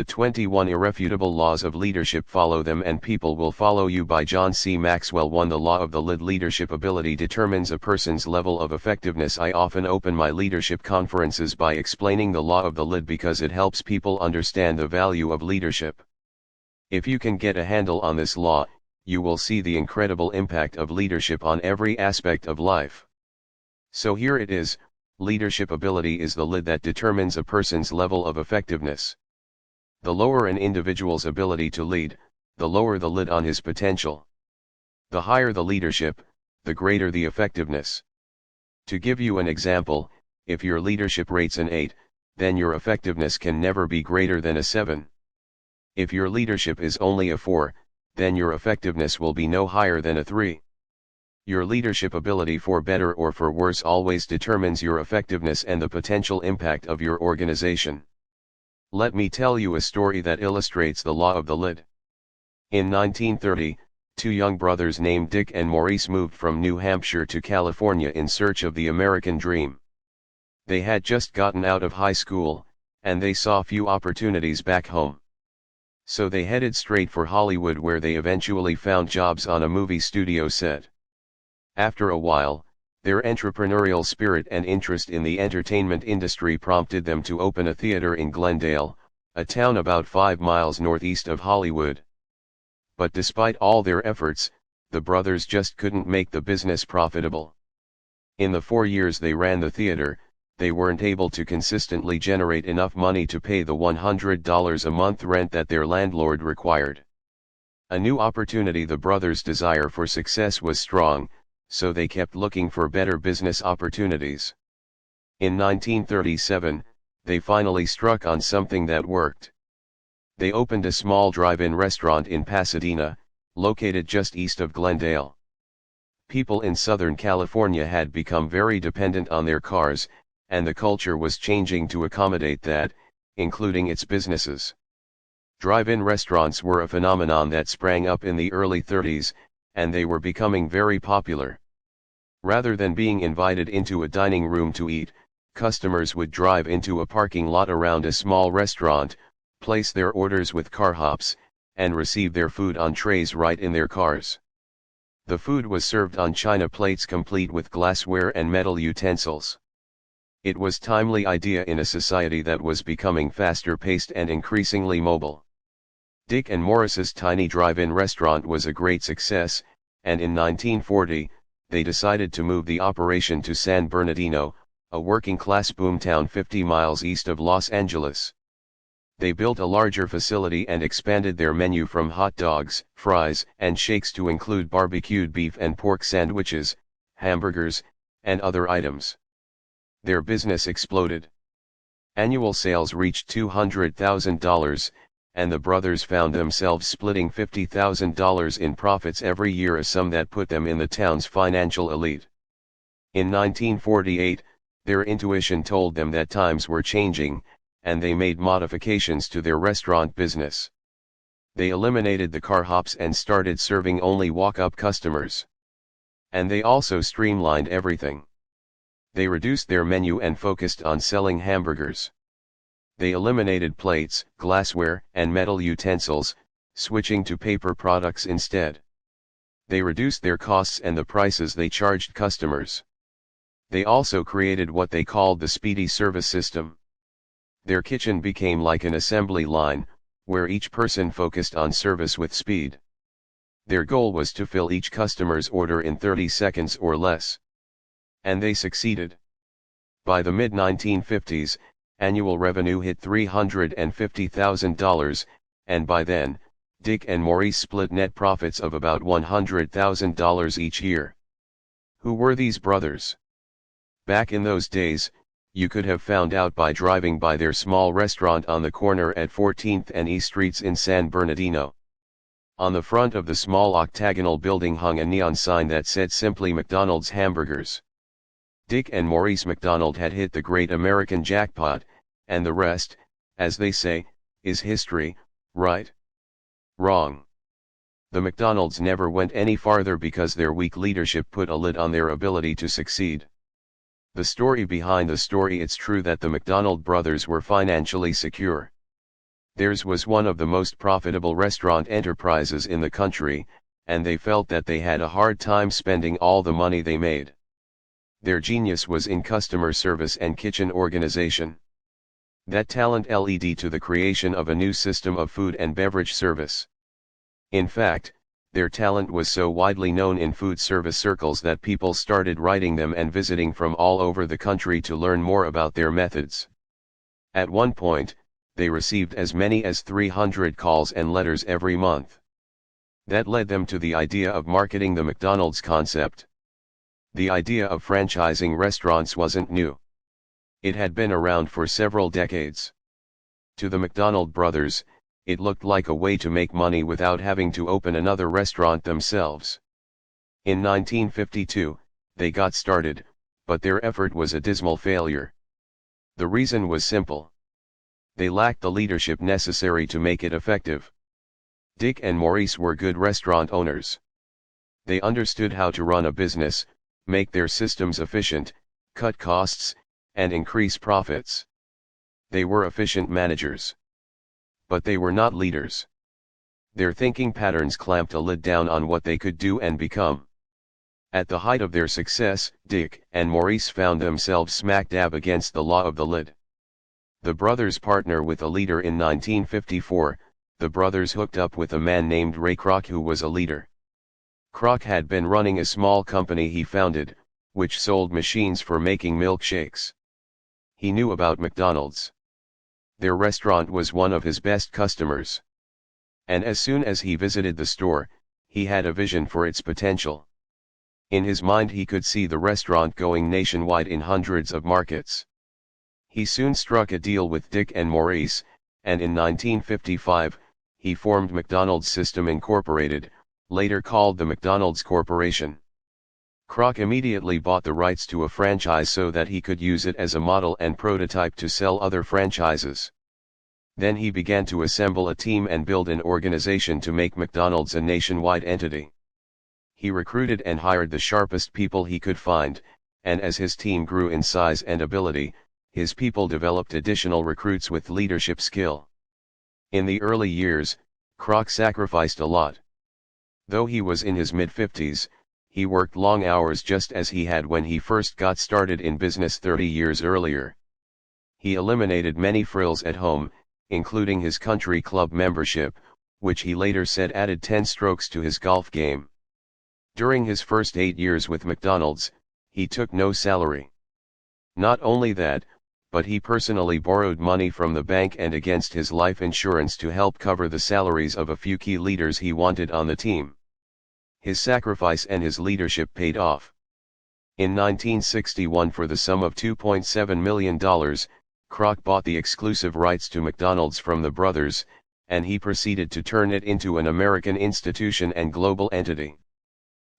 The 21 Irrefutable Laws of Leadership. Follow them and people will follow you by John C. Maxwell. 1. The law of the lid. Leadership ability determines a person's level of effectiveness. I often open my leadership conferences by explaining the law of the lid because it helps people understand the value of leadership. If you can get a handle on this law, you will see the incredible impact of leadership on every aspect of life. So here it is, leadership ability is the lid that determines a person's level of effectiveness. The lower an individual's ability to lead, the lower the lid on his potential. The higher the leadership, the greater the effectiveness. To give you an example, if your leadership rate's an 8, then your effectiveness can never be greater than a 7. If your leadership is only a 4, then your effectiveness will be no higher than a 3. Your leadership ability, for better or for worse, always determines your effectiveness and the potential impact of your organization. Let me tell you a story that illustrates the law of the lid. In 1930, two young brothers named Dick and Maurice moved from New Hampshire to California in search of the American dream. They had just gotten out of high school, and they saw few opportunities back home. So they headed straight for Hollywood, where they eventually found jobs on a movie studio set. After a while, their entrepreneurial spirit and interest in the entertainment industry prompted them to open a theater in Glendale, a town about 5 miles northeast of Hollywood. But despite all their efforts, the brothers just couldn't make the business profitable. In the 4 years they ran the theater, they weren't able to consistently generate enough money to pay the $100 a month rent that their landlord required. A new opportunity. The brothers' desire for success was strong, so they kept looking for better business opportunities. In 1937, they finally struck on something that worked. They opened a small drive-in restaurant in Pasadena, located just east of Glendale. People in Southern California had become very dependent on their cars, and the culture was changing to accommodate that, including its businesses. Drive-in restaurants were a phenomenon that sprang up in the early 30s, and they were becoming very popular. Rather than being invited into a dining room to eat, customers would drive into a parking lot around a small restaurant, place their orders with car hops, and receive their food on trays right in their cars. The food was served on china plates complete with glassware and metal utensils. It was a timely idea in a society that was becoming faster paced and increasingly mobile. Dick and Maurice's tiny drive-in restaurant was a great success, and in 1940, they decided to move the operation to San Bernardino, a working-class boomtown 50 miles east of Los Angeles. They built a larger facility and expanded their menu from hot dogs, fries, and shakes to include barbecued beef and pork sandwiches, hamburgers, and other items. Their business exploded. Annual sales reached $200,000, and the brothers found themselves splitting $50,000 in profits every year, a sum that put them in the town's financial elite. In 1948, their intuition told them that times were changing, and they made modifications to their restaurant business. They eliminated the car hops and started serving only walk-up customers. And they also streamlined everything. They reduced their menu and focused on selling hamburgers. They eliminated plates, glassware, and metal utensils, switching to paper products instead. They reduced their costs and the prices they charged customers. They also created what they called the speedy service system. Their kitchen became like an assembly line, where each person focused on service with speed. Their goal was to fill each customer's order in 30 seconds or less. And they succeeded. By the mid-1950s, annual revenue hit $350,000, and by then, Dick and Maurice split net profits of about $100,000 each year. Who were these brothers? Back in those days, you could have found out by driving by their small restaurant on the corner at 14th and E Streets in San Bernardino. On the front of the small octagonal building hung a neon sign that said simply McDonald's Hamburgers. Dick and Maurice McDonald had hit the great American jackpot, and the rest, as they say, is history, right? Wrong. The McDonalds never went any farther because their weak leadership put a lid on their ability to succeed. The story behind the story: it's true that the McDonald brothers were financially secure. Theirs was one of the most profitable restaurant enterprises in the country, and they felt that they had a hard time spending all the money they made. Their genius was in customer service and kitchen organization. That talent led to the creation of a new system of food and beverage service. In fact, their talent was so widely known in food service circles that people started writing them and visiting from all over the country to learn more about their methods. At one point, they received as many as 300 calls and letters every month. That led them to the idea of marketing the McDonald's concept. The idea of franchising restaurants wasn't new. It had been around for several decades. To the McDonald brothers, it looked like a way to make money without having to open another restaurant themselves. In 1952, they got started, but their effort was a dismal failure. The reason was simple. They lacked the leadership necessary to make it effective. Dick and Maurice were good restaurant owners. They understood how to run a business, make their systems efficient, cut costs, and increase profits. They were efficient managers. But they were not leaders. Their thinking patterns clamped a lid down on what they could do and become. At the height of their success, Dick and Maurice found themselves smack dab against the law of the lid. The brothers partnered with a leader in 1954. The brothers hooked up with a man named Ray Kroc who was a leader. Kroc had been running a small company he founded, which sold machines for making milkshakes. He knew about McDonald's. Their restaurant was one of his best customers. And as soon as he visited the store, he had a vision for its potential. In his mind he could see the restaurant going nationwide in hundreds of markets. He soon struck a deal with Dick and Maurice, and in 1955, he formed McDonald's System Incorporated, later called the McDonald's Corporation. Kroc immediately bought the rights to a franchise so that he could use it as a model and prototype to sell other franchises. Then he began to assemble a team and build an organization to make McDonald's a nationwide entity. He recruited and hired the sharpest people he could find, and as his team grew in size and ability, his people developed additional recruits with leadership skill. In the early years, Kroc sacrificed a lot. Though he was in his mid-50s, he worked long hours just as he had when he first got started in business 30 years earlier. He eliminated many frills at home, including his country club membership, which he later said added 10 strokes to his golf game. During his first 8 years with McDonald's, he took no salary. Not only that, but he personally borrowed money from the bank and against his life insurance to help cover the salaries of a few key leaders he wanted on the team. His sacrifice and his leadership paid off. In 1961, for the sum of $2.7 million, Kroc bought the exclusive rights to McDonald's from the brothers, and he proceeded to turn it into an American institution and global entity.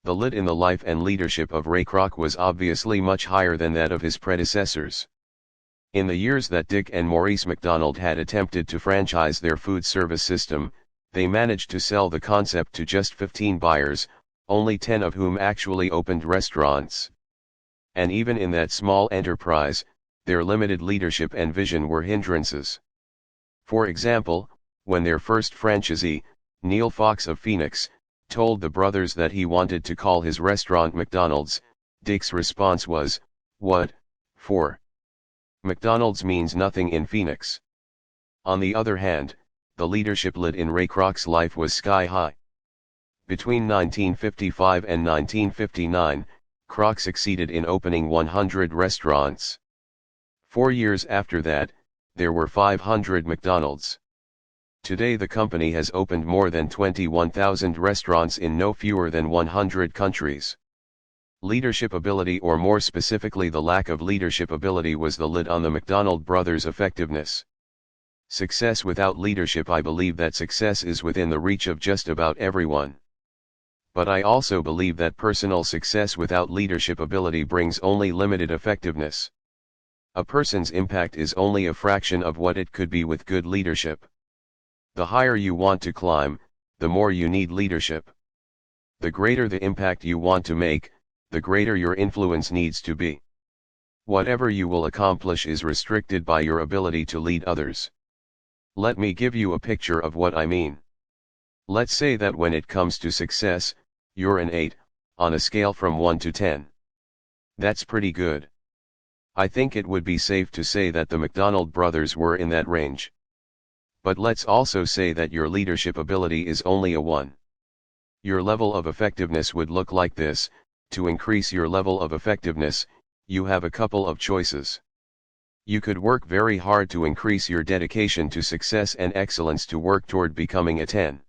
The lid in the life and leadership of Ray Kroc was obviously much higher than that of his predecessors. In the years that Dick and Maurice McDonald had attempted to franchise their food service system, they managed to sell the concept to just 15 buyers, only 10 of whom actually opened restaurants. And even in that small enterprise, their limited leadership and vision were hindrances. For example, when their first franchisee, Neil Fox of Phoenix, told the brothers that he wanted to call his restaurant McDonald's, Dick's response was, "What for? McDonald's means nothing in Phoenix." On the other hand, the leadership lid in Ray Kroc's life was sky high. Between 1955 and 1959, Kroc succeeded in opening 100 restaurants. 4 years after that, there were 500 McDonald's. Today the company has opened more than 21,000 restaurants in no fewer than 100 countries. Leadership ability, or more specifically the lack of leadership ability, was the lid on the McDonald brothers' effectiveness. Success without leadership. I believe that success is within the reach of just about everyone. But I also believe that personal success without leadership ability brings only limited effectiveness. A person's impact is only a fraction of what it could be with good leadership. The higher you want to climb, the more you need leadership. The greater the impact you want to make, the greater your influence needs to be. Whatever you will accomplish is restricted by your ability to lead others. Let me give you a picture of what I mean. Let's say that when it comes to success, you're an 8, on a scale from 1 to 10. That's pretty good. I think it would be safe to say that the McDonald brothers were in that range. But let's also say that your leadership ability is only a 1. Your level of effectiveness would look like this. To increase your level of effectiveness, you have a couple of choices. You could work very hard to increase your dedication to success and excellence to work toward becoming a 10.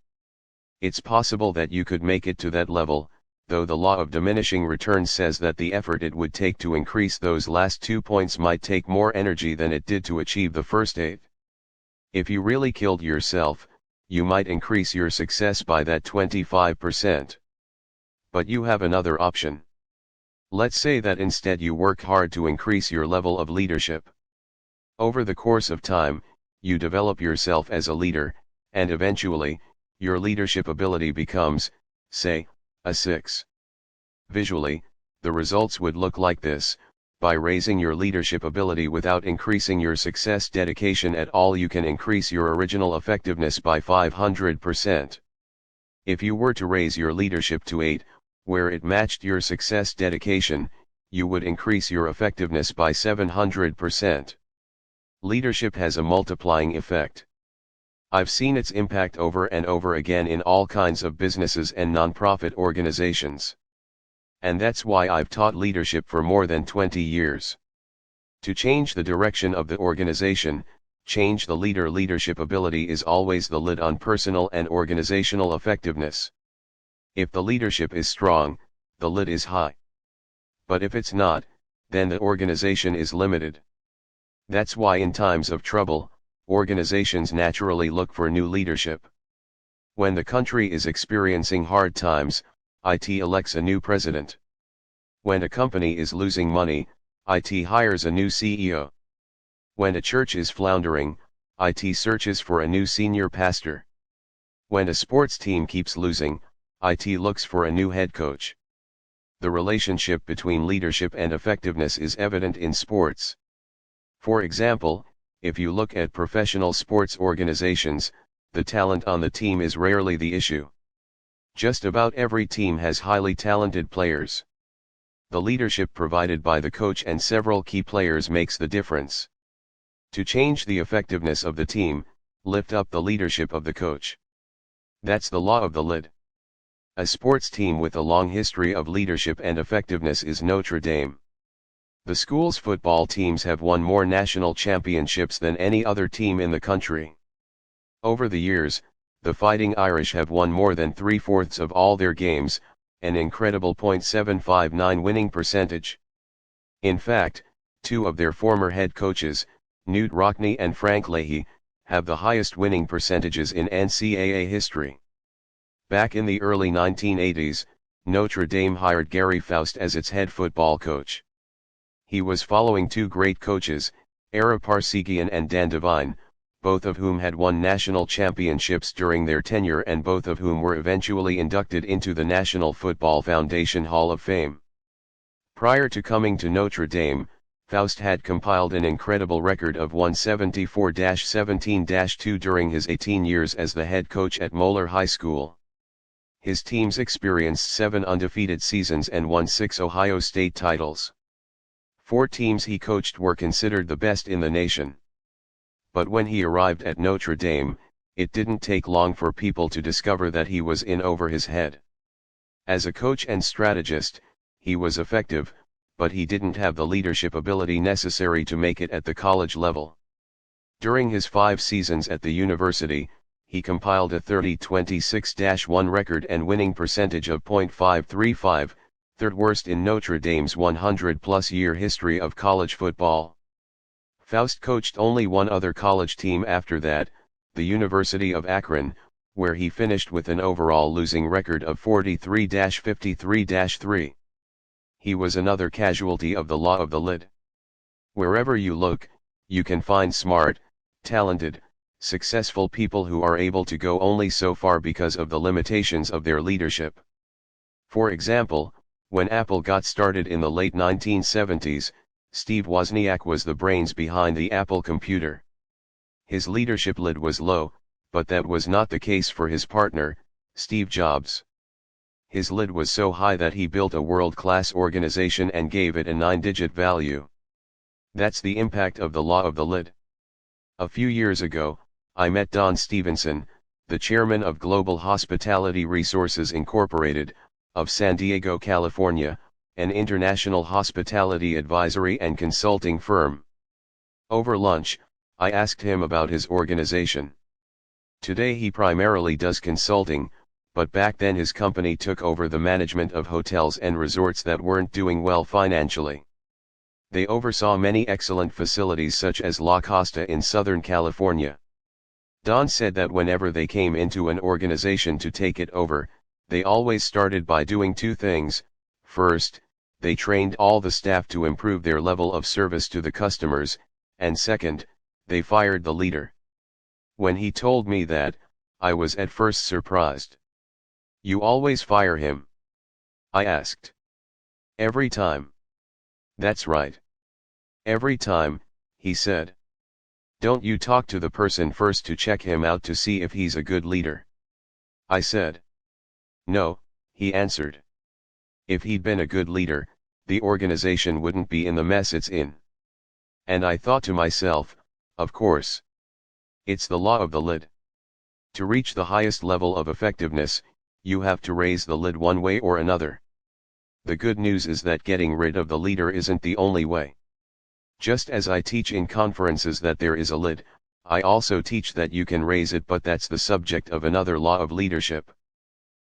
It's possible that you could make it to that level, though the law of diminishing returns says that the effort it would take to increase those last 2 points might take more energy than it did to achieve the first 8. If you really killed yourself, you might increase your success by that 25%. But you have another option. Let's say that instead you work hard to increase your level of leadership. Over the course of time, you develop yourself as a leader, and eventually, your leadership ability becomes, say, a 6. Visually, the results would look like this. By raising your leadership ability without increasing your success dedication at all, you can increase your original effectiveness by 500%. If you were to raise your leadership to 8, where it matched your success dedication, you would increase your effectiveness by 700%. Leadership has a multiplying effect. I've seen its impact over and over again in all kinds of businesses and nonprofit organizations. And that's why I've taught leadership for more than 20 years. To change the direction of the organization, change the leadership ability is always the lid on personal and organizational effectiveness. If the leadership is strong, the lid is high. But if it's not, then the organization is limited. That's why in times of trouble, organizations naturally look for new leadership. When the country is experiencing hard times, IT elects a new president. When a company is losing money, IT hires a new CEO. When a church is floundering, IT searches for a new senior pastor. When a sports team keeps losing, IT looks for a new head coach. The relationship between leadership and effectiveness is evident in sports. For example, if you look at professional sports organizations, the talent on the team is rarely the issue. Just about every team has highly talented players. The leadership provided by the coach and several key players makes the difference. To change the effectiveness of the team, lift up the leadership of the coach. That's the law of the lid. A sports team with a long history of leadership and effectiveness is Notre Dame. The school's football teams have won more national championships than any other team in the country. Over the years, the Fighting Irish have won more than 3/4 of all their games, an incredible .759 winning percentage. In fact, 2 of their former head coaches, Knute Rockne and Frank Leahy, have the highest winning percentages in NCAA history. Back in the early 1980s, Notre Dame hired Gary Faust as its head football coach. He was following 2 great coaches, Ara Parseghian and Dan Devine, both of whom had won national championships during their tenure and both of whom were eventually inducted into the National Football Foundation Hall of Fame. Prior to coming to Notre Dame, Faust had compiled an incredible record of 174-17-2 during his 18 years as the head coach at Moeller High School. His teams experienced 7 undefeated seasons and won 6 Ohio State titles. 4 teams he coached were considered the best in the nation. But when he arrived at Notre Dame, it didn't take long for people to discover that he was in over his head. As a coach and strategist, he was effective, but he didn't have the leadership ability necessary to make it at the college level. During his 5 seasons at the university, he compiled a 30-26-1 record and winning percentage of .535, third worst in Notre Dame's 100-plus year history of college football. Faust coached only one other college team after that, the University of Akron, where he finished with an overall losing record of 43-53-3. He was another casualty of the law of the lid. Wherever you look, you can find smart, talented, successful people who are able to go only so far because of the limitations of their leadership. For example, when Apple got started in the late 1970s, Steve Wozniak was the brains behind the Apple computer. His leadership lid was low, but that was not the case for his partner, Steve Jobs. His lid was so high that he built a world-class organization and gave it a 9-digit value. That's the impact of the law of the lid. A few years ago, I met Don Stevenson, the chairman of Global Hospitality Resources Incorporated, of San Diego, California, an international hospitality advisory and consulting firm. Over lunch, I asked him about his organization. Today he primarily does consulting, but back then his company took over the management of hotels and resorts that weren't doing well financially. They oversaw many excellent facilities such as La Costa in Southern California. Don said that whenever they came into an organization to take it over, they always started by doing two things. First, they trained all the staff to improve their level of service to the customers, and second, they fired the leader. When he told me that, I was at first surprised. "You always fire him?" I asked. "Every time." "That's right. Every time," he said. "Don't you talk to the person first to check him out to see if he's a good leader?" I said. "No," he answered. "If he'd been a good leader, the organization wouldn't be in the mess it's in." And I thought to myself, of course. It's the law of the lid. To reach the highest level of effectiveness, you have to raise the lid one way or another. The good news is that getting rid of the leader isn't the only way. Just as I teach in conferences that there is a lid, I also teach that you can raise it, but that's the subject of another law of leadership.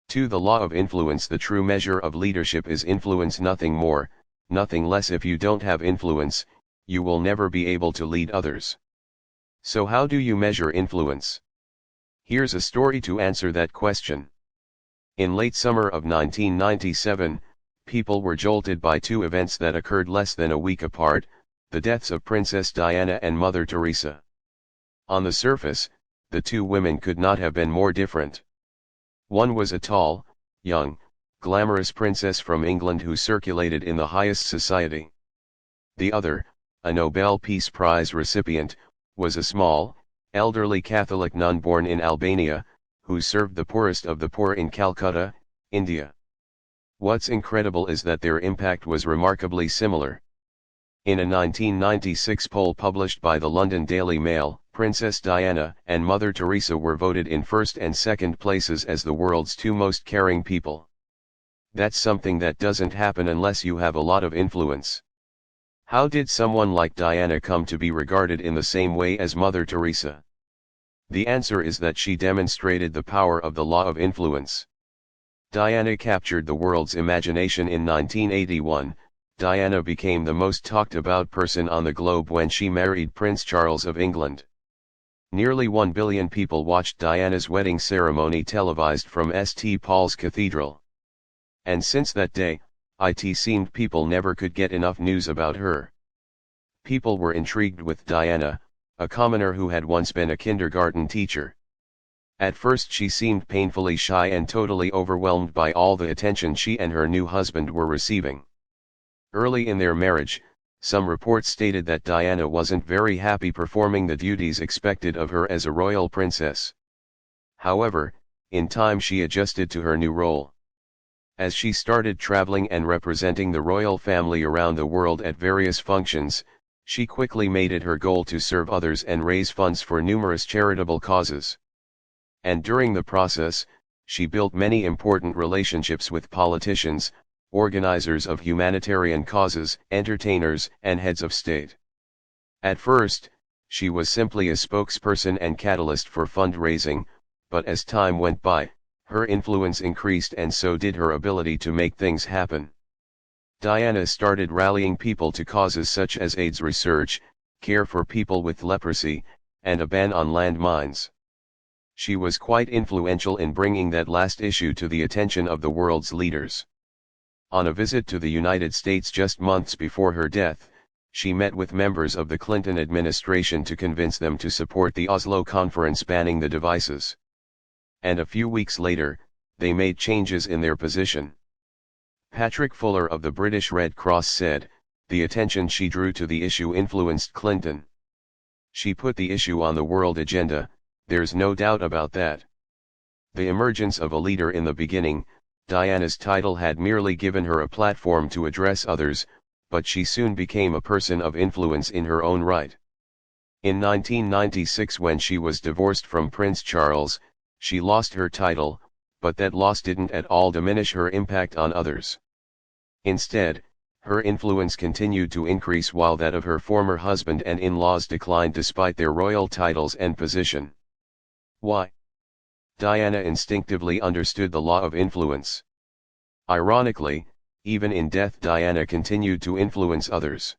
To the law of influence, the true measure of leadership is influence, nothing more, nothing less. If you don't have influence, you will never be able to lead others. So how do you measure influence? Here's a story to answer that question. In late summer of 1997, people were jolted by two events that occurred less than a week apart: the deaths of Princess Diana and Mother Teresa. On the surface, the two women could not have been more different. One was a tall, young, glamorous princess from England who circulated in the highest society. The other, a Nobel Peace Prize recipient, was a small, elderly Catholic nun born in Albania, who served the poorest of the poor in Calcutta, India. What's incredible is that their impact was remarkably similar. In a 1996 poll published by the London Daily Mail, Princess Diana and Mother Teresa were voted in first and second places as the world's two most caring people. That's something that doesn't happen unless you have a lot of influence. How did someone like Diana come to be regarded in the same way as Mother Teresa? The answer is that she demonstrated the power of the law of influence. Diana captured the world's imagination in 1981. Diana became the most talked about person on the globe when she married Prince Charles of England. Nearly 1 billion people watched Diana's wedding ceremony televised from St. Paul's Cathedral. And since that day, it seemed people never could get enough news about her. People were intrigued with Diana, a commoner who had once been a kindergarten teacher. At first she seemed painfully shy and totally overwhelmed by all the attention she and her new husband were receiving. Early in their marriage, some reports stated that Diana wasn't very happy performing the duties expected of her as a royal princess. However, in time she adjusted to her new role. As she started traveling and representing the royal family around the world at various functions, she quickly made it her goal to serve others and raise funds for numerous charitable causes. And during the process, she built many important relationships with politicians, organizers of humanitarian causes, entertainers, and heads of state. At first, she was simply a spokesperson and catalyst for fundraising, but as time went by, her influence increased and so did her ability to make things happen. Diana started rallying people to causes such as AIDS research, care for people with leprosy, and a ban on landmines. She was quite influential in bringing that last issue to the attention of the world's leaders. On a visit to the United States just months before her death, she met with members of the Clinton administration to convince them to support the Oslo Conference banning the devices. And a few weeks later, they made changes in their position. Patrick Fuller of the British Red Cross said, "The attention she drew to the issue influenced Clinton." She put the issue on the world agenda, there's no doubt about that. The emergence of a leader in the beginning, Diana's title had merely given her a platform to address others, but she soon became a person of influence in her own right. In 1996, when she was divorced from Prince Charles, she lost her title, but that loss didn't at all diminish her impact on others. Instead, her influence continued to increase while that of her former husband and in-laws declined despite their royal titles and position. Why? Diana instinctively understood the law of influence. Ironically, even in death Diana continued to influence others.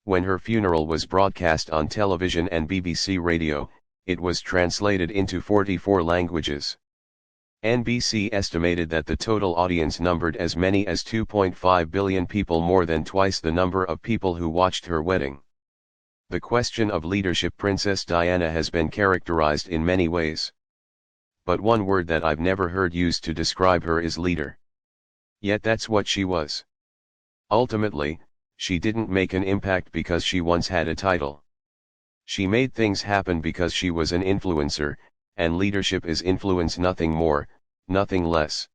When her funeral was broadcast on television and BBC radio, it was translated into 44 languages. NBC estimated that the total audience numbered as many as 2.5 billion people, more than twice the number of people who watched her wedding. The question of leadership. Princess Diana has been characterized in many ways. But one word that I've never heard used to describe her is leader. Yet that's what she was. Ultimately, she didn't make an impact because she once had a title. She made things happen because she was an influencer, and leadership is influence, nothing more, nothing less.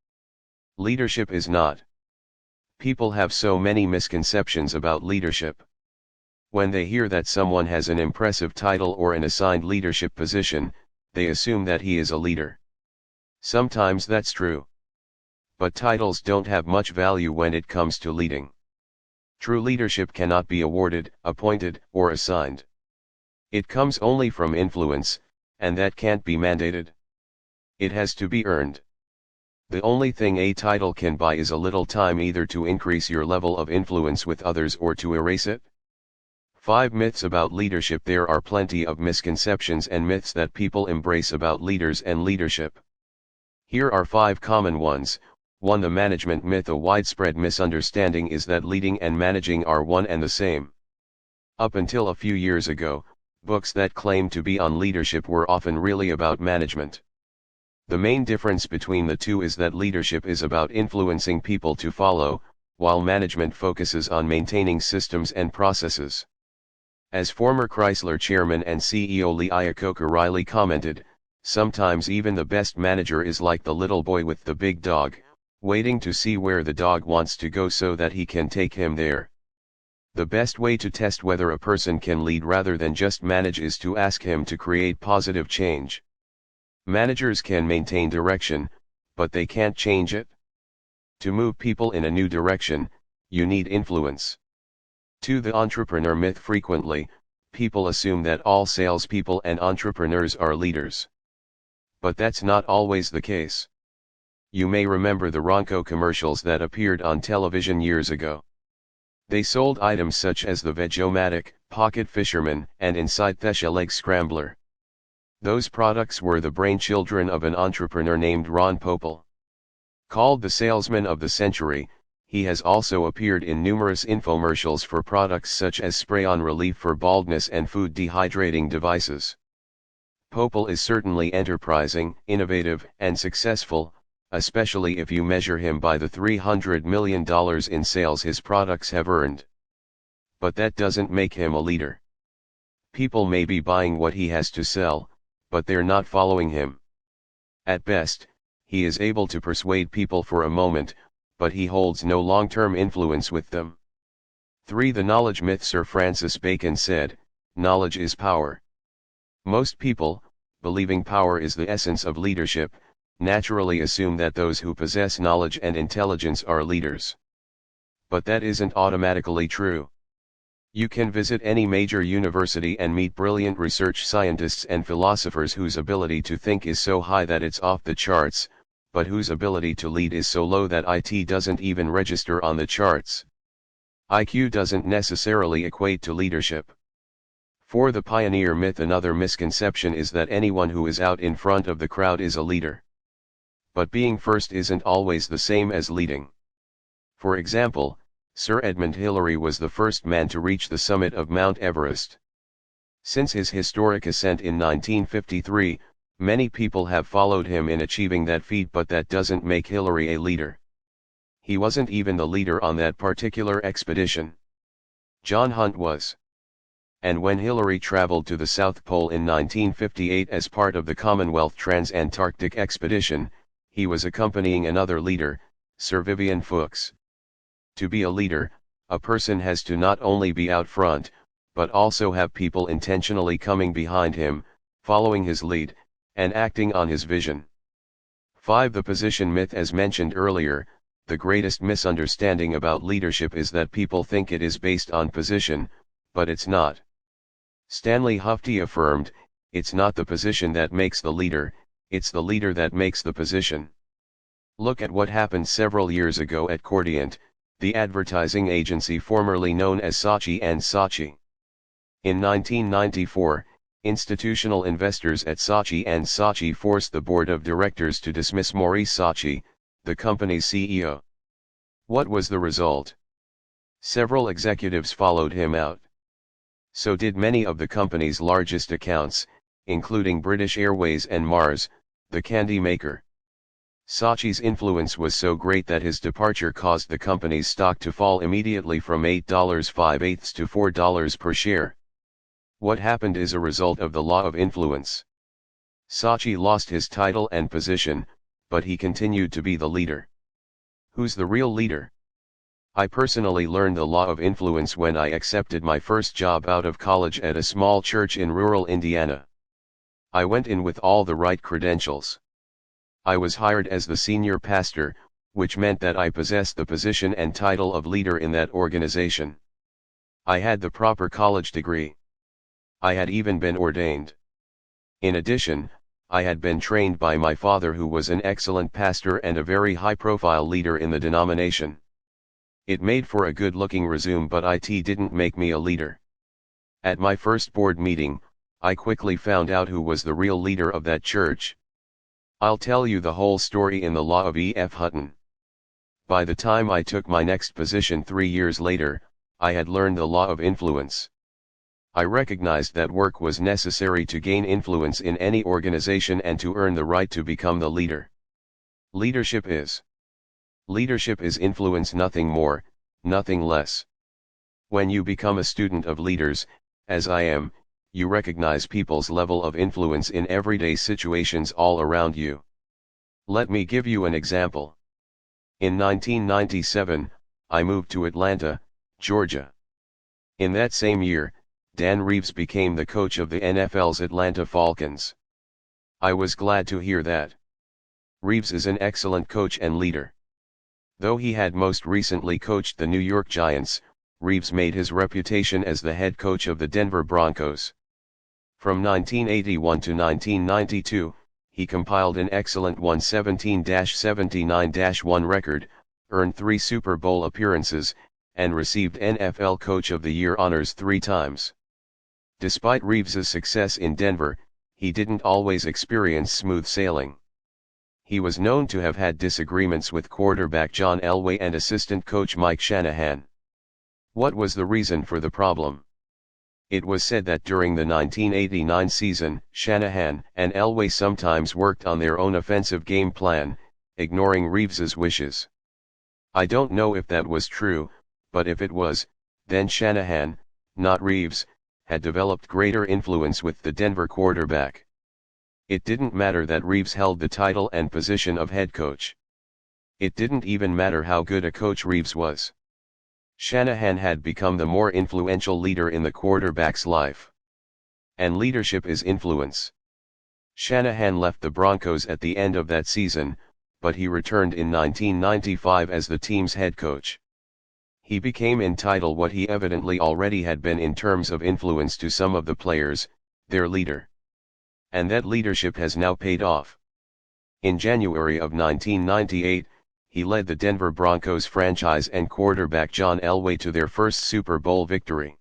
Leadership is not. People have so many misconceptions about leadership. When they hear that someone has an impressive title or an assigned leadership position, they assume that he is a leader. Sometimes that's true. But titles don't have much value when it comes to leading. True leadership cannot be awarded, appointed, or assigned. It comes only from influence, and that can't be mandated. It has to be earned. The only thing a title can buy is a little time, either to increase your level of influence with others or to erase it. 5 myths about leadership. There are plenty of misconceptions and myths that people embrace about leaders and leadership. Here are 5 common ones. 1. The management myth. A widespread misunderstanding is that leading and managing are one and the same. Up until a few years ago, books that claimed to be on leadership were often really about management. The main difference between the two is that leadership is about influencing people to follow, while management focuses on maintaining systems and processes. As former Chrysler chairman and CEO Lee Iacocca Riley commented, sometimes even the best manager is like the little boy with the big dog, waiting to see where the dog wants to go so that he can take him there. The best way to test whether a person can lead rather than just manage is to ask him to create positive change. Managers can maintain direction, but they can't change it. To move people in a new direction, you need influence. 2. The entrepreneur myth. Frequently, people assume that all salespeople and entrepreneurs are leaders. But that's not always the case. You may remember the Ronco commercials that appeared on television years ago. They sold items such as the Veg-O-Matic, Pocket Fisherman, and Inside Thesha Leg Scrambler. Those products were the brainchildren of an entrepreneur named Ron Popeil. Called the salesman of the century, he has also appeared in numerous infomercials for products such as spray-on relief for baldness and food dehydrating devices. Popeil is certainly enterprising, innovative, and successful, especially if you measure him by the $300 million in sales his products have earned. But that doesn't make him a leader. People may be buying what he has to sell, but they're not following him. At best, he is able to persuade people for a moment, but he holds no long-term influence with them. 3. The knowledge myth. Sir Francis Bacon said, "Knowledge is power." Most people, believing power is the essence of leadership, naturally assume that those who possess knowledge and intelligence are leaders. But that isn't automatically true. You can visit any major university and meet brilliant research scientists and philosophers whose ability to think is so high that it's off the charts, but whose ability to lead is so low that it doesn't even register on the charts. IQ doesn't necessarily equate to leadership. 4. The pioneer myth. Another misconception is that anyone who is out in front of the crowd is a leader. But being first isn't always the same as leading. For example, Sir Edmund Hillary was the first man to reach the summit of Mount Everest. Since his historic ascent in 1953, many people have followed him in achieving that feat, but that doesn't make Hillary a leader. He wasn't even the leader on that particular expedition. John Hunt was. And when Hillary traveled to the South Pole in 1958 as part of the Commonwealth Trans-Antarctic Expedition, he was accompanying another leader, Sir Vivian Fuchs. To be a leader, a person has to not only be out front, but also have people intentionally coming behind him, following his lead, and acting on his vision. 5. The position myth. As mentioned earlier, the greatest misunderstanding about leadership is that people think it is based on position, but it's not. Stanley Houghton affirmed, "It's not the position that makes the leader, it's the leader that makes the position." Look at what happened several years ago at Cordiant, the advertising agency formerly known as Saatchi & Saatchi. In 1994, institutional investors at Saatchi & Saatchi forced the board of directors to dismiss Maurice Saatchi, the company's CEO. What was the result? Several executives followed him out. So did many of the company's largest accounts, including British Airways and Mars, the candy maker. Saatchi's influence was so great that his departure caused the company's stock to fall immediately from $8.58 to $4 per share. What happened is a result of the law of influence. Saatchi lost his title and position, but he continued to be the leader. Who's the real leader? I personally learned the law of influence when I accepted my first job out of college at a small church in rural Indiana. I went in with all the right credentials. I was hired as the senior pastor, which meant that I possessed the position and title of leader in that organization. I had the proper college degree. I had even been ordained. In addition, I had been trained by my father, who was an excellent pastor and a very high-profile leader in the denomination. It made for a good-looking resume, but it didn't make me a leader. At my first board meeting, I quickly found out who was the real leader of that church. I'll tell you the whole story in the Law of E.F. Hutton. By the time I took my next position 3 years later, I had learned the law of influence. I recognized that work was necessary to gain influence in any organization and to earn the right to become the leader. Leadership is influence, nothing more, nothing less. When you become a student of leaders, as I am, you recognize people's level of influence in everyday situations all around you. Let me give you an example. In 1997, I moved to Atlanta, Georgia. In that same year, Dan Reeves became the coach of the NFL's Atlanta Falcons. I was glad to hear that. Reeves is an excellent coach and leader. Though he had most recently coached the New York Giants, Reeves made his reputation as the head coach of the Denver Broncos. From 1981 to 1992, he compiled an excellent 117-79-1 record, earned 3 Super Bowl appearances, and received NFL Coach of the Year honors 3 times. Despite Reeves's success in Denver, he didn't always experience smooth sailing. He was known to have had disagreements with quarterback John Elway and assistant coach Mike Shanahan. What was the reason for the problem? It was said that during the 1989 season, Shanahan and Elway sometimes worked on their own offensive game plan, ignoring Reeves's wishes. I don't know if that was true, but if it was, then Shanahan, not Reeves, had developed greater influence with the Denver quarterback. It didn't matter that Reeves held the title and position of head coach. It didn't even matter how good a coach Reeves was. Shanahan had become the more influential leader in the quarterback's life. And leadership is influence. Shanahan left the Broncos at the end of that season, but he returned in 1995 as the team's head coach. He became entitled what he evidently already had been in terms of influence to some of the players, their leader. And that leadership has now paid off. In January of 1998, he led the Denver Broncos franchise and quarterback John Elway to their first Super Bowl victory.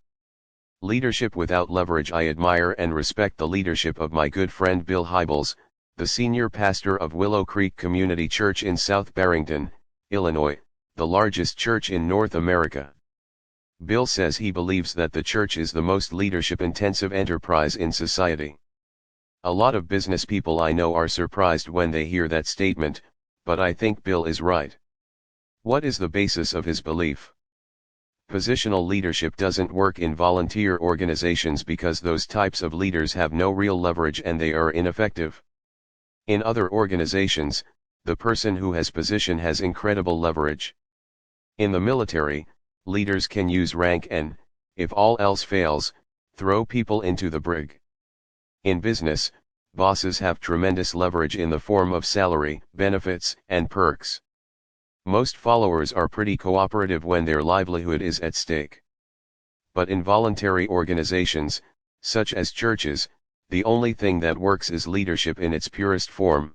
Leadership without leverage. I admire and respect the leadership of my good friend Bill Hybels, the senior pastor of Willow Creek Community Church in South Barrington, Illinois, the largest church in North America. Bill says he believes that the church is the most leadership-intensive enterprise in society. A lot of business people I know are surprised when they hear that statement, but I think Bill is right. What is the basis of his belief? Positional leadership doesn't work in volunteer organizations because those types of leaders have no real leverage and they are ineffective. In other organizations, the person who has position has incredible leverage. In the military, leaders can use rank and, if all else fails, throw people into the brig. In business, bosses have tremendous leverage in the form of salary, benefits, and perks. Most followers are pretty cooperative when their livelihood is at stake. But in voluntary organizations, such as churches, the only thing that works is leadership in its purest form.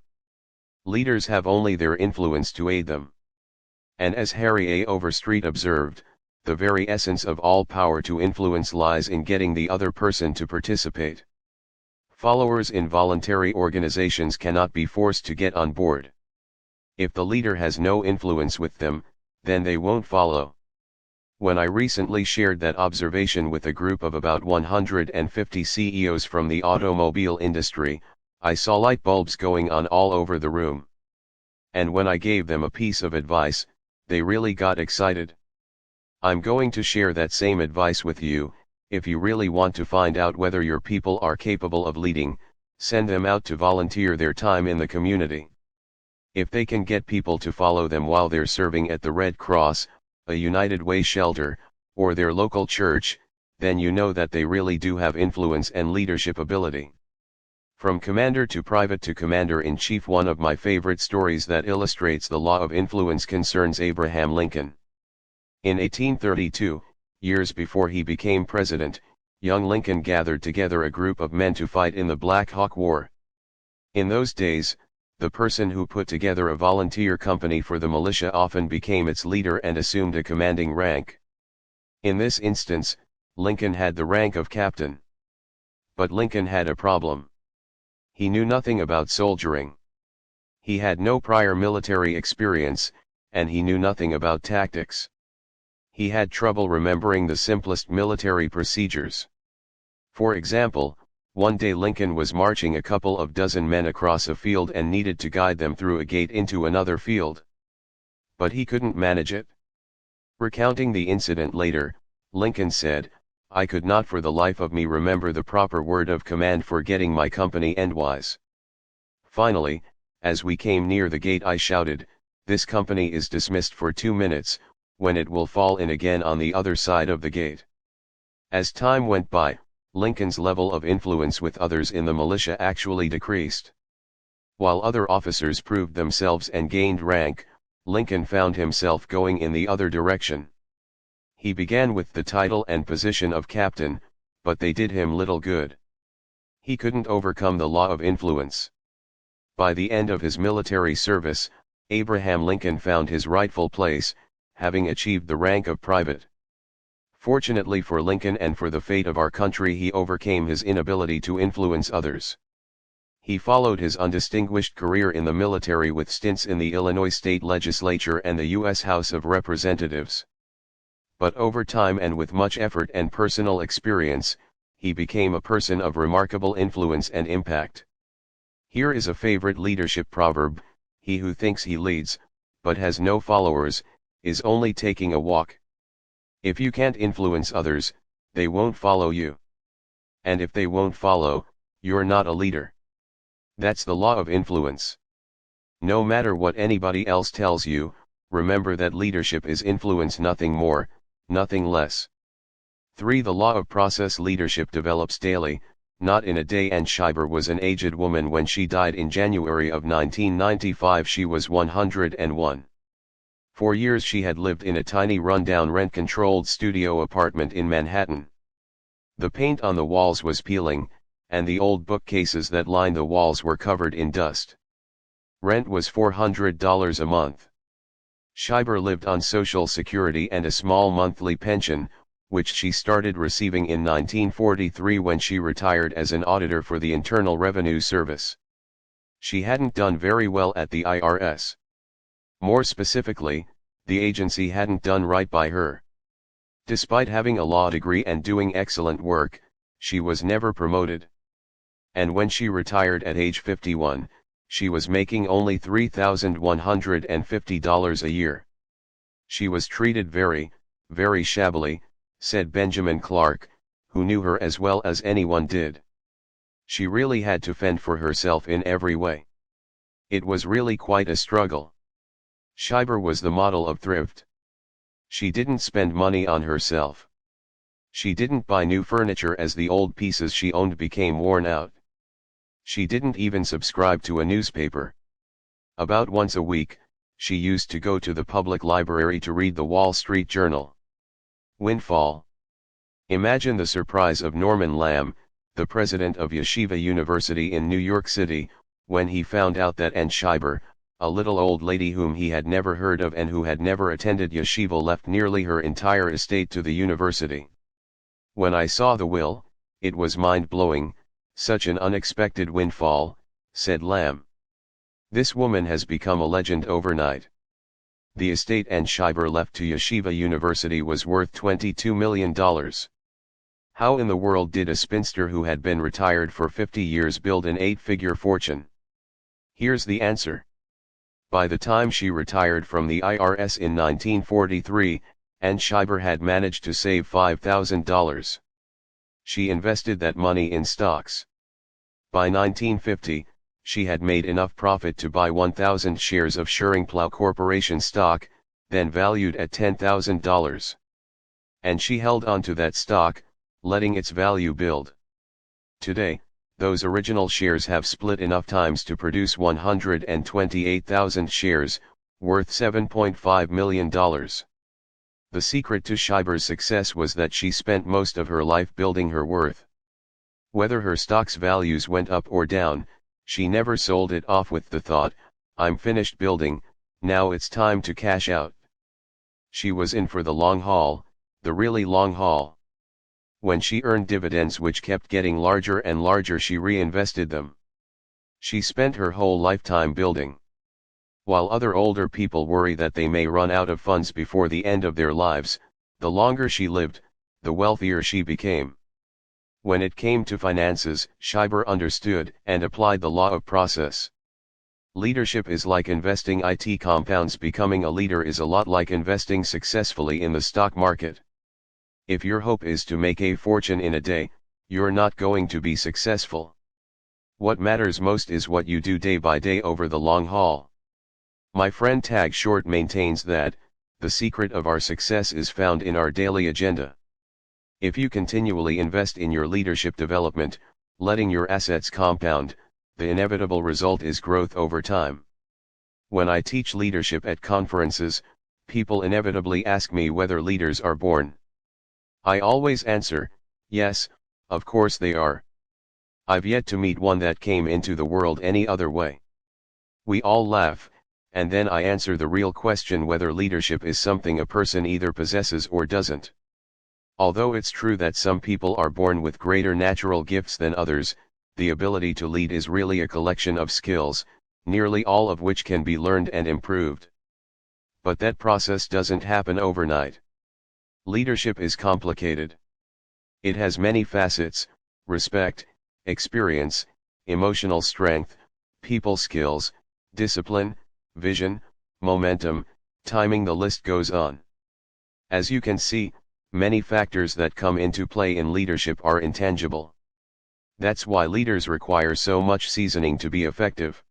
Leaders have only their influence to aid them. And as Harry A. Overstreet observed, the very essence of all power to influence lies in getting the other person to participate. Followers in voluntary organizations cannot be forced to get on board. If the leader has no influence with them, then they won't follow. When I recently shared that observation with a group of about 150 CEOs from the automobile industry, I saw light bulbs going on all over the room. And when I gave them a piece of advice, they really got excited. I'm going to share that same advice with you. If you really want to find out whether your people are capable of leading, send them out to volunteer their time in the community. If they can get people to follow them while they're serving at the Red Cross, a United Way shelter, or their local church, then you know that they really do have influence and leadership ability. From commander to private to commander-in-chief, one of my favorite stories that illustrates the law of influence concerns Abraham Lincoln. In 1832, years before he became president, young Lincoln gathered together a group of men to fight in the Black Hawk War. In those days, the person who put together a volunteer company for the militia often became its leader and assumed a commanding rank. In this instance, Lincoln had the rank of captain. But Lincoln had a problem. He knew nothing about soldiering. He had no prior military experience, and he knew nothing about tactics. He had trouble remembering the simplest military procedures. For example, one day Lincoln was marching a couple of dozen men across a field and needed to guide them through a gate into another field. But he couldn't manage it. Recounting the incident later, Lincoln said, "I could not for the life of me remember the proper word of command for getting my company endwise. Finally, as we came near the gate, I shouted, 'This company is dismissed for 2 minutes, when it will fall in again on the other side of the gate.'" As time went by, Lincoln's level of influence with others in the militia actually decreased. While other officers proved themselves and gained rank, Lincoln found himself going in the other direction. He began with the title and position of captain, but they did him little good. He couldn't overcome the law of influence. By the end of his military service, Abraham Lincoln found his rightful place, having achieved the rank of private. Fortunately for Lincoln and for the fate of our country, he overcame his inability to influence others. He followed his undistinguished career in the military with stints in the Illinois State Legislature and the U.S. House of Representatives. But over time and with much effort and personal experience, he became a person of remarkable influence and impact. Here is a favorite leadership proverb: "He who thinks he leads, but has no followers, is only taking a walk." If you can't influence others, they won't follow you. And if they won't follow, you're not a leader. That's the law of influence. No matter what anybody else tells you, remember that leadership is influence, nothing more, nothing less. 3. The law of process leadership develops daily, not in a day. And Schreiber was an aged woman when she died in January of 1995. She was 101. For years she had lived in a tiny rundown rent-controlled studio apartment in Manhattan. The paint on the walls was peeling, and the old bookcases that lined the walls were covered in dust. Rent was $400 a month. Schreiber lived on Social Security and a small monthly pension, which she started receiving in 1943 when she retired as an auditor for the Internal Revenue Service. She hadn't done very well at the IRS. More specifically, the agency hadn't done right by her. Despite having a law degree and doing excellent work, she was never promoted. And when she retired at age 51, she was making only $3,150 a year. She was treated very very shabbily, said Benjamin Clark, who knew her as well as anyone did. She really had to fend for herself in every way. It was really quite a struggle. Schreiber was the model of thrift. She didn't spend money on herself. She didn't buy new furniture as the old pieces she owned became worn out. She didn't even subscribe to a newspaper. About once a week, she used to go to the public library to read the Wall Street Journal. Windfall. Imagine the surprise of Norman Lamb, the president of Yeshiva University in New York City, when he found out that Ann Schreiber, a little old lady whom he had never heard of and who had never attended yeshiva, left nearly her entire estate to the university. When I saw the will, it was mind-blowing, such an unexpected windfall, said Lamb. This woman has become a legend overnight. The estate Ann Schreiber left to Yeshiva University was worth $22 million. How in the world did a spinster who had been retired for 50 years build an 8-figure fortune? Here's the answer. By the time she retired from the IRS in 1943, Ann Schreiber had managed to save $5,000. She invested that money in stocks. By 1950, she had made enough profit to buy 1,000 shares of Schering-Plough Corporation stock, then valued at $10,000. And she held on to that stock, letting its value build. Today, those original shares have split enough times to produce 128,000 shares, worth $7.5 million. The secret to Schreiber's success was that she spent most of her life building her worth. Whether her stock's values went up or down, she never sold it off with the thought, "I'm finished building, now it's time to cash out." She was in for the long haul, the really long haul. When she earned dividends which kept getting larger and larger, she reinvested them. She spent her whole lifetime building. While other older people worry that they may run out of funds before the end of their lives, the longer she lived, the wealthier she became. When it came to finances, Schreiber understood and applied the law of process. Leadership is like investing. It compounds. Becoming a leader is a lot like investing successfully in the stock market. If your hope is to make a fortune in a day, you're not going to be successful. What matters most is what you do day by day over the long haul. My friend Tag Short maintains that, the secret of our success is found in our daily agenda. If you continually invest in your leadership development, letting your assets compound, the inevitable result is growth over time. When I teach leadership at conferences, people inevitably ask me whether leaders are born. I always answer, yes, of course they are. I've yet to meet one that came into the world any other way. We all laugh, and then I answer the real question whether leadership is something a person either possesses or doesn't. Although it's true that some people are born with greater natural gifts than others, the ability to lead is really a collection of skills, nearly all of which can be learned and improved. But that process doesn't happen overnight. Leadership is complicated. It has many facets: respect, experience, emotional strength, people skills, discipline, vision, momentum, timing. The list goes on. As you can see, many factors that come into play in leadership are intangible. That's why leaders require so much seasoning to be effective.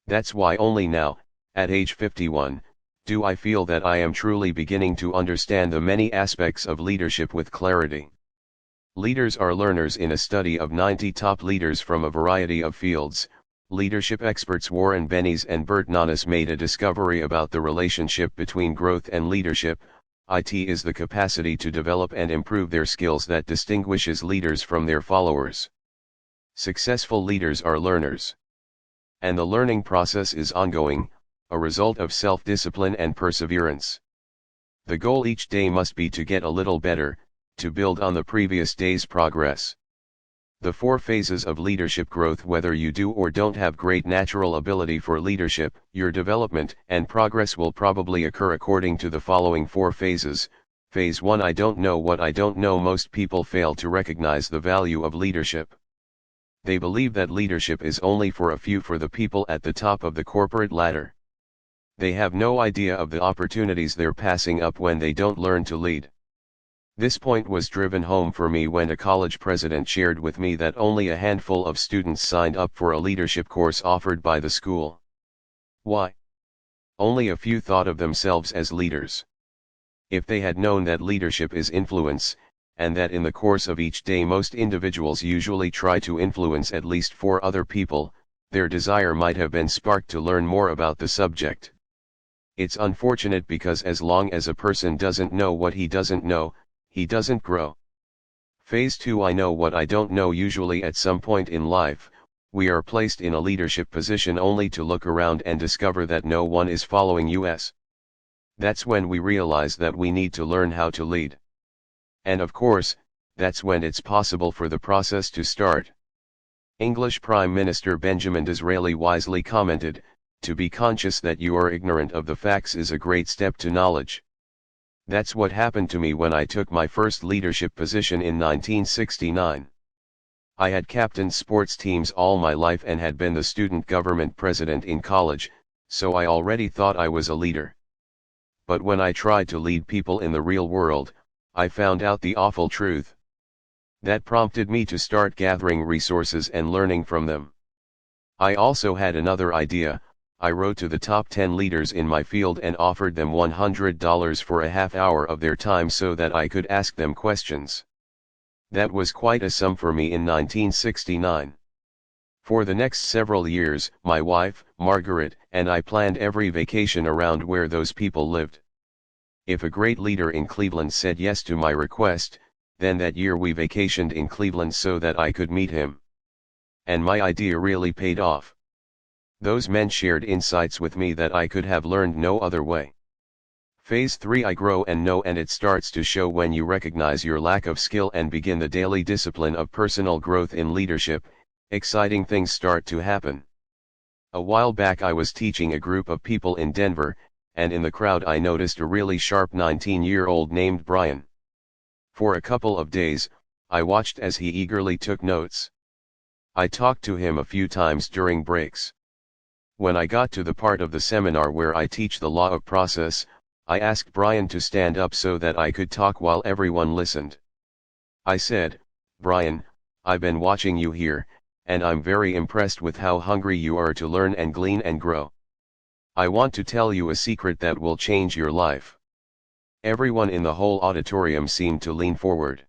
That's why only now, at age 51, do I feel that I am truly beginning to understand the many aspects of leadership with clarity. Leaders are learners. In a study of 90 top leaders from a variety of fields, leadership experts Warren Bennis and Bert Nanas made a discovery about the relationship between growth and leadership. It is the capacity to develop and improve their skills that distinguishes leaders from their followers. Successful leaders are learners. And the learning process is ongoing, a result of self-discipline and perseverance. The goal each day must be to get a little better, to build on the previous day's progress. The 4 phases of leadership growth. Whether you do or don't have great natural ability for leadership, your development and progress will probably occur according to the following 4 phases. Phase 1: I don't know what I don't know. Most people fail to recognize the value of leadership. They believe that leadership is only for a few, for the people at the top of the corporate ladder. They have no idea of the opportunities they're passing up when they don't learn to lead. This point was driven home for me when a college president shared with me that only a handful of students signed up for a leadership course offered by the school. Why? Only a few thought of themselves as leaders. If they had known that leadership is influence, and that in the course of each day most individuals usually try to influence at least 4 other people, their desire might have been sparked to learn more about the subject. It's unfortunate because as long as a person doesn't know what he doesn't know, he doesn't grow. Phase 2. I know what I don't know. Usually at some point in life, we are placed in a leadership position only to look around and discover that no one is following us. That's when we realize that we need to learn how to lead. And of course, that's when it's possible for the process to start. English Prime Minister Benjamin Disraeli wisely commented, "To be conscious that you are ignorant of the facts is a great step to knowledge." That's what happened to me when I took my first leadership position in 1969. I had captained sports teams all my life and had been the student government president in college, so I already thought I was a leader. But when I tried to lead people in the real world, I found out the awful truth. That prompted me to start gathering resources and learning from them. I also had another idea. I wrote to the top 10 leaders in my field and offered them $100 for a half hour of their time so that I could ask them questions. That was quite a sum for me in 1969. For the next several years, my wife, Margaret, and I planned every vacation around where those people lived. If a great leader in Cleveland said yes to my request, then that year we vacationed in Cleveland so that I could meet him. And my idea really paid off. Those men shared insights with me that I could have learned no other way. Phase 3. I grow and know, and it starts to show when you recognize your lack of skill and begin the daily discipline of personal growth in leadership. Exciting things start to happen. A while back I was teaching a group of people in Denver, and in the crowd I noticed a really sharp 19-year-old named Brian. For a couple of days, I watched as he eagerly took notes. I talked to him a few times during breaks. When I got to the part of the seminar where I teach the law of process, I asked Brian to stand up so that I could talk while everyone listened. I said, "Brian, I've been watching you here, and I'm very impressed with how hungry you are to learn and glean and grow. I want to tell you a secret that will change your life." Everyone in the whole auditorium seemed to lean forward.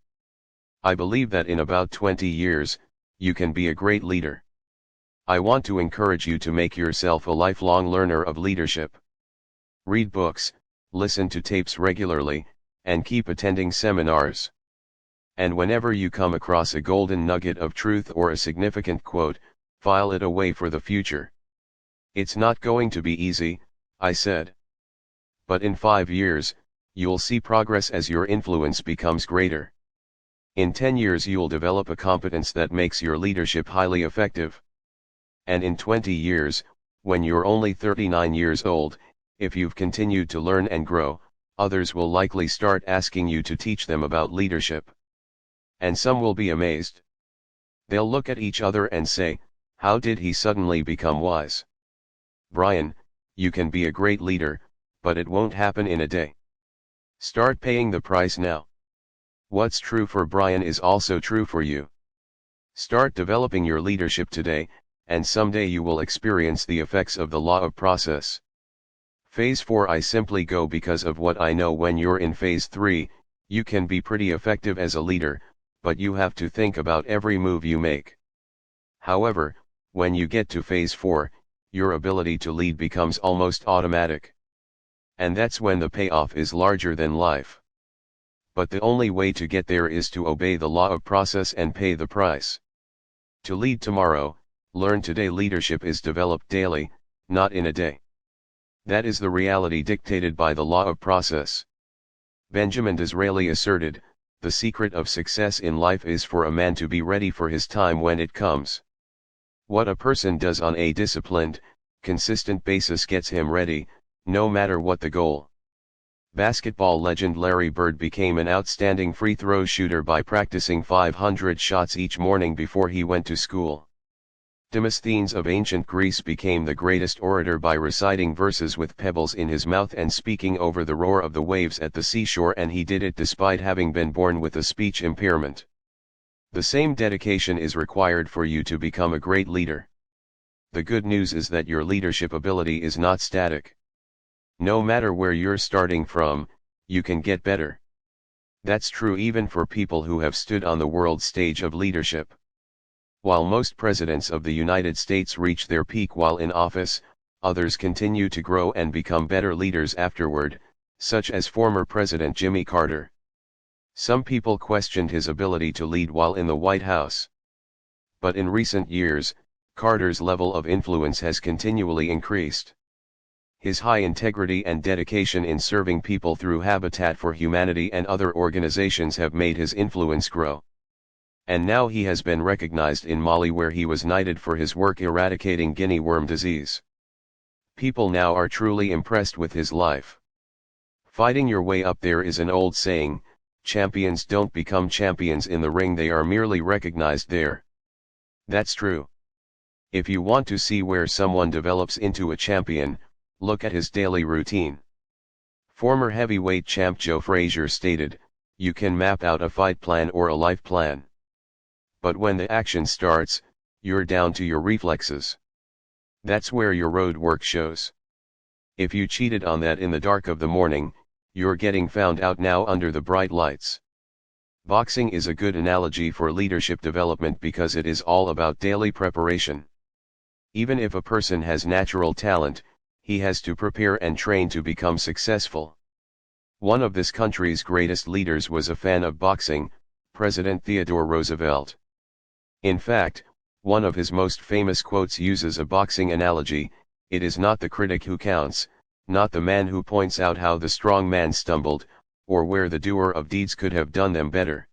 I believe that in about 20 years, you can be a great leader. I want to encourage you to make yourself a lifelong learner of leadership. Read books, listen to tapes regularly, and keep attending seminars. And whenever you come across a golden nugget of truth or a significant quote, file it away for the future. It's not going to be easy, I said. But in 5 years, you'll see progress as your influence becomes greater. In 10 years you'll develop a competence that makes your leadership highly effective. And in 20 years, when you're only 39 years old, if you've continued to learn and grow, others will likely start asking you to teach them about leadership. And some will be amazed. They'll look at each other and say, "How did he suddenly become wise?" Brian, you can be a great leader, but it won't happen in a day. Start paying the price now. What's true for Brian is also true for you. Start developing your leadership today, and someday you will experience the effects of the law of process. Phase 4. I simply go because of what I know. When you're in Phase 3, you can be pretty effective as a leader, but you have to think about every move you make. However, when you get to Phase 4, your ability to lead becomes almost automatic. And that's when the payoff is larger than life. But the only way to get there is to obey the law of process and pay the price. To lead tomorrow, learn today. Leadership is developed daily, not in a day. That is the reality dictated by the law of process. Benjamin Disraeli asserted, "The secret of success in life is for a man to be ready for his time when it comes." What a person does on a disciplined, consistent basis gets him ready, no matter what the goal. Basketball legend Larry Bird became an outstanding free throw shooter by practicing 500 shots each morning before he went to school. Demosthenes of ancient Greece became the greatest orator by reciting verses with pebbles in his mouth and speaking over the roar of the waves at the seashore, and he did it despite having been born with a speech impairment. The same dedication is required for you to become a great leader. The good news is that your leadership ability is not static. No matter where you're starting from, you can get better. That's true even for people who have stood on the world stage of leadership. While most presidents of the United States reach their peak while in office, others continue to grow and become better leaders afterward, such as former President Jimmy Carter. Some people questioned his ability to lead while in the White House. But in recent years, Carter's level of influence has continually increased. His high integrity and dedication in serving people through Habitat for Humanity and other organizations have made his influence grow. And now he has been recognized in Mali, where he was knighted for his work eradicating guinea worm disease. People now are truly impressed with his life. Fighting your way up there is an old saying. Champions don't become champions in the ring, they are merely recognized there. That's true. If you want to see where someone develops into a champion, look at his daily routine. Former heavyweight champ Joe Frazier stated, "You can map out a fight plan or a life plan. But when the action starts, you're down to your reflexes. That's where your road work shows. If you cheated on that in the dark of the morning, you're getting found out now under the bright lights." Boxing is a good analogy for leadership development because it is all about daily preparation. Even if a person has natural talent, he has to prepare and train to become successful. One of this country's greatest leaders was a fan of boxing, President Theodore Roosevelt. In fact, one of his most famous quotes uses a boxing analogy: "It is not the critic who counts, not the man who points out how the strong man stumbled, or where the doer of deeds could have done them better.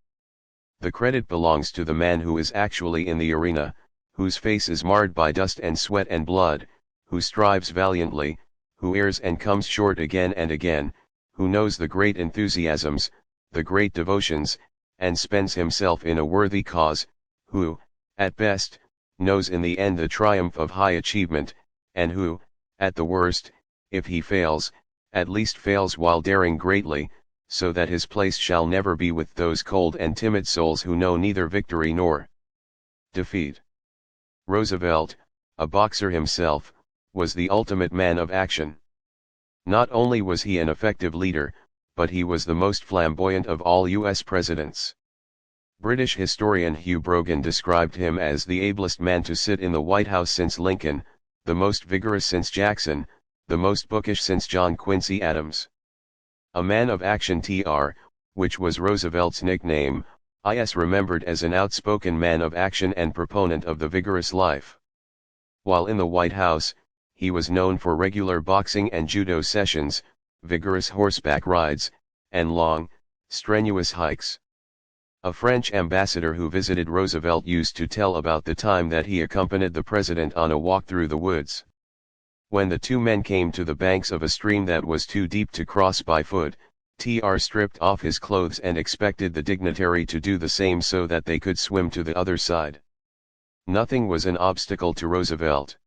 The credit belongs to the man who is actually in the arena, whose face is marred by dust and sweat and blood, who strives valiantly, who errs and comes short again and again, who knows the great enthusiasms, the great devotions, and spends himself in a worthy cause, who, at best, knows in the end the triumph of high achievement, and who, at the worst, if he fails, at least fails while daring greatly, so that his place shall never be with those cold and timid souls who know neither victory nor defeat." Roosevelt, a boxer himself, was the ultimate man of action. Not only was he an effective leader, but he was the most flamboyant of all U.S. presidents. British historian Hugh Brogan described him as the ablest man to sit in the White House since Lincoln, the most vigorous since Jackson, the most bookish since John Quincy Adams. A man of action Tr, which was Roosevelt's nickname, is remembered as an outspoken man of action and proponent of the vigorous life. While in the White House, he was known for regular boxing and judo sessions, vigorous horseback rides, and long, strenuous hikes. A French ambassador who visited Roosevelt used to tell about the time that he accompanied the president on a walk through the woods. When the two men came to the banks of a stream that was too deep to cross by foot, Tr stripped off his clothes and expected the dignitary to do the same so that they could swim to the other side. Nothing was an obstacle to Roosevelt.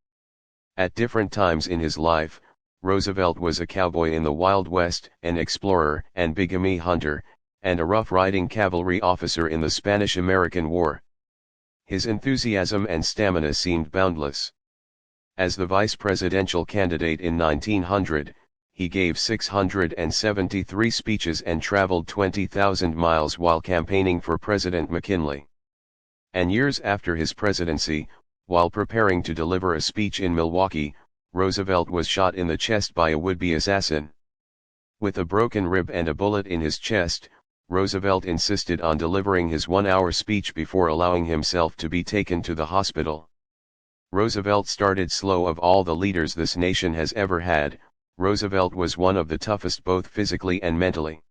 At different times in his life, Roosevelt was a cowboy in the Wild West, an explorer and bigamy hunter, and a rough-riding cavalry officer in the Spanish-American War. His enthusiasm and stamina seemed boundless. As the vice presidential candidate in 1900, he gave 673 speeches and traveled 20,000 miles while campaigning for President McKinley. And years after his presidency, while preparing to deliver a speech in Milwaukee, Roosevelt was shot in the chest by a would-be assassin. With a broken rib and a bullet in his chest, Roosevelt insisted on delivering his one-hour speech before allowing himself to be taken to the hospital. Roosevelt started slow. Of all the leaders this nation has ever had, Roosevelt was one of the toughest both physically and mentally.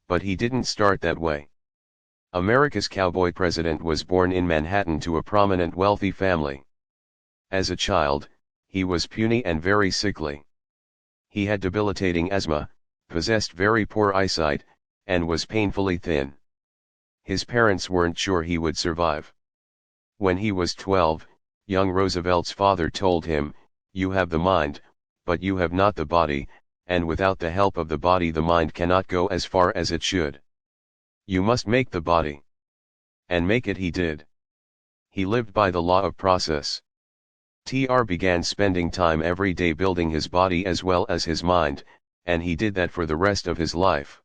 But he didn't start that way. America's cowboy president was born in Manhattan to a prominent wealthy family. As a child, he was puny and very sickly. He had debilitating asthma, possessed very poor eyesight, and was painfully thin. His parents weren't sure he would survive. When he was 12, Young Roosevelt's father told him, "You have the mind, but you have not the body, and without the help of the body the mind cannot go as far as it should. You must make the body." And make it he did. He lived by the law of process. Tr began spending time every day building his body as well as his mind, and he did that for the rest of his life.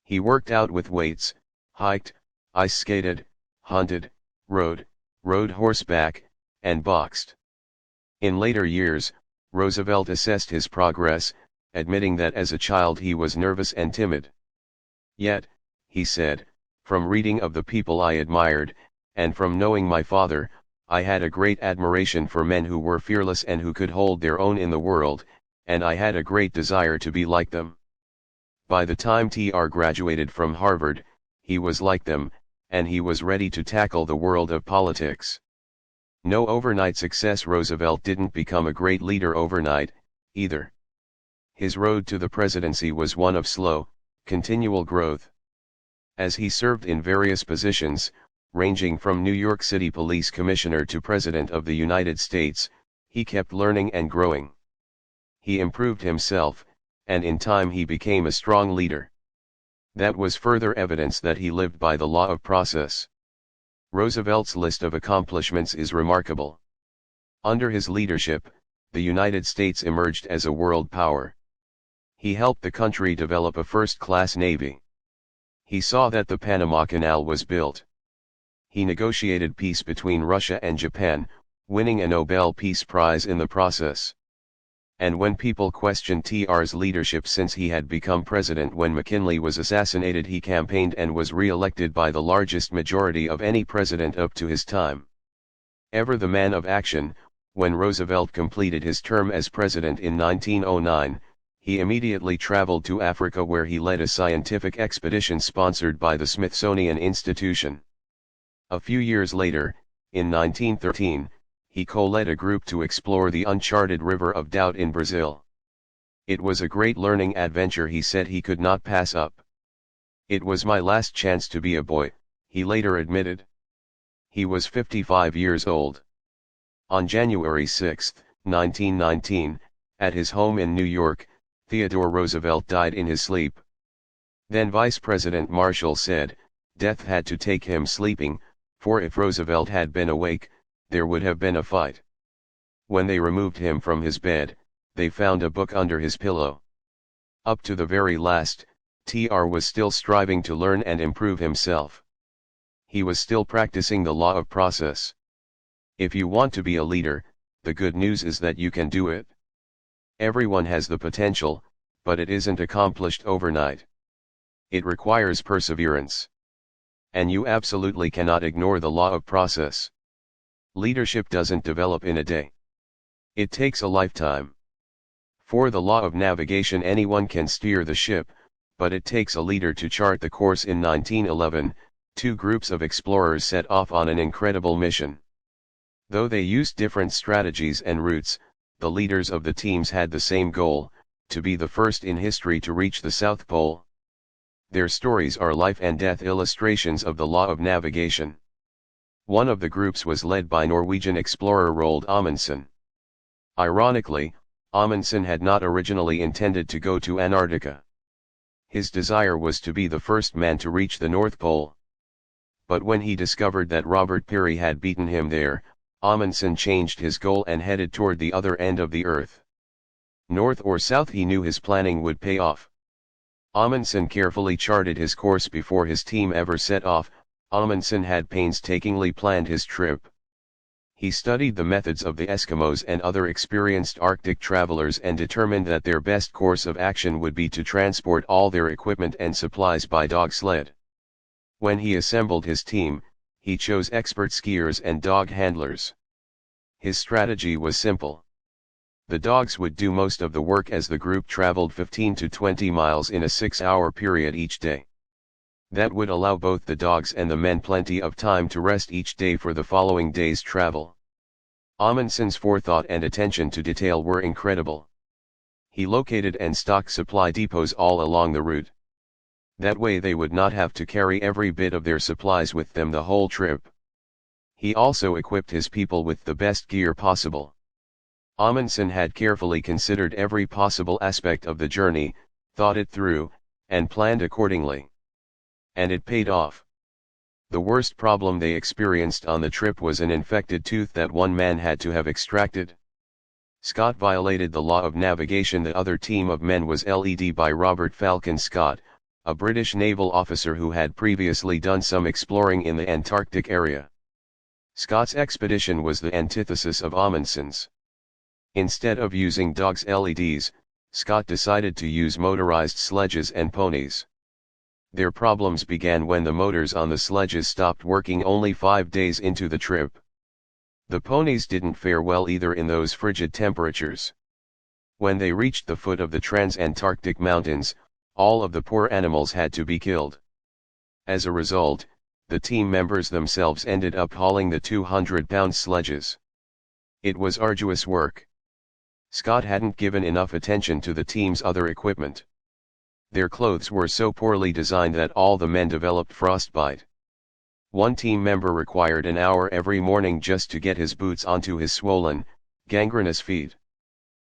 He worked out with weights, hiked, ice skated, hunted, rode horseback, and boxed. In later years, Roosevelt assessed his progress, admitting that as a child he was nervous and timid. Yet, he said, "From reading of the people I admired, and from knowing my father, I had a great admiration for men who were fearless and who could hold their own in the world, and I had a great desire to be like them." By the time Tr graduated from Harvard, he was like them, and he was ready to tackle the world of politics. No overnight success. Roosevelt didn't become a great leader overnight, either. His road to the presidency was one of slow, continual growth. As he served in various positions, ranging from New York City Police Commissioner to President of the United States, he kept learning and growing. He improved himself, and in time he became a strong leader. That was further evidence that he lived by the law of process. Roosevelt's list of accomplishments is remarkable. Under his leadership, the United States emerged as a world power. He helped the country develop a first-class navy. He saw that the Panama Canal was built. He negotiated peace between Russia and Japan, winning a Nobel Peace Prize in the process. And when people questioned Tr's leadership since he had become president when McKinley was assassinated, he campaigned and was re-elected by the largest majority of any president up to his time. Ever the man of action, when Roosevelt completed his term as president in 1909, he immediately traveled to Africa where he led a scientific expedition sponsored by the Smithsonian Institution. A few years later, in 1913, he co-led a group to explore the uncharted River of Doubt in Brazil. "It was a great learning adventure," he said he could not pass up. "It was my last chance to be a boy," he later admitted. He was 55 years old. On January 6, 1919, at his home in New York, Theodore Roosevelt died in his sleep. Then Vice President Marshall said, death had to take him sleeping, for if Roosevelt had been awake, there would have been a fight. When they removed him from his bed, they found a book under his pillow. Up to the very last, Tr was still striving to learn and improve himself. He was still practicing the law of process. If you want to be a leader, the good news is that you can do it. Everyone has the potential, but it isn't accomplished overnight. It requires perseverance. And you absolutely cannot ignore the law of process. Leadership doesn't develop in a day. It takes a lifetime. For the law of navigation, anyone can steer the ship, but it takes a leader to chart the course. In 1911, two groups of explorers set off on an incredible mission. Though they used different strategies and routes, the leaders of the teams had the same goal, to be the first in history to reach the South Pole. Their stories are life and death illustrations of the law of navigation. One of the groups was led by Norwegian explorer Roald Amundsen. Ironically, Amundsen had not originally intended to go to Antarctica. His desire was to be the first man to reach the North Pole. But when he discovered that Robert Peary had beaten him there, Amundsen changed his goal and headed toward the other end of the earth. North or south, he knew his planning would pay off. Amundsen carefully charted his course before his team ever set off. Amundsen had painstakingly planned his trip. He studied the methods of the Eskimos and other experienced Arctic travelers and determined that their best course of action would be to transport all their equipment and supplies by dog sled. When he assembled his team, he chose expert skiers and dog handlers. His strategy was simple. The dogs would do most of the work as the group traveled 15 to 20 miles in a 6-hour period each day. That would allow both the dogs and the men plenty of time to rest each day for the following day's travel. Amundsen's forethought and attention to detail were incredible. He located and stocked supply depots all along the route. That way they would not have to carry every bit of their supplies with them the whole trip. He also equipped his people with the best gear possible. Amundsen had carefully considered every possible aspect of the journey, thought it through, and planned accordingly. And it paid off. The worst problem they experienced on the trip was an infected tooth that one man had to have extracted. Scott violated the law of navigation. The other team of men was led by Robert Falcon Scott, a British naval officer who had previously done some exploring in the Antarctic area. Scott's expedition was the antithesis of Amundsen's. Instead of using dogs' LEDs, Scott decided to use motorized sledges and ponies. Their problems began when the motors on the sledges stopped working only 5 days into the trip. The ponies didn't fare well either in those frigid temperatures. When they reached the foot of the Transantarctic Mountains, all of the poor animals had to be killed. As a result, the team members themselves ended up hauling the 200-pound sledges. It was arduous work. Scott hadn't given enough attention to the team's other equipment. Their clothes were so poorly designed that all the men developed frostbite. One team member required an hour every morning just to get his boots onto his swollen, gangrenous feet.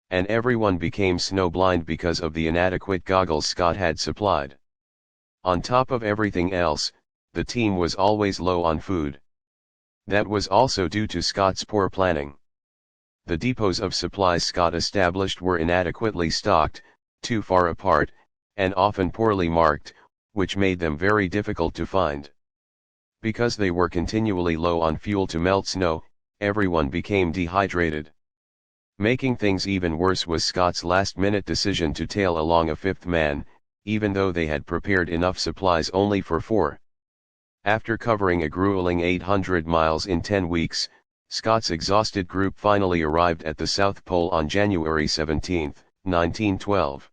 And everyone became snowblind because of the inadequate goggles Scott had supplied. On top of everything else, the team was always low on food. That was also due to Scott's poor planning. The depots of supplies Scott established were inadequately stocked, too far apart, and often poorly marked, which made them very difficult to find. Because they were continually low on fuel to melt snow, everyone became dehydrated. Making things even worse was Scott's last-minute decision to tail along a fifth man, even though they had prepared enough supplies only for 4. After covering a grueling 800 miles in 10 weeks, Scott's exhausted group finally arrived at the South Pole on January 17, 1912.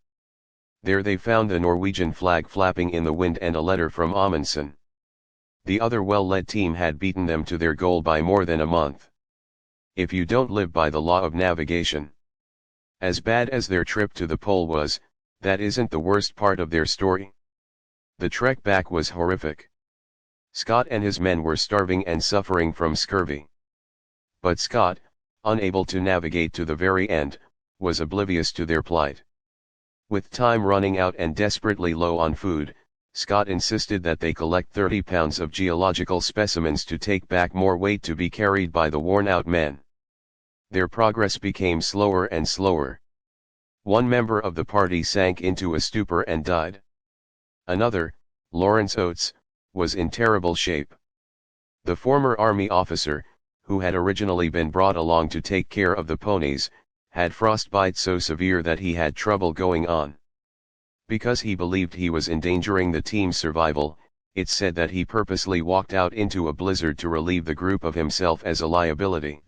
There they found the Norwegian flag flapping in the wind and a letter from Amundsen. The other well-led team had beaten them to their goal by more than a month. If you don't live by the law of navigation. As bad as their trip to the pole was, that isn't the worst part of their story. The trek back was horrific. Scott and his men were starving and suffering from scurvy. But Scott, unable to navigate to the very end, was oblivious to their plight. With time running out and desperately low on food, Scott insisted that they collect 30 pounds of geological specimens to take back more weight to be carried by the worn-out men. Their progress became slower and slower. One member of the party sank into a stupor and died. Another, Lawrence Oates, was in terrible shape. The former army officer, who had originally been brought along to take care of the ponies, had frostbite so severe that he had trouble going on. Because he believed he was endangering the team's survival, it's said that he purposely walked out into a blizzard to relieve the group of himself as a liability.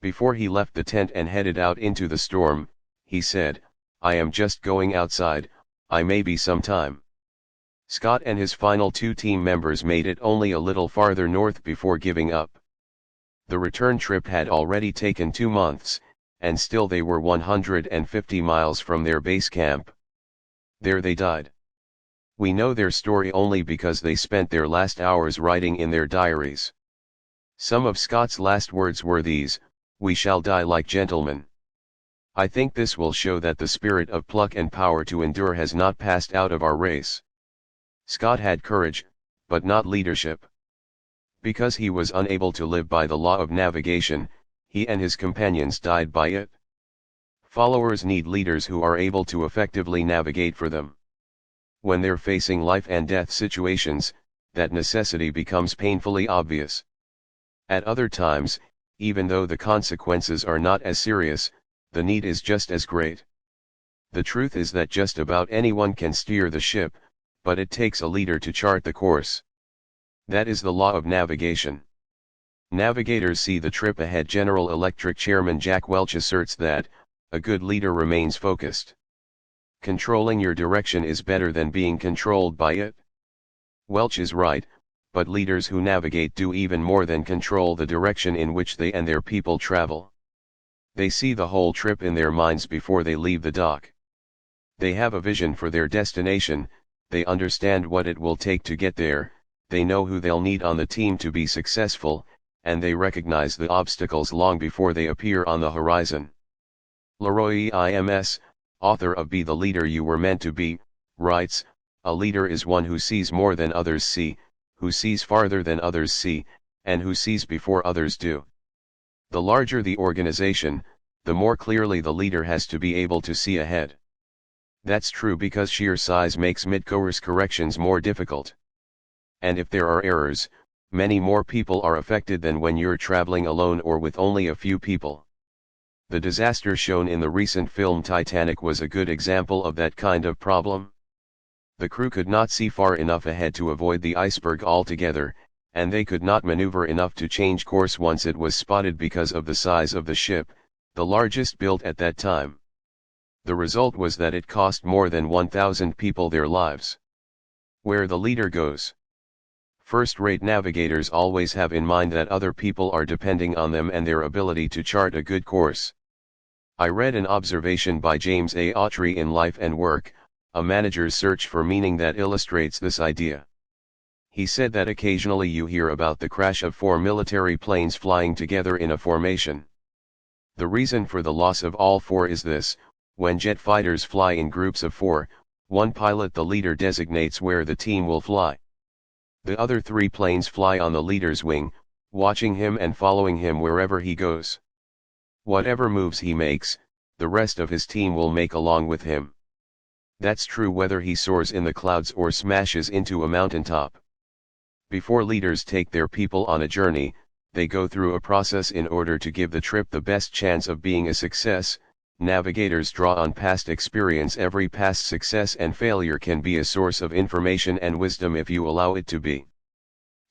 Before he left the tent and headed out into the storm, he said, "I am just going outside, I may be some time." Scott and his final 2 team members made it only a little farther north before giving up. The return trip had already taken 2 months, and still they were 150 miles from their base camp. There they died. We know their story only because they spent their last hours writing in their diaries. Some of Scott's last words were these: "We shall die like gentlemen." I think this will show that the spirit of pluck and power to endure has not passed out of our race. Scott had courage, but not leadership. Because he was unable to live by the law of navigation, he and his companions died by it. Followers need leaders who are able to effectively navigate for them. When they're facing life and death situations, that necessity becomes painfully obvious. At other times, even though the consequences are not as serious, the need is just as great. The truth is that just about anyone can steer the ship, but it takes a leader to chart the course. That is the law of navigation. Navigators see the trip ahead. General Electric Chairman Jack Welch asserts that, a good leader remains focused. Controlling your direction is better than being controlled by it. Welch is right, but leaders who navigate do even more than control the direction in which they and their people travel. They see the whole trip in their minds before they leave the dock. They have a vision for their destination, they understand what it will take to get there, they know who they'll need on the team to be successful, and they recognize the obstacles long before they appear on the horizon. Leroy Eims, author of Be the Leader You Were Meant to Be, writes, "A leader is one who sees more than others see, who sees farther than others see, and who sees before others do." The larger the organization, the more clearly the leader has to be able to see ahead. That's true because sheer size makes mid-course corrections more difficult. And if there are errors, many more people are affected than when you're traveling alone or with only a few people. The disaster shown in the recent film Titanic was a good example of that kind of problem. The crew could not see far enough ahead to avoid the iceberg altogether, and they could not maneuver enough to change course once it was spotted because of the size of the ship, the largest built at that time. The result was that it cost more than 1,000 people their lives. Where the leader goes. First-rate navigators always have in mind that other people are depending on them and their ability to chart a good course. I read an observation by James A. Autry in Life and Work, A Manager's Search for Meaning, that illustrates this idea. He said that occasionally you hear about the crash of 4 military planes flying together in a formation. The reason for the loss of all 4 is this: when jet fighters fly in groups of 4, one pilot, the leader, designates where the team will fly. The other 3 planes fly on the leader's wing, watching him and following him wherever he goes. Whatever moves he makes, the rest of his team will make along with him. That's true whether he soars in the clouds or smashes into a mountaintop. Before leaders take their people on a journey, they go through a process in order to give the trip the best chance of being a success. Navigators draw on past experience. Every past success and failure can be a source of information and wisdom if you allow it to be.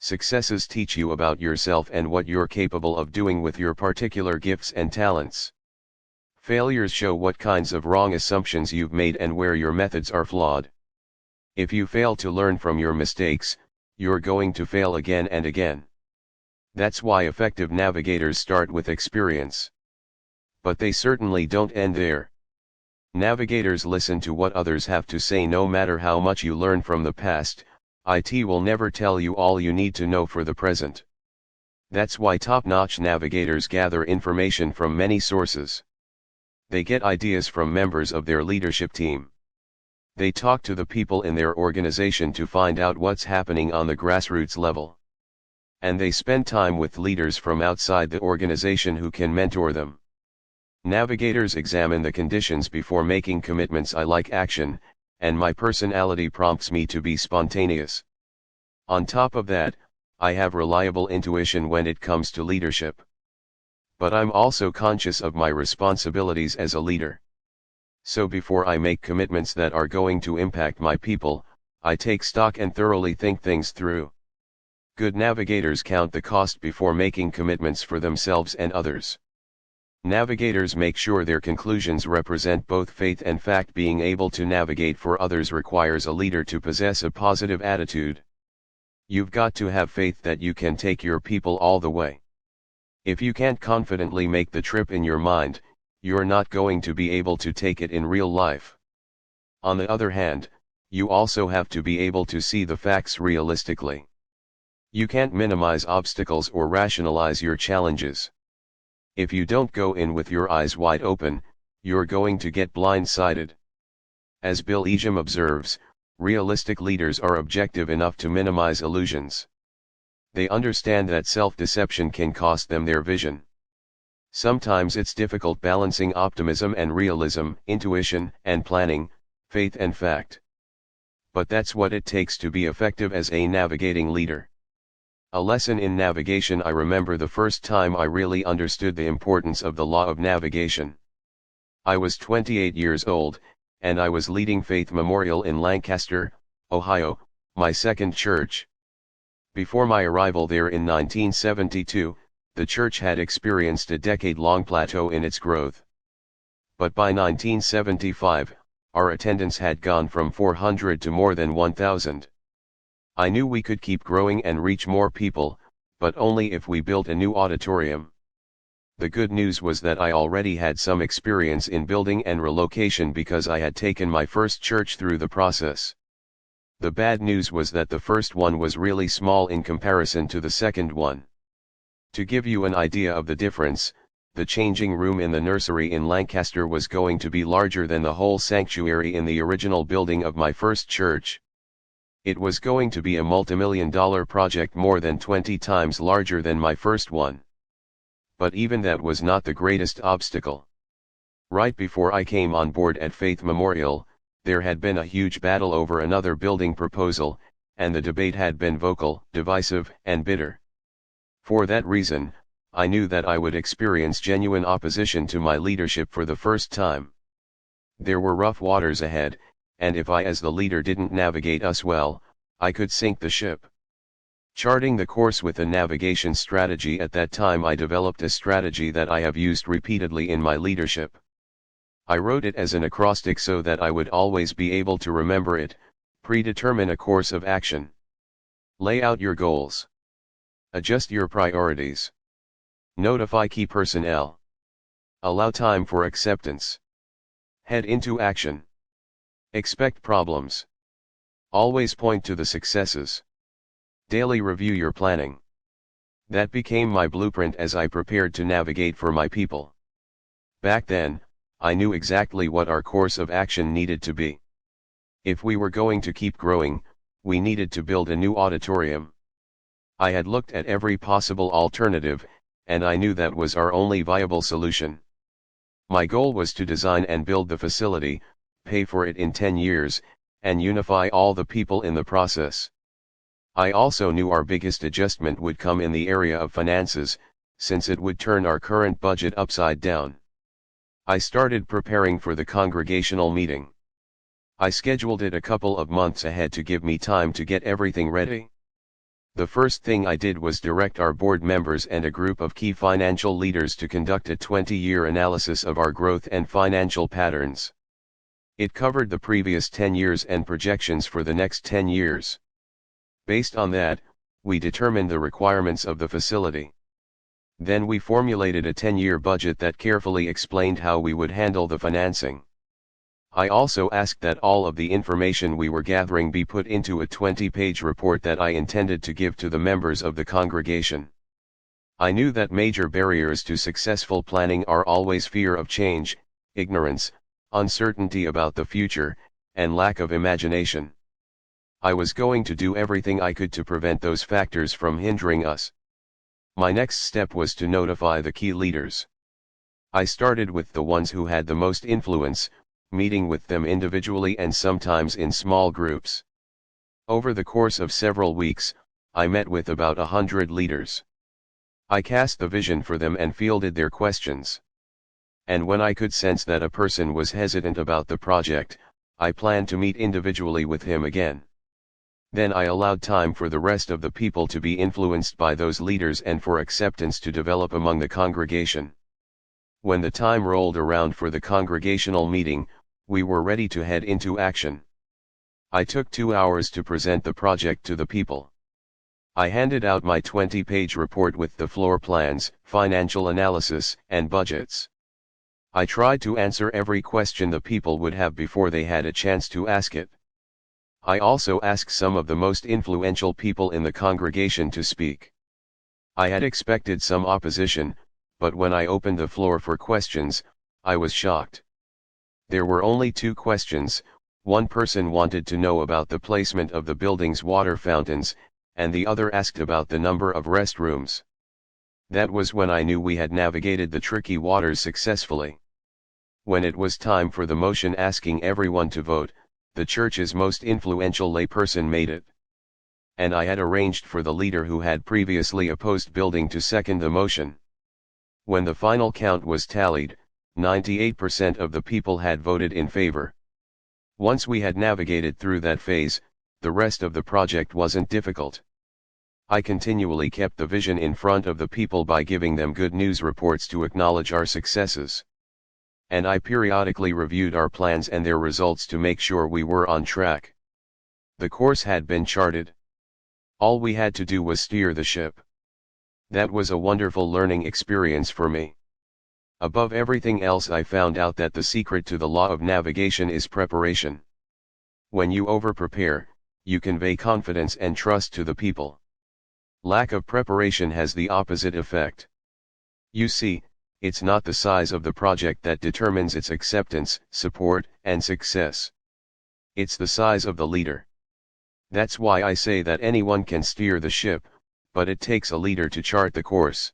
Successes teach you about yourself and what you're capable of doing with your particular gifts and talents. Failures show what kinds of wrong assumptions you've made and where your methods are flawed. If you fail to learn from your mistakes, you're going to fail again and again. That's why effective navigators start with experience. But they certainly don't end there. Navigators listen to what others have to say. No matter how much you learn from the past, it will never tell you all you need to know for the present. That's why top-notch navigators gather information from many sources. They get ideas from members of their leadership team. They talk to the people in their organization to find out what's happening on the grassroots level. And they spend time with leaders from outside the organization who can mentor them. Navigators examine the conditions before making commitments. I like action, and my personality prompts me to be spontaneous. On top of that, I have reliable intuition when it comes to leadership. But I'm also conscious of my responsibilities as a leader. So before I make commitments that are going to impact my people, I take stock and thoroughly think things through. Good navigators count the cost before making commitments for themselves and others. Navigators make sure their conclusions represent both faith and fact. Being able to navigate for others requires a leader to possess a positive attitude. You've got to have faith that you can take your people all the way. If you can't confidently make the trip in your mind, you're not going to be able to take it in real life. On the other hand, you also have to be able to see the facts realistically. You can't minimize obstacles or rationalize your challenges. If you don't go in with your eyes wide open, you're going to get blindsided. As Bill Ejim observes, realistic leaders are objective enough to minimize illusions. They understand that self-deception can cost them their vision. Sometimes it's difficult balancing optimism and realism, intuition and planning, faith and fact. But that's what it takes to be effective as a navigating leader. A lesson in navigation. I remember the first time I really understood the importance of the law of navigation. I was 28 years old, and I was leading Faith Memorial in Lancaster, Ohio, my second church. Before my arrival there in 1972, the church had experienced a decade-long plateau in its growth. But by 1975, our attendance had gone from 400 to more than 1,000. I knew we could keep growing and reach more people, but only if we built a new auditorium. The good news was that I already had some experience in building and relocation because I had taken my first church through the process. The bad news was that the first one was really small in comparison to the second one. To give you an idea of the difference, the changing room in the nursery in Lancaster was going to be larger than the whole sanctuary in the original building of my first church. It was going to be a multimillion-dollar project more than 20 times larger than my first one. But even that was not the greatest obstacle. Right before I came on board at Faith Memorial, there had been a huge battle over another building proposal, and the debate had been vocal, divisive, and bitter. For that reason, I knew that I would experience genuine opposition to my leadership for the first time. There were rough waters ahead, and if I as the leader didn't navigate us well, I could sink the ship. Charting the course with a navigation strategy at that time, I developed a strategy that I have used repeatedly in my leadership. I wrote it as an acrostic so that I would always be able to remember it. Predetermine a course of action. Lay out your goals. Adjust your priorities. Notify key personnel. Allow time for acceptance. Head into action. Expect problems. Always point to the successes. Daily review your planning. That became my blueprint as I prepared to navigate for my people. Back then, I knew exactly what our course of action needed to be. If we were going to keep growing, we needed to build a new auditorium. I had looked at every possible alternative, and I knew that was our only viable solution. My goal was to design and build the facility, pay for it in 10 years, and unify all the people in the process. I also knew our biggest adjustment would come in the area of finances, since it would turn our current budget upside down. I started preparing for the congregational meeting. I scheduled it a couple of months ahead to give me time to get everything ready. The first thing I did was direct our board members and a group of key financial leaders to conduct a 20-year analysis of our growth and financial patterns. It covered the previous 10 years and projections for the next 10 years. Based on that, we determined the requirements of the facility. Then we formulated a 10-year budget that carefully explained how we would handle the financing. I also asked that all of the information we were gathering be put into a 20-page report that I intended to give to the members of the congregation. I knew that major barriers to successful planning are always fear of change, ignorance, uncertainty about the future, and lack of imagination. I was going to do everything I could to prevent those factors from hindering us. My next step was to notify the key leaders. I started with the ones who had the most influence, meeting with them individually and sometimes in small groups. Over the course of several weeks, I met with about 100 leaders. I cast the vision for them and fielded their questions. And when I could sense that a person was hesitant about the project, I planned to meet individually with him again. Then I allowed time for the rest of the people to be influenced by those leaders and for acceptance to develop among the congregation. When the time rolled around for the congregational meeting, we were ready to head into action. I took 2 hours to present the project to the people. I handed out my 20-page report with the floor plans, financial analysis, and budgets. I tried to answer every question the people would have before they had a chance to ask it. I also asked some of the most influential people in the congregation to speak. I had expected some opposition, but when I opened the floor for questions, I was shocked. There were only 2 questions. One person wanted to know about the placement of the building's water fountains, and the other asked about the number of restrooms. That was when I knew we had navigated the tricky waters successfully. When it was time for the motion asking everyone to vote, the church's most influential layperson made it. And I had arranged for the leader who had previously opposed building to second the motion. When the final count was tallied, 98% of the people had voted in favor. Once we had navigated through that phase, the rest of the project wasn't difficult. I continually kept the vision in front of the people by giving them good news reports to acknowledge our successes. And I periodically reviewed our plans and their results to make sure we were on track. The course had been charted. All we had to do was steer the ship. That was a wonderful learning experience for me. Above everything else, I found out that the secret to the law of navigation is preparation. When you over-prepare, you convey confidence and trust to the people. Lack of preparation has the opposite effect. You see, it's not the size of the project that determines its acceptance, support, and success. It's the size of the leader. That's why I say that anyone can steer the ship, but it takes a leader to chart the course.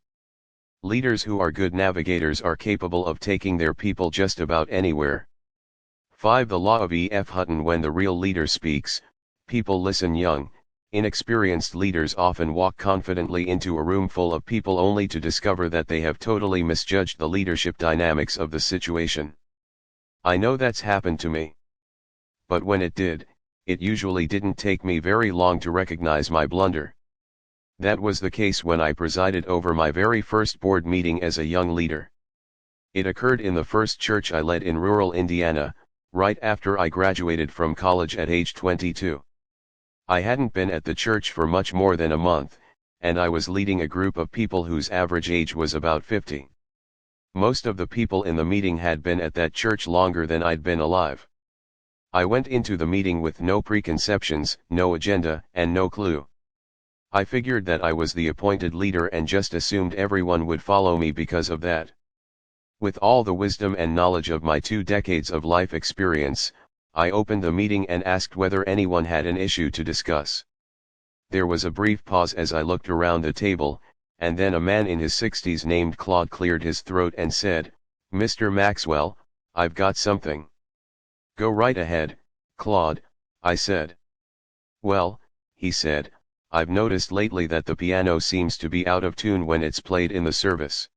Leaders who are good navigators are capable of taking their people just about anywhere. 5. The Law of E.F. Hutton. When the real leader speaks, people listen. Young, inexperienced leaders often walk confidently into a room full of people only to discover that they have totally misjudged the leadership dynamics of the situation. I know that's happened to me. But when it did, it usually didn't take me very long to recognize my blunder. That was the case when I presided over my very first board meeting as a young leader. It occurred in the first church I led in rural Indiana, right after I graduated from college at age 22. I hadn't been at the church for much more than a month, and I was leading a group of people whose average age was about 50. Most of the people in the meeting had been at that church longer than I'd been alive. I went into the meeting with no preconceptions, no agenda, and no clue. I figured that I was the appointed leader and just assumed everyone would follow me because of that. With all the wisdom and knowledge of my 2 decades of life experience, I opened the meeting and asked whether anyone had an issue to discuss. There was a brief pause as I looked around the table, and then a man in his 60s named Claude cleared his throat and said, "Mr. Maxwell, I've got something." "Go right ahead, Claude," I said. "Well," he said, "I've noticed lately that the piano seems to be out of tune when it's played in the service."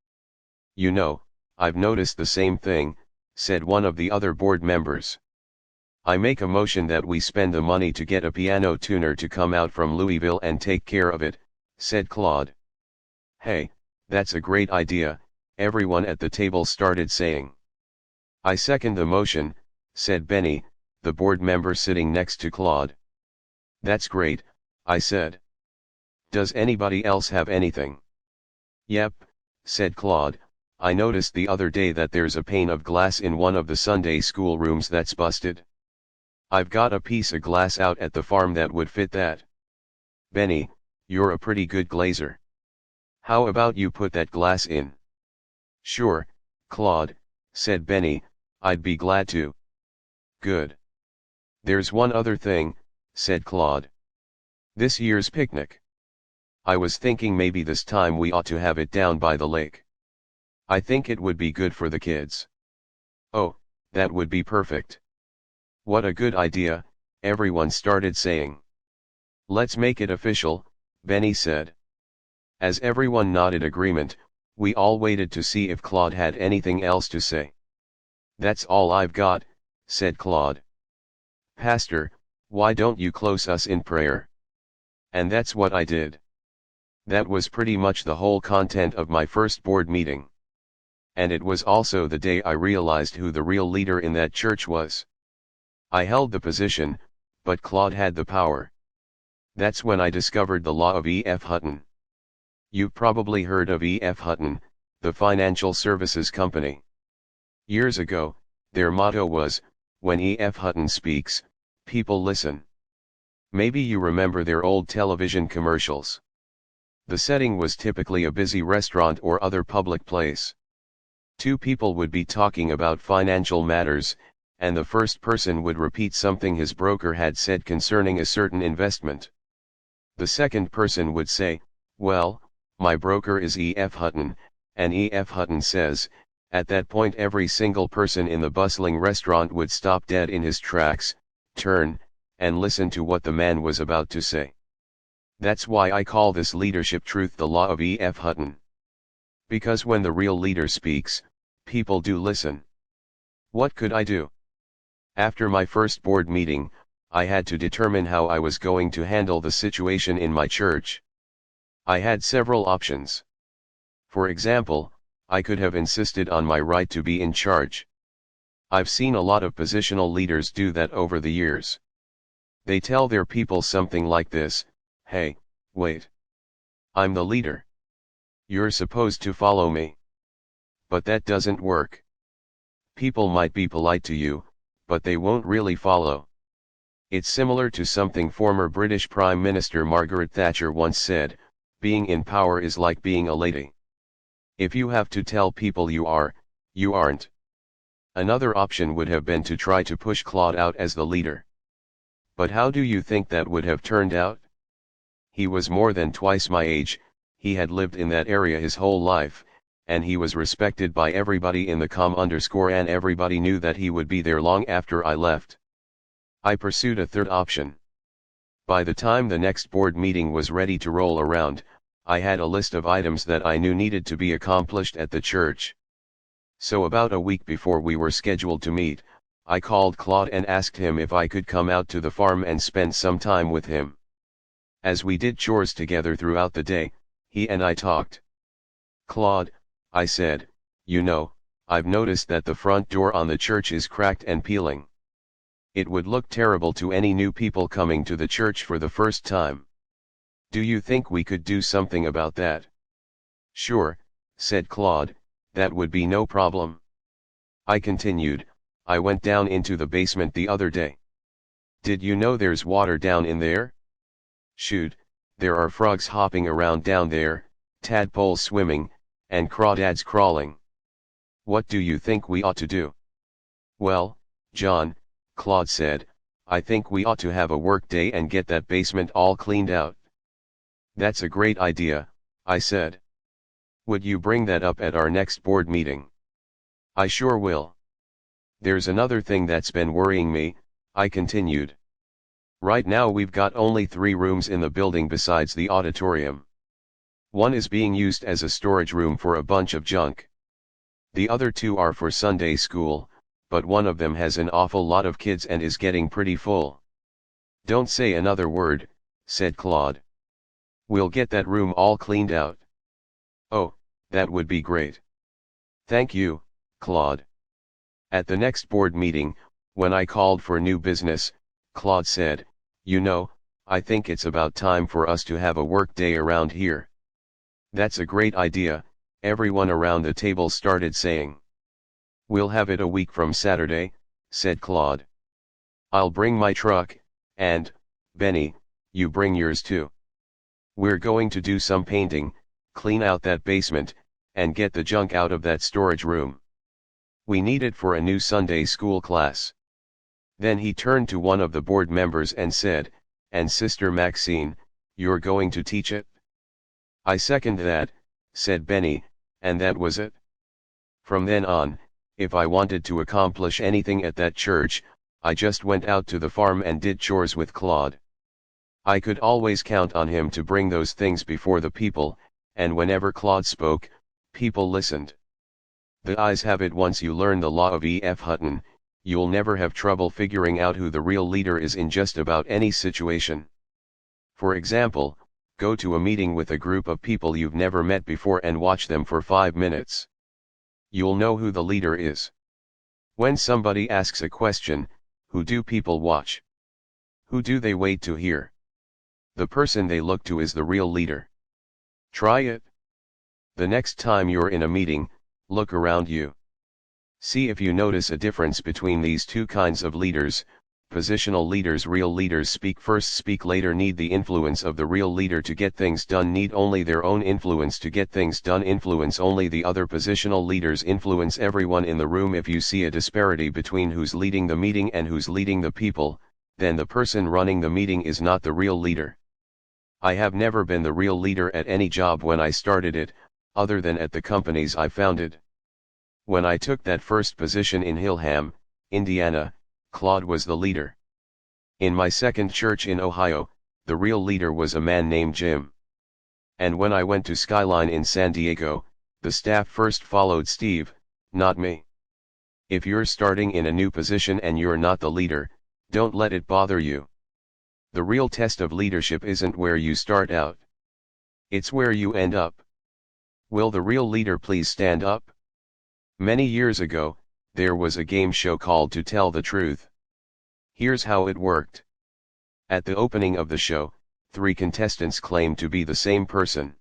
"You know, I've noticed the same thing," said one of the other board members. "I make a motion that we spend the money to get a piano tuner to come out from Louisville and take care of it," said Claude. "Hey, that's a great idea," everyone at the table started saying. "I second the motion," said Benny, the board member sitting next to Claude. "That's great," I said. "Does anybody else have anything?" "Yep," said Claude, "I noticed the other day that there's a pane of glass in one of the Sunday school rooms that's busted. I've got a piece of glass out at the farm that would fit that." "Benny, you're a pretty good glazer. How about you put that glass in?" "Sure, Claude," said Benny, "I'd be glad to." "Good. There's one other thing," said Claude. "This year's picnic. I was thinking maybe this time we ought to have it down by the lake. I think it would be good for the kids." "Oh, that would be perfect." "What a good idea," everyone started saying. "Let's make it official," Benny said. As everyone nodded agreement, we all waited to see if Claude had anything else to say. "That's all I've got," said Claude. "Pastor, why don't you close us in prayer?" And that's what I did. That was pretty much the whole content of my first board meeting. And it was also the day I realized who the real leader in that church was. I held the position, but Claude had the power. That's when I discovered the law of E.F. Hutton. You've probably heard of E.F. Hutton, the financial services company. Years ago, their motto was, "When E.F. Hutton speaks, people listen." Maybe you remember their old television commercials. The setting was typically a busy restaurant or other public place. 2 people would be talking about financial matters, and the first person would repeat something his broker had said concerning a certain investment. The second person would say, "Well, my broker is E.F. Hutton, and E.F. Hutton says." At that point every single person in the bustling restaurant would stop dead in his tracks, turn, and listen to what the man was about to say. That's why I call this leadership truth the law of E.F. Hutton. Because when the real leader speaks, people do listen. What could I do? After my first board meeting, I had to determine how I was going to handle the situation in my church. I had several options. For example, I could have insisted on my right to be in charge. I've seen a lot of positional leaders do that over the years. They tell their people something like this: "Hey, wait. I'm the leader. You're supposed to follow me." But that doesn't work. People might be polite to you, but they won't really follow. It's similar to something former British Prime Minister Margaret Thatcher once said, Being in power is like being a lady. If you have to tell people you are, you aren't. Another option would have been to try to push Claude out as the leader. But how do you think that would have turned out? He was more than twice my age, he had lived in that area his whole life, and he was respected by everybody in the and everybody knew that he would be there long after I left. I pursued a third option. By the time the next board meeting was ready to roll around, I had a list of items that I knew needed to be accomplished at the church. So about a week before we were scheduled to meet, I called Claude and asked him if I could come out to the farm and spend some time with him. As we did chores together throughout the day, he and I talked. "Claude," I said, "you know, I've noticed that the front door on the church is cracked and peeling. It would look terrible to any new people coming to the church for the first time. Do you think we could do something about that?" "Sure," said Claude, "that would be no problem." I continued, "I went down into the basement the other day. Did you know there's water down in there? Shoot, there are frogs hopping around down there, tadpoles swimming, and crawdads crawling. What do you think we ought to do?" "Well, John," Claude said, "I think we ought to have a work day and get that basement all cleaned out." "That's a great idea," I said. "Would you bring that up at our next board meeting?" "I sure will." "There's another thing that's been worrying me," I continued. "Right now we've got only 3 rooms in the building besides the auditorium. One is being used as a storage room for a bunch of junk. The other 2 are for Sunday school, but one of them has an awful lot of kids and is getting pretty full." "Don't say another word," said Claude. "We'll get that room all cleaned out." "Oh, that would be great. Thank you, Claude." At the next board meeting, when I called for new business, Claude said, "You know, I think it's about time for us to have a work day around here." "That's a great idea," everyone around the table started saying. "We'll have it a week from Saturday," said Claude. "I'll bring my truck, and, Benny, you bring yours too. We're going to do some painting, clean out that basement, and get the junk out of that storage room. We need it for a new Sunday school class." Then he turned to one of the board members and said, "And Sister Maxine, you're going to teach it?" "I second that," said Benny, and that was it. From then on, if I wanted to accomplish anything at that church, I just went out to the farm and did chores with Claude. I could always count on him to bring those things before the people, and whenever Claude spoke, people listened. The eyes have it, once you learn the law of E.F. Hutton, you'll never have trouble figuring out who the real leader is in just about any situation. For example, go to a meeting with a group of people you've never met before and watch them for 5 minutes. You'll know who the leader is. When somebody asks a question, who do people watch? Who do they wait to hear? The person they look to is the real leader. Try it. The next time you're in a meeting, look around you. See if you notice a difference between these 2 kinds of leaders. Positional leaders: real leaders speak first, speak later, need the influence of the real leader to get things done, need only their own influence to get things done, influence only the other. Positional leaders influence everyone in the room. If you see a disparity between who's leading the meeting and who's leading the people, then the person running the meeting is not the real leader. I have never been the real leader at any job when I started it, other than at the companies I founded. When I took that first position in Hillham, Indiana, Claude was the leader. In my second church in Ohio, the real leader was a man named Jim. And when I went to Skyline in San Diego, the staff first followed Steve, not me. If you're starting in a new position and you're not the leader, don't let it bother you. The real test of leadership isn't where you start out. It's where you end up. Will the real leader please stand up? Many years ago, there was a game show called To Tell the Truth. Here's how it worked. At the opening of the show, 3 contestants claimed to be the same person.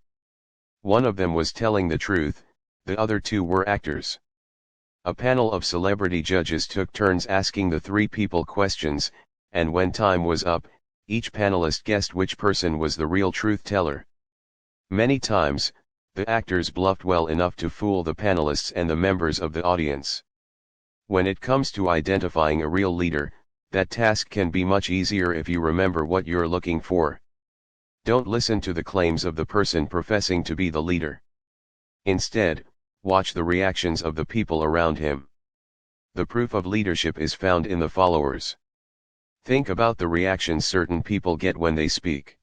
One of them was telling the truth, the other 2 were actors. A panel of celebrity judges took turns asking the 3 people questions, and when time was up, each panelist guessed which person was the real truth teller. Many times, the actors bluffed well enough to fool the panelists and the members of the audience. When it comes to identifying a real leader, that task can be much easier if you remember what you're looking for. Don't listen to the claims of the person professing to be the leader. Instead, watch the reactions of the people around him. The proof of leadership is found in the followers. Think about the reactions certain people get when they speak.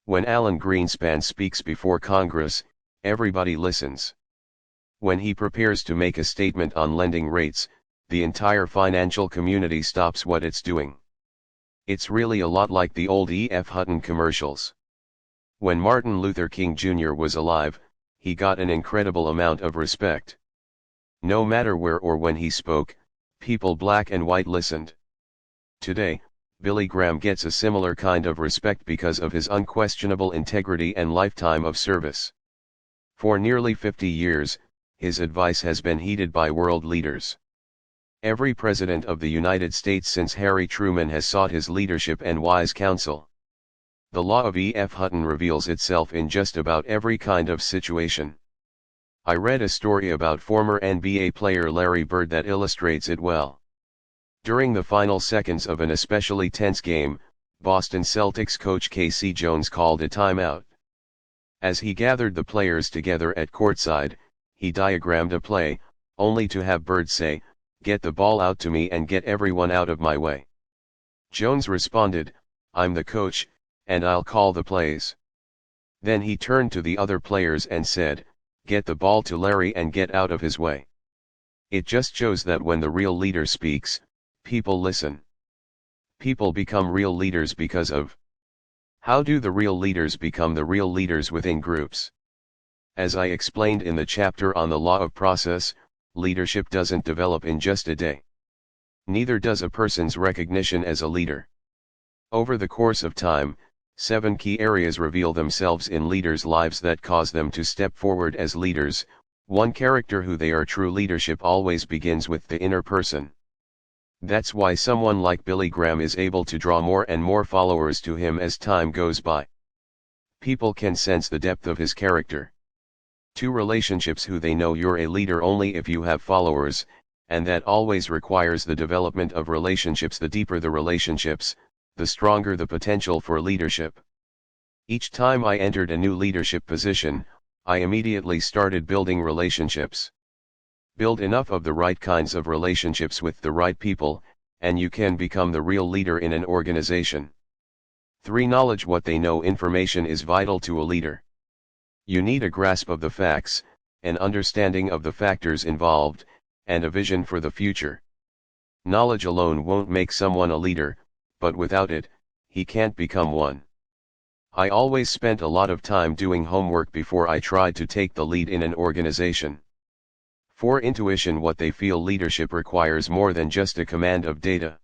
When Alan Greenspan speaks before Congress, everybody listens. When he prepares to make a statement on lending rates, the entire financial community stops what it's doing. It's really a lot like the old E.F. Hutton commercials. When Martin Luther King Jr. was alive, he got an incredible amount of respect. No matter where or when he spoke, people black and white listened. Today, Billy Graham gets a similar kind of respect because of his unquestionable integrity and lifetime of service. For nearly 50 years, his advice has been heeded by world leaders. Every president of the United States since Harry Truman has sought his leadership and wise counsel. The law of E.F. Hutton reveals itself in just about every kind of situation. I read a story about former NBA player Larry Bird that illustrates it well. During the final seconds of an especially tense game, Boston Celtics coach K.C. Jones called a timeout. As he gathered the players together at courtside, he diagrammed a play, only to have Bird say, "Get the ball out to me and get everyone out of my way." Jones responded, "I'm the coach, and I'll call the plays." Then he turned to the other players and said, "Get the ball to Larry and get out of his way." It just shows that when the real leader speaks, people listen. People become real leaders because of. How do the real leaders become the real leaders within groups? As I explained in the chapter on the law of process, leadership doesn't develop in just a day. Neither does a person's recognition as a leader. Over the course of time, 7 key areas reveal themselves in leaders' lives that cause them to step forward as leaders. 1. Character. Who they are. True leadership always begins with the inner person. That's why someone like Billy Graham is able to draw more and more followers to him as time goes by. People can sense the depth of his character. 2. Relationships. Who they know. You're a leader only if you have followers, and that always requires the development of relationships. The deeper the relationships, the stronger the potential for leadership. Each time I entered a new leadership position, I immediately started building relationships. Build enough of the right kinds of relationships with the right people, and you can become the real leader in an organization. 3. Knowledge. What they know. Information is vital to a leader. You need a grasp of the facts, an understanding of the factors involved, and a vision for the future. Knowledge alone won't make someone a leader, but without it, he can't become one. I always spent a lot of time doing homework before I tried to take the lead in an organization. 4. Intuition. What they feel. Leadership requires more than just a command of data.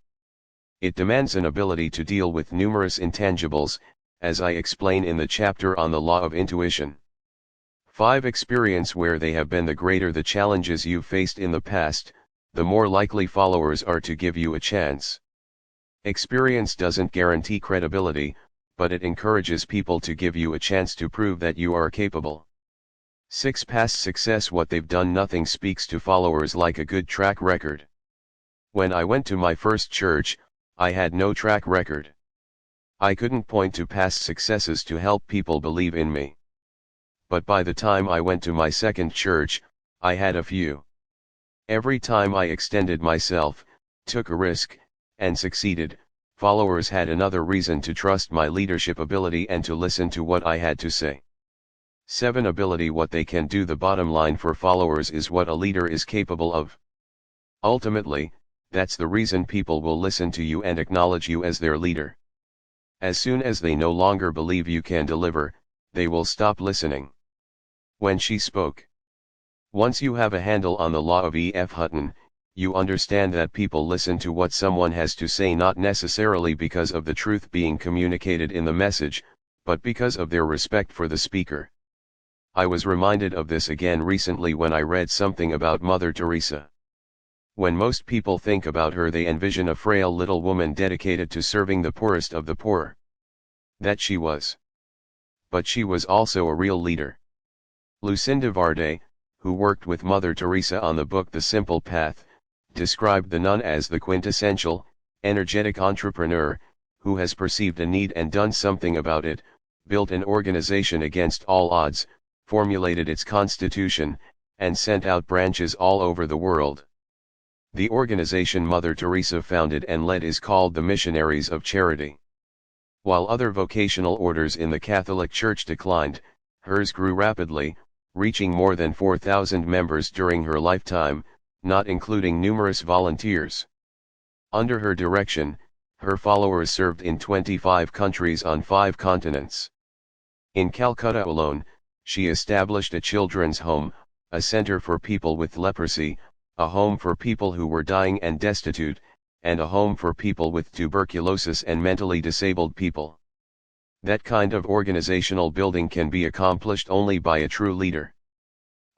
It demands an ability to deal with numerous intangibles, as I explain in the chapter on the law of intuition. 5. Experience. Where they have been. The greater the challenges you've faced in the past, the more likely followers are to give you a chance. Experience doesn't guarantee credibility, but it encourages people to give you a chance to prove that you are capable. 6. Past success. What they've done. Nothing speaks to followers like a good track record. When I went to my first church, I had no track record. I couldn't point to past successes to help people believe in me. But by the time I went to my second church, I had a few. Every time I extended myself, took a risk, and succeeded, followers had another reason to trust my leadership ability and to listen to what I had to say. 7. Ability. What they can do. The bottom line for followers is what a leader is capable of. Ultimately, that's the reason people will listen to you and acknowledge you as their leader. As soon as they no longer believe you can deliver, they will stop listening. When she spoke. Once you have a handle on the law of E.F. Hutton, you understand that people listen to what someone has to say not necessarily because of the truth being communicated in the message, but because of their respect for the speaker. I was reminded of this again recently when I read something about Mother Teresa. When most people think about her, they envision a frail little woman dedicated to serving the poorest of the poor. That she was. but she was also a real leader. Lucinda Varday, who worked with Mother Teresa on the book The Simple Path, described the nun as the quintessential, energetic entrepreneur, who has perceived a need and done something about it, built an organization against all odds, formulated its constitution, and sent out branches all over the world. The organization Mother Teresa founded and led is called the Missionaries of Charity. While other vocational orders in the Catholic Church declined, hers grew rapidly, reaching more than 4,000 members during her lifetime, not including numerous volunteers. Under her direction, her followers served in 25 countries on 5 continents. In Calcutta alone, she established a children's home, a center for people with leprosy, a home for people who were dying and destitute, and a home for people with tuberculosis and mentally disabled people. That kind of organizational building can be accomplished only by a true leader.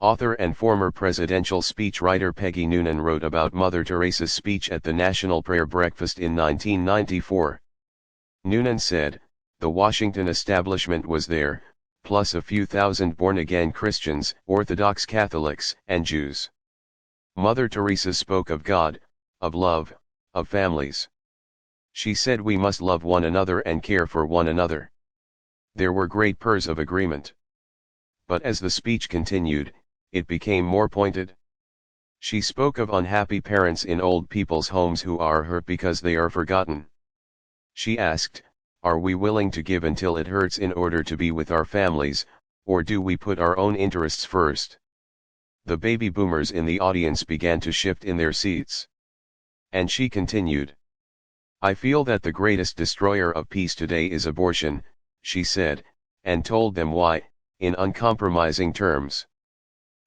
Author and former presidential speechwriter Peggy Noonan wrote about Mother Teresa's speech at the National Prayer Breakfast in 1994. Noonan said, "The Washington establishment was there, plus a few thousand born-again Christians, Orthodox Catholics, and Jews. Mother Teresa spoke of God, of love, of families. She said we must love one another and care for one another." There were great purrs of agreement. But as the speech continued, it became more pointed. She spoke of unhappy parents in old people's homes who are hurt because they are forgotten. She asked, "Are we willing to give until it hurts in order to be with our families, or do we put our own interests first?" The baby boomers in the audience began to shift in their seats. And she continued, "I feel that the greatest destroyer of peace today is abortion," she said, and told them why, in uncompromising terms.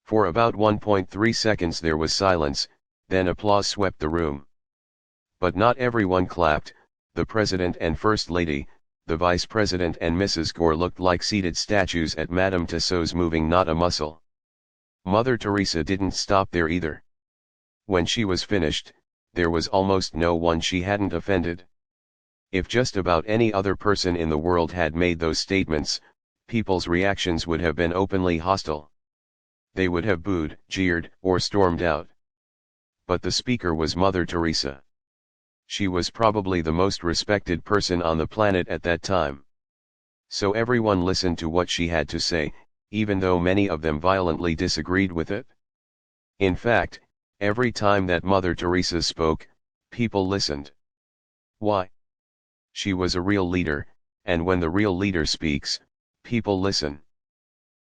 For about 1.3 seconds there was silence, then applause swept the room. But not everyone clapped. The President and First Lady, the Vice President and Mrs. Gore looked like seated statues at Madame Tussauds, moving not a muscle. Mother Teresa didn't stop there either. When she was finished, there was almost no one she hadn't offended. If just about any other person in the world had made those statements, people's reactions would have been openly hostile. They would have booed, jeered, or stormed out. But the speaker was Mother Teresa. She was probably the most respected person on the planet at that time. So everyone listened to what she had to say, even though many of them violently disagreed with it. In fact, every time that Mother Teresa spoke, people listened. Why? She was a real leader, and when the real leader speaks, people listen.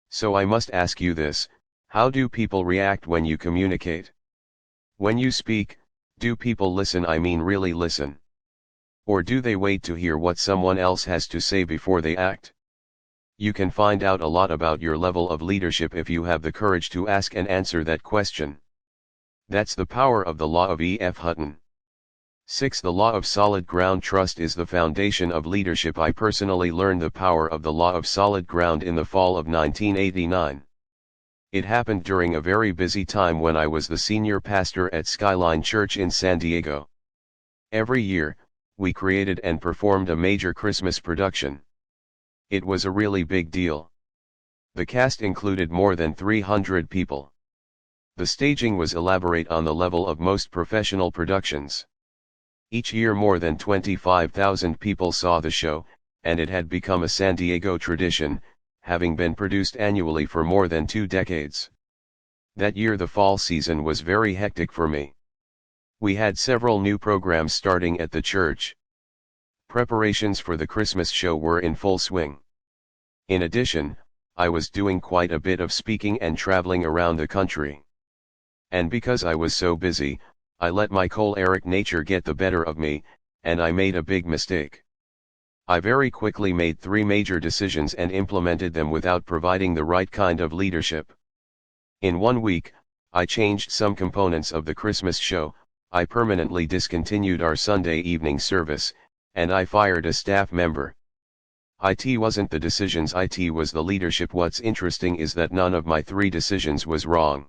So I must ask you this: how do people react when you communicate? When you speak, do people listen? I mean really listen. Or do they wait to hear what someone else has to say before they act? You can find out a lot about your level of leadership if you have the courage to ask and answer that question. That's the power of the law of E.F. Hutton. 6. The law of solid ground. Trust is the foundation of leadership. I personally learned the power of the law of solid ground in the fall of 1989. It happened during a very busy time when I was the senior pastor at Skyline Church in San Diego. Every year, we created and performed a major Christmas production. It was a really big deal. The cast included more than 300 people. The staging was elaborate on the level of most professional productions. Each year more than 25,000 people saw the show, and it had become a San Diego tradition, having been produced annually for more than 2 decades. That year the fall season was very hectic for me. We had several new programs starting at the church. Preparations for the Christmas show were in full swing. In addition, I was doing quite a bit of speaking and traveling around the country. And because I was so busy, I let my choleric nature get the better of me, and I made a big mistake. I very quickly made 3 major decisions and implemented them without providing the right kind of leadership. In 1 week, I changed some components of the Christmas show, I permanently discontinued our Sunday evening service, and I fired a staff member. It wasn't the decisions, it was the leadership. What's interesting is that none of my 3 decisions was wrong.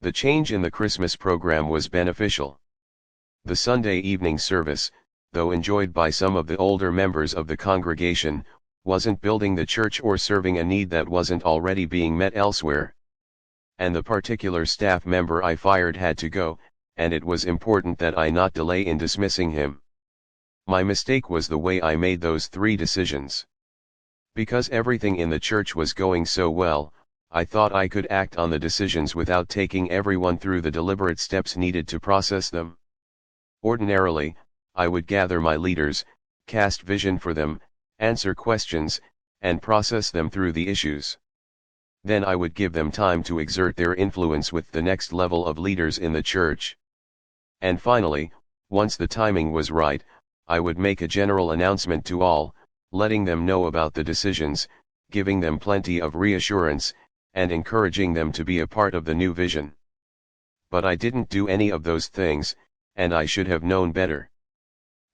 The change in the Christmas program was beneficial. The Sunday evening service, though enjoyed by some of the older members of the congregation, wasn't building the church or serving a need that wasn't already being met elsewhere. And the particular staff member I fired had to go, and it was important that I not delay in dismissing him. My mistake was the way I made those 3 decisions. Because everything in the church was going so well, I thought I could act on the decisions without taking everyone through the deliberate steps needed to process them. Ordinarily, I would gather my leaders, cast vision for them, answer questions, and process them through the issues. Then I would give them time to exert their influence with the next level of leaders in the church. And finally, once the timing was right, I would make a general announcement to all, letting them know about the decisions, giving them plenty of reassurance, and encouraging them to be a part of the new vision. But I didn't do any of those things, and I should have known better.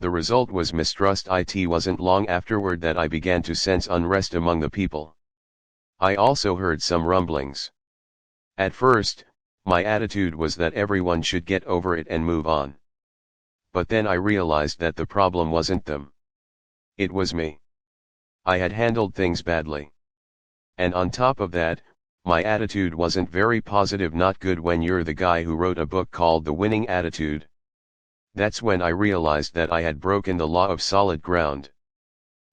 The result was mistrust. It wasn't long afterward that I began to sense unrest among the people. I also heard some rumblings. At first, my attitude was that everyone should get over it and move on. But then I realized that the problem wasn't them. It was me. I had handled things badly. And on top of that, my attitude wasn't very positive. Not good when you're the guy who wrote a book called The Winning Attitude. That's when I realized that I had broken the law of solid ground.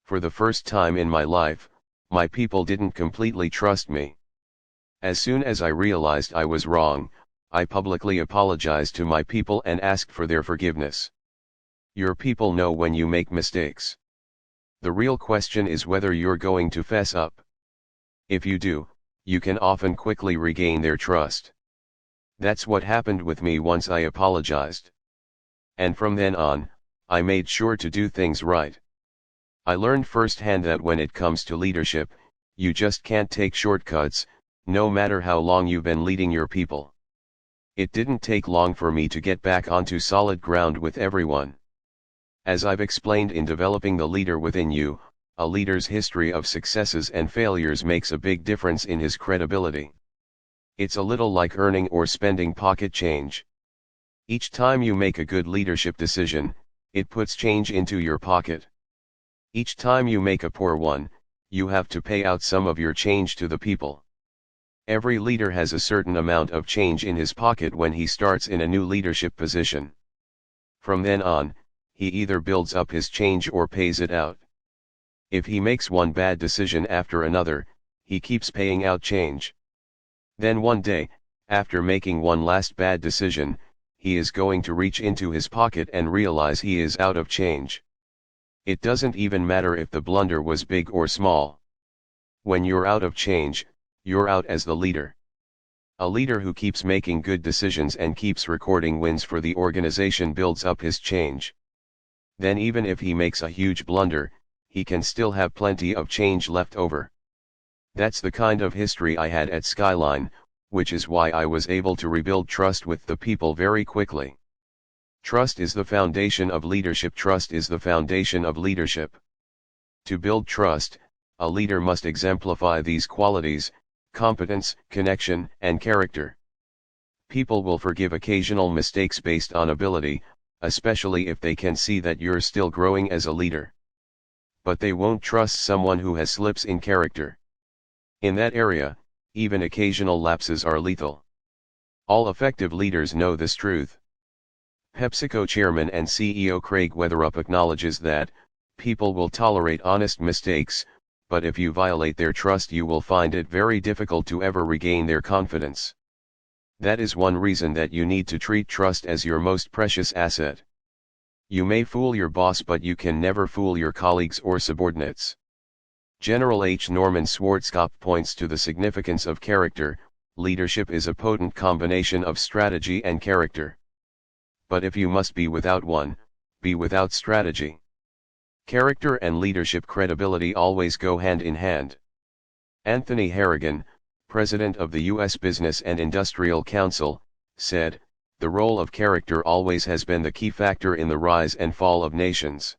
For the first time in my life, my people didn't completely trust me. As soon as I realized I was wrong, I publicly apologized to my people and asked for their forgiveness. Your people know when you make mistakes. The real question is whether you're going to fess up. If you do, you can often quickly regain their trust. That's what happened with me once I apologized. And from then on, I made sure to do things right. I learned firsthand that when it comes to leadership, you just can't take shortcuts, no matter how long you've been leading your people. It didn't take long for me to get back onto solid ground with everyone. As I've explained in Developing the Leader Within You, a leader's history of successes and failures makes a big difference in his credibility. It's a little like earning or spending pocket change. Each time you make a good leadership decision, it puts change into your pocket. Each time you make a poor one, you have to pay out some of your change to the people. Every leader has a certain amount of change in his pocket when he starts in a new leadership position. From then on, he either builds up his change or pays it out. If he makes one bad decision after another, he keeps paying out change. Then one day, after making one last bad decision, he is going to reach into his pocket and realize he is out of change. It doesn't even matter if the blunder was big or small. When you're out of change, you're out as the leader. A leader who keeps making good decisions and keeps recording wins for the organization builds up his change. Then even if he makes a huge blunder, he can still have plenty of change left over. That's the kind of history I had at Skyline, which is why I was able to rebuild trust with the people very quickly. Trust is the foundation of leadership. Trust is the foundation of leadership. To build trust, a leader must exemplify these qualities: competence, connection, and character. People will forgive occasional mistakes based on ability, especially if they can see that you're still growing as a leader. But they won't trust someone who has slips in character. In that area, even occasional lapses are lethal. All effective leaders know this truth. PepsiCo chairman and CEO Craig Weatherup acknowledges that people will tolerate honest mistakes, but if you violate their trust, you will find it very difficult to ever regain their confidence. That is one reason that you need to treat trust as your most precious asset. You may fool your boss, but you can never fool your colleagues or subordinates. General H. Norman Schwarzkopf points to the significance of character. Leadership is a potent combination of strategy and character. But if you must be without one, be without strategy. Character and leadership credibility always go hand in hand. Anthony Harrigan, president of the U.S. Business and Industrial Council, said, "The role of character always has been the key factor in the rise and fall of nations.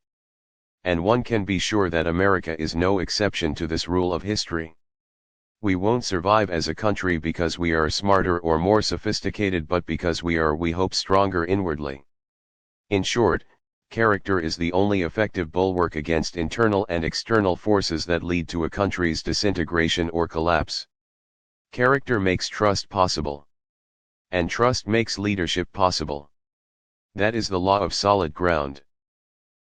And one can be sure that America is no exception to this rule of history. We won't survive as a country because we are smarter or more sophisticated, but because we hope, stronger inwardly." In short, Character is the only effective bulwark against internal and external forces that lead to a country's disintegration or collapse. Character makes trust possible. And trust makes leadership possible. That is the law of solid ground.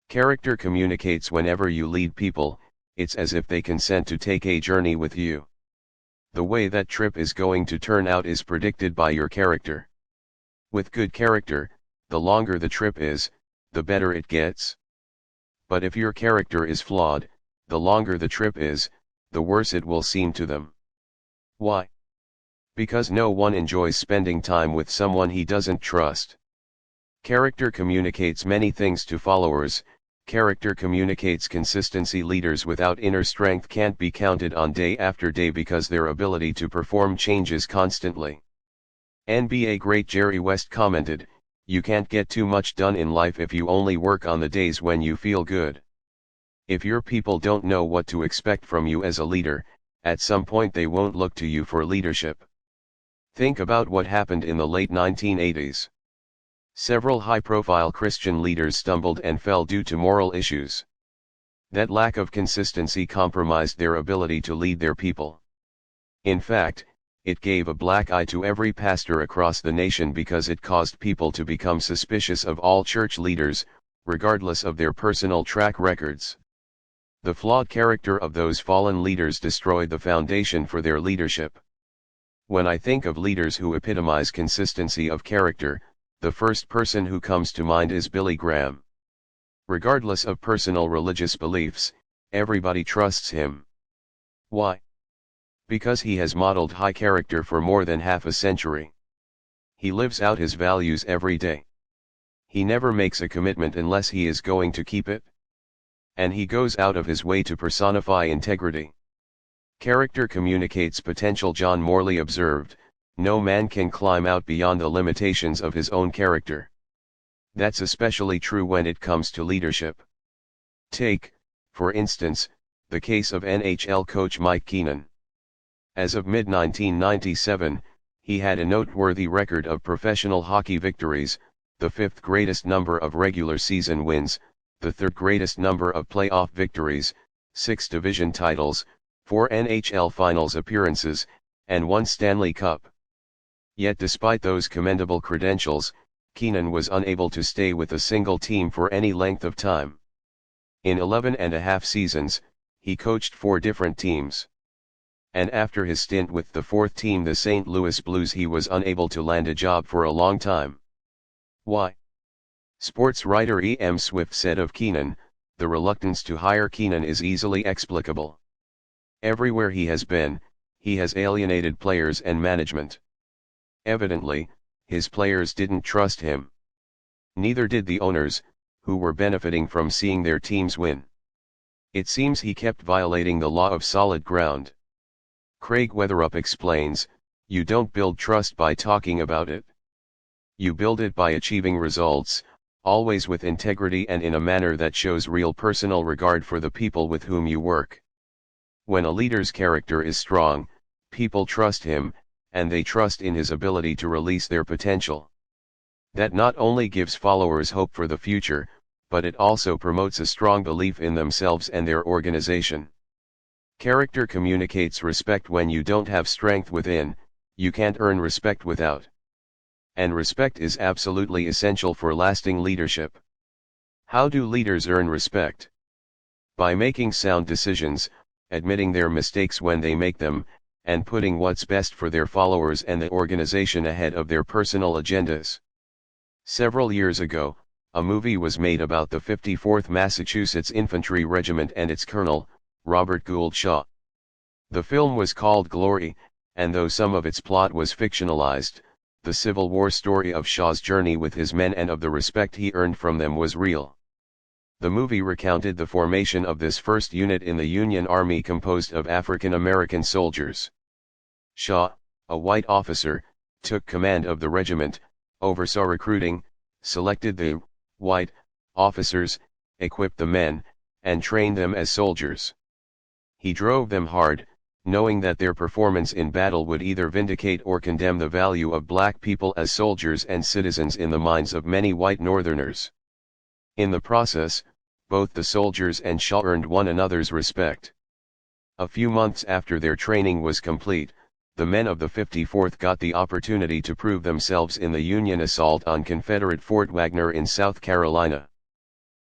Character communicates whenever you lead people, it's as if they consent to take a journey with you. The way that trip is going to turn out is predicted by your character. With good character, the longer the trip is, the better it gets. But if your character is flawed, the longer the trip is, the worse it will seem to them. Why? Because no one enjoys spending time with someone he doesn't trust. Character communicates many things to followers. Character communicates consistency. Leaders without inner strength can't be counted on day after day because their ability to perform changes constantly. NBA great Jerry West commented, "You can't get too much done in life if you only work on the days when you feel good." If your people don't know what to expect from you as a leader, at some point they won't look to you for leadership. Think about what happened in the late 1980s. Several high-profile Christian leaders stumbled and fell due to moral issues. That lack of consistency compromised their ability to lead their people. In fact, it gave a black eye to every pastor across the nation because it caused people to become suspicious of all church leaders, regardless of their personal track records. The flawed character of those fallen leaders destroyed the foundation for their leadership. When I think of leaders who epitomize consistency of character, the first person who comes to mind is Billy Graham. Regardless of personal religious beliefs, everybody trusts him. Why? Because he has modeled high character for more than half a century. He lives out his values every day. He never makes a commitment unless he is going to keep it. And he goes out of his way to personify integrity. Character communicates potential. John Morley observed, "No man can climb out beyond the limitations of his own character." That's especially true when it comes to leadership. Take, for instance, the case of NHL coach Mike Keenan. As of mid-1997, he had a noteworthy record of professional hockey victories, the fifth greatest number of regular season wins, the third greatest number of playoff victories, 6 division titles, 4 NHL Finals appearances, and 1 Stanley Cup. Yet despite those commendable credentials, Keenan was unable to stay with a single team for any length of time. In 11.5 seasons, he coached 4 different teams. And after his stint with the 4th team, the St. Louis Blues, he was unable to land a job for a long time. Why? Sports writer E.M. Swift said of Keenan, "The reluctance to hire Keenan is easily explicable. Everywhere he has been, he has alienated players and management. Evidently, his players didn't trust him. Neither did the owners, who were benefiting from seeing their teams win. It seems he kept violating the law of solid ground." Craig Weatherup explains, "You don't build trust by talking about it. You build it by achieving results, always with integrity and in a manner that shows real personal regard for the people with whom you work. When a leader's character is strong, people trust him, and they trust in his ability to release their potential. That not only gives followers hope for the future, but it also promotes a strong belief in themselves and their organization. Character communicates respect. When you don't have strength within, you can't earn respect without. And respect is absolutely essential for lasting leadership. How do leaders earn respect? By making sound decisions, admitting their mistakes when they make them, and putting what's best for their followers and the organization ahead of their personal agendas. Several years ago, a movie was made about the 54th Massachusetts Infantry Regiment and its colonel, Robert Gould Shaw. The film was called Glory, and though some of its plot was fictionalized, the Civil War story of Shaw's journey with his men and of the respect he earned from them was real. The movie recounted the formation of this first unit in the Union Army composed of African American soldiers. Shaw, a white officer, took command of the regiment, oversaw recruiting, selected the white officers, equipped the men, and trained them as soldiers. He drove them hard, knowing that their performance in battle would either vindicate or condemn the value of black people as soldiers and citizens in the minds of many white Northerners. In the process, both the soldiers and Shaw earned one another's respect. A few months after their training was complete, the men of the 54th got the opportunity to prove themselves in the Union assault on Confederate Fort Wagner in South Carolina.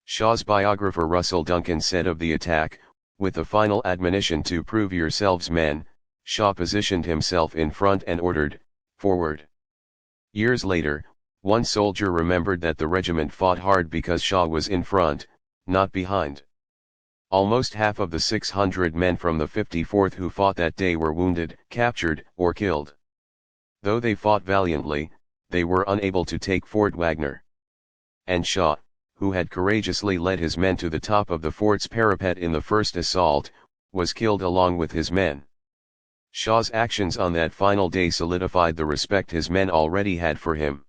Shaw's biographer Russell Duncan said of the attack, with the final admonition to "prove yourselves men," Shaw positioned himself in front and ordered, "Forward." Years later, one soldier remembered that the regiment fought hard because Shaw was in front, not behind. Almost half of the 600 men from the 54th who fought that day were wounded, captured, or killed. Though they fought valiantly, they were unable to take Fort Wagner. And Shaw, who had courageously led his men to the top of the fort's parapet in the first assault, was killed along with his men. Shaw's actions on that final day solidified the respect his men already had for him.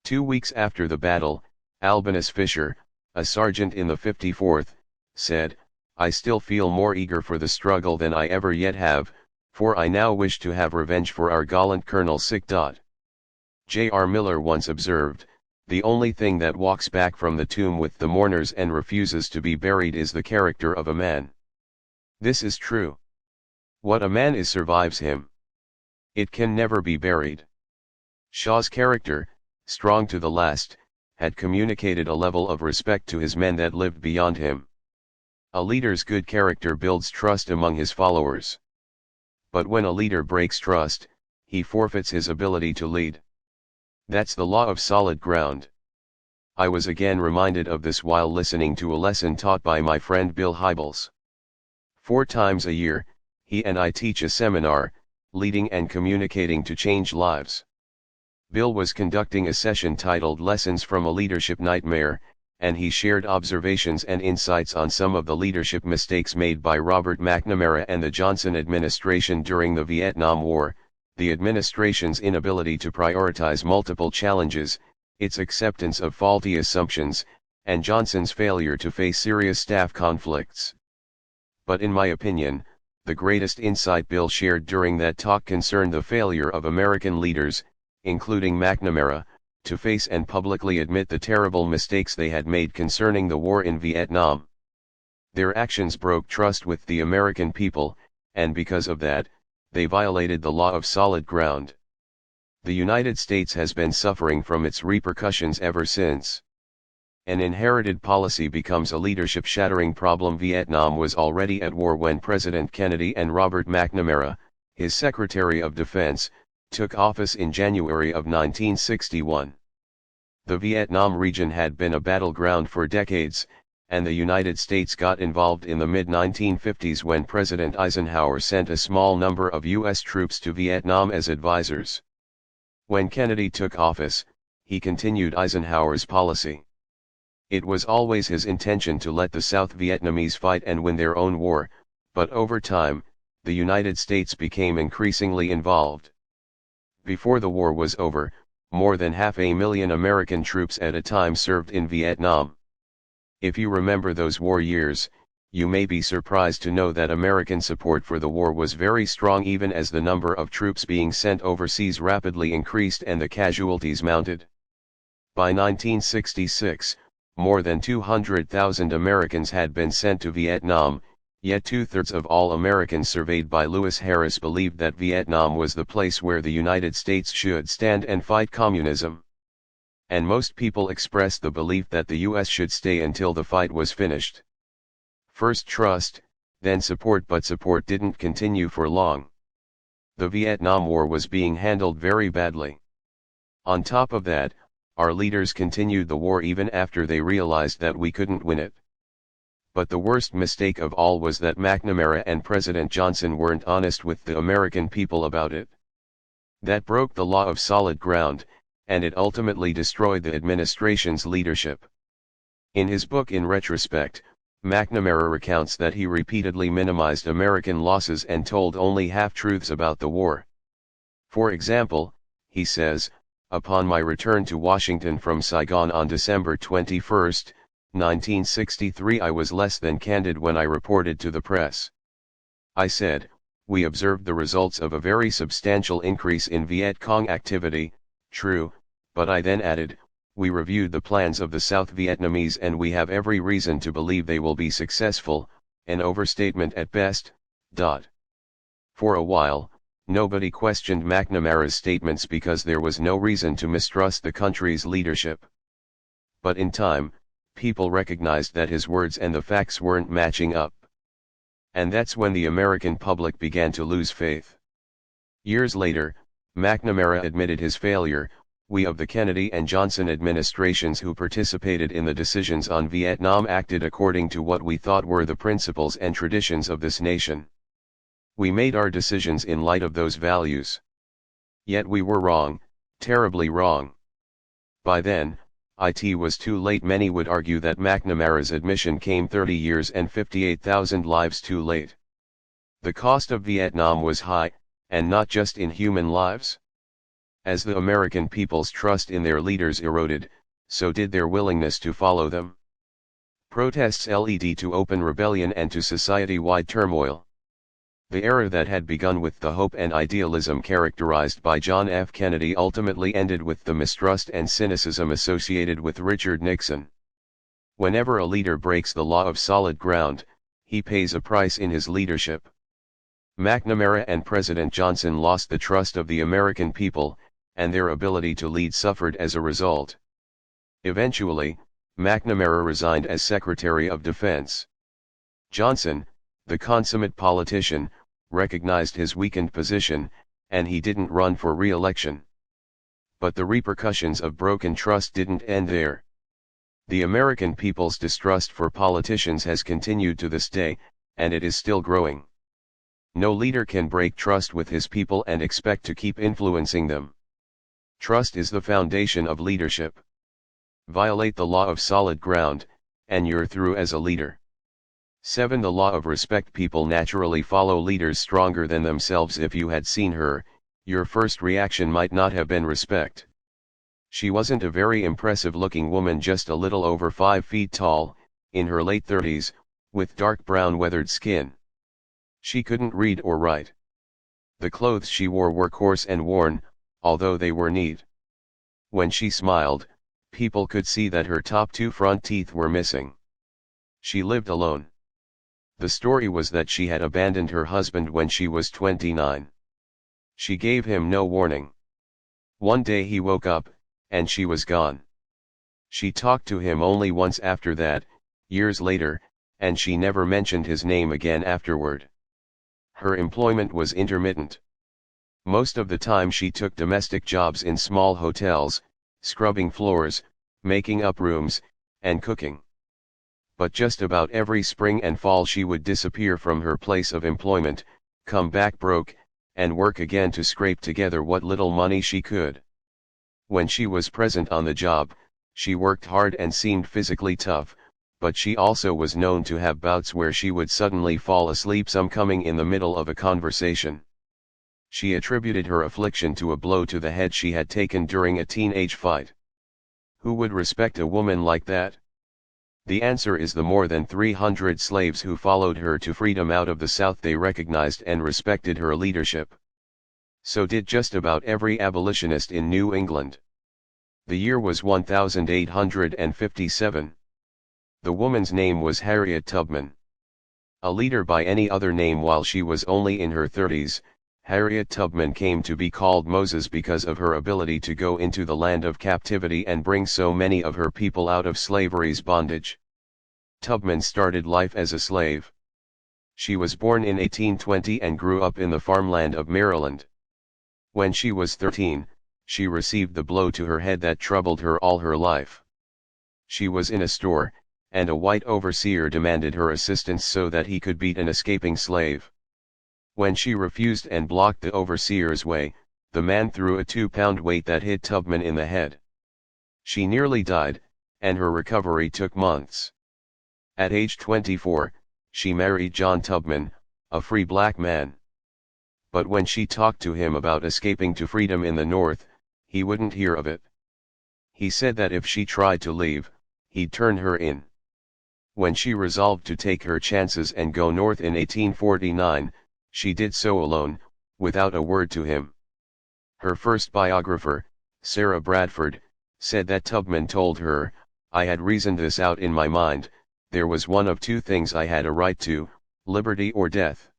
2 weeks after the battle, Albinus Fisher, a sergeant in the 54th, said, "I still feel more eager for the struggle than I ever yet have, for I now wish to have revenge for our gallant colonel." J.R. Miller once observed, "The only thing that walks back from the tomb with the mourners and refuses to be buried is the character of a man." This is true. What a man is survives him. It can never be buried. Shaw's character, strong to the last, had communicated a level of respect to his men that lived beyond him. A leader's good character builds trust among his followers. But when a leader breaks trust, he forfeits his ability to lead. That's the law of solid ground. I was again reminded of this while listening to a lesson taught by my friend Bill Hybels. 4 times a year, he and I teach a seminar, Leading and Communicating to Change Lives. Bill was conducting a session titled Lessons from a Leadership Nightmare, and he shared observations and insights on some of the leadership mistakes made by Robert McNamara and the Johnson administration during the Vietnam War, the administration's inability to prioritize multiple challenges, its acceptance of faulty assumptions, and Johnson's failure to face serious staff conflicts. But in my opinion, the greatest insight Bill shared during that talk concerned the failure of American leaders, including McNamara, to face and publicly admit the terrible mistakes they had made concerning the war in Vietnam. Their actions broke trust with the American people, and because of that, they violated the law of solid ground. The United States has been suffering from its repercussions ever since. An inherited policy becomes a leadership-shattering problem. Vietnam was already at war when President Kennedy and Robert McNamara, his Secretary of Defense, took office in January of 1961. The Vietnam region had been a battleground for decades, and the United States got involved in the mid-1950s when President Eisenhower sent a small number of U.S. troops to Vietnam as advisors. When Kennedy took office, he continued Eisenhower's policy. It was always his intention to let the South Vietnamese fight and win their own war, but over time, the United States became increasingly involved. Before the war was over, more than 500,000 American troops at a time served in Vietnam. If you remember those war years, you may be surprised to know that American support for the war was very strong even as the number of troops being sent overseas rapidly increased and the casualties mounted. By 1966, more than 200,000 Americans had been sent to Vietnam, yet 2/3 of all Americans surveyed by Lewis Harris believed that Vietnam was the place where the United States should stand and fight communism. And most people expressed the belief that the US should stay until the fight was finished. First trust, then support, but support didn't continue for long. The Vietnam War was being handled very badly. On top of that, our leaders continued the war even after they realized that we couldn't win it. But the worst mistake of all was that McNamara and President Johnson weren't honest with the American people about it. That broke the law of solid ground, and it ultimately destroyed the administration's leadership. In his book In Retrospect, McNamara recounts that he repeatedly minimized American losses and told only half-truths about the war. For example, he says, "Upon my return to Washington from Saigon on December 21, 1963, I was less than candid when I reported to the press. I said, we observed the results of a very substantial increase in Viet Cong activity, true, but I then added, We reviewed the plans of the South Vietnamese and we have every reason to believe they will be successful, an overstatement at best. For a while, nobody questioned McNamara's statements because there was no reason to mistrust the country's leadership. But in time, people recognized that his words and the facts weren't matching up. And that's when the American public began to lose faith. Years later, McNamara admitted his failure. We of the Kennedy and Johnson administrations who participated in the decisions on Vietnam acted according to what we thought were the principles and traditions of this nation. We made our decisions in light of those values. Yet we were wrong, terribly wrong. By then, it was too late. Many would argue that McNamara's admission came 30 years and 58,000 lives too late. The cost of Vietnam was high, and not just in human lives. As the American people's trust in their leaders eroded, so did their willingness to follow them. Protests led to open rebellion and to society-wide turmoil. The era that had begun with the hope and idealism characterized by John F. Kennedy ultimately ended with the mistrust and cynicism associated with Richard Nixon. Whenever a leader breaks the law of solid ground, he pays a price in his leadership. McNamara and President Johnson lost the trust of the American people, and their ability to lead suffered as a result. Eventually, McNamara resigned as Secretary of Defense. Johnson, the consummate politician, recognized his weakened position, and he didn't run for re-election. But the repercussions of broken trust didn't end there. The American people's distrust for politicians has continued to this day, and it is still growing. No leader can break trust with his people and expect to keep influencing them. Trust is the foundation of leadership. Violate the law of solid ground, and you're through as a leader. 7. The law of respect. People naturally follow leaders stronger than themselves. If you had seen her, your first reaction might not have been respect. She wasn't a very impressive-looking woman, just a little over 5 feet tall, in her late 30s, with dark brown weathered skin. She couldn't read or write. The clothes she wore were coarse and worn, although they were neat. When she smiled, people could see that her top 2 front teeth were missing. She lived alone. The story was that she had abandoned her husband when she was 29. She gave him no warning. One day he woke up, and she was gone. She talked to him only once after that, years later, and she never mentioned his name again afterward. Her employment was intermittent. Most of the time she took domestic jobs in small hotels, scrubbing floors, making up rooms, and cooking. But just about every spring and fall she would disappear from her place of employment, come back broke, and work again to scrape together what little money she could. When she was present on the job, she worked hard and seemed physically tough, but she also was known to have bouts where she would suddenly fall asleep, some coming in the middle of a conversation. She attributed her affliction to a blow to the head she had taken during a teenage fight. Who would respect a woman like that? The answer is the more than 300 slaves who followed her to freedom out of the South. They recognized and respected her leadership. So did just about every abolitionist in New England. The year was 1857. The woman's name was Harriet Tubman. A leader by any other name while she was only in her 30s, Harriet Tubman came to be called Moses because of her ability to go into the land of captivity and bring so many of her people out of slavery's bondage. Tubman started life as a slave. She was born in 1820 and grew up in the farmland of Maryland. When she was 13, she received the blow to her head that troubled her all her life. She was in a store, and a white overseer demanded her assistance so that he could beat an escaping slave. When she refused and blocked the overseer's way, the man threw a 2-pound weight that hit Tubman in the head. She nearly died, and her recovery took months. At age 24, she married John Tubman, a free black man. But when she talked to him about escaping to freedom in the North, he wouldn't hear of it. He said that if she tried to leave, he'd turn her in. When she resolved to take her chances and go north in 1849, she did so alone, without a word to him. Her first biographer, Sarah Bradford, said that Tubman told her, "I had reasoned this out in my mind, there was one of two things I had a right to, liberty or death.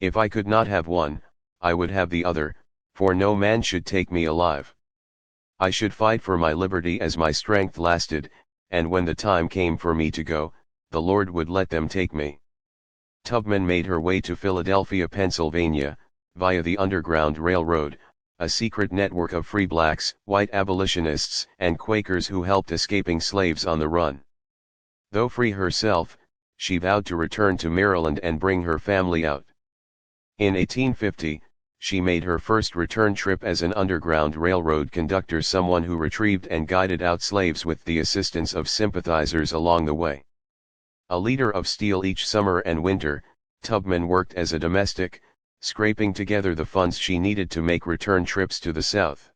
If I could not have one, I would have the other, for no man should take me alive. I should fight for my liberty as my strength lasted, and when the time came for me to go, the Lord would let them take me." Tubman made her way to Philadelphia, Pennsylvania, via the Underground Railroad, a secret network of free blacks, white abolitionists, and Quakers who helped escaping slaves on the run. Though free herself, she vowed to return to Maryland and bring her family out. In 1850, she made her first return trip as an Underground Railroad conductor, someone who retrieved and guided out slaves with the assistance of sympathizers along the way. A liter of steel each summer and winter, Tubman worked as a domestic, scraping together the funds she needed to make return trips to the South.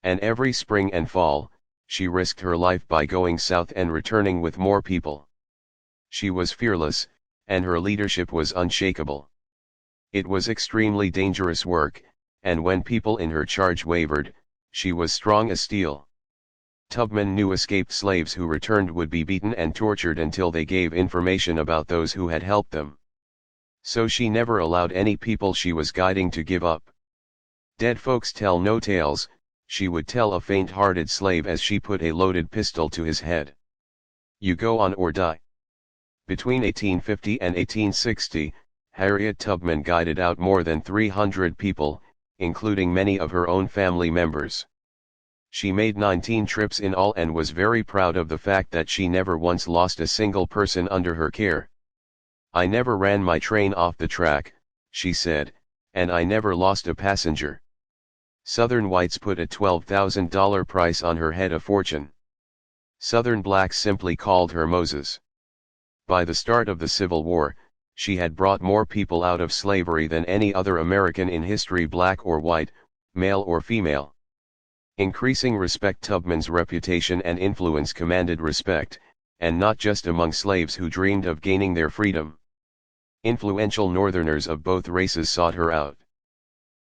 And every spring and fall, she risked her life by going south and returning with more people. She was fearless, and her leadership was unshakable. It was extremely dangerous work, and when people in her charge wavered, she was strong as steel. Tubman knew escaped slaves who returned would be beaten and tortured until they gave information about those who had helped them. So she never allowed any people she was guiding to give up. "Dead folks tell no tales," she would tell a faint-hearted slave as she put a loaded pistol to his head. "You go on or die." Between 1850 and 1860, Harriet Tubman guided out more than 300 people, including many of her own family members. She made 19 trips in all and was very proud of the fact that she never once lost a single person under her care. "I never ran my train off the track," she said, "and I never lost a passenger." Southern whites put a $12,000 price on her head, a fortune. Southern blacks simply called her Moses. By the start of the Civil War, she had brought more people out of slavery than any other American in history, black or white, male or female. Increasing respect. Tubman's reputation and influence commanded respect, and not just among slaves who dreamed of gaining their freedom. Influential Northerners of both races sought her out.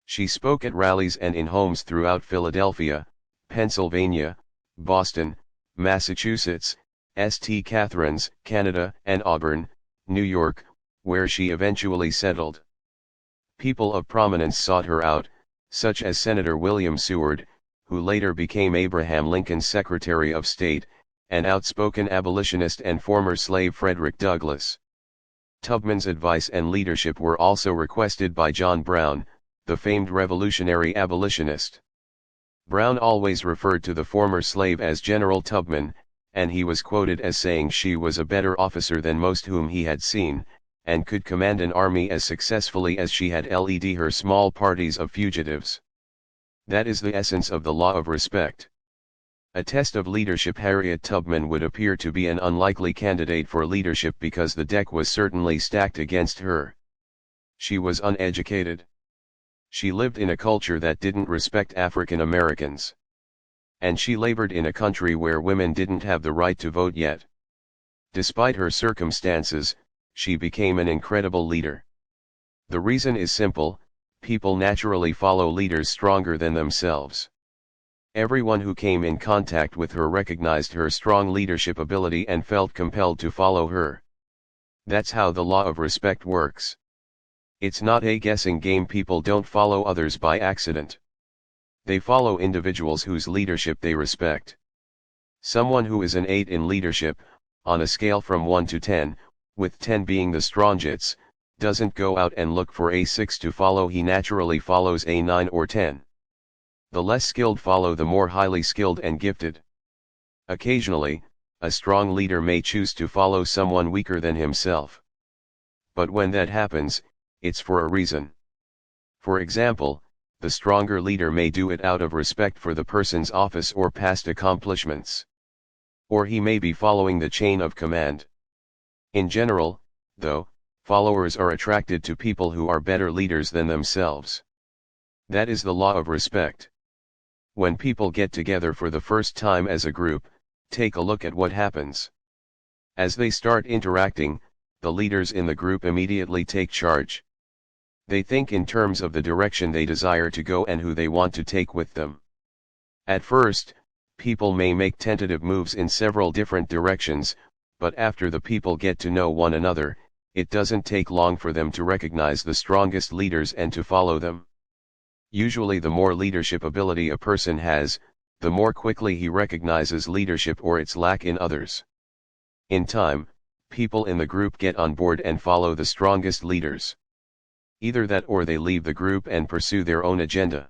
She spoke at rallies and in homes throughout Philadelphia, Pennsylvania, Boston, Massachusetts, St. Catharines, Canada, and Auburn, New York, where she eventually settled. People of prominence sought her out, such as Senator William Seward, who later became Abraham Lincoln's Secretary of State, and outspoken abolitionist and former slave Frederick Douglass. Tubman's advice and leadership were also requested by John Brown, the famed revolutionary abolitionist. Brown always referred to the former slave as General Tubman, and he was quoted as saying she was a better officer than most whom he had seen, and could command an army as successfully as she had led her small parties of fugitives. That is the essence of the law of respect. A test of leadership. Harriet Tubman would appear to be an unlikely candidate for leadership because the deck was certainly stacked against her. She was uneducated. She lived in a culture that didn't respect African Americans. And she labored in a country where women didn't have the right to vote yet. Despite her circumstances, she became an incredible leader. The reason is simple: people naturally follow leaders stronger than themselves. Everyone who came in contact with her recognized her strong leadership ability and felt compelled to follow her. That's how the law of respect works. It's not a guessing game. People don't follow others by accident. They follow individuals whose leadership they respect. Someone who is an 8 in leadership, on a scale from 1 to 10, with 10 being the strongest, doesn't go out and look for a 6 to follow. He naturally follows a 9 or 10. The less skilled follow the more highly skilled and gifted. Occasionally, a strong leader may choose to follow someone weaker than himself. But when that happens, it's for a reason. For example, the stronger leader may do it out of respect for the person's office or past accomplishments. Or he may be following the chain of command. In general, though, followers are attracted to people who are better leaders than themselves. That is the law of respect. When people get together for the first time as a group, take a look at what happens. As they start interacting, the leaders in the group immediately take charge. They think in terms of the direction they desire to go and who they want to take with them. At first, People may make tentative moves in several different directions, but after the people get to know one another, it doesn't take long for them to recognize the strongest leaders and to follow them. Usually the more leadership ability a person has, the more quickly he recognizes leadership or its lack in others. In time, people in the group get on board and follow the strongest leaders. Either that or they leave the group and pursue their own agenda.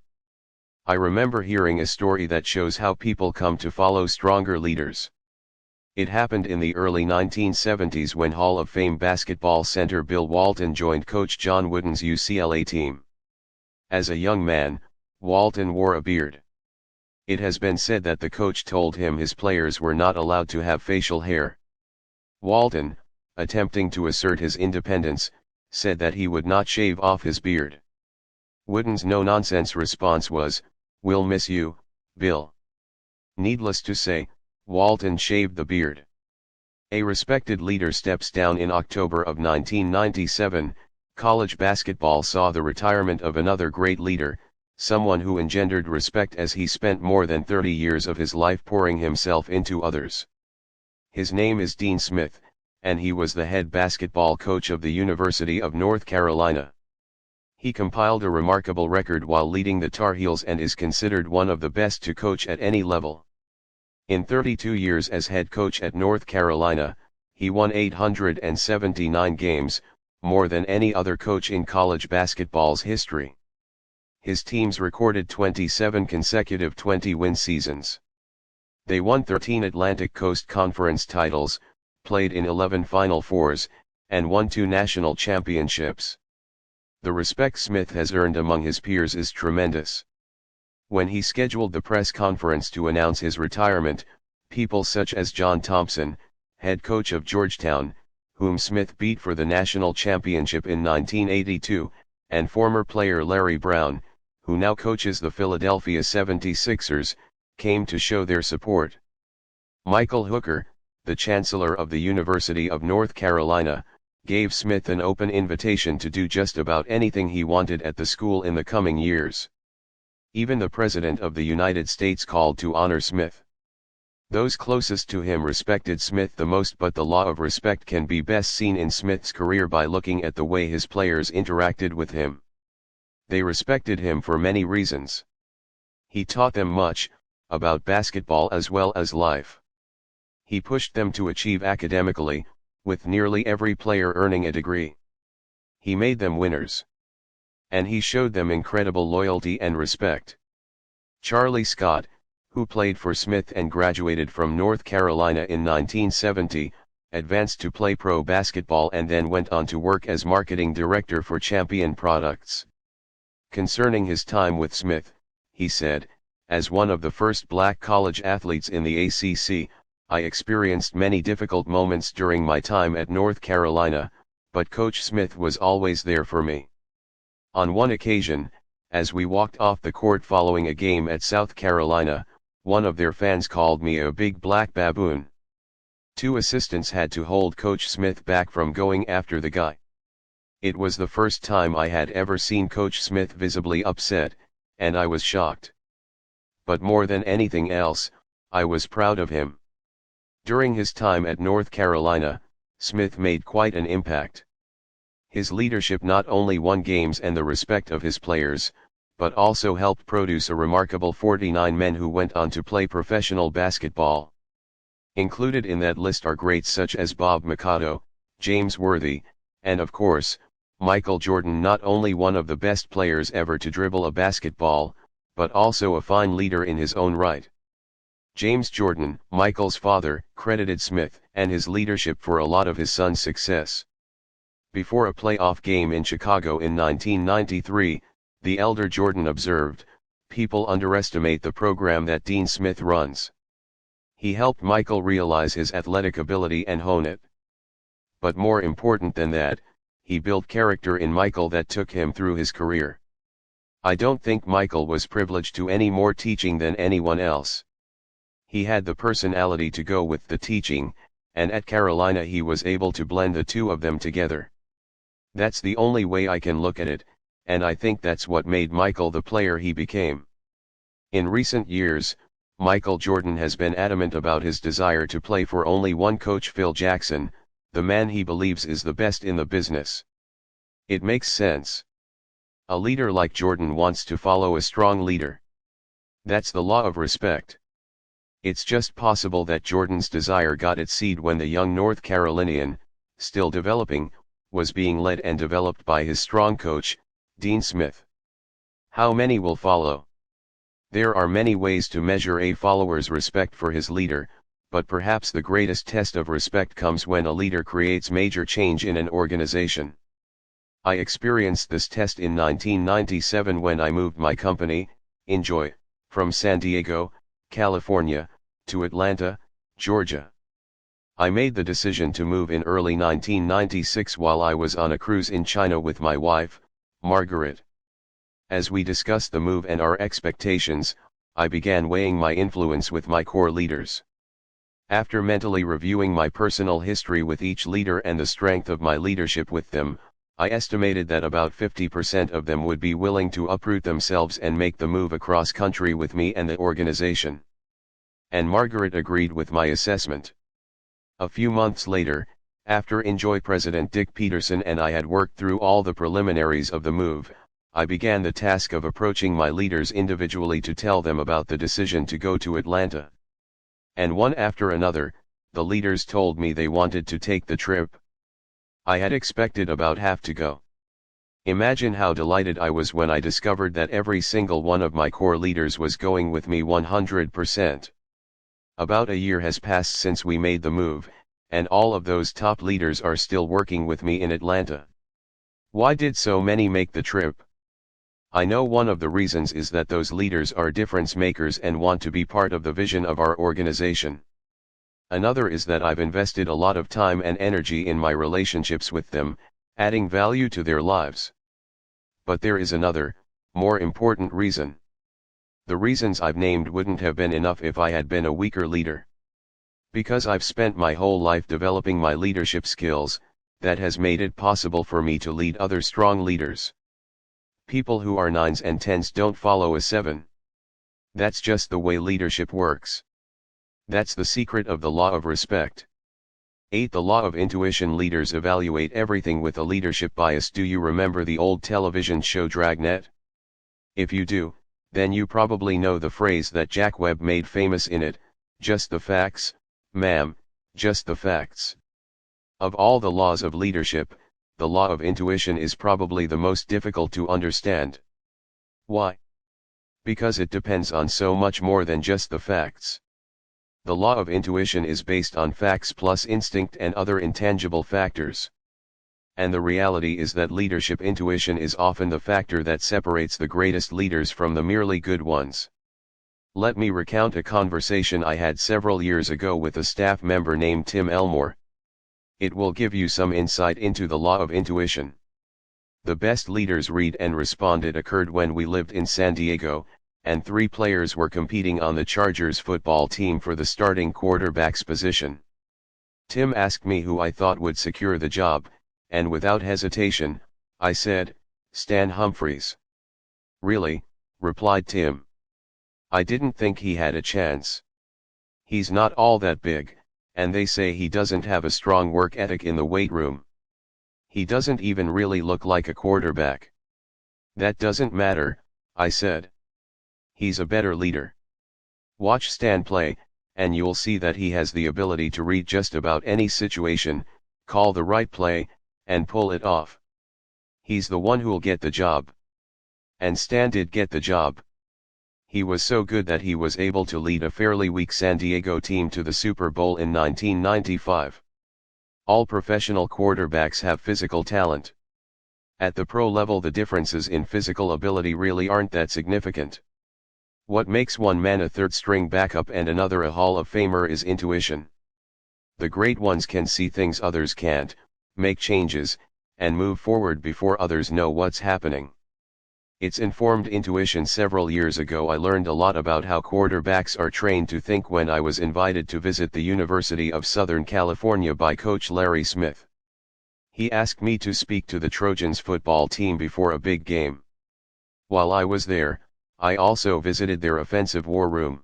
I remember hearing a story that shows how people come to follow stronger leaders. It happened in the early 1970s when Hall of Fame basketball center Bill Walton joined coach John Wooden's UCLA team. As a young man, Walton wore a beard. It has been said that the coach told him his players were not allowed to have facial hair. Walton, attempting to assert his independence, said that he would not shave off his beard. Wooden's no-nonsense response was, "We'll miss you, Bill." Needless to say, Walton shaved the beard. A respected leader steps down in October of 1997. College basketball saw the retirement of another great leader, someone who engendered respect as he spent more than 30 years of his life pouring himself into others. His name is Dean Smith, and he was the head basketball coach of the University of North Carolina. He compiled a remarkable record while leading the Tar Heels and is considered one of the best to coach at any level. In 32 years as head coach at North Carolina, he won 879 games, more than any other coach in college basketball's history. His teams recorded 27 consecutive 20-win seasons. They won 13 Atlantic Coast Conference titles, played in 11 Final Fours, and won 2 national championships. The respect Smith has earned among his peers is tremendous. When he scheduled the press conference to announce his retirement, people such as John Thompson, head coach of Georgetown, whom Smith beat for the national championship in 1982, and former player Larry Brown, who now coaches the Philadelphia 76ers, came to show their support. Michael Hooker, the chancellor of the University of North Carolina, gave Smith an open invitation to do just about anything he wanted at the school in the coming years. Even the President of the United States called to honor Smith. Those closest to him respected Smith the most, but the law of respect can be best seen in Smith's career by looking at the way his players interacted with him. They respected him for many reasons. He taught them much, about basketball as well as life. He pushed them to achieve academically, with nearly every player earning a degree. He made them winners. And he showed them incredible loyalty and respect. Charlie Scott, who played for Smith and graduated from North Carolina in 1970, advanced to play pro basketball and then went on to work as marketing director for Champion Products. Concerning his time with Smith, he said, "As one of the first black college athletes in the ACC, I experienced many difficult moments during my time at North Carolina, but Coach Smith was always there for me. On one occasion, as we walked off the court following a game at South Carolina, one of their fans called me a big black baboon. 2 assistants had to hold Coach Smith back from going after the guy. It was the first time I had ever seen Coach Smith visibly upset, and I was shocked. But more than anything else, I was proud of him." During his time at North Carolina, Smith made quite an impact. His leadership not only won games and the respect of his players, but also helped produce a remarkable 49 men who went on to play professional basketball. Included in that list are greats such as Bob Mikado, James Worthy, and of course, Michael Jordan, not only one of the best players ever to dribble a basketball, but also a fine leader in his own right. James Jordan, Michael's father, credited Smith and his leadership for a lot of his son's success. Before a playoff game in Chicago in 1993, the elder Jordan observed, "People underestimate the program that Dean Smith runs." He helped Michael realize his athletic ability and hone it. But more important than that, he built character in Michael that took him through his career. I don't think Michael was privileged to any more teaching than anyone else. He had the personality to go with the teaching, and at Carolina he was able to blend the two of them together. That's the only way I can look at it, and I think that's what made Michael the player he became. In recent years, Michael Jordan has been adamant about his desire to play for only one coach, Phil Jackson, the man he believes is the best in the business. It makes sense. A leader like Jordan wants to follow a strong leader. That's the law of respect. It's just possible that Jordan's desire got its seed when the young North Carolinian, still developing, was being led and developed by his strong coach, Dean Smith. How many will follow? There are many ways to measure a follower's respect for his leader, but perhaps the greatest test of respect comes when a leader creates major change in an organization. I experienced this test in 1997 when I moved my company, Enjoy, from San Diego, California, to Atlanta, Georgia. I made the decision to move in early 1996 while I was on a cruise in China with my wife, Margaret. As we discussed the move and our expectations, I began weighing my influence with my core leaders. After mentally reviewing my personal history with each leader and the strength of my leadership with them, I estimated that about 50% of them would be willing to uproot themselves and make the move across country with me and the organization. And Margaret agreed with my assessment. A few months later, after Enjoy President Dick Peterson and I had worked through all the preliminaries of the move, I began the task of approaching my leaders individually to tell them about the decision to go to Atlanta. And one after another, the leaders told me they wanted to take the trip. I had expected about half to go. Imagine how delighted I was when I discovered that every single one of my core leaders was going with me 100%. About a year has passed since we made the move, and all of those top leaders are still working with me in Atlanta. Why did so many make the trip? I know one of the reasons is that those leaders are difference makers and want to be part of the vision of our organization. Another is that I've invested a lot of time and energy in my relationships with them, adding value to their lives. But there is another, more important reason. The reasons I've named wouldn't have been enough if I had been a weaker leader. Because I've spent my whole life developing my leadership skills, that has made it possible for me to lead other strong leaders. People who are 9s and 10s don't follow a 7. That's just the way leadership works. That's the secret of the law of respect. 8. The law of intuition. Leaders evaluate everything with a leadership bias. Do you remember the old television show Dragnet? If you do, then you probably know the phrase that Jack Webb made famous in it, just the facts, ma'am, just the facts. Of all the laws of leadership, the law of intuition is probably the most difficult to understand. Why? Because it depends on so much more than just the facts. The law of intuition is based on facts plus instinct and other intangible factors. And the reality is that leadership intuition is often the factor that separates the greatest leaders from the merely good ones. Let me recount a conversation I had several years ago with a staff member named Tim Elmore. It will give you some insight into the law of intuition. The best leaders read and respond. It occurred when we lived in San Diego, and 3 players were competing on the Chargers football team for the starting quarterback's position. Tim asked me who I thought would secure the job, and without hesitation, I said, Stan Humphries. Really? Replied Tim. I didn't think he had a chance. He's not all that big, and they say he doesn't have a strong work ethic in the weight room. He doesn't even really look like a quarterback. That doesn't matter, I said. He's a better leader. Watch Stan play, and you'll see that he has the ability to read just about any situation, call the right play, and pull it off. He's the one who'll get the job. And Stan did get the job. He was so good that he was able to lead a fairly weak San Diego team to the Super Bowl in 1995. All professional quarterbacks have physical talent. At the pro level, the differences in physical ability really aren't that significant. What makes one man a third-string backup and another a Hall of Famer is intuition. The great ones can see things others can't, make changes, and move forward before others know what's happening. It's informed intuition. Several years ago I learned a lot about how quarterbacks are trained to think when I was invited to visit the University of Southern California by Coach Larry Smith. He asked me to speak to the Trojans football team before a big game. While I was there, I also visited their offensive war room.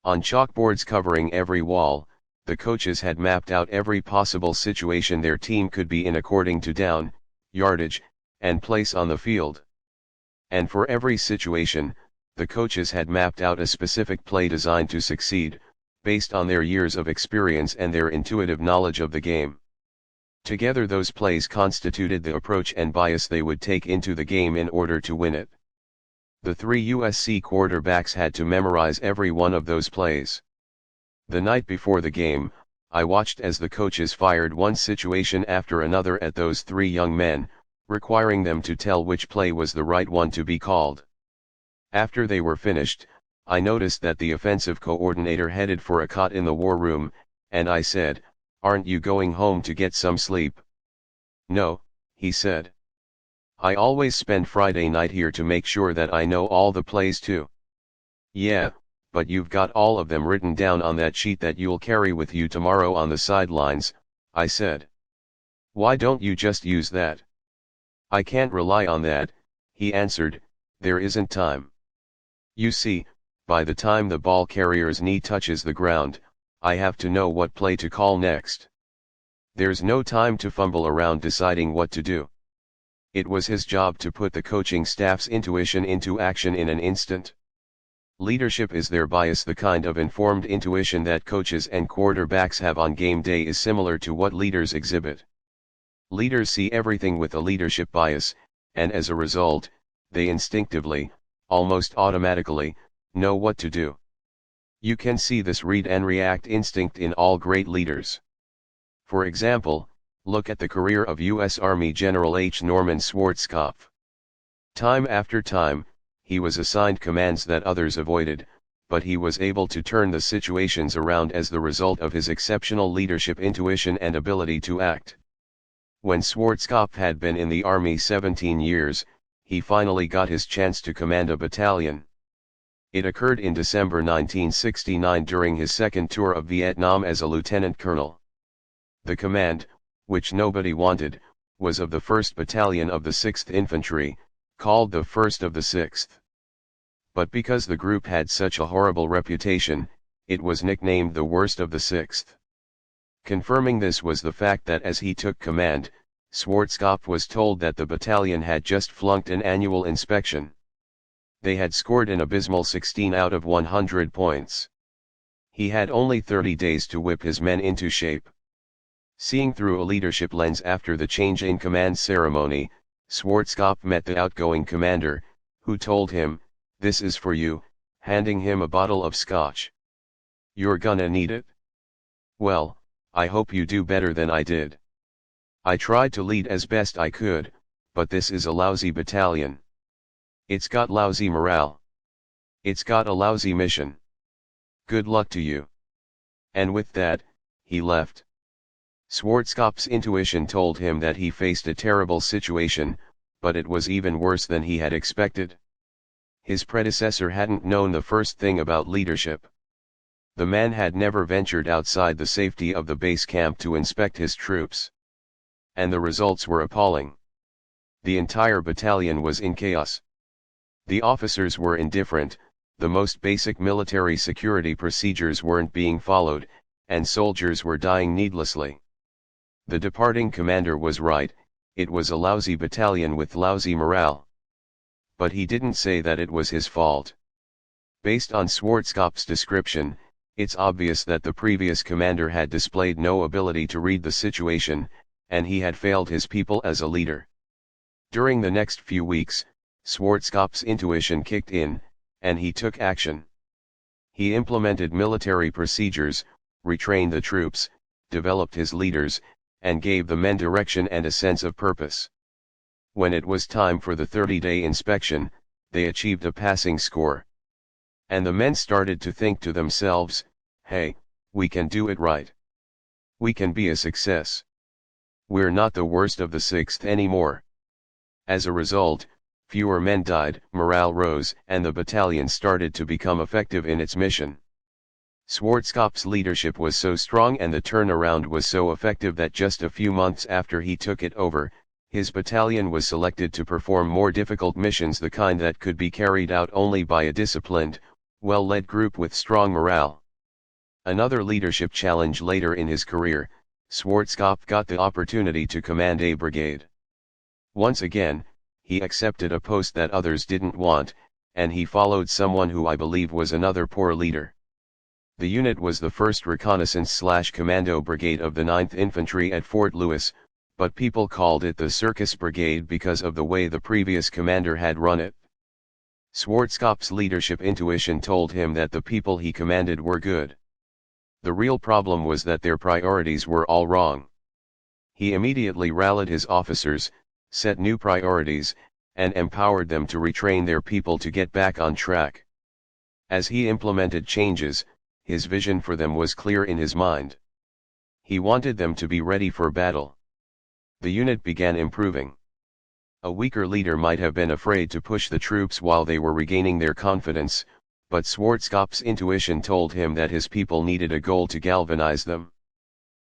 On chalkboards covering every wall, the coaches had mapped out every possible situation their team could be in according to down, yardage, and place on the field. And for every situation, the coaches had mapped out a specific play designed to succeed, based on their years of experience and their intuitive knowledge of the game. Together those plays constituted the approach and bias they would take into the game in order to win it. The 3 USC quarterbacks had to memorize every one of those plays. The night before the game, I watched as the coaches fired one situation after another at those 3 young men, requiring them to tell which play was the right one to be called. After they were finished, I noticed that the offensive coordinator headed for a cot in the war room, and I said, "Aren't you going home to get some sleep?" "No," he said. "I always spend Friday night here to make sure that I know all the plays too." "Yeah, but you've got all of them written down on that sheet that you'll carry with you tomorrow on the sidelines," I said. "Why don't you just use that?" "I can't rely on that," he answered, "there isn't time. You see, by the time the ball carrier's knee touches the ground, I have to know what play to call next. There's no time to fumble around deciding what to do." It was his job to put the coaching staff's intuition into action in an instant. Leadership is their bias. The kind of informed intuition that coaches and quarterbacks have on game day is similar to what leaders exhibit. Leaders see everything with a leadership bias, and as a result, they instinctively, almost automatically, know what to do. You can see this read and react instinct in all great leaders. For example, look at the career of U.S. Army General H. Norman Schwarzkopf. Time after time, he was assigned commands that others avoided, but he was able to turn the situations around as the result of his exceptional leadership intuition and ability to act. When Schwarzkopf had been in the Army 17 years, he finally got his chance to command a battalion. It occurred in December 1969 during his second tour of Vietnam as a lieutenant colonel. The command, which nobody wanted, was of the 1st Battalion of the 6th Infantry, called the 1st of the 6th. But because the group had such a horrible reputation, it was nicknamed the worst of the 6th. Confirming this was the fact that as he took command, Schwarzkopf was told that the battalion had just flunked an annual inspection. They had scored an abysmal 16 out of 100 points. He had only 30 days to whip his men into shape. Seeing through a leadership lens after the change in command ceremony, Schwarzkopf met the outgoing commander, who told him, "This is for you," handing him a bottle of scotch. "You're gonna need it." "Well, I hope you do better than I did. I tried to lead as best I could, but this is a lousy battalion. It's got lousy morale. It's got a lousy mission. Good luck to you." And with that, he left. Schwarzkopf's intuition told him that he faced a terrible situation, but it was even worse than he had expected. His predecessor hadn't known the first thing about leadership. The man had never ventured outside the safety of the base camp to inspect his troops. And the results were appalling. The entire battalion was in chaos. The officers were indifferent, the most basic military security procedures weren't being followed, and soldiers were dying needlessly. The departing commander was right, it was a lousy battalion with lousy morale. But he didn't say that it was his fault. Based on Schwarzkopf's description, it's obvious that the previous commander had displayed no ability to read the situation, and he had failed his people as a leader. During the next few weeks, Schwarzkopf's intuition kicked in, and he took action. He implemented military procedures, retrained the troops, developed his leaders, and gave the men direction and a sense of purpose. When it was time for the 30-day inspection, they achieved a passing score. And the men started to think to themselves, "Hey, we can do it right. We can be a success. We're not the worst of the 6th anymore." As a result, fewer men died, morale rose, and the battalion started to become effective in its mission. Schwarzkopf's leadership was so strong and the turnaround was so effective that just a few months after he took it over, his battalion was selected to perform more difficult missions, the kind that could be carried out only by a disciplined, Well-led group with strong morale. Another leadership challenge later in his career, Schwarzkopf got the opportunity to command a brigade. Once again, he accepted a post that others didn't want, and he followed someone who I believe was another poor leader. The unit was the 1st Reconnaissance/Commando Brigade of the 9th Infantry at Fort Lewis, but people called it the Circus Brigade because of the way the previous commander had run it. Schwarzkopf's leadership intuition told him that the people he commanded were good. The real problem was that their priorities were all wrong. He immediately rallied his officers, set new priorities, and empowered them to retrain their people to get back on track. As he implemented changes, his vision for them was clear in his mind. He wanted them to be ready for battle. The unit began improving. A weaker leader might have been afraid to push the troops while they were regaining their confidence, but Schwarzkopf's intuition told him that his people needed a goal to galvanize them.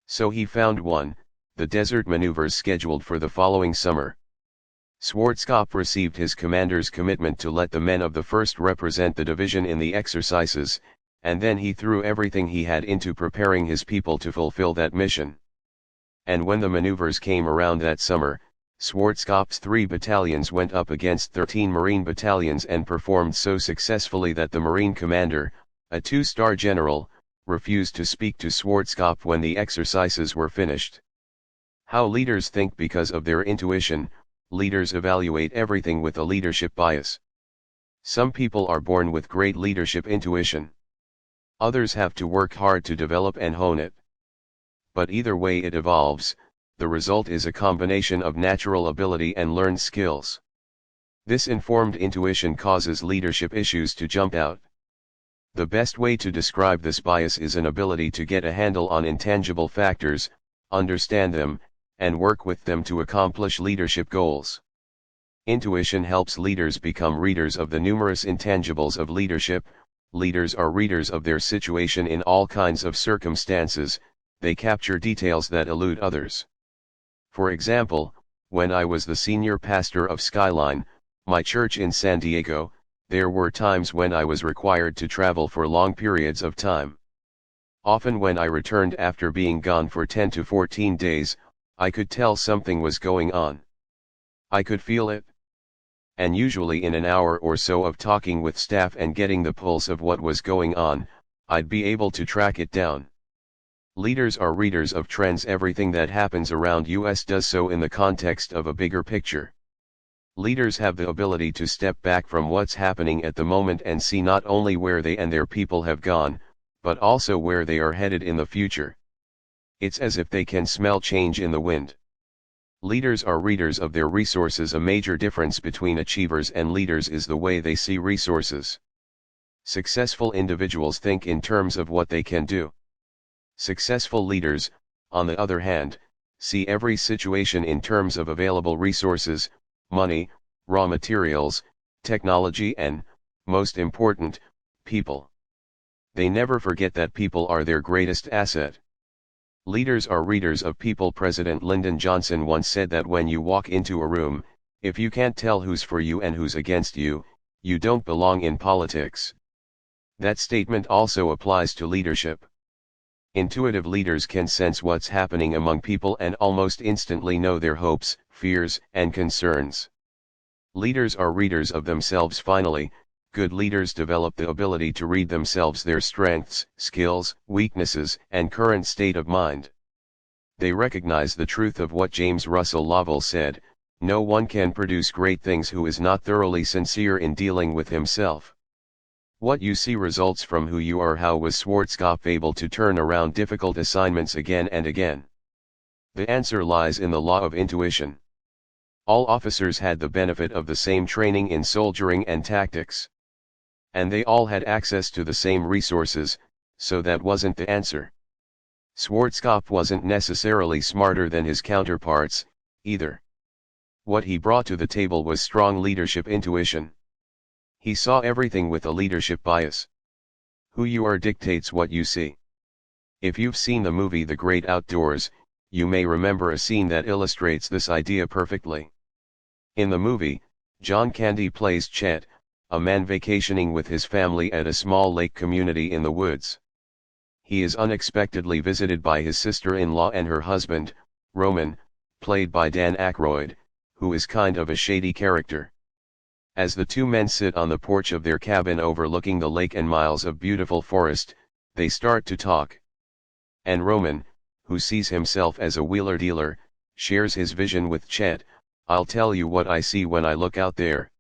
So he found one: the desert maneuvers scheduled for the following summer. Schwarzkopf received his commander's commitment to let the men of the 1st represent the division in the exercises, and then he threw everything he had into preparing his people to fulfill that mission. And when the maneuvers came around that summer, Schwarzkopf's 3 battalions went up against 13 Marine battalions and performed so successfully that the Marine commander, a 2-star general, refused to speak to Schwarzkopf when the exercises were finished. How leaders think. Because of their intuition, leaders evaluate everything with a leadership bias. Some people are born with great leadership intuition. Others have to work hard to develop and hone it. But either way it evolves, the result is a combination of natural ability and learned skills. This informed intuition causes leadership issues to jump out. The best way to describe this bias is an ability to get a handle on intangible factors, understand them, and work with them to accomplish leadership goals. Intuition helps leaders become readers of the numerous intangibles of leadership. Leaders are readers of their situation in all kinds of circumstances. They capture details that elude others. For example, when I was the senior pastor of Skyline, my church in San Diego, there were times when I was required to travel for long periods of time. Often when I returned after being gone for 10 to 14 days, I could tell something was going on. I could feel it. And usually in an hour or so of talking with staff and getting the pulse of what was going on, I'd be able to track it down. Leaders are readers of trends. Everything that happens around us does so in the context of a bigger picture. Leaders have the ability to step back from what's happening at the moment and see not only where they and their people have gone, but also where they are headed in the future. It's as if they can smell change in the wind. Leaders are readers of their resources. A major difference between achievers and leaders is the way they see resources. Successful individuals think in terms of what they can do. Successful leaders, on the other hand, see every situation in terms of available resources, money, raw materials, technology and, most important, people. They never forget that people are their greatest asset. Leaders are readers of people. President Lyndon Johnson once said that when you walk into a room, if you can't tell who's for you and who's against you, you don't belong in politics. That statement also applies to leadership. Intuitive leaders can sense what's happening among people and almost instantly know their hopes, fears, and concerns. Leaders are readers of themselves. Finally, good leaders develop the ability to read themselves, their strengths, skills, weaknesses, and current state of mind. They recognize the truth of what James Russell Lowell said: no one can produce great things who is not thoroughly sincere in dealing with himself. What you see results from who you are. How was Schwarzkopf able to turn around difficult assignments again and again? The answer lies in the law of intuition. All officers had the benefit of the same training in soldiering and tactics. And they all had access to the same resources, so that wasn't the answer. Schwarzkopf wasn't necessarily smarter than his counterparts, either. What he brought to the table was strong leadership intuition. He saw everything with a leadership bias. Who you are dictates what you see. If you've seen the movie The Great Outdoors, you may remember a scene that illustrates this idea perfectly. In the movie, John Candy plays Chet, a man vacationing with his family at a small lake community in the woods. He is unexpectedly visited by his sister-in-law and her husband, Roman, played by Dan Aykroyd, who is kind of a shady character. As the two men sit on the porch of their cabin overlooking the lake and miles of beautiful forest, they start to talk. And Roman, who sees himself as a wheeler-dealer, shares his vision with Chet. "I'll tell you what I see when I look out there.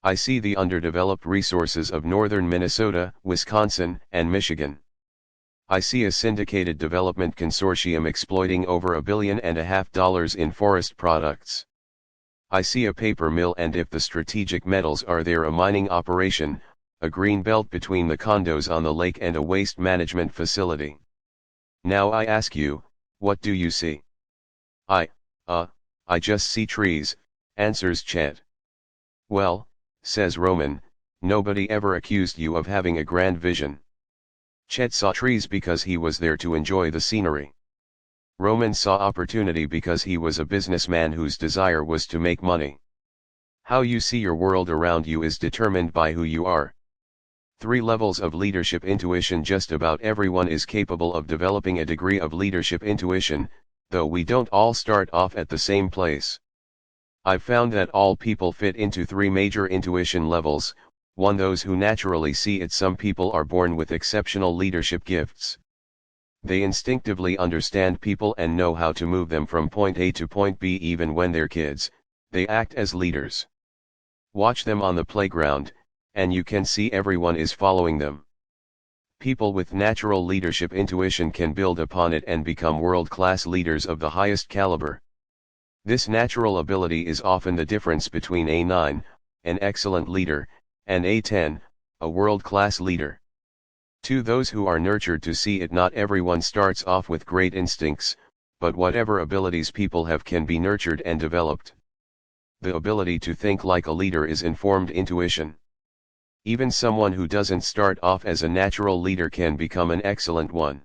I see the underdeveloped resources of northern Minnesota, Wisconsin, and Michigan. I see a syndicated development consortium exploiting over $1.5 billion in forest products. I see a paper mill, and if the strategic metals are there, a mining operation, a green belt between the condos on the lake, and a waste management facility. Now I ask you, what do you see?" I just see trees," answers Chet. "Well," says Roman, "nobody ever accused you of having a grand vision." Chet saw trees because he was there to enjoy the scenery. Roman saw opportunity because he was a businessman whose desire was to make money. How you see your world around you is determined by who you are. 3 levels of leadership intuition. Just about everyone is capable of developing a degree of leadership intuition, though we don't all start off at the same place. I've found that all people fit into 3 major intuition levels. 1. Those who naturally see it. Some people are born with exceptional leadership gifts. They instinctively understand people and know how to move them from point A to point B. Even when they're kids, they act as leaders. Watch them on the playground, and you can see everyone is following them. People with natural leadership intuition can build upon it and become world-class leaders of the highest caliber. This natural ability is often the difference between a 9, an excellent leader, and a 10, a world-class leader. To those who are nurtured to see it, not everyone starts off with great instincts, but whatever abilities people have can be nurtured and developed. The ability to think like a leader is informed intuition. Even someone who doesn't start off as a natural leader can become an excellent one.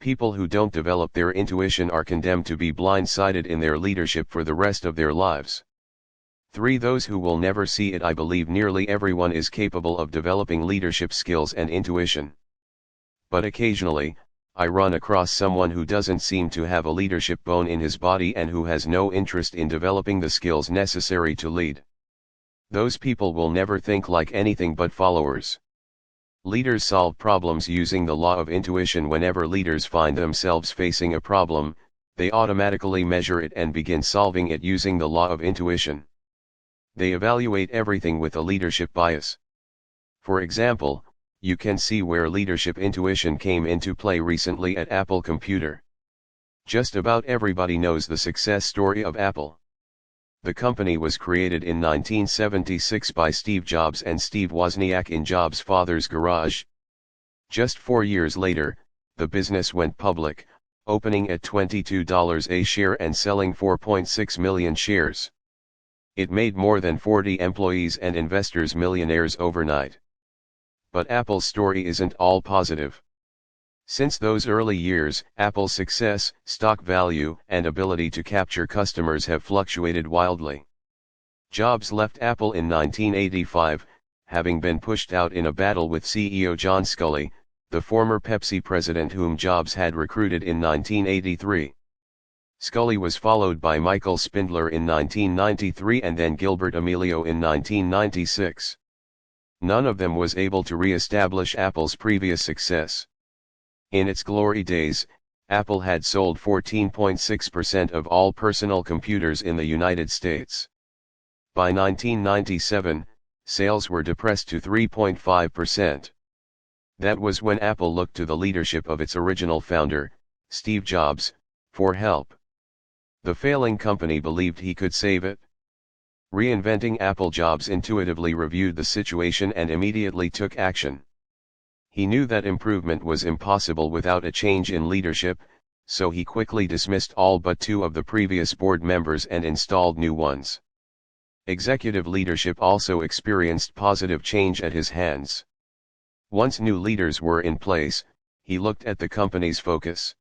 People who don't develop their intuition are condemned to be blindsided in their leadership for the rest of their lives. 3. Those who will never see it. I believe nearly everyone is capable of developing leadership skills and intuition. But occasionally, I run across someone who doesn't seem to have a leadership bone in his body and who has no interest in developing the skills necessary to lead. Those people will never think like anything but followers. Leaders solve problems using the law of intuition. Whenever leaders find themselves facing a problem, they automatically measure it and begin solving it using the law of intuition. They evaluate everything with a leadership bias. For example, you can see where leadership intuition came into play recently at Apple Computer. Just about everybody knows the success story of Apple. The company was created in 1976 by Steve Jobs and Steve Wozniak in Jobs' father's garage. Just 4 years later, the business went public, opening at $22 a share and selling 4.6 million shares. It made more than 40 employees and investors millionaires overnight. But Apple's story isn't all positive. Since those early years, Apple's success, stock value, and ability to capture customers have fluctuated wildly. Jobs left Apple in 1985, having been pushed out in a battle with CEO John Sculley, the former Pepsi president whom Jobs had recruited in 1983. Sculley was followed by Michael Spindler in 1993 and then Gilbert Amelio in 1996. None of them was able to re-establish Apple's previous success. In its glory days, Apple had sold 14.6% of all personal computers in the United States. By 1997, sales were depressed to 3.5%. That was when Apple looked to the leadership of its original founder, Steve Jobs, for help. The failing company believed he could save it. Reinventing Apple, Jobs intuitively reviewed the situation and immediately took action. He knew that improvement was impossible without a change in leadership, so he quickly dismissed all but 2 of the previous board members and installed new ones. Executive leadership also experienced positive change at his hands. Once new leaders were in place, he looked at the company's focus.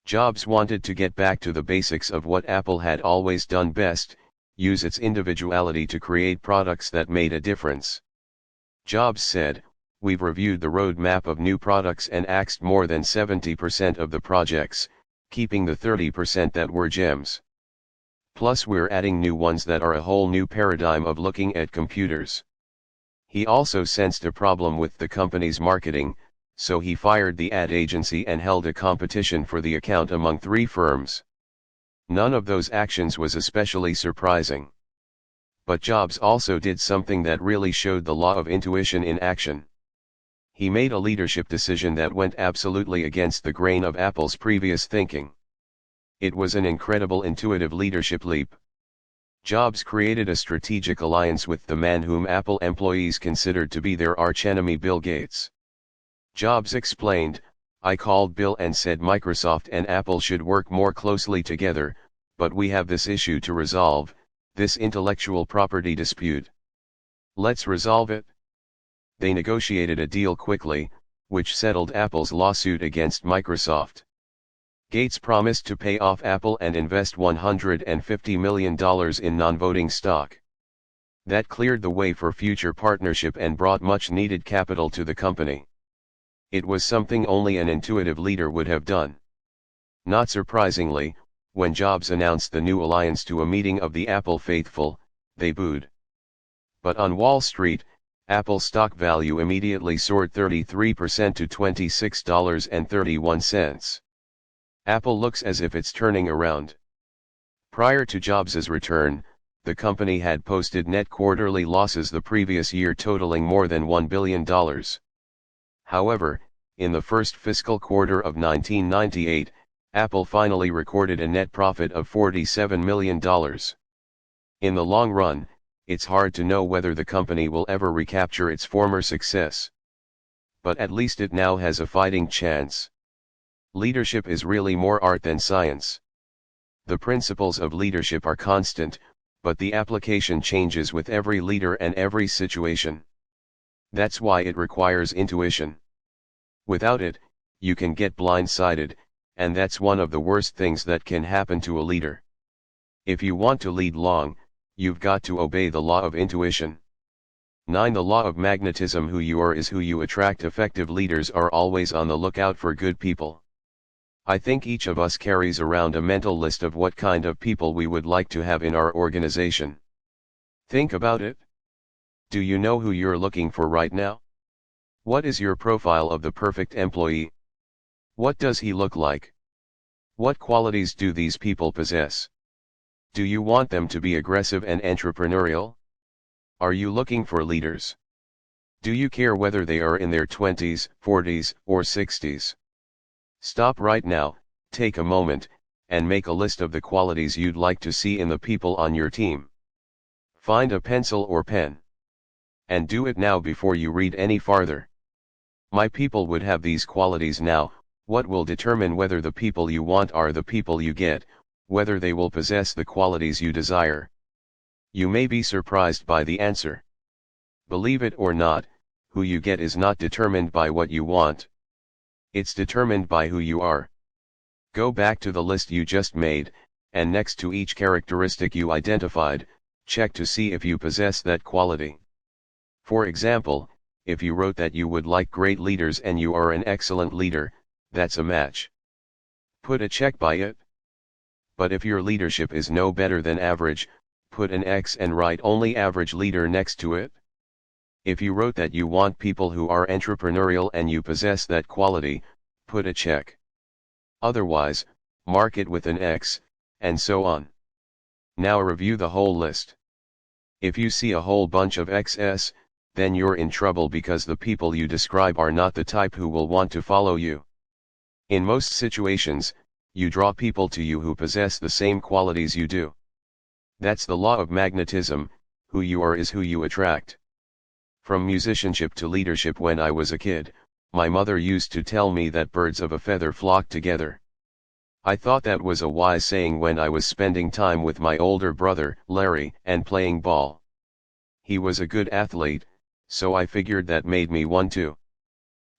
Jobs wanted to get back to the basics of what Apple had always done best, use its individuality to create products that made a difference. Jobs said, "We've reviewed the roadmap of new products and axed more than 70% of the projects, keeping the 30% that were gems. Plus we're adding new ones that are a whole new paradigm of looking at computers." He also sensed a problem with the company's marketing, so he fired the ad agency and held a competition for the account among 3 firms. None of those actions was especially surprising. But Jobs also did something that really showed the law of intuition in action. He made a leadership decision that went absolutely against the grain of Apple's previous thinking. It was an incredible intuitive leadership leap. Jobs created a strategic alliance with the man whom Apple employees considered to be their archenemy, Bill Gates. Jobs explained, "I called Bill and said Microsoft and Apple should work more closely together, but we have this issue to resolve, this intellectual property dispute. Let's resolve it." They negotiated a deal quickly, which settled Apple's lawsuit against Microsoft. Gates promised to pay off Apple and invest $150 million in non-voting stock. That cleared the way for future partnership and brought much-needed capital to the company. It was something only an intuitive leader would have done. Not surprisingly, when Jobs announced the new alliance to a meeting of the Apple faithful, they booed. But on Wall Street, Apple stock value immediately soared 33% to $26.31. Apple looks as if it's turning around. Prior to Jobs' return, the company had posted net quarterly losses the previous year totaling more than $1 billion. However, in the first fiscal quarter of 1998, Apple finally recorded a net profit of $47 million. In the long run, it's hard to know whether the company will ever recapture its former success. But at least it now has a fighting chance. Leadership is really more art than science. The principles of leadership are constant, but the application changes with every leader and every situation. That's why it requires intuition. Without it, you can get blindsided, and that's one of the worst things that can happen to a leader. If you want to lead long, you've got to obey the law of intuition. 9. The law of magnetism. Who you are is who you attract. Effective leaders are always on the lookout for good people. I think each of us carries around a mental list of what kind of people we would like to have in our organization. Think about it. Do you know who you're looking for right now? What is your profile of the perfect employee? What does he look like? What qualities do these people possess? Do you want them to be aggressive and entrepreneurial? Are you looking for leaders? Do you care whether they are in their 20s, 40s, or 60s? Stop right now, take a moment, and make a list of the qualities you'd like to see in the people on your team. Find a pencil or pen. And do it now before you read any farther. My people would have these qualities now. What will determine whether the people you want are the people you get, whether they will possess the qualities you desire? You may be surprised by the answer. Believe it or not, who you get is not determined by what you want. It's determined by who you are. Go back to the list you just made, and next to each characteristic you identified, check to see if you possess that quality. For example, if you wrote that you would like great leaders and you are an excellent leader, that's a match. Put a check by it. But if your leadership is no better than average, put an X and write only average leader next to it. If you wrote that you want people who are entrepreneurial and you possess that quality, put a check. Otherwise, mark it with an X, and so on. Now review the whole list. If you see a whole bunch of XS, then you're in trouble because the people you describe are not the type who will want to follow you. In most situations, you draw people to you who possess the same qualities you do. That's the law of magnetism. Who you are is who you attract. From musicianship to leadership. When I was a kid, my mother used to tell me that birds of a feather flock together. I thought that was a wise saying when I was spending time with my older brother, Larry, and playing ball. He was a good athlete, so I figured that made me one too.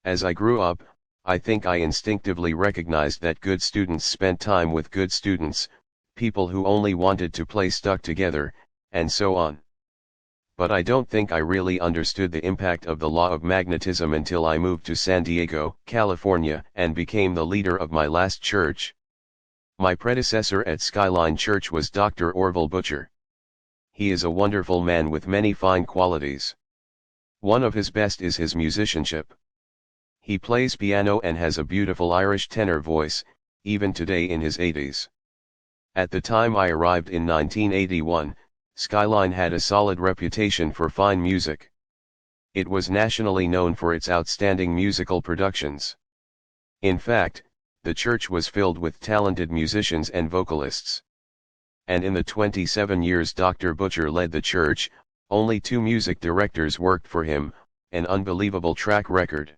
As I grew up, I think I instinctively recognized that good students spent time with good students, people who only wanted to play stuck together, and so on. But I don't think I really understood the impact of the law of magnetism until I moved to San Diego, California, and became the leader of my last church. My predecessor at Skyline Church was Dr. Orville Butcher. He is a wonderful man with many fine qualities. One of his best is his musicianship. He plays piano and has a beautiful Irish tenor voice, even today in his 80s. At the time I arrived in 1981, Skyline had a solid reputation for fine music. It was nationally known for its outstanding musical productions. In fact, the church was filled with talented musicians and vocalists. And in the 27 years Dr. Butcher led the church, only 2 music directors worked for him, an unbelievable track record.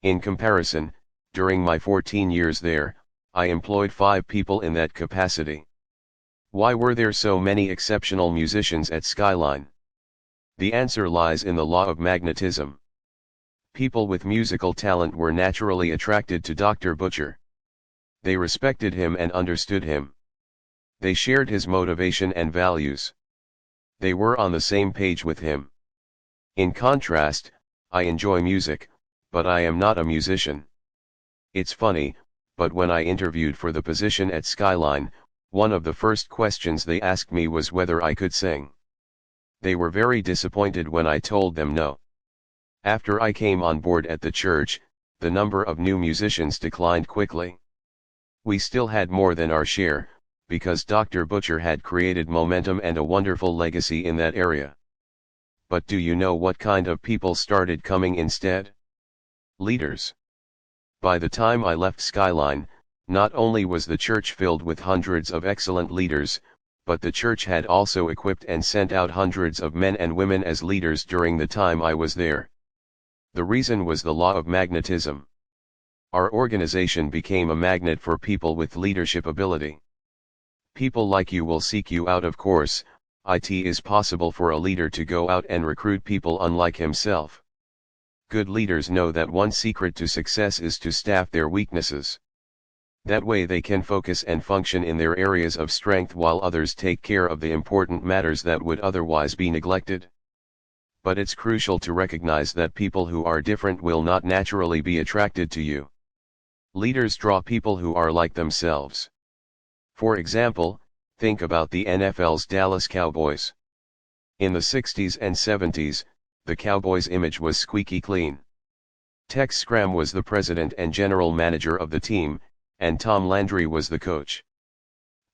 In comparison, during my 14 years there, I employed 5 people in that capacity. Why were there so many exceptional musicians at Skyline? The answer lies in the law of magnetism. People with musical talent were naturally attracted to Dr. Butcher. They respected him and understood him. They shared his motivation and values. They were on the same page with him. In contrast, I enjoy music, but I am not a musician. It's funny, but when I interviewed for the position at Skyline, one of the first questions they asked me was whether I could sing. They were very disappointed when I told them no. After I came on board at the church, the number of new musicians declined quickly. We still had more than our share, because Dr. Butcher had created momentum and a wonderful legacy in that area. But do you know what kind of people started coming instead? Leaders. By the time I left Skyline, not only was the church filled with hundreds of excellent leaders, but the church had also equipped and sent out hundreds of men and women as leaders during the time I was there. The reason was the law of magnetism. Our organization became a magnet for people with leadership ability. People like you will seek you out. Of course, it is possible for a leader to go out and recruit people unlike himself. Good leaders know that one secret to success is to staff their weaknesses. That way they can focus and function in their areas of strength while others take care of the important matters that would otherwise be neglected. But it's crucial to recognize that people who are different will not naturally be attracted to you. Leaders draw people who are like themselves. For example, think about the NFL's Dallas Cowboys. In the 60s and 70s, the Cowboys' image was squeaky clean. Tex Schramm was the president and general manager of the team, and Tom Landry was the coach.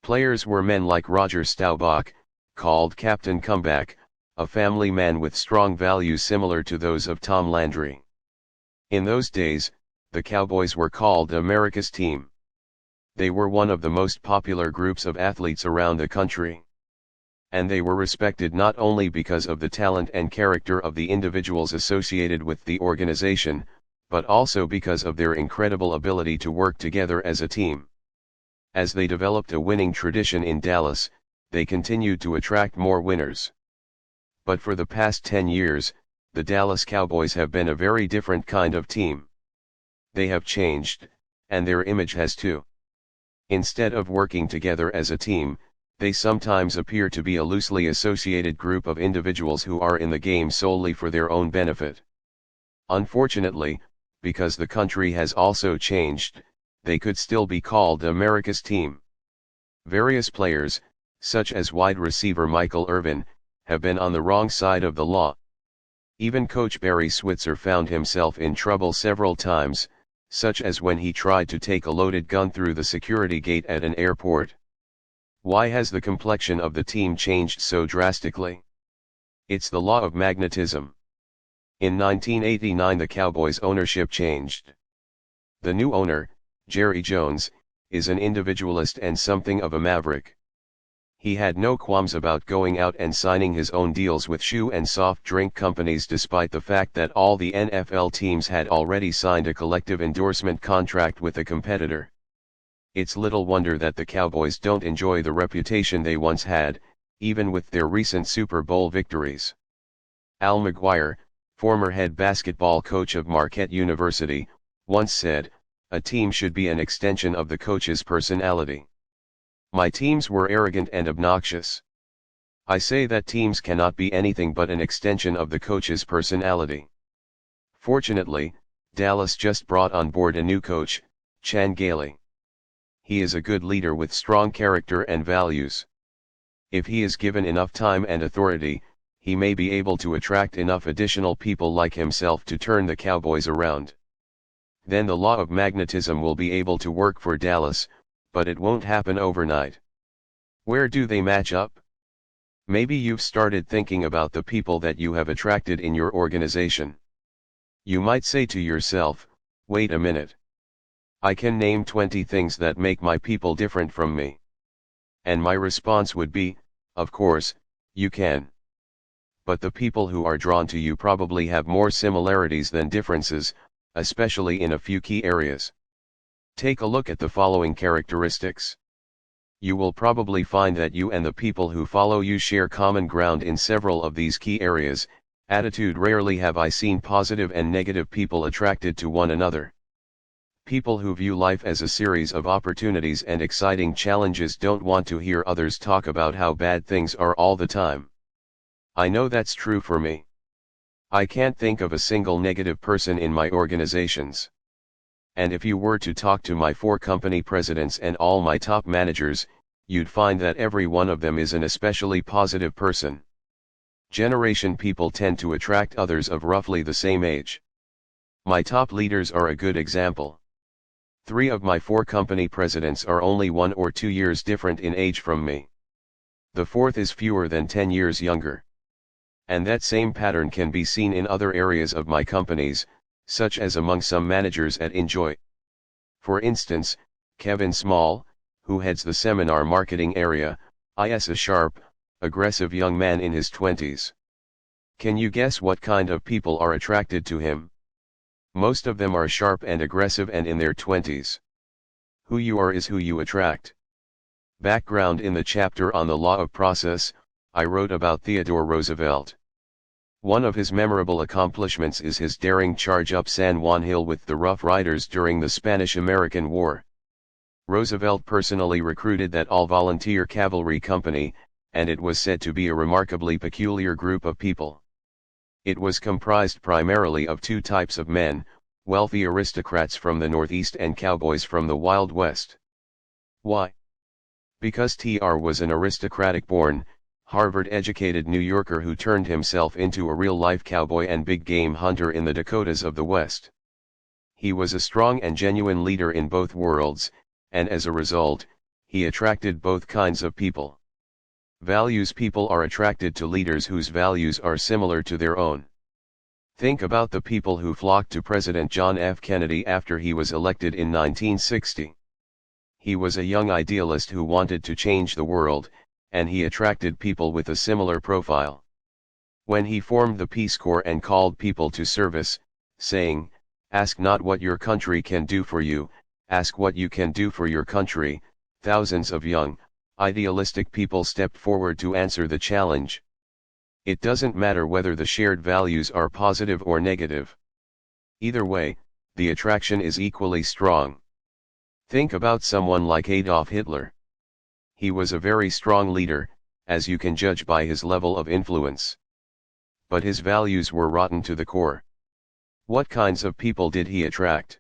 Players were men like Roger Staubach, called Captain Comeback, a family man with strong values similar to those of Tom Landry. In those days, the Cowboys were called America's team. They were one of the most popular groups of athletes around the country. And they were respected not only because of the talent and character of the individuals associated with the organization, but also because of their incredible ability to work together as a team. As they developed a winning tradition in Dallas, they continued to attract more winners. But for the past 10 years, the Dallas Cowboys have been a very different kind of team. They have changed, and their image has too. Instead of working together as a team, they sometimes appear to be a loosely associated group of individuals who are in the game solely for their own benefit. Unfortunately, because the country has also changed, they could still be called America's team. Various players, such as wide receiver Michael Irvin, have been on the wrong side of the law. Even coach Barry Switzer found himself in trouble several times, such as when he tried to take a loaded gun through the security gate at an airport. Why has the complexion of the team changed so drastically? It's the law of magnetism. In 1989 the Cowboys' ownership changed. The new owner, Jerry Jones, is an individualist and something of a maverick. He had no qualms about going out and signing his own deals with shoe and soft drink companies despite the fact that all the NFL teams had already signed a collective endorsement contract with a competitor. It's little wonder that the Cowboys don't enjoy the reputation they once had, even with their recent Super Bowl victories. Al McGuire, former head basketball coach of Marquette University, once said, "A team should be an extension of the coach's personality." My teams were arrogant and obnoxious. I say that teams cannot be anything but an extension of the coach's personality. Fortunately, Dallas just brought on board a new coach, Chan Gailey. He is a good leader with strong character and values. If he is given enough time and authority, he may be able to attract enough additional people like himself to turn the Cowboys around. Then the law of magnetism will be able to work for Dallas, but it won't happen overnight. Where do they match up? Maybe you've started thinking about the people that you have attracted in your organization. You might say to yourself, wait a minute. I can name 20 things that make my people different from me. And my response would be, of course, you can. But the people who are drawn to you probably have more similarities than differences, especially in a few key areas. Take a look at the following characteristics. You will probably find that you and the people who follow you share common ground in several of these key areas. Attitude. Rarely have I seen positive and negative people attracted to one another. People who view life as a series of opportunities and exciting challenges don't want to hear others talk about how bad things are all the time. I know that's true for me. I can't think of a single negative person in my organizations. And if you were to talk to my 4 company presidents and all my top managers, you'd find that every one of them is an especially positive person. Generation people tend to attract others of roughly the same age. My top leaders are a good example. 3 of my 4 company presidents are only 1 or 2 years different in age from me. The 4th is fewer than 10 years younger. And that same pattern can be seen in other areas of my companies, such as among some managers at Enjoy. For instance, Kevin Small, who heads the seminar marketing area, is a sharp, aggressive young man in his 20s. Can you guess what kind of people are attracted to him? Most of them are sharp and aggressive and in their 20s. Who you are is who you attract. Background. In the chapter on the law of process, I wrote about Theodore Roosevelt. One of his memorable accomplishments is his daring charge up San Juan Hill with the Rough Riders during the Spanish-American War. Roosevelt personally recruited that all-volunteer cavalry company, and it was said to be a remarkably peculiar group of people. It was comprised primarily of 2 types of men, wealthy aristocrats from the Northeast and cowboys from the Wild West. Why? Because TR was an aristocratic-born, Harvard-educated New Yorker who turned himself into a real-life cowboy and big game hunter in the Dakotas of the West. He was a strong and genuine leader in both worlds, and as a result, he attracted both kinds of people. Values. People are attracted to leaders whose values are similar to their own. Think about the people who flocked to President John F. Kennedy after he was elected in 1960. He was a young idealist who wanted to change the world, and he attracted people with a similar profile. When he formed the Peace Corps and called people to service, saying, "Ask not what your country can do for you, ask what you can do for your country," thousands of young, idealistic people stepped forward to answer the challenge. It doesn't matter whether the shared values are positive or negative. Either way, the attraction is equally strong. Think about someone like Adolf Hitler. He was a very strong leader, as you can judge by his level of influence. But his values were rotten to the core. What kinds of people did he attract?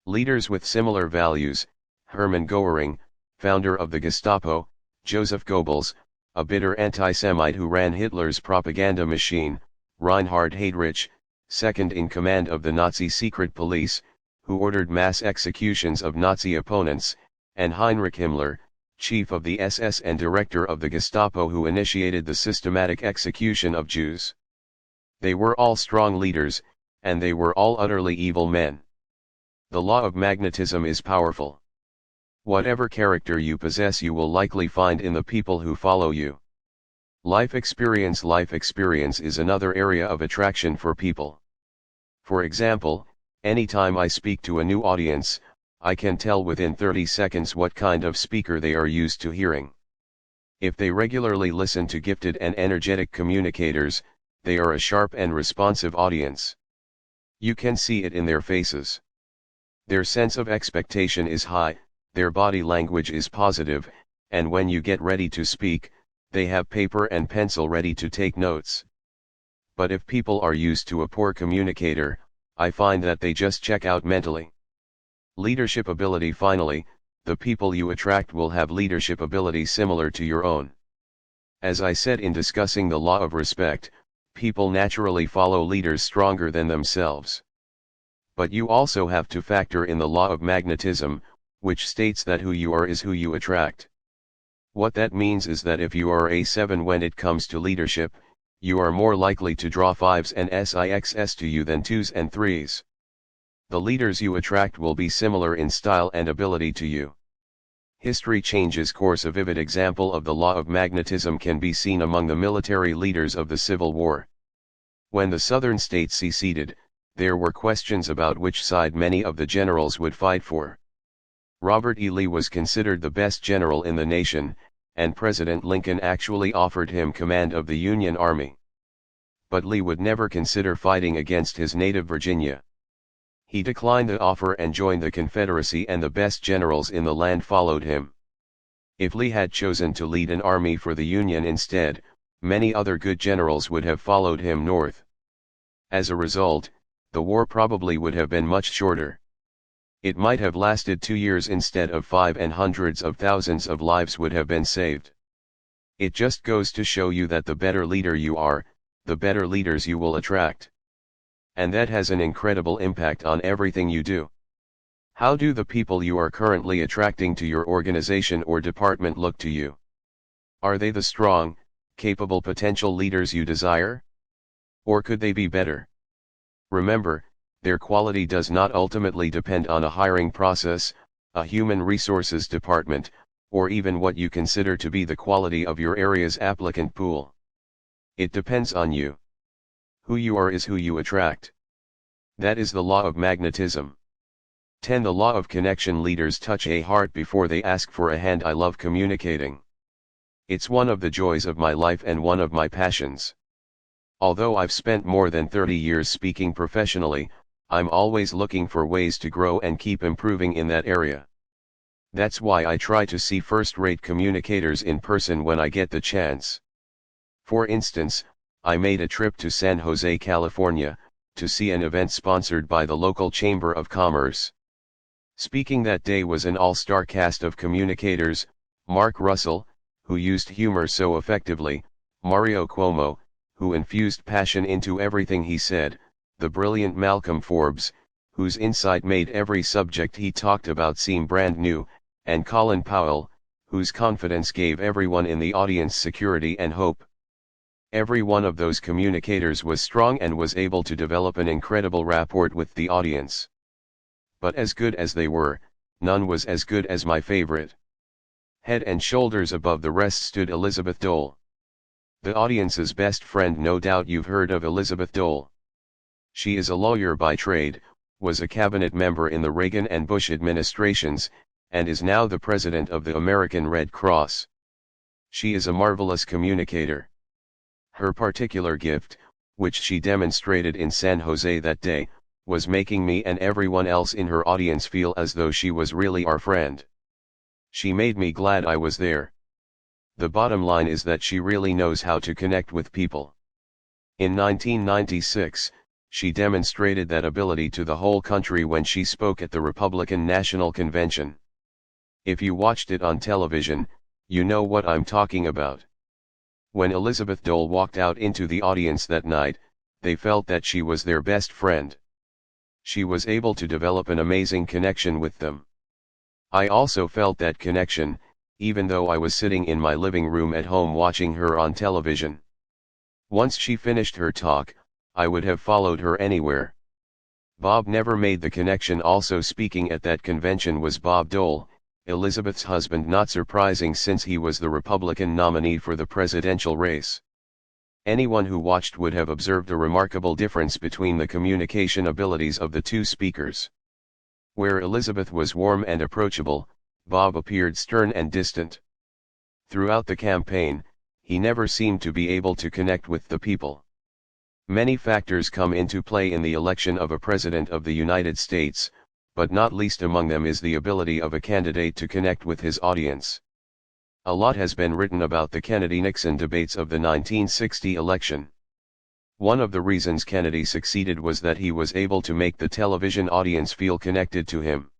Leaders with similar values: Hermann Göring, founder of the Gestapo; Joseph Goebbels, a bitter anti-Semite who ran Hitler's propaganda machine; Reinhard Heydrich, second in command of the Nazi secret police, who ordered mass executions of Nazi opponents; and Heinrich Himmler, chief of the SS and director of the Gestapo, who initiated the systematic execution of Jews. They were all strong leaders, and they were all utterly evil men. The law of magnetism is powerful. Whatever character you possess, you will likely find in the people who follow you. Life experience is another area of attraction for people. For example, anytime I speak to a new audience, I can tell within 30 seconds what kind of speaker they are used to hearing. If they regularly listen to gifted and energetic communicators, they are a sharp and responsive audience. You can see it in their faces. Their sense of expectation is high, their body language is positive, and when you get ready to speak, They have paper and pencil ready to take notes. But if people are used to a poor communicator, I find that they just check out mentally. Leadership ability. Finally, the people you attract will have leadership ability similar to your own. As I said in discussing the law of respect, people naturally follow leaders stronger than themselves. But you also have to factor in the law of magnetism, which states that who you are is who you attract. What that means is that if you are a 7 when it comes to leadership, you are more likely to draw 5s and 6s to you than 2s and 3s. The leaders you attract will be similar in style and ability to you. History changes course. A vivid example of the law of magnetism can be seen among the military leaders of the Civil War. When the southern states seceded, there were questions about which side many of the generals would fight for. Robert E. Lee was considered the best general in the nation, and President Lincoln actually offered him command of the Union Army. But Lee would never consider fighting against his native Virginia. He declined the offer and joined the Confederacy, and the best generals in the land followed him. If Lee had chosen to lead an army for the Union instead, many other good generals would have followed him north. As a result, the war probably would have been much shorter. It might have lasted 2 years instead of 5, and hundreds of thousands of lives would have been saved. It just goes to show you that the better leader you are, the better leaders you will attract. And that has an incredible impact on everything you do. How do the people you are currently attracting to your organization or department look to you? Are they the strong, capable potential leaders you desire? Or could they be better? Remember, their quality does not ultimately depend on a hiring process, a human resources department, or even what you consider to be the quality of your area's applicant pool. It depends on you. Who you are is who you attract. That is the law of magnetism. 10. The law of connection. Leaders touch a heart before they ask for a hand. I love communicating. It's one of the joys of my life and one of my passions. Although I've spent more than 30 years speaking professionally, I'm always looking for ways to grow and keep improving in that area. That's why I try to see first-rate communicators in person when I get the chance. For instance, I made a trip to San Jose, California, to see an event sponsored by the local Chamber of Commerce. Speaking that day was an all-star cast of communicators: Mark Russell, who used humor so effectively; Mario Cuomo, who infused passion into everything he said; the brilliant Malcolm Forbes, whose insight made every subject he talked about seem brand new; and Colin Powell, whose confidence gave everyone in the audience security and hope. Every one of those communicators was strong and was able to develop an incredible rapport with the audience. But as good as they were, none was as good as my favorite. Head and shoulders above the rest stood Elizabeth Dole. The audience's best friend. No doubt you've heard of Elizabeth Dole. She is a lawyer by trade, was a cabinet member in the Reagan and Bush administrations, and is now the president of the American Red Cross. She is a marvelous communicator. Her particular gift, which she demonstrated in San Jose that day, was making me and everyone else in her audience feel as though she was really our friend. She made me glad I was there. The bottom line is that she really knows how to connect with people. In 1996, she demonstrated that ability to the whole country when she spoke at the Republican National Convention. If you watched it on television, you know what I'm talking about. When Elizabeth Dole walked out into the audience that night, they felt that she was their best friend. She was able to develop an amazing connection with them. I also felt that connection, even though I was sitting in my living room at home watching her on television. Once she finished her talk, I would have followed her anywhere. Bob never made the connection. Also speaking at that convention was Bob Dole, Elizabeth's husband. Not surprising since he was the Republican nominee for the presidential race. Anyone who watched would have observed a remarkable difference between the communication abilities of the two speakers. Where Elizabeth was warm and approachable, Bob appeared stern and distant. Throughout the campaign, he never seemed to be able to connect with the people. Many factors come into play in the election of a president of the United States, but not least among them is the ability of a candidate to connect with his audience. A lot has been written about the Kennedy-Nixon debates of the 1960 election. One of the reasons Kennedy succeeded was that he was able to make the television audience feel connected to him.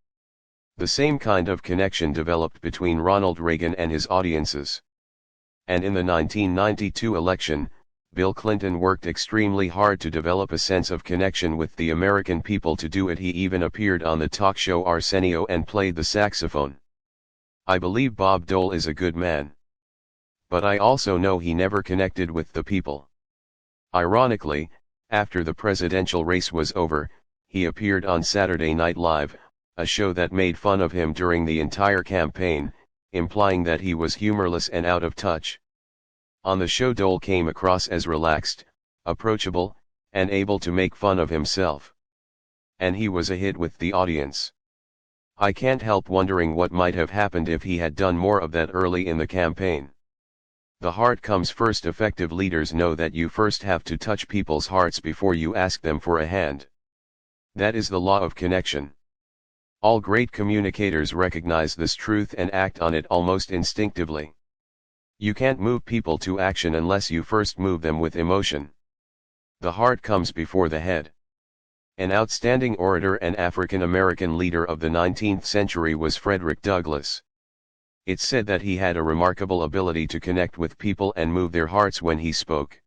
The same kind of connection developed between Ronald Reagan and his audiences. And in the 1992 election, Bill Clinton worked extremely hard to develop a sense of connection with the American people. To do it, he even appeared on the talk show Arsenio and played the saxophone. I believe Bob Dole is a good man. But I also know he never connected with the people. Ironically, after the presidential race was over, he appeared on Saturday Night Live, a show that made fun of him during the entire campaign, implying that he was humorless and out of touch. On the show, Dole came across as relaxed, approachable, and able to make fun of himself. And he was a hit with the audience. I can't help wondering what might have happened if he had done more of that early in the campaign. The heart comes first. Effective leaders know that you first have to touch people's hearts before you ask them for a hand. That is the law of connection. All great communicators recognize this truth and act on it almost instinctively. You can't move people to action unless you first move them with emotion. The heart comes before the head. An outstanding orator and African-American leader of the 19th century was Frederick Douglass. It's said that he had a remarkable ability to connect with people and move their hearts when he spoke.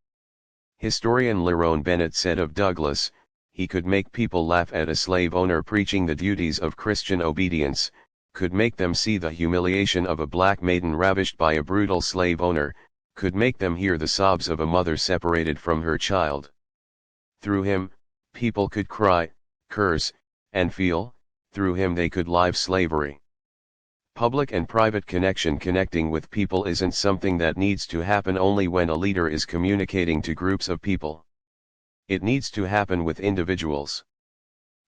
Historian Lerone Bennett said of Douglass, he could make people laugh at a slave owner preaching the duties of Christian obedience, could make them see the humiliation of a black maiden ravished by a brutal slave owner, could make them hear the sobs of a mother separated from her child. Through him, people could cry, curse, and feel. Through him they could live slavery. Public and private connection. Connecting with people isn't something that needs to happen only when a leader is communicating to groups of people. It needs to happen with individuals.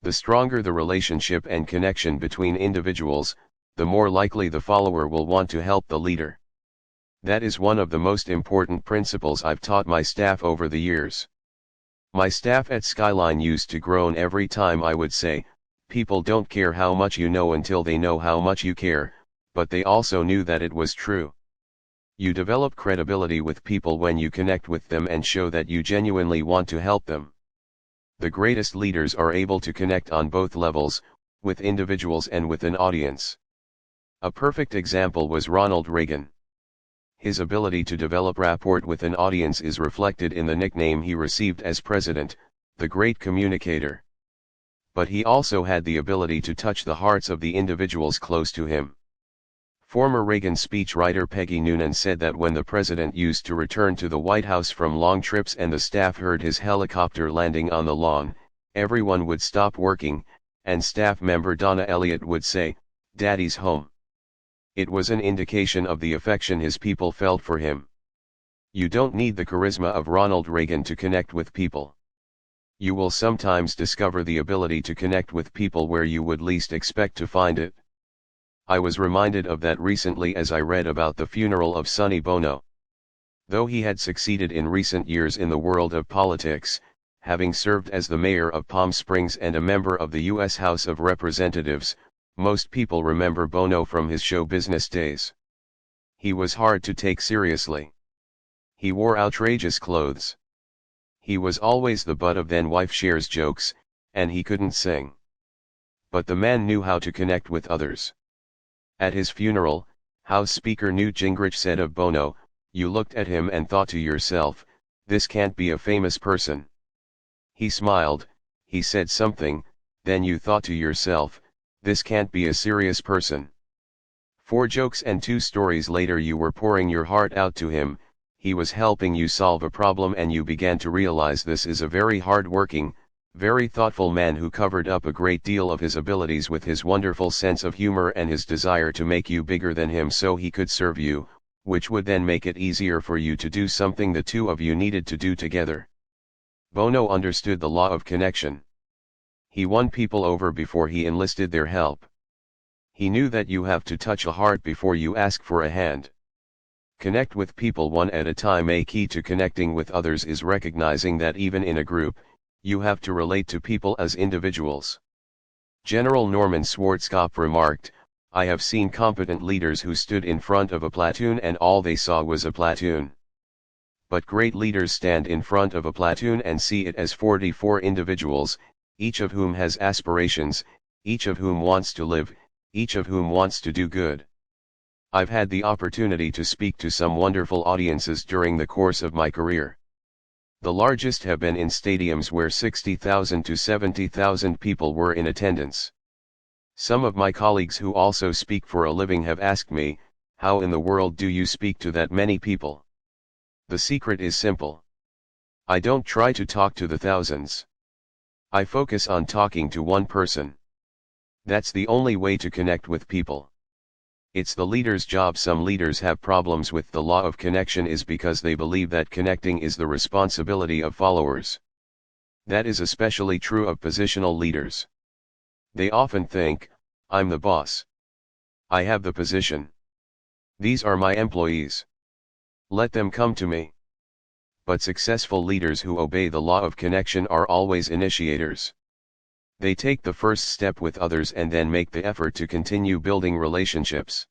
The stronger the relationship and connection between individuals, the more likely the follower will want to help the leader. That is one of the most important principles I've taught my staff over the years. My staff at Skyline used to groan every time I would say, people don't care how much you know until they know how much you care, but they also knew that it was true. You develop credibility with people when you connect with them and show that you genuinely want to help them. The greatest leaders are able to connect on both levels, with individuals and with an audience. A perfect example was Ronald Reagan. His ability to develop rapport with an audience is reflected in the nickname he received as president, the Great Communicator. But he also had the ability to touch the hearts of the individuals close to him. Former Reagan speechwriter Peggy Noonan said that when the president used to return to the White House from long trips and the staff heard his helicopter landing on the lawn, everyone would stop working, and staff member Donna Elliott would say, "Daddy's home." It was an indication of the affection his people felt for him. You don't need the charisma of Ronald Reagan to connect with people. You will sometimes discover the ability to connect with people where you would least expect to find it. I was reminded of that recently as I read about the funeral of Sonny Bono. Though he had succeeded in recent years in the world of politics, having served as the mayor of Palm Springs and a member of the U.S. House of Representatives, most people remember Bono from his show business days. He was hard to take seriously. He wore outrageous clothes. He was always the butt of then-wife Cher's jokes, and he couldn't sing. But the man knew how to connect with others. At his funeral, House Speaker Newt Gingrich said of Bono, "You looked at him and thought to yourself, this can't be a famous person." He smiled, he said something, then you thought to yourself, this can't be a serious person. 4 jokes and 2 stories later you were pouring your heart out to him, he was helping you solve a problem and you began to realize this is a very hard-working, very thoughtful man who covered up a great deal of his abilities with his wonderful sense of humor and his desire to make you bigger than him so he could serve you, which would then make it easier for you to do something the two of you needed to do together. Bono understood the law of connection. He won people over before he enlisted their help. He knew that you have to touch a heart before you ask for a hand. Connect with people one at a time. A key to connecting with others is recognizing that even in a group, you have to relate to people as individuals. General Norman Schwarzkopf remarked, I have seen competent leaders who stood in front of a platoon and all they saw was a platoon. But great leaders stand in front of a platoon and see it as 44 individuals, each of whom has aspirations, each of whom wants to live, each of whom wants to do good. I've had the opportunity to speak to some wonderful audiences during the course of my career. The largest have been in stadiums where 60,000 to 70,000 people were in attendance. Some of my colleagues who also speak for a living have asked me, how in the world do you speak to that many people? The secret is simple. I don't try to talk to the thousands. I focus on talking to one person. That's the only way to connect with people. It's the leader's job. Some leaders have problems with the law of connection is because they believe that connecting is the responsibility of followers. That is especially true of positional leaders. They often think, I'm the boss. I have the position. These are my employees. Let them come to me. But successful leaders who obey the law of connection are always initiators. They take the first step with others and then make the effort to continue building relationships.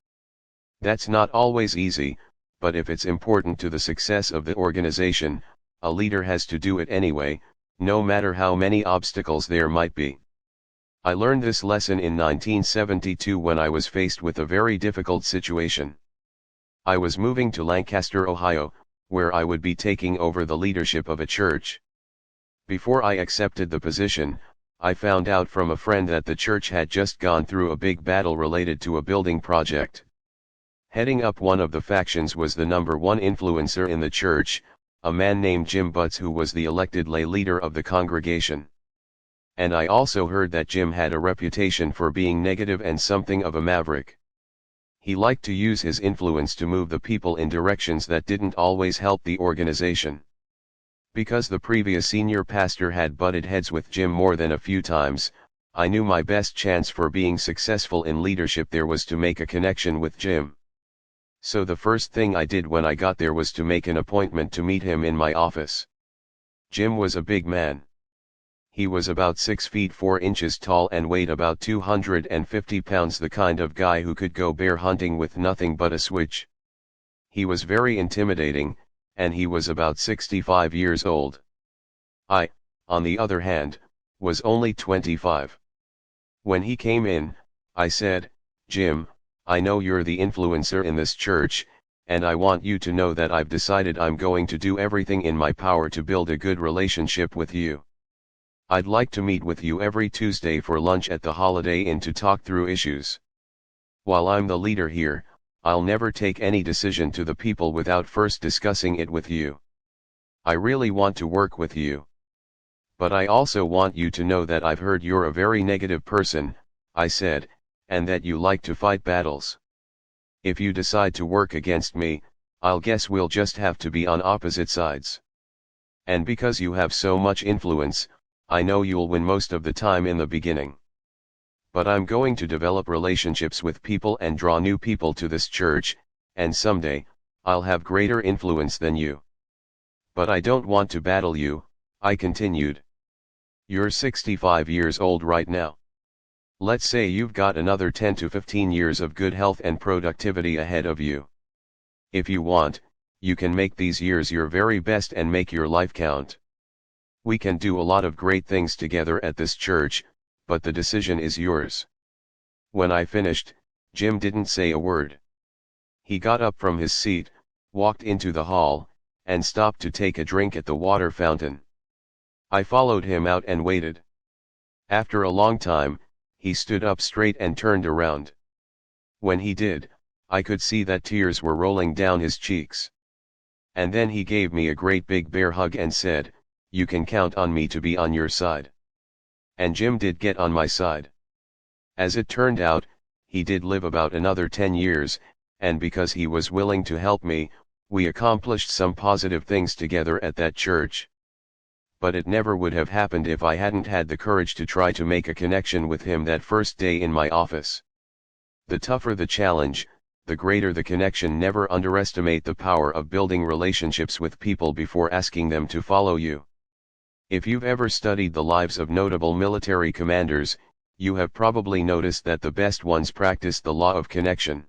That's not always easy, but if it's important to the success of the organization, a leader has to do it anyway, no matter how many obstacles there might be. I learned this lesson in 1972 when I was faced with a very difficult situation. I was moving to Lancaster, Ohio, where I would be taking over the leadership of a church. Before I accepted the position, I found out from a friend that the church had just gone through a big battle related to a building project. Heading up one of the factions was the number one influencer in the church, a man named Jim Butts, who was the elected lay leader of the congregation. And I also heard that Jim had a reputation for being negative and something of a maverick. He liked to use his influence to move the people in directions that didn't always help the organization. Because the previous senior pastor had butted heads with Jim more than a few times, I knew my best chance for being successful in leadership there was to make a connection with Jim. So the first thing I did when I got there was to make an appointment to meet him in my office. Jim was a big man. He was about 6 feet 4 inches tall and weighed about 250 pounds, the kind of guy who could go bear hunting with nothing but a switch. He was very intimidating, and he was about 65 years old. I, on the other hand, was only 25. When he came in, I said, Jim, I know you're the influencer in this church, and I want you to know that I've decided I'm going to do everything in my power to build a good relationship with you. I'd like to meet with you every Tuesday for lunch at the Holiday Inn to talk through issues. While I'm the leader here, I'll never take any decision to the people without first discussing it with you. I really want to work with you. But I also want you to know that I've heard you're a very negative person, I said, and that you like to fight battles. If you decide to work against me, I'll guess we'll just have to be on opposite sides. And because you have so much influence, I know you'll win most of the time in the beginning. But I'm going to develop relationships with people and draw new people to this church, and someday, I'll have greater influence than you. But I don't want to battle you, I continued. You're 65 years old right now. Let's say you've got another 10 to 15 years of good health and productivity ahead of you. If you want, you can make these years your very best and make your life count. We can do a lot of great things together at this church, but the decision is yours. When I finished, Jim didn't say a word. He got up from his seat, walked into the hall, and stopped to take a drink at the water fountain. I followed him out and waited. After a long time, he stood up straight and turned around. When he did, I could see that tears were rolling down his cheeks. And then he gave me a great big bear hug and said, "You can count on me to be on your side." And Jim did get on my side. As it turned out, he did live about another 10 years, and because he was willing to help me, we accomplished some positive things together at that church. But it never would have happened if I hadn't had the courage to try to make a connection with him that first day in my office. The tougher the challenge, the greater the connection. Never underestimate the power of building relationships with people before asking them to follow you. If you've ever studied the lives of notable military commanders, You have probably noticed that the best ones practice the law of connection.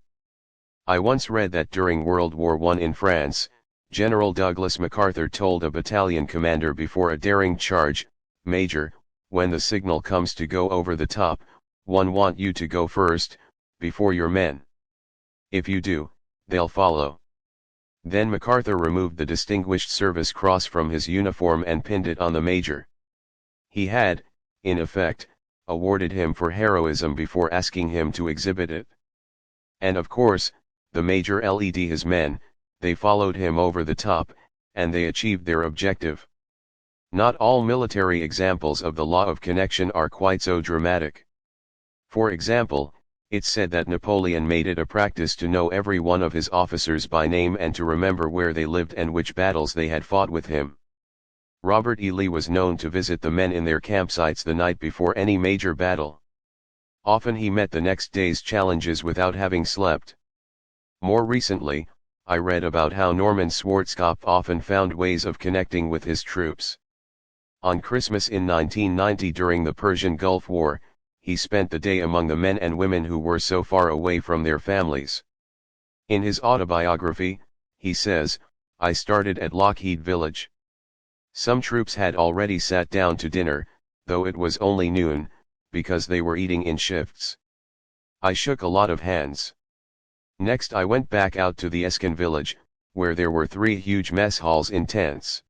I once read that during World War I in France, General Douglas MacArthur told a battalion commander before a daring charge, "Major, when the signal comes to go over the top, want you to go first, before your men. If you do, they'll follow." Then MacArthur removed the Distinguished Service Cross from his uniform and pinned it on the major. He had, in effect, awarded him for heroism before asking him to exhibit it. And of course, the major led his men, they followed him over the top, and they achieved their objective. Not all military examples of the law of connection are quite so dramatic. For example, it's said that Napoleon made it a practice to know every one of his officers by name and to remember where they lived and which battles they had fought with him. Robert E. Lee was known to visit the men in their campsites the night before any major battle. Often he met the next day's challenges without having slept. More recently, I read about how Norman Schwarzkopf often found ways of connecting with his troops. On Christmas in 1990 during the Persian Gulf War, he spent the day among the men and women who were so far away from their families. In his autobiography, he says, "I started at Lockheed Village. Some troops had already sat down to dinner, though it was only noon, because they were eating in shifts. I shook a lot of hands. Next I went back out to the Eskin village, where there were 3 huge mess halls in tents.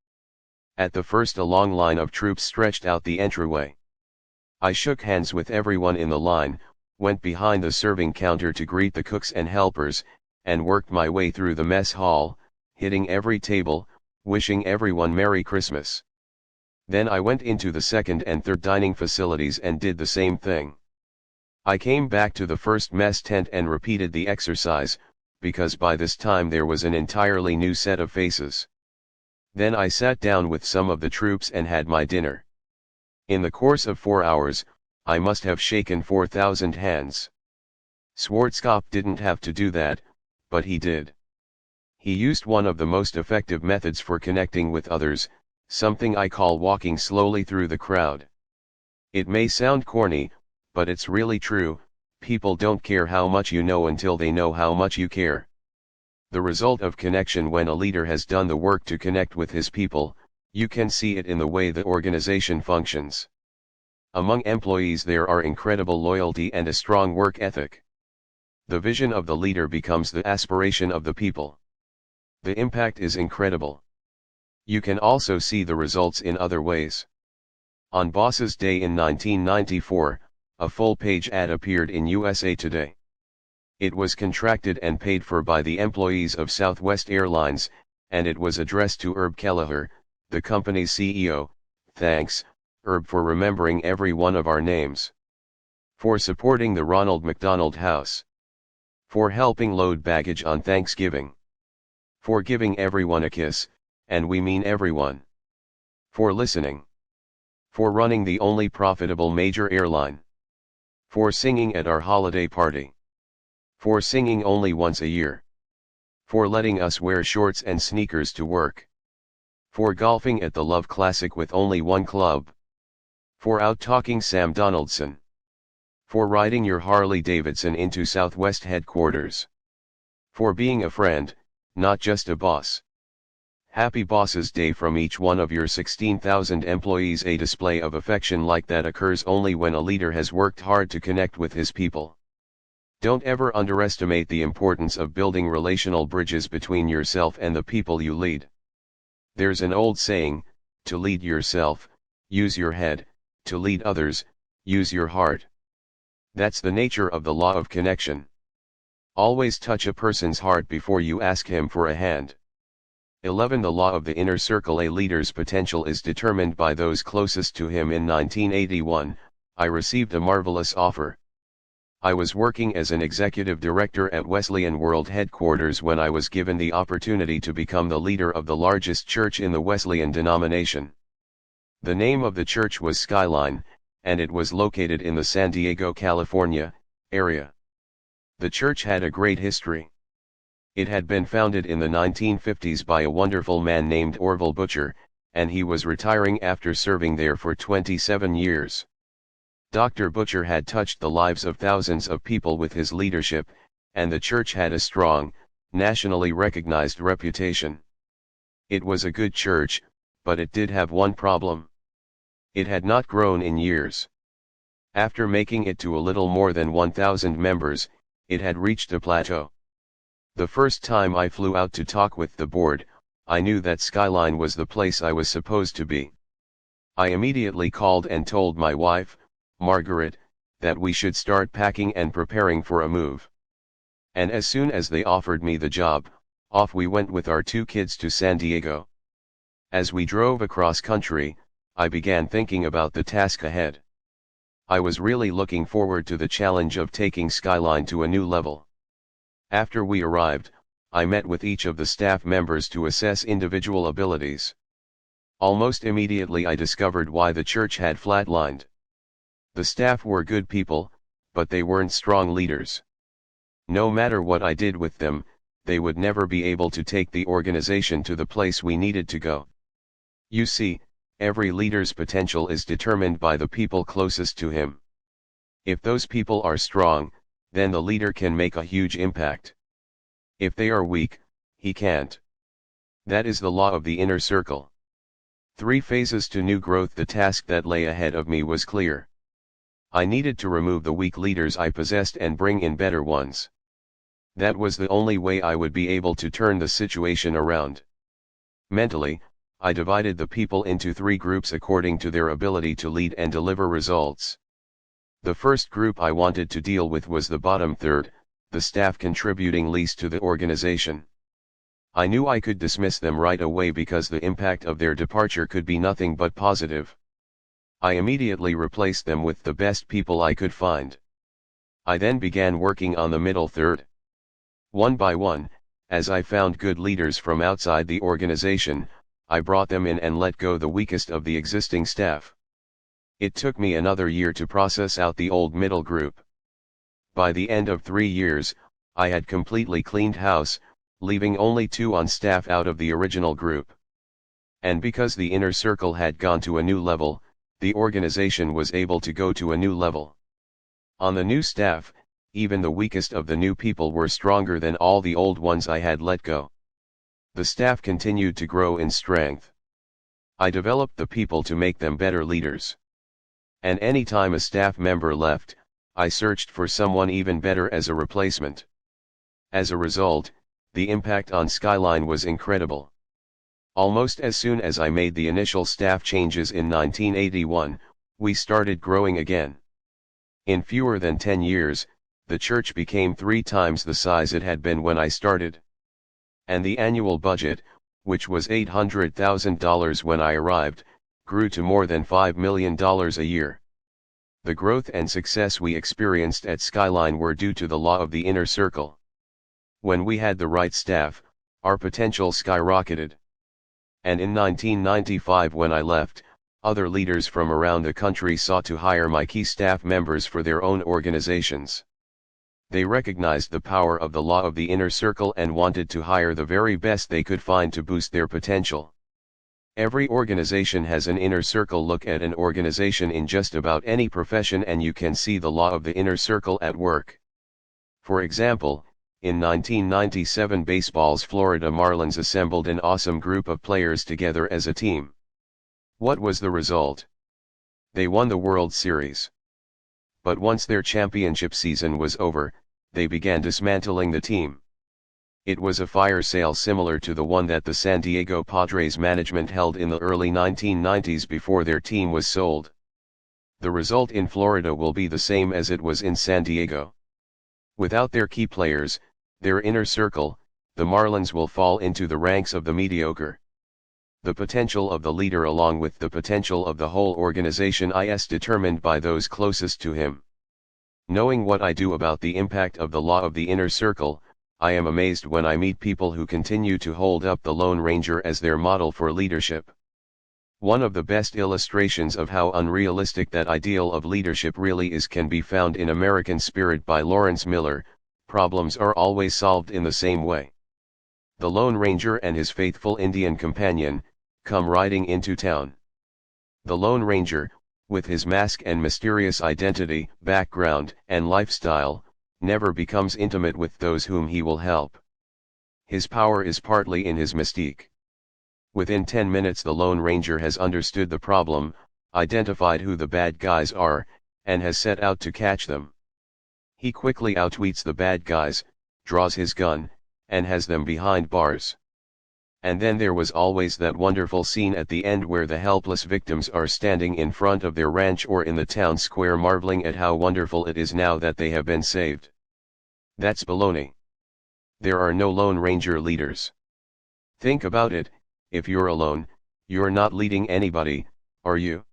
At the first a long line of troops stretched out the entryway. I shook hands with everyone in the line, went behind the serving counter to greet the cooks and helpers, and worked my way through the mess hall, hitting every table, wishing everyone Merry Christmas. Then I went into the second and third dining facilities and did the same thing. I came back to the first mess tent and repeated the exercise, because by this time there was an entirely new set of faces. Then I sat down with some of the troops and had my dinner. In the course of 4 hours, I must have shaken 4,000 hands. Schwarzkopf didn't have to do that, but he did. He used one of the most effective methods for connecting with others, something I call walking slowly through the crowd. It may sound corny, but it's really true. People don't care how much you know until they know how much you care. The result of connection: when a leader has done the work to connect with his people, you can see it in the way the organization functions. Among employees there are incredible loyalty and a strong work ethic. The vision of the leader becomes the aspiration of the people. The impact is incredible. You can also see the results in other ways. On Boss's Day in 1994, a full-page ad appeared in USA Today. It was contracted and paid for by the employees of Southwest Airlines, and it was addressed to Herb Kelleher, the company's CEO. "Thanks, Herb, for remembering every one of our names. For supporting the Ronald McDonald House. For helping load baggage on Thanksgiving. For giving everyone a kiss, and we mean everyone. For listening. For running the only profitable major airline. For singing at our holiday party. For singing only once a year. For letting us wear shorts and sneakers to work. For golfing at the Love Classic with only one club. For out-talking Sam Donaldson. For riding your Harley Davidson into Southwest headquarters. For being a friend, not just a boss. Happy Boss's Day from each one of your 16,000 employees." A display of affection like that occurs only when a leader has worked hard to connect with his people. Don't ever underestimate the importance of building relational bridges between yourself and the people you lead. There's an old saying, to lead yourself, use your head; to lead others, use your heart. That's the nature of the law of connection. Always touch a person's heart before you ask him for a hand. 11. The law of the inner circle. A leader's potential is determined by those closest to him. In 1981, I received a marvelous offer. I was working as an executive director at Wesleyan World Headquarters when I was given the opportunity to become the leader of the largest church in the Wesleyan denomination. The name of the church was Skyline, and it was located in the San Diego, California, area. The church had a great history. It had been founded in the 1950s by a wonderful man named Orville Butcher, and he was retiring after serving there for 27 years. Dr. Butcher had touched the lives of thousands of people with his leadership, and the church had a strong, nationally recognized reputation. It was a good church, but it did have one problem. It had not grown in years. After making it to a little more than 1,000 members, it had reached a plateau. The first time I flew out to talk with the board, I knew that Skyline was the place I was supposed to be. I immediately called and told my wife, Margaret, that we should start packing and preparing for a move. And as soon as they offered me the job, off we went with our 2 kids to San Diego. As we drove across country, I began thinking about the task ahead. I was really looking forward to the challenge of taking Skyline to a new level. After we arrived, I met with each of the staff members to assess individual abilities. Almost immediately I discovered why the church had flatlined. The staff were good people, but they weren't strong leaders. No matter what I did with them, they would never be able to take the organization to the place we needed to go. You see, every leader's potential is determined by the people closest to him. If those people are strong, then the leader can make a huge impact. If they are weak, he can't. That is the law of the inner circle. 3 phases to new growth. The task that lay ahead of me was clear. I needed to remove the weak leaders I possessed and bring in better ones. That was the only way I would be able to turn the situation around. Mentally, I divided the people into 3 groups according to their ability to lead and deliver results. The first group I wanted to deal with was the bottom third, the staff contributing least to the organization. I knew I could dismiss them right away because the impact of their departure could be nothing but positive. I immediately replaced them with the best people I could find. I then began working on the middle third. One by one, as I found good leaders from outside the organization, I brought them in and let go the weakest of the existing staff. It took me another year to process out the old middle group. By the end of 3 years, I had completely cleaned house, leaving only 2 on staff out of the original group. And because the inner circle had gone to a new level, the organization was able to go to a new level. On the new staff, even the weakest of the new people were stronger than all the old ones I had let go. The staff continued to grow in strength. I developed the people to make them better leaders. And any time a staff member left, I searched for someone even better as a replacement. As a result, the impact on Skyline was incredible. Almost as soon as I made the initial staff changes in 1981, we started growing again. In fewer than 10 years, the church became 3 times the size it had been when I started. And the annual budget, which was $800,000 when I arrived, grew to more than $5 million a year. The growth and success we experienced at Skyline were due to the law of the inner circle. When we had the right staff, our potential skyrocketed. And in 1995 when I left, other leaders from around the country sought to hire my key staff members for their own organizations. They recognized the power of the law of the inner circle and wanted to hire the very best they could find to boost their potential. Every organization has an inner circle. Look at an organization in just about any profession and you can see the law of the inner circle at work. For example, in 1997 baseball's Florida Marlins assembled an awesome group of players together as a team. What was the result? They won the World Series. But once their championship season was over, they began dismantling the team. It was a fire sale similar to the one that the San Diego Padres management held in the early 1990s before their team was sold. The result in Florida will be the same as it was in San Diego. Without their key players, their inner circle, the Marlins will fall into the ranks of the mediocre. The potential of the leader along with the potential of the whole organization is determined by those closest to him. Knowing what I do about the impact of the law of the inner circle, I am amazed when I meet people who continue to hold up the Lone Ranger as their model for leadership. One of the best illustrations of how unrealistic that ideal of leadership really is can be found in American Spirit by Lawrence Miller. Problems are always solved in the same way. The Lone Ranger and his faithful Indian companion come riding into town. The Lone Ranger, with his mask and mysterious identity, background, and lifestyle, never becomes intimate with those whom he will help. His power is partly in his mystique. Within 10 minutes the Lone Ranger has understood the problem, identified who the bad guys are, and has set out to catch them. He quickly outwits the bad guys, draws his gun, and has them behind bars. And then there was always that wonderful scene at the end where the helpless victims are standing in front of their ranch or in the town square marveling at how wonderful it is now that they have been saved. That's baloney. There are no Lone Ranger leaders. Think about it, if you're alone, you're not leading anybody, are you?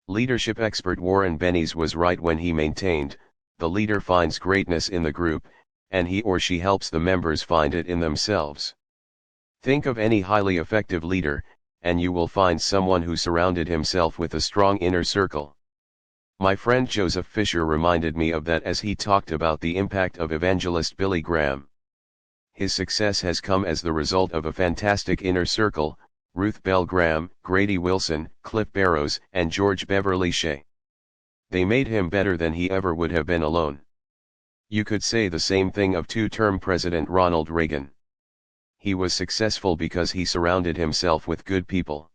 Leadership expert Warren Bennis was right when he maintained, the leader finds greatness in the group, and he or she helps the members find it in themselves. Think of any highly effective leader, and you will find someone who surrounded himself with a strong inner circle. My friend Joseph Fisher reminded me of that as he talked about the impact of evangelist Billy Graham. His success has come as the result of a fantastic inner circle: Ruth Bell Graham, Grady Wilson, Cliff Barrows, and George Beverly Shea. They made him better than he ever would have been alone. You could say the same thing of two-term President Ronald Reagan. He was successful because he surrounded himself with good people.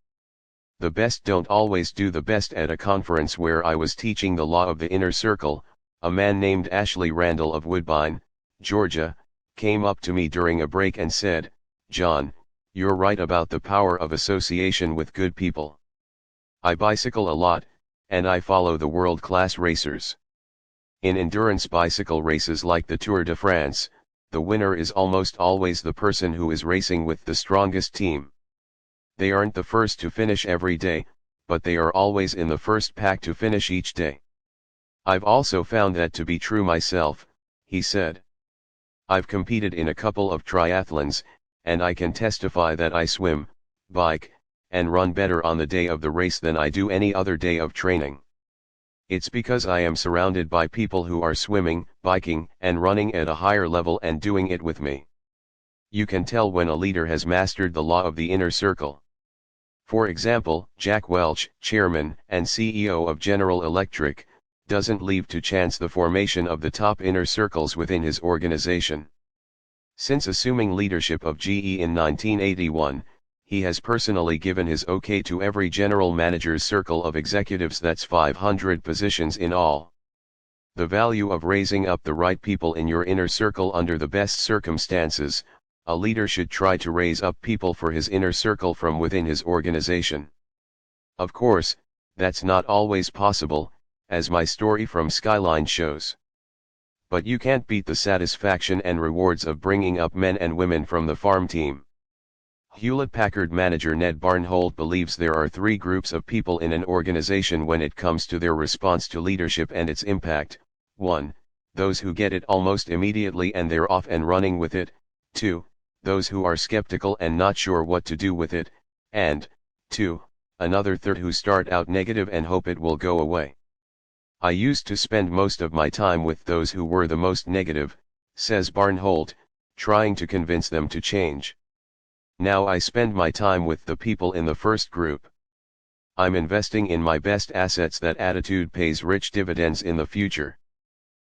The best don't always do the best. At a conference where I was teaching the law of the inner circle, a man named Ashley Randall of Woodbine, Georgia, came up to me during a break and said, "John, you're right about the power of association with good people. I bicycle a lot, and I follow the world-class racers. In endurance bicycle races like the Tour de France, the winner is almost always the person who is racing with the strongest team. They aren't the first to finish every day, but they are always in the first pack to finish each day. I've also found that to be true myself," he said. "I've competed in a couple of triathlons, and I can testify that I swim, bike, and run better on the day of the race than I do any other day of training. It's because I am surrounded by people who are swimming, biking, and running at a higher level and doing it with me. You can tell when a leader has mastered the law of the inner circle. For example, Jack Welch, chairman and CEO of General Electric, doesn't leave to chance the formation of the top inner circles within his organization. Since assuming leadership of GE in 1981, he has personally given his okay to every general manager's circle of executives. That's 500 positions in all. The value of raising up the right people in your inner circle under the best circumstances. A leader should try to raise up people for his inner circle from within his organization. Of course, that's not always possible, as my story from Skyline shows. But you can't beat the satisfaction and rewards of bringing up men and women from the farm team. Hewlett-Packard manager Ned Barnholt believes there are three groups of people in an organization when it comes to their response to leadership and its impact. 1. Those who get it almost immediately and they're off and running with it. 2. Those who are skeptical and not sure what to do with it. And 2. Another third who start out negative and hope it will go away. I used to spend most of my time with those who were the most negative, says Barnholt, trying to convince them to change. Now I spend my time with the people in the first group. I'm investing in my best assets. That attitude pays rich dividends in the future.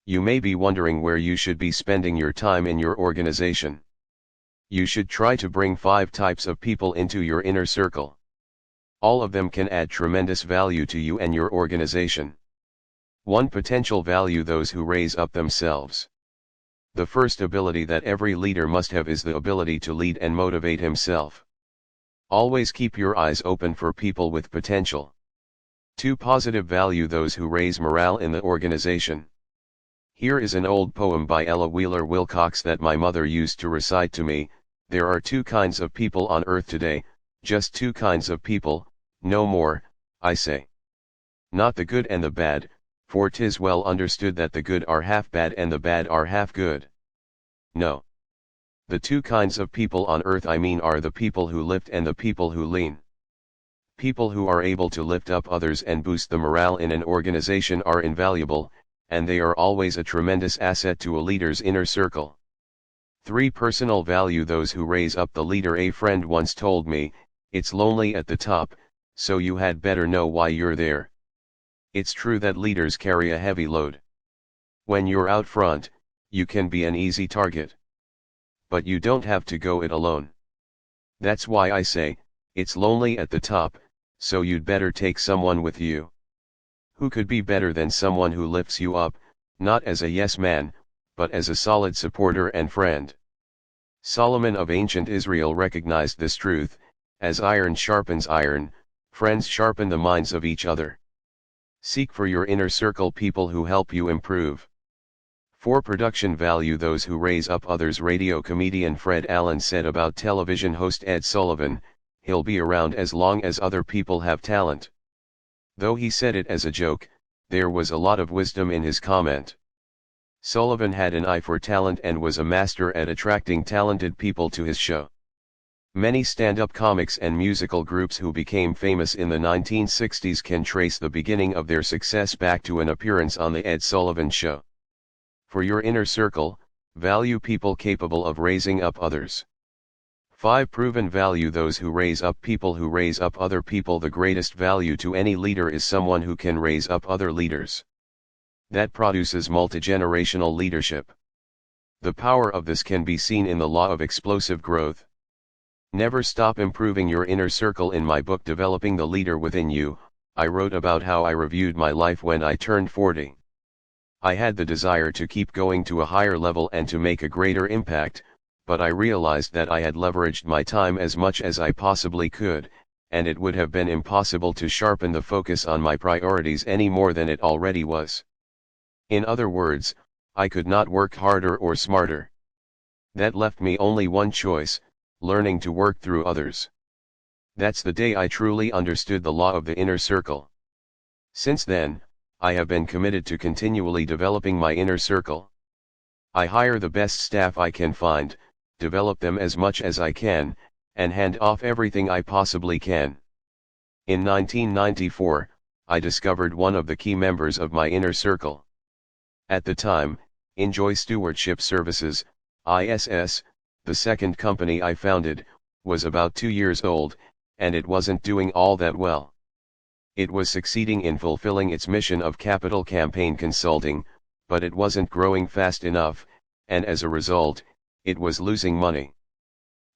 You may be wondering where you should be spending your time in your organization. You should try to bring 5 types of people into your inner circle. All of them can add tremendous value to you and your organization. 1. Potential value: those who raise up themselves. The first ability that every leader must have is the ability to lead and motivate himself. Always keep your eyes open for people with potential. 2. Positive value: those who raise morale in the organization. Here is an old poem by Ella Wheeler Wilcox that my mother used to recite to me. There are 2 kinds of people on earth today, just 2 kinds of people, no more, I say. Not the good and the bad, for 'tis well understood that the good are half bad and the bad are half good. No. The 2 kinds of people on earth I mean are the people who lift and the people who lean. People who are able to lift up others and boost the morale in an organization are invaluable, and they are always a tremendous asset to a leader's inner circle. 3. Personal value: those who raise up the leader. A friend once told me, "It's lonely at the top, so you had better know why you're there." It's true that leaders carry a heavy load. When you're out front, you can be an easy target. But you don't have to go it alone. That's why I say, it's lonely at the top, so you'd better take someone with you. Who could be better than someone who lifts you up, not as a yes man, but as a solid supporter and friend? Solomon of ancient Israel recognized this truth: as iron sharpens iron, friends sharpen the minds of each other. Seek for your inner circle people who help you improve. For production value those who raise up others. Radio comedian Fred Allen said about television host Ed Sullivan, "He'll be around as long as other people have talent." Though he said it as a joke, there was a lot of wisdom in his comment. Sullivan had an eye for talent and was a master at attracting talented people to his show. Many stand-up comics and musical groups who became famous in the 1960s can trace the beginning of their success back to an appearance on the Ed Sullivan Show. For your inner circle, value people capable of raising up others. 5. Proven value those who raise up people who raise up other people. The greatest value to any leader is someone who can raise up other leaders. That produces multi-generational leadership. The power of this can be seen in the law of explosive growth. Never stop improving your inner circle. In my book Developing the Leader Within You, I wrote about how I reviewed my life when I turned 40. I had the desire to keep going to a higher level and to make a greater impact, but I realized that I had leveraged my time as much as I possibly could, and it would have been impossible to sharpen the focus on my priorities any more than it already was. In other words, I could not work harder or smarter. That left me only one choice: learning to work through others. That's the day I truly understood the law of the inner circle. Since then, I have been committed to continually developing my inner circle. I hire the best staff I can find, develop them as much as I can, and hand off everything I possibly can. In 1994, I discovered one of the key members of my inner circle. At the time, Enjoy Stewardship Services, ISS, the second company I founded, was about 2 years old, and it wasn't doing all that well. It was succeeding in fulfilling its mission of capital campaign consulting, but it wasn't growing fast enough, and as a result, it was losing money.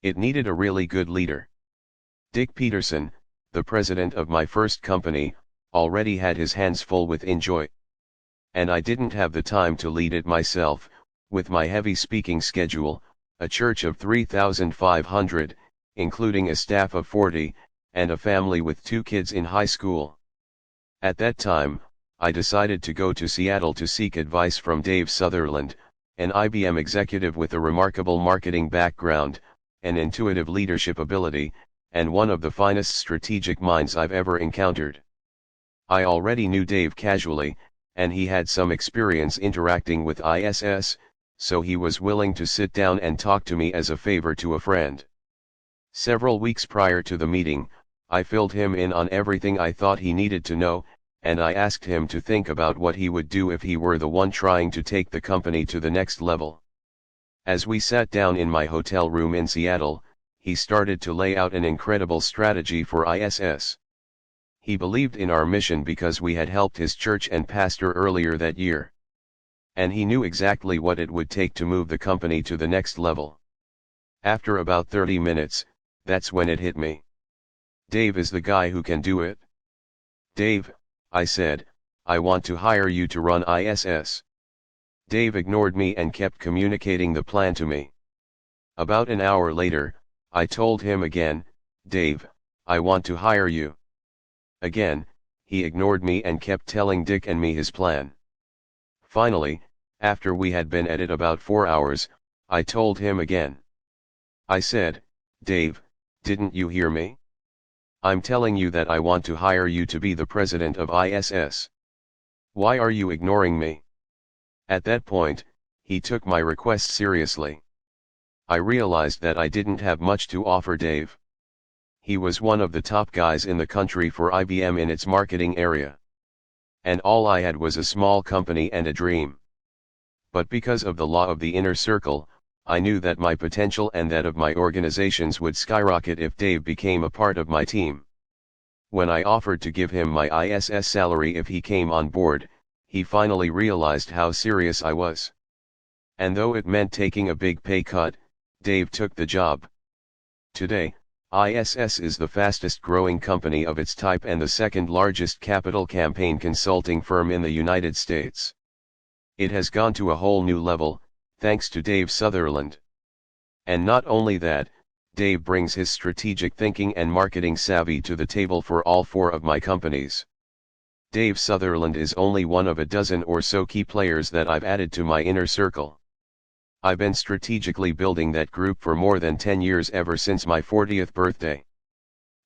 It needed a really good leader. Dick Peterson, the president of my first company, already had his hands full with Enjoy. And I didn't have the time to lead it myself, with my heavy speaking schedule, a church of 3,500, including a staff of 40, and a family with 2 kids in high school. At that time, I decided to go to Seattle to seek advice from Dave Sutherland, an IBM executive with a remarkable marketing background, an intuitive leadership ability, and one of the finest strategic minds I've ever encountered. I already knew Dave casually, and he had some experience interacting with ISS, so he was willing to sit down and talk to me as a favor to a friend. Several weeks prior to the meeting, I filled him in on everything I thought he needed to know, and I asked him to think about what he would do if he were the one trying to take the company to the next level. As we sat down in my hotel room in Seattle, he started to lay out an incredible strategy for ISS. He believed in our mission because we had helped his church and pastor earlier that year. And he knew exactly what it would take to move the company to the next level. After about 30 minutes, that's when it hit me. Dave is the guy who can do it. Dave, I said, I want to hire you to run ISS. Dave ignored me and kept communicating the plan to me. About an hour later, I told him again, Dave, I want to hire you. Again, he ignored me and kept telling Dick and me his plan. Finally, after we had been at it about 4 hours, I told him again. I said, Dave, didn't you hear me? I'm telling you that I want to hire you to be the president of ISS. Why are you ignoring me? At that point, he took my request seriously. I realized that I didn't have much to offer Dave. He was one of the top guys in the country for IBM in its marketing area. And all I had was a small company and a dream. But because of the law of the inner circle, I knew that my potential and that of my organizations would skyrocket if Dave became a part of my team. When I offered to give him my ISS salary if he came on board, he finally realized how serious I was. And though it meant taking a big pay cut, Dave took the job. Today, ISS is the fastest growing company of its type and the second largest capital campaign consulting firm in the United States. It has gone to a whole new level, thanks to Dave Sutherland. And not only that, Dave brings his strategic thinking and marketing savvy to the table for all four of my companies. Dave Sutherland is only one of a dozen or so key players that I've added to my inner circle. I've been strategically building that group for more than 10 years, ever since my 40th birthday.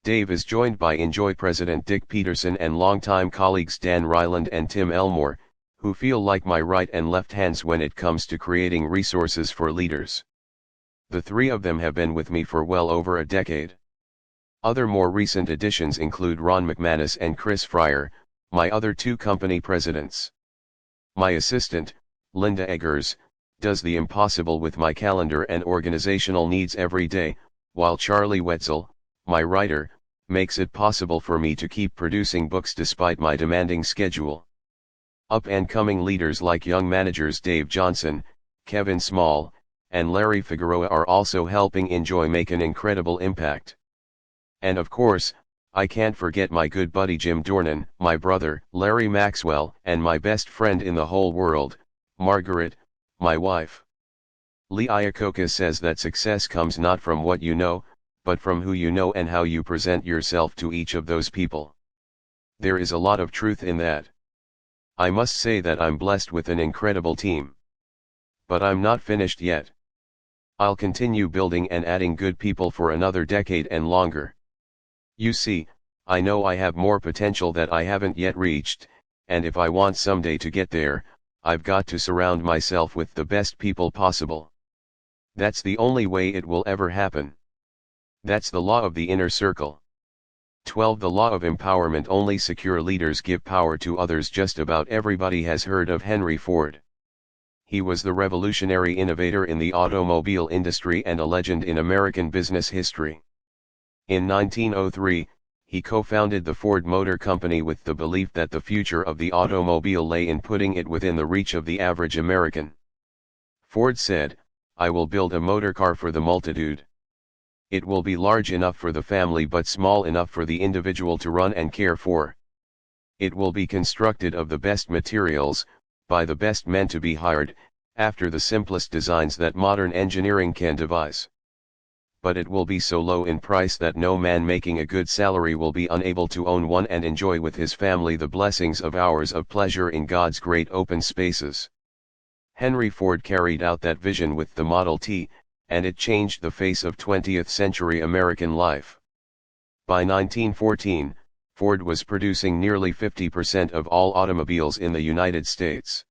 Dave is joined by Enjoy President Dick Peterson and longtime colleagues Dan Ryland and Tim Elmore, who feel like my right and left hands when it comes to creating resources for leaders. The three of them have been with me for well over a decade. Other more recent additions include Ron McManus and Chris Fryer, my other two company presidents. My assistant, Linda Eggers, does the impossible with my calendar and organizational needs every day, while Charlie Wetzel, my writer, makes it possible for me to keep producing books despite my demanding schedule. Up-and-coming leaders like young managers Dave Johnson, Kevin Small, and Larry Figueroa are also helping Enjoy make an incredible impact. And of course, I can't forget my good buddy Jim Dornan, my brother, Larry Maxwell, and my best friend in the whole world, Margaret, my wife. Lee Iacocca says that success comes not from what you know, but from who you know and how you present yourself to each of those people. There is a lot of truth in that. I must say that I'm blessed with an incredible team. But I'm not finished yet. I'll continue building and adding good people for another decade and longer. You see, I know I have more potential that I haven't yet reached, and if I want someday to get there, I've got to surround myself with the best people possible. That's the only way it will ever happen. That's the law of the inner circle. 12. The law of empowerment. Only secure leaders give power to others. Just about everybody has heard of Henry Ford. He was the revolutionary innovator in the automobile industry and a legend in American business history. In 1903, he co-founded the Ford Motor Company with the belief that the future of the automobile lay in putting it within the reach of the average American. Ford said, "I will build a motor car for the multitude. It will be large enough for the family but small enough for the individual to run and care for. It will be constructed of the best materials, by the best men to be hired, after the simplest designs that modern engineering can devise. But it will be so low in price that no man making a good salary will be unable to own one and enjoy with his family the blessings of hours of pleasure in God's great open spaces." Henry Ford carried out that vision with the Model T, and it changed the face of 20th century American life. By 1914, Ford was producing nearly 50% of all automobiles in the United States.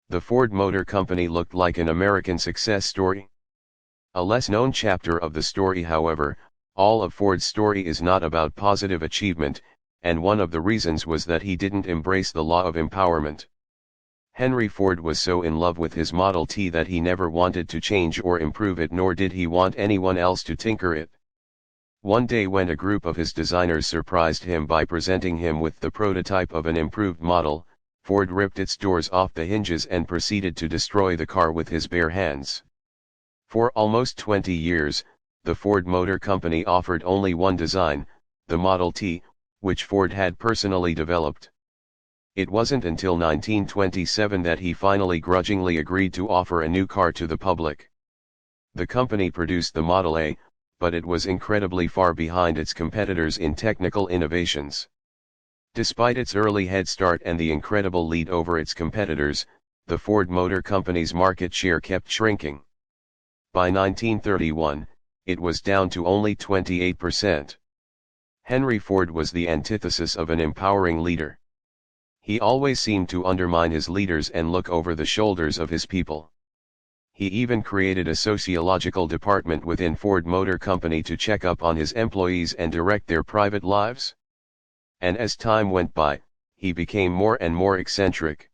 The Ford Motor Company looked like an American success story. A less-known chapter of the story, however, all of Ford's story is not about positive achievement, and one of the reasons was that he didn't embrace the law of empowerment. Henry Ford was so in love with his Model T that he never wanted to change or improve it, nor did he want anyone else to tinker it. One day when a group of his designers surprised him by presenting him with the prototype of an improved model, Ford ripped its doors off the hinges and proceeded to destroy the car with his bare hands. For almost 20 years, the Ford Motor Company offered only one design, the Model T, which Ford had personally developed. It wasn't until 1927 that he finally grudgingly agreed to offer a new car to the public. The company produced the Model A, but it was incredibly far behind its competitors in technical innovations. Despite its early head start and the incredible lead over its competitors, the Ford Motor Company's market share kept shrinking. By 1931, it was down to only 28%. Henry Ford was the antithesis of an empowering leader. He always seemed to undermine his leaders and look over the shoulders of his people. He even created a sociological department within Ford Motor Company to check up on his employees and direct their private lives. And as time went by, he became more and more eccentric.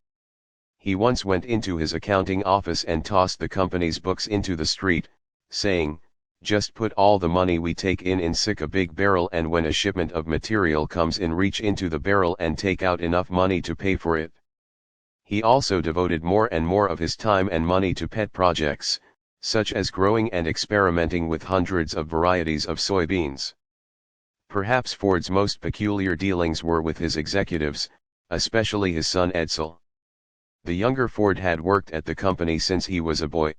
He once went into his accounting office and tossed the company's books into the street, saying, Just put all the money we take in sick a big barrel, and when a shipment of material comes in, reach into the barrel and take out enough money to pay for it. He also devoted more and more of his time and money to pet projects, such as growing and experimenting with hundreds of varieties of soybeans. Perhaps Ford's most peculiar dealings were with his executives, especially his son Edsel. The younger Ford had worked at the company since he was a boy.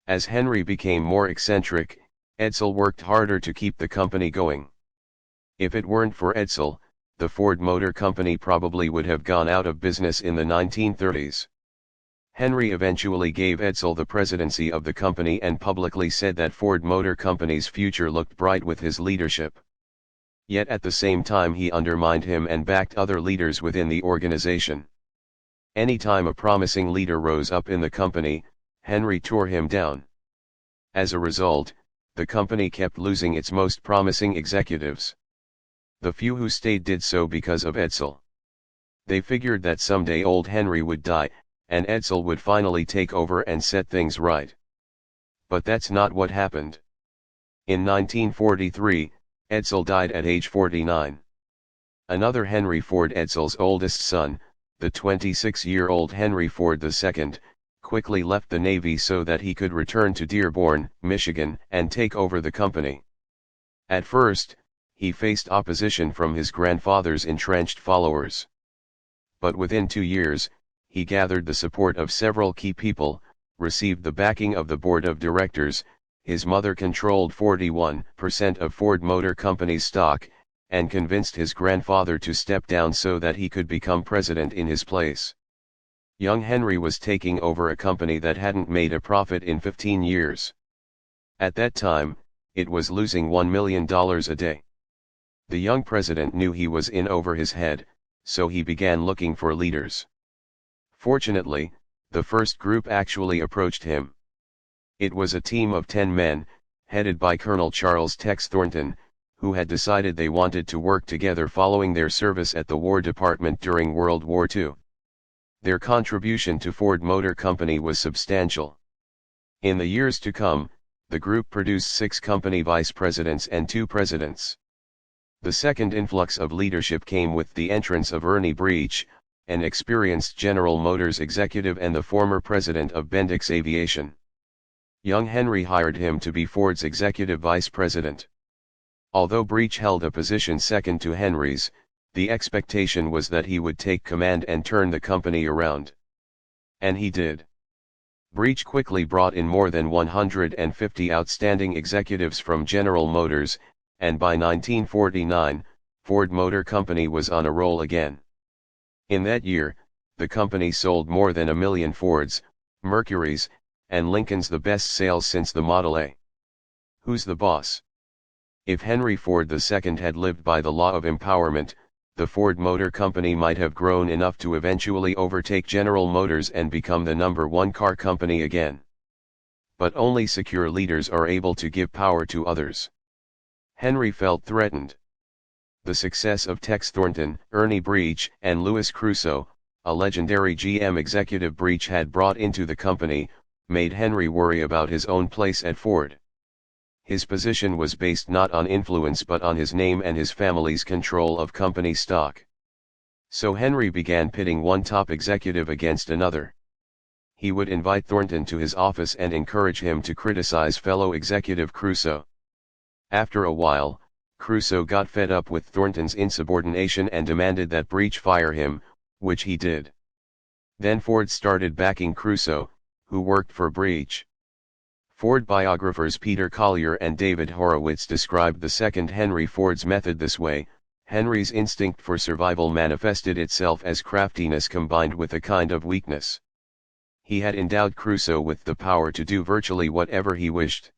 As Henry became more eccentric, Edsel worked harder to keep the company going. If it weren't for Edsel, the Ford Motor Company probably would have gone out of business in the 1930s. Henry eventually gave Edsel the presidency of the company and publicly said that Ford Motor Company's future looked bright with his leadership. Yet at the same time he undermined him and backed other leaders within the organization. Anytime a promising leader rose up in the company, Henry tore him down. As a result, the company kept losing its most promising executives. The few who stayed did so because of Edsel. They figured that someday old Henry would die, and Edsel would finally take over and set things right. But that's not what happened. In 1943, Edsel died at age 49. Another Henry Ford, Edsel's oldest son, the 26-year-old Henry Ford II, quickly left the Navy so that he could return to Dearborn, Michigan, and take over the company. At first, he faced opposition from his grandfather's entrenched followers. But within 2 years, he gathered the support of several key people, received the backing of the board of directors. His mother controlled 41% of Ford Motor Company's stock, and convinced his grandfather to step down so that he could become president in his place. Young Henry was taking over a company that hadn't made a profit in 15 years. At that time, it was losing $1 million a day. The young president knew he was in over his head, so he began looking for leaders. Fortunately, the first group actually approached him. It was a team of 10 men, headed by Colonel Charles Tex Thornton, who had decided they wanted to work together following their service at the War Department during World War II. Their contribution to Ford Motor Company was substantial. In the years to come, the group produced 6 company vice presidents and 2 presidents. The second influx of leadership came with the entrance of Ernie Breech, an experienced General Motors executive and the former president of Bendix Aviation. Young Henry hired him to be Ford's executive vice president. Although Breech held a position second to Henry's, the expectation was that he would take command and turn the company around. And he did. Breech quickly brought in more than 150 outstanding executives from General Motors, and by 1949, Ford Motor Company was on a roll again. In that year, the company sold more than 1 million Fords, Mercurys, and Lincolns, the best sales since the Model A. Who's the boss? If Henry Ford II had lived by the law of empowerment, the Ford Motor Company might have grown enough to eventually overtake General Motors and become the #1 car company again. But only secure leaders are able to give power to others. Henry felt threatened. The success of Tex Thornton, Ernie Breech, and Louis Crusoe, a legendary GM executive Breech had brought into the company, made Henry worry about his own place at Ford. His position was based not on influence but on his name and his family's control of company stock. So Henry began pitting one top executive against another. He would invite Thornton to his office and encourage him to criticize fellow executive Crusoe. After a while, Crusoe got fed up with Thornton's insubordination and demanded that Breech fire him, which he did. Then Ford started backing Crusoe, who worked for Breech. Ford biographers Peter Collier and David Horowitz described the second Henry Ford's method this way: Henry's instinct for survival manifested itself as craftiness combined with a kind of weakness. He had endowed Crusoe with the power to do virtually whatever he wished.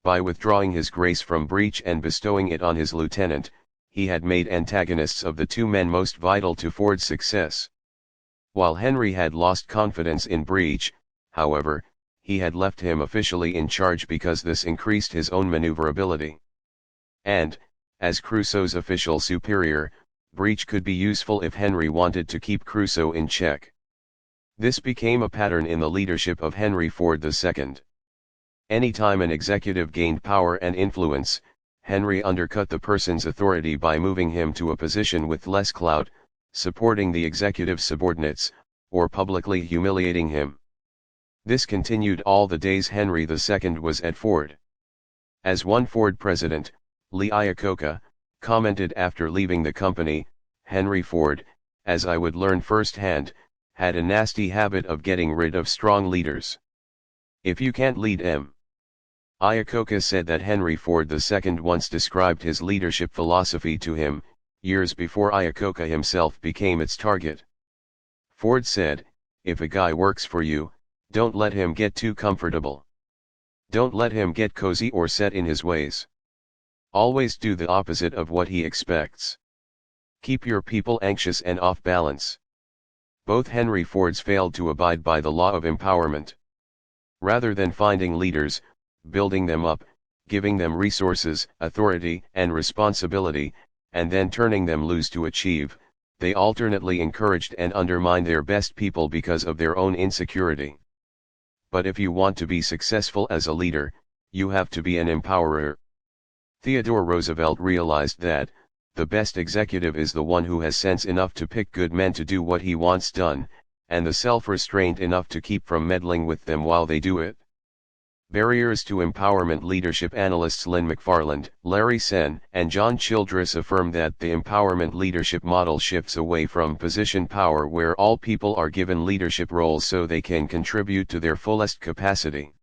By withdrawing his grace from Breech and bestowing it on his lieutenant, he had made antagonists of the 2 men most vital to Ford's success. While Henry had lost confidence in Breech, however, he had left him officially in charge because this increased his own maneuverability. And, as Crusoe's official superior, Breech could be useful if Henry wanted to keep Crusoe in check. This became a pattern in the leadership of Henry Ford II. Anytime an executive gained power and influence, Henry undercut the person's authority by moving him to a position with less clout, supporting the executive's subordinates, or publicly humiliating him. This continued all the days Henry II was at Ford. As one Ford president, Lee Iacocca, commented after leaving the company, Henry Ford, as I would learn firsthand, had a nasty habit of getting rid of strong leaders. If you can't lead him. Iacocca said that Henry Ford II once described his leadership philosophy to him, years before Iacocca himself became its target. Ford said, "If a guy works for you, don't let him get too comfortable. Don't let him get cozy or set in his ways. Always do the opposite of what he expects. Keep your people anxious and off balance." Both Henry Fords failed to abide by the law of empowerment. Rather than finding leaders, building them up, giving them resources, authority, and responsibility, and then turning them loose to achieve, they alternately encouraged and undermined their best people because of their own insecurity. But if you want to be successful as a leader, you have to be an empowerer. Theodore Roosevelt realized that, the best executive is the one who has sense enough to pick good men to do what he wants done, and the self-restraint enough to keep from meddling with them while they do it. Barriers to Empowerment leadership analysts Lynn McFarland, Larry Sen, and John Childress affirm that the empowerment leadership model shifts away from position power where all people are given leadership roles so they can contribute to their fullest capacity.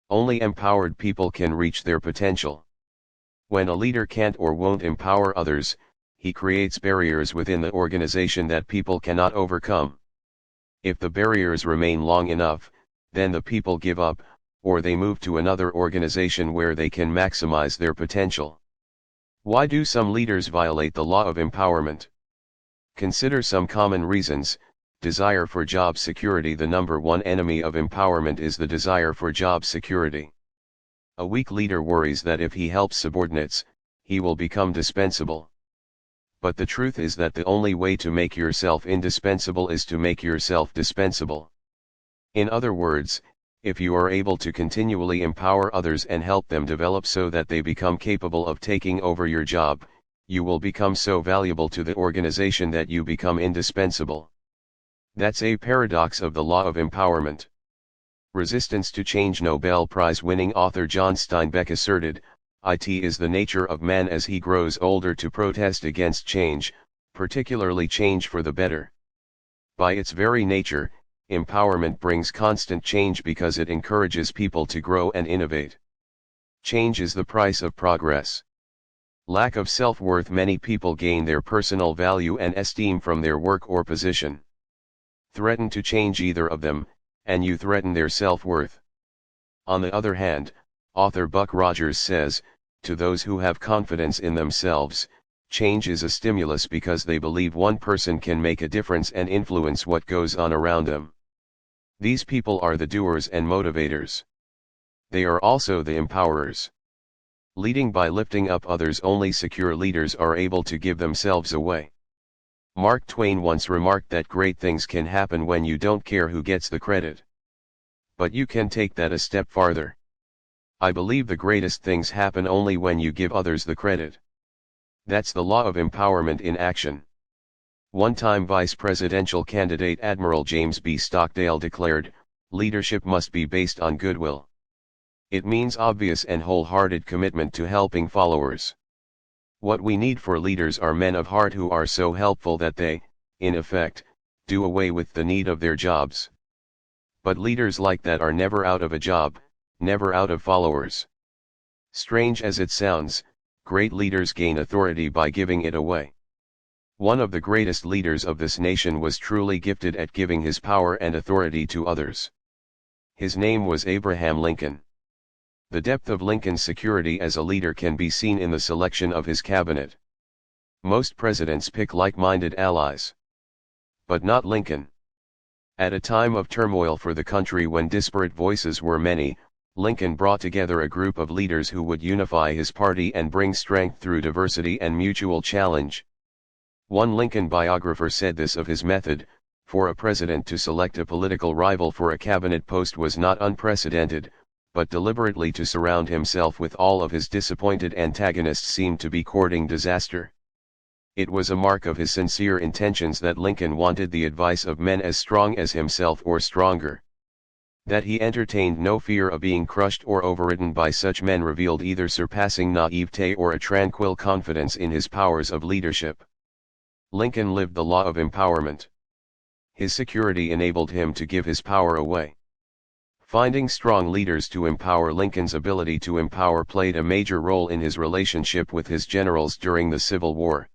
Only empowered people can reach their potential. When a leader can't or won't empower others, he creates barriers within the organization that people cannot overcome. If the barriers remain long enough, then the people give up, or they move to another organization where they can maximize their potential. Why do some leaders violate the law of empowerment? Consider some common reasons. Desire for job security. The number one enemy of empowerment is the desire for job security. A weak leader worries that if he helps subordinates, he will become dispensable. But the truth is that the only way to make yourself indispensable is to make yourself dispensable. In other words, if you are able to continually empower others and help them develop so that they become capable of taking over your job, you will become so valuable to the organization that you become indispensable. That's a paradox of the law of empowerment. Resistance to change. Nobel Prize-winning author John Steinbeck asserted, "It is the nature of man as he grows older to protest against change, particularly change for the better." By its very nature, empowerment brings constant change because it encourages people to grow and innovate. Change is the price of progress. Lack of self-worth. Many people gain their personal value and esteem from their work or position. Threaten to change either of them, and you threaten their self-worth. On the other hand, author Buck Rogers says, to those who have confidence in themselves, change is a stimulus because they believe one person can make a difference and influence what goes on around them. These people are the doers and motivators. They are also the empowerers. Leading by lifting up others. Only secure leaders are able to give themselves away. Mark Twain once remarked that great things can happen when you don't care who gets the credit. But you can take that a step farther. I believe the greatest things happen only when you give others the credit. That's the law of empowerment in action. One-time vice presidential candidate Admiral James B. Stockdale declared, "Leadership must be based on goodwill. It means obvious and wholehearted commitment to helping followers. What we need for leaders are men of heart who are so helpful that they, in effect, do away with the need of their jobs. But leaders like that are never out of a job, never out of followers." Strange as it sounds, great leaders gain authority by giving it away. One of the greatest leaders of this nation was truly gifted at giving his power and authority to others. His name was Abraham Lincoln. The depth of Lincoln's security as a leader can be seen in the selection of his cabinet. Most presidents pick like-minded allies. But not Lincoln. At a time of turmoil for the country when disparate voices were many, Lincoln brought together a group of leaders who would unify his party and bring strength through diversity and mutual challenge. One Lincoln biographer said this of his method: for a president to select a political rival for a cabinet post was not unprecedented, but deliberately to surround himself with all of his disappointed antagonists seemed to be courting disaster. It was a mark of his sincere intentions that Lincoln wanted the advice of men as strong as himself or stronger. That he entertained no fear of being crushed or overridden by such men revealed either surpassing naivete or a tranquil confidence in his powers of leadership. Lincoln lived the law of empowerment. His security enabled him to give his power away. Finding strong leaders to empower. Lincoln's ability to empower played a major role in his relationship with his generals during the Civil War.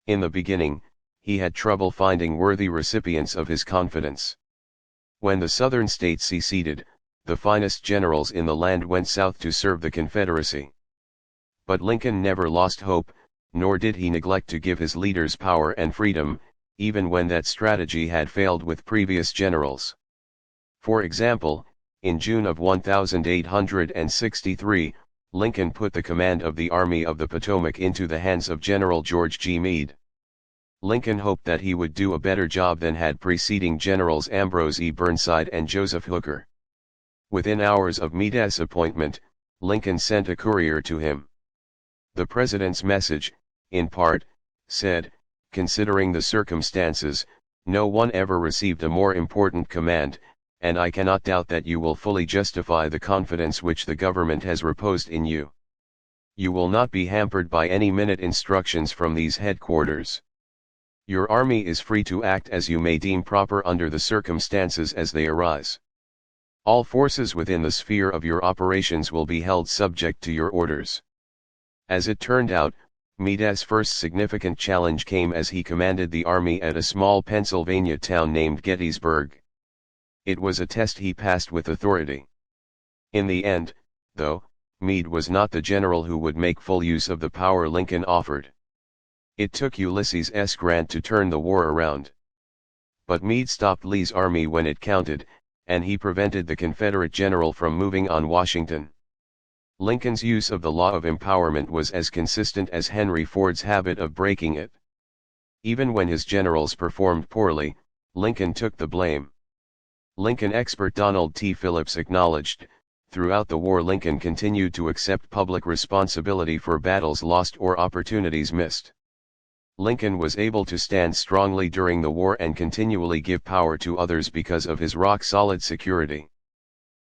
In the beginning, he had trouble finding worthy recipients of his confidence. When the Southern states seceded, the finest generals in the land went south to serve the Confederacy. But Lincoln never lost hope, nor did he neglect to give his leaders power and freedom, even when that strategy had failed with previous generals. For example, in June of 1863, Lincoln put the command of the Army of the Potomac into the hands of General George G. Meade. Lincoln hoped that he would do a better job than had preceding Generals Ambrose E. Burnside and Joseph Hooker. Within hours of Meade's appointment, Lincoln sent a courier to him. The President's message, in part, said, "Considering the circumstances, no one ever received a more important command, and I cannot doubt that you will fully justify the confidence which the government has reposed in you. You will not be hampered by any minute instructions from these headquarters. Your army is free to act as you may deem proper under the circumstances as they arise. All forces within the sphere of your operations will be held subject to your orders." As it turned out, Meade's first significant challenge came as he commanded the army at a small Pennsylvania town named Gettysburg. It was a test he passed with authority. In the end, though, Meade was not the general who would make full use of the power Lincoln offered. It took Ulysses S. Grant to turn the war around. But Meade stopped Lee's army when it counted, and he prevented the Confederate general from moving on Washington. Lincoln's use of the law of empowerment was as consistent as Henry Ford's habit of breaking it. Even when his generals performed poorly, Lincoln took the blame. Lincoln expert Donald T. Phillips acknowledged, throughout the war Lincoln continued to accept public responsibility for battles lost or opportunities missed. Lincoln was able to stand strongly during the war and continually give power to others because of his rock-solid security.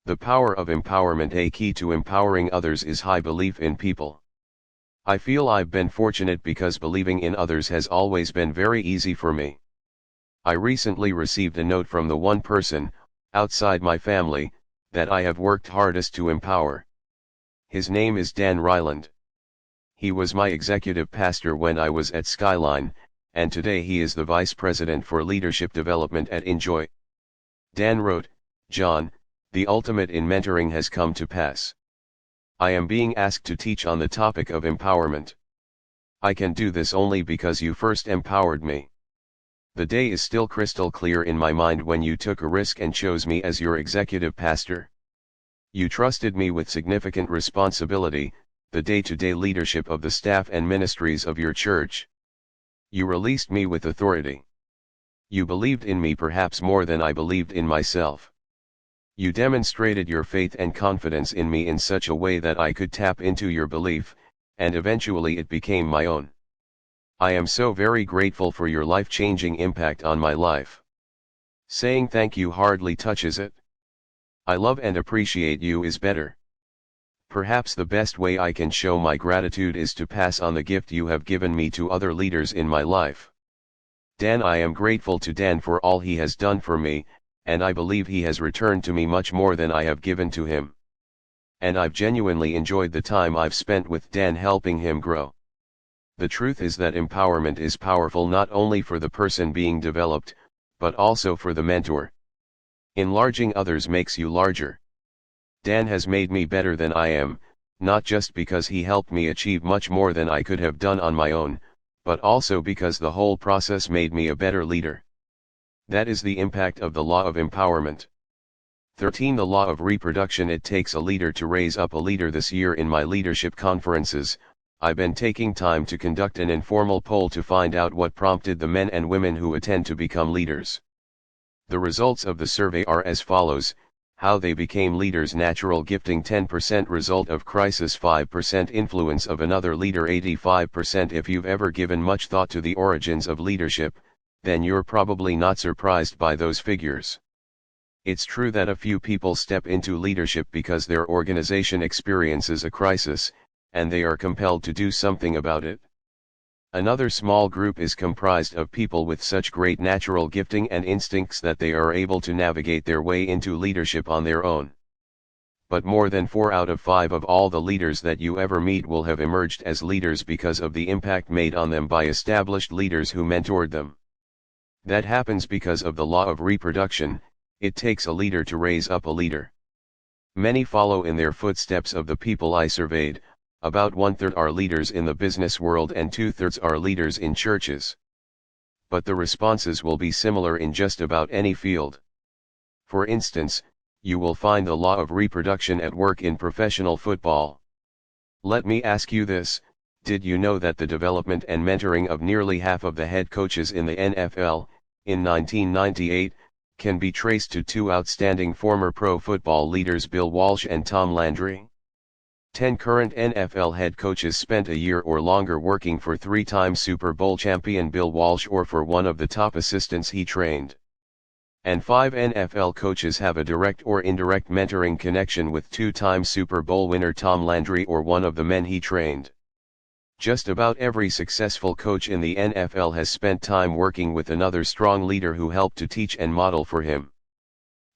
The power of empowerment. A key to empowering others is high belief in people. I feel I've been fortunate because believing in others has always been very easy for me. I recently received a note from the one person, outside my family, that I have worked hardest to empower. His name is Dan Ryland. He was my executive pastor when I was at Skyline, and today he is the vice president for leadership development at Enjoy. Dan wrote, "John, the ultimate in mentoring has come to pass. I am being asked to teach on the topic of empowerment. I can do this only because you first empowered me. The day is still crystal clear in my mind when you took a risk and chose me as your executive pastor. You trusted me with significant responsibility, the day-to-day leadership of the staff and ministries of your church. You released me with authority. You believed in me perhaps more than I believed in myself. You demonstrated your faith and confidence in me in such a way that I could tap into your belief, and eventually it became my own. I am so very grateful for your life-changing impact on my life. Saying thank you hardly touches it. I love and appreciate you is better. Perhaps the best way I can show my gratitude is to pass on the gift you have given me to other leaders in my life. Dan, I am grateful to Dan for all he has done for me, and I believe he has returned to me much more than I have given to him. And I've genuinely enjoyed the time I've spent with Dan helping him grow. The truth is that empowerment is powerful not only for the person being developed, but also for the mentor. Enlarging others makes you larger. Dan has made me better than I am, not just because he helped me achieve much more than I could have done on my own, but also because the whole process made me a better leader. That is the impact of the law of empowerment. 13. The law of reproduction. It takes a leader to raise up a leader. This year in my leadership conferences, I've been taking time to conduct an informal poll to find out what prompted the men and women who attend to become leaders. The results of the survey are as follows: How they became leaders. Natural gifting 10% result of crisis, 5% influence of another leader, 85%. If you've ever given much thought to the origins of leadership, then you're probably not surprised by those figures. It's true that a few people step into leadership because their organization experiences a crisis, and they are compelled to do something about it. Another small group is comprised of people with such great natural gifting and instincts that they are able to navigate their way into leadership on their own. But more than 4 out of 5 of all the leaders that you ever meet will have emerged as leaders because of the impact made on them by established leaders who mentored them. That happens because of the law of reproduction. It takes a leader to raise up a leader. Many follow in their footsteps of the people I surveyed. About 1/3 are leaders in the business world and 2/3 are leaders in churches. But the responses will be similar in just about any field. For instance, you will find the law of reproduction at work in professional football. Let me ask you this: did you know that the development and mentoring of nearly half of the head coaches in the NFL, in 1998, can be traced to 2 outstanding former pro football leaders, Bill Walsh and Tom Landry? 10 current NFL head coaches spent a year or longer working for 3-time Super Bowl champion Bill Walsh or for one of the top assistants he trained. And 5 NFL coaches have a direct or indirect mentoring connection with 2-time Super Bowl winner Tom Landry or one of the men he trained. Just about every successful coach in the NFL has spent time working with another strong leader who helped to teach and model for him.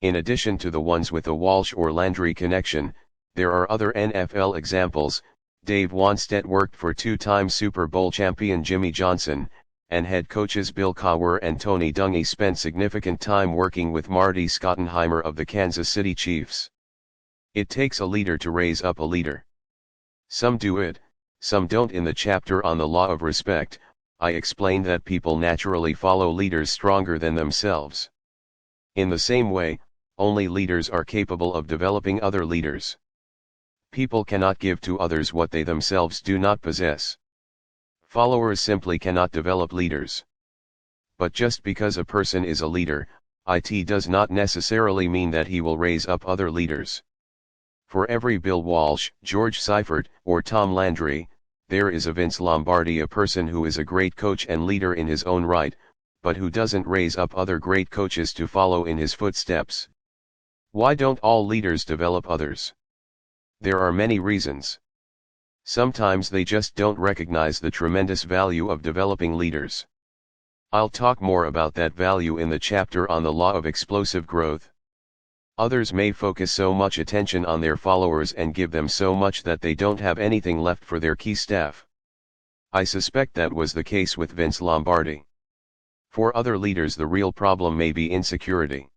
In addition to the ones with a Walsh or Landry connection, there are other NFL examples. Dave Wannstedt worked for 2-time Super Bowl champion Jimmy Johnson, and head coaches Bill Cowher and Tony Dungy spent significant time working with Marty Schottenheimer of the Kansas City Chiefs. It takes a leader to raise up a leader. Some do it, some don't. In the chapter on the law of respect, I explained that people naturally follow leaders stronger than themselves. In the same way, only leaders are capable of developing other leaders. People cannot give to others what they themselves do not possess. Followers simply cannot develop leaders. But just because a person is a leader, it does not necessarily mean that he will raise up other leaders. For every Bill Walsh, George Seifert, or Tom Landry, there is a Vince Lombardi, a person who is a great coach and leader in his own right, but who doesn't raise up other great coaches to follow in his footsteps. Why don't all leaders develop others? There are many reasons. Sometimes they just don't recognize the tremendous value of developing leaders. I'll talk more about that value in the chapter on the law of explosive growth. Others may focus so much attention on their followers and give them so much that they don't have anything left for their key staff. I suspect that was the case with Vince Lombardi. For other leaders, the real problem may be insecurity.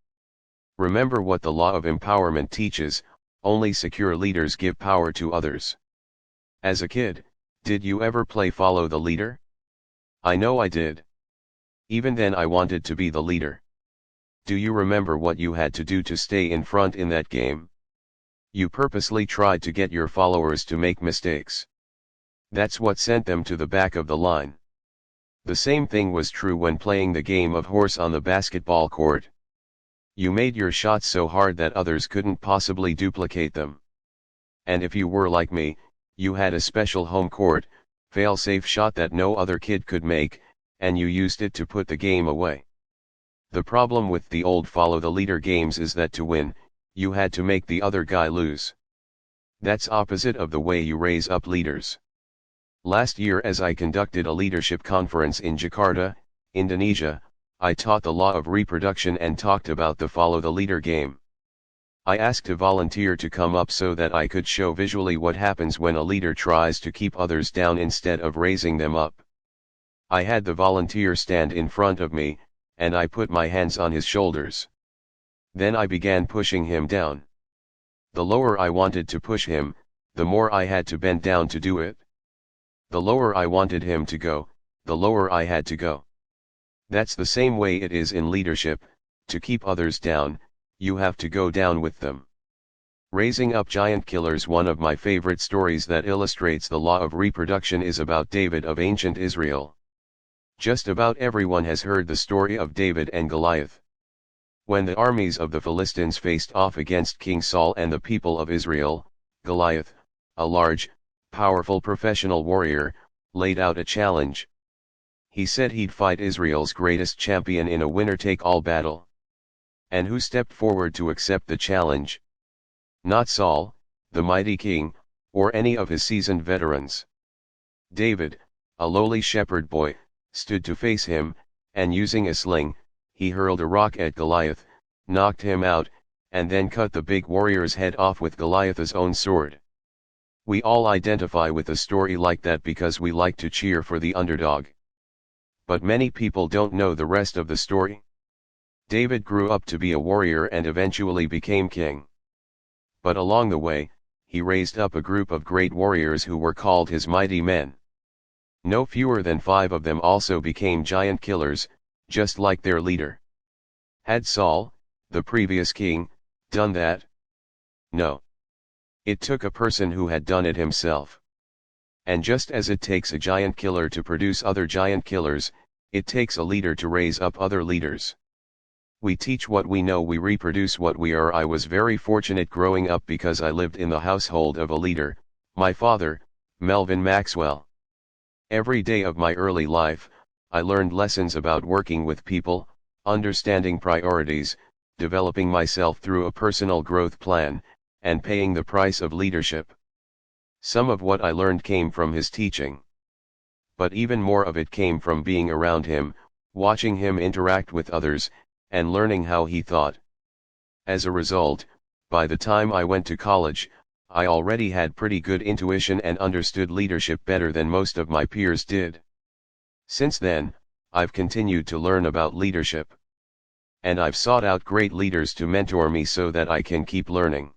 Remember what the law of empowerment teaches: only secure leaders give power to others. As a kid, did you ever play follow the leader? I know I did. Even then I wanted to be the leader. Do you remember what you had to do to stay in front in that game? You purposely tried to get your followers to make mistakes. That's what sent them to the back of the line. The same thing was true when playing the game of horse on the basketball court. You made your shots so hard that others couldn't possibly duplicate them. And if you were like me, you had a special home court, fail-safe shot that no other kid could make, and you used it to put the game away. The problem with the old follow the leader games is that to win, you had to make the other guy lose. That's opposite of the way you raise up leaders. Last year, as I conducted a leadership conference in Jakarta, Indonesia, I taught the law of reproduction and talked about the follow the leader game. I asked a volunteer to come up so that I could show visually what happens when a leader tries to keep others down instead of raising them up. I had the volunteer stand in front of me, and I put my hands on his shoulders. Then I began pushing him down. The lower I wanted to push him, the more I had to bend down to do it. The lower I wanted him to go, the lower I had to go. That's the same way it is in leadership. To keep others down, you have to go down with them. Raising up giant killers. One of my favorite stories that illustrates the law of reproduction is about David of ancient Israel. Just about everyone has heard the story of David and Goliath. When the armies of the Philistines faced off against King Saul and the people of Israel, Goliath, a large, powerful professional warrior, laid out a challenge. He said he'd fight Israel's greatest champion in a winner-take-all battle. And who stepped forward to accept the challenge? Not Saul, the mighty king, or any of his seasoned veterans. David, a lowly shepherd boy, stood to face him, and using a sling, he hurled a rock at Goliath, knocked him out, and then cut the big warrior's head off with Goliath's own sword. We all identify with a story like that because we like to cheer for the underdog. But many people don't know the rest of the story. David grew up to be a warrior and eventually became king. But along the way, he raised up a group of great warriors who were called his mighty men. No fewer than 5 of them also became giant killers, just like their leader. Had Saul, the previous king, done that? No. It took a person who had done it himself. And just as it takes a giant killer to produce other giant killers, it takes a leader to raise up other leaders. We teach what we know, we reproduce what we are. I was very fortunate growing up because I lived in the household of a leader, my father, Melvin Maxwell. Every day of my early life, I learned lessons about working with people, understanding priorities, developing myself through a personal growth plan, and paying the price of leadership. Some of what I learned came from his teaching. But even more of it came from being around him, watching him interact with others, and learning how he thought. As a result, by the time I went to college, I already had pretty good intuition and understood leadership better than most of my peers did. Since then, I've continued to learn about leadership. And I've sought out great leaders to mentor me so that I can keep learning.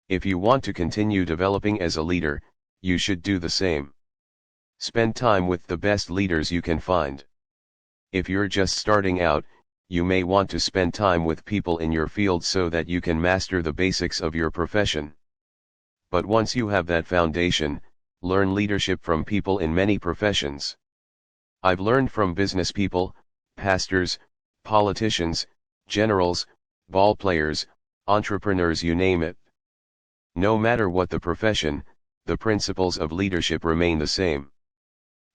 If you want to continue developing as a leader, you should do the same. Spend time with the best leaders you can find. If you're just starting out, you may want to spend time with people in your field so that you can master the basics of your profession. But once you have that foundation, learn leadership from people in many professions. I've learned from business people, pastors, politicians, generals, ball players, entrepreneurs, you name it. No matter what the profession, the principles of leadership remain the same.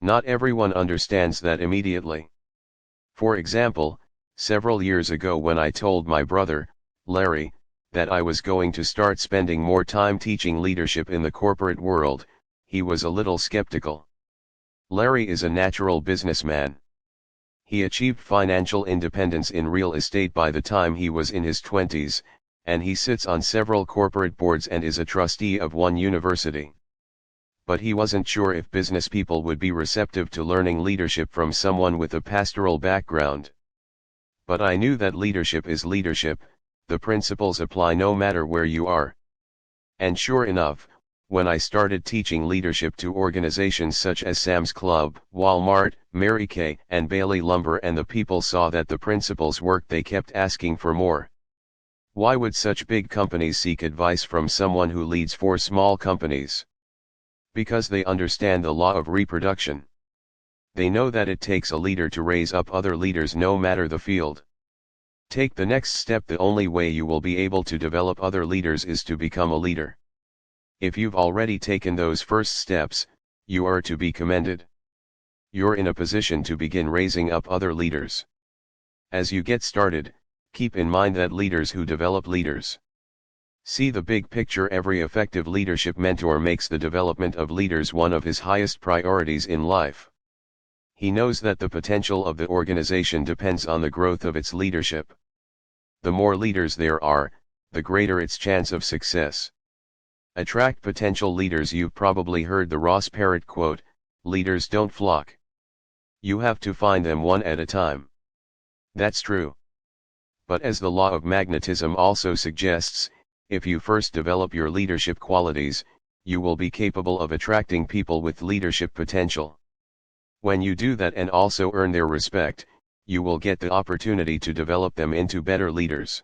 Not everyone understands that immediately. For example, several years ago when I told my brother, Larry, that I was going to start spending more time teaching leadership in the corporate world, he was a little skeptical. Larry is a natural businessman. He achieved financial independence in real estate by the time he was in his 20s, and he sits on several corporate boards and is a trustee of one university. But he wasn't sure if business people would be receptive to learning leadership from someone with a pastoral background. But I knew that leadership is leadership, the principles apply no matter where you are. And sure enough, when I started teaching leadership to organizations such as Sam's Club, Walmart, Mary Kay, and Bailey Lumber, and the people saw that the principles worked, they kept asking for more. Why would such big companies seek advice from someone who leads 4 small companies? Because they understand the law of reproduction. They know that it takes a leader to raise up other leaders no matter the field. Take the next step. The only way you will be able to develop other leaders is to become a leader. If you've already taken those first steps, you are to be commended. You're in a position to begin raising up other leaders. As you get started, keep in mind that leaders who develop leaders. See the big picture. Every effective leadership mentor makes the development of leaders one of his highest priorities in life. He knows that the potential of the organization depends on the growth of its leadership. The more leaders there are, the greater its chance of success. Attract potential leaders. You've probably heard the Ross Perot quote, "Leaders don't flock. You have to find them one at a time." That's true. But as the law of magnetism also suggests, if you first develop your leadership qualities, you will be capable of attracting people with leadership potential. When you do that and also earn their respect, you will get the opportunity to develop them into better leaders.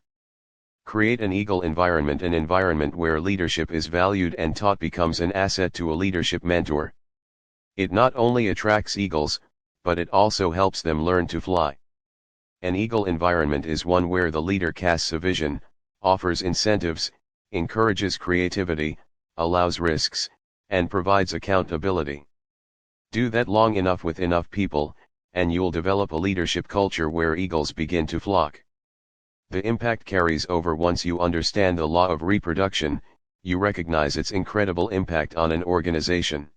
Create an eagle environment. An environment where leadership is valued and taught becomes an asset to a leadership mentor. It not only attracts eagles, but it also helps them learn to fly. An eagle environment is one where the leader casts a vision, offers incentives, encourages creativity, allows risks, and provides accountability. Do that long enough with enough people, and you'll develop a leadership culture where eagles begin to flock. The impact carries over once you understand the law of reproduction. You recognize its incredible impact on an organization.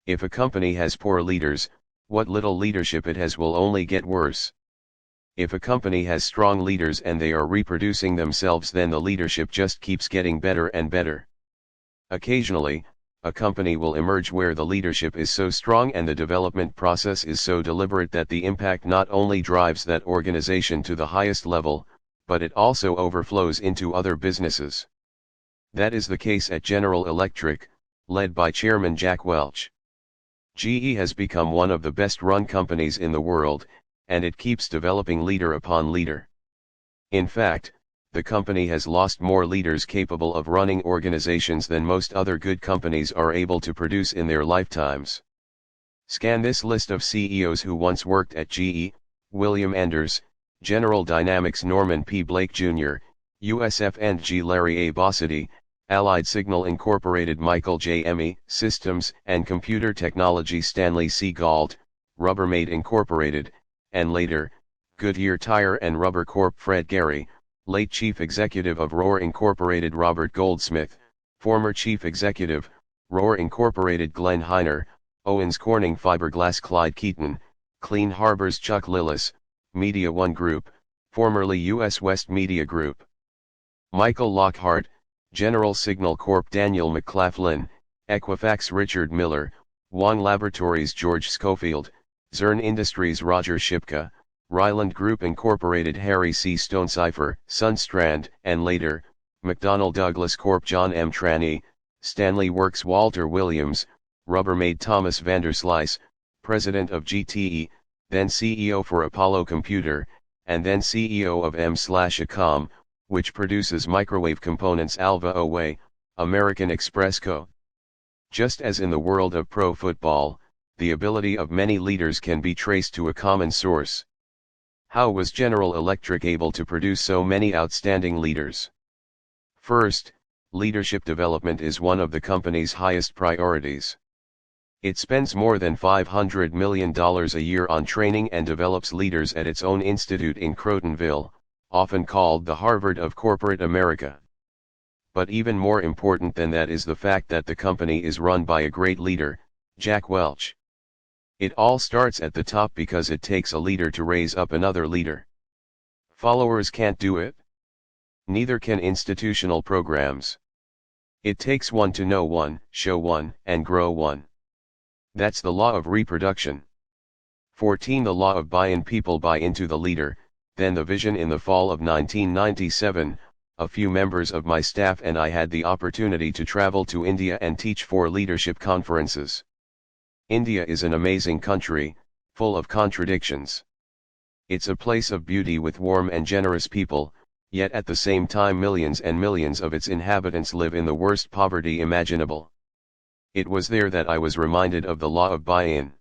If a company has poor leaders, what little leadership it has will only get worse. If a company has strong leaders and they are reproducing themselves, then the leadership just keeps getting better and better. Occasionally, a company will emerge where the leadership is so strong and the development process is so deliberate that the impact not only drives that organization to the highest level, but it also overflows into other businesses. That is the case at General Electric, led by Chairman Jack Welch. GE has become one of the best-run companies in the world, and it keeps developing leader upon leader. In fact, the company has lost more leaders capable of running organizations than most other good companies are able to produce in their lifetimes. Scan this list of CEOs who once worked at GE: William Enders, General Dynamics Norman P. Blake Jr., USF&G Larry A. Bossidy, Allied Signal Incorporated Michael J. Emmy, Systems and Computer Technology Stanley C. Gault, Rubbermaid Incorporated, and later, Goodyear Tire and Rubber Corp. Fred Gehry, late Chief Executive of Rohr Incorporated Robert Goldsmith, former Chief Executive, Rohr Incorporated Glenn Heiner, Owens Corning Fiberglass Clyde Keaton, Clean Harbors Chuck Lillis, Media One Group, formerly U.S. West Media Group. Michael Lockhart, General Signal Corp. Daniel McLaughlin, Equifax Richard Miller, Wang Laboratories George Schofield, Zurn Industries Roger Shipka, Ryland Group Incorporated Harry C. Stonecipher, Sunstrand, and later, McDonnell Douglas Corp. John M. Tranny, Stanley Works Walter Williams, Rubbermaid Thomas Vanderslice, President of GTE, then CEO for Apollo Computer, and then CEO of M/Acom, which produces microwave components Alva Away, American Express Co. Just as in the world of pro football, the ability of many leaders can be traced to a common source. How was General Electric able to produce so many outstanding leaders? First, leadership development is one of the company's highest priorities. It spends more than $500 million a year on training and develops leaders at its own institute in Crotonville, often called the Harvard of corporate America. But even more important than that is the fact that the company is run by a great leader, Jack Welch. It all starts at the top because it takes a leader to raise up another leader. Followers can't do it. Neither can institutional programs. It takes one to know one, show one, and grow one. That's the law of reproduction. 14. The law of buy-in. People buy into the leader, then the vision. In the fall of 1997, a few members of my staff and I had the opportunity to travel to India and teach 4 leadership conferences. India is an amazing country, full of contradictions. It's a place of beauty with warm and generous people, yet at the same time millions and millions of its inhabitants live in the worst poverty imaginable. It was there that I was reminded of the law of buy-in.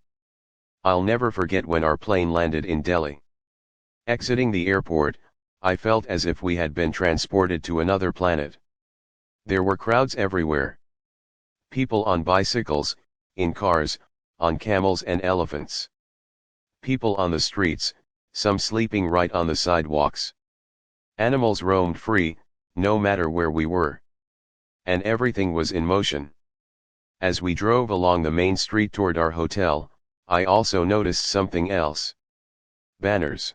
I'll never forget when our plane landed in Delhi. Exiting the airport, I felt as if we had been transported to another planet. There were crowds everywhere. People on bicycles, in cars, on camels and elephants. People on the streets, some sleeping right on the sidewalks. Animals roamed free, no matter where we were. And everything was in motion. As we drove along the main street toward our hotel, I also noticed something else. Banners.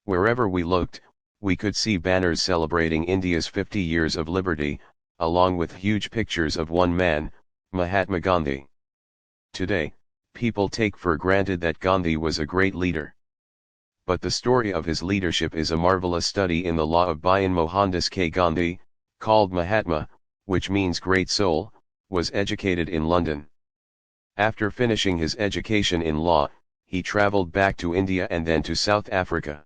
Wherever we looked, we could see banners celebrating India's 50 years of liberty, along with huge pictures of one man, Mahatma Gandhi. Today, people take for granted that Gandhi was a great leader. But the story of his leadership is a marvelous study in the law of buy-in. Mohandas K. Gandhi, called Mahatma, which means great soul, was educated in London. After finishing his education in law, he traveled back to India and then to South Africa.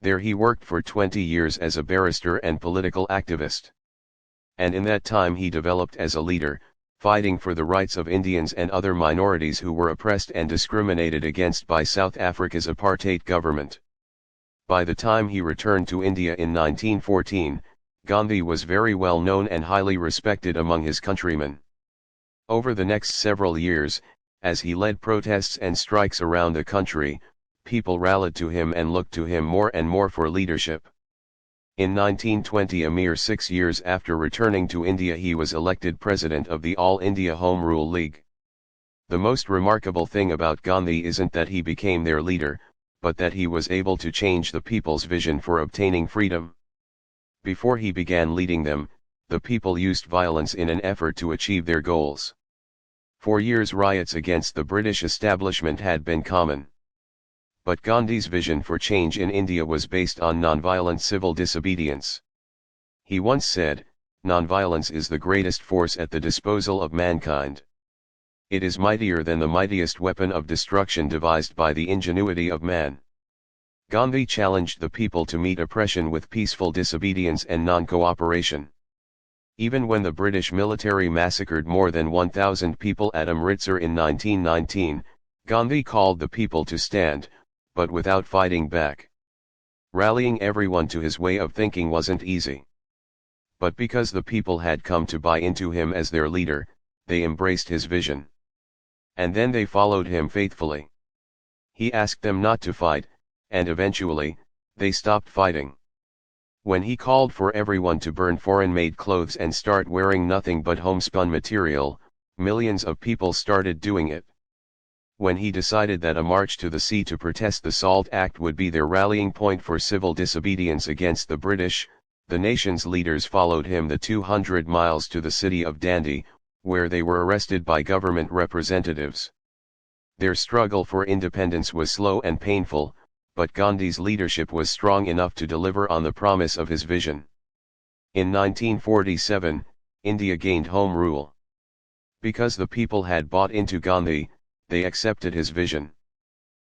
There he worked for 20 years as a barrister and political activist. And in that time he developed as a leader, fighting for the rights of Indians and other minorities who were oppressed and discriminated against by South Africa's apartheid government. By the time he returned to India in 1914, Gandhi was very well known and highly respected among his countrymen. Over the next several years, as he led protests and strikes around the country, people rallied to him and looked to him more and more for leadership. In 1920, a mere 6 years after returning to India, he was elected president of the All India Home Rule League. The most remarkable thing about Gandhi isn't that he became their leader, but that he was able to change the people's vision for obtaining freedom. Before he began leading them, the people used violence in an effort to achieve their goals. For years, riots against the British establishment had been common. But Gandhi's vision for change in India was based on nonviolent civil disobedience. He once said, "Nonviolence is the greatest force at the disposal of mankind. It is mightier than the mightiest weapon of destruction devised by the ingenuity of man." Gandhi challenged the people to meet oppression with peaceful disobedience and non-cooperation. Even when the British military massacred more than 1,000 people at Amritsar in 1919, Gandhi called the people to stand, but without fighting back. Rallying everyone to his way of thinking wasn't easy. But because the people had come to buy into him as their leader, they embraced his vision. And then they followed him faithfully. He asked them not to fight, and eventually, they stopped fighting. When he called for everyone to burn foreign-made clothes and start wearing nothing but homespun material, millions of people started doing it. When he decided that a march to the sea to protest the SALT Act would be their rallying point for civil disobedience against the British, the nation's leaders followed him the 200 miles to the city of Dandi, where they were arrested by government representatives. Their struggle for independence was slow and painful, but Gandhi's leadership was strong enough to deliver on the promise of his vision. In 1947, India gained home rule. Because the people had bought into Gandhi, they accepted his vision.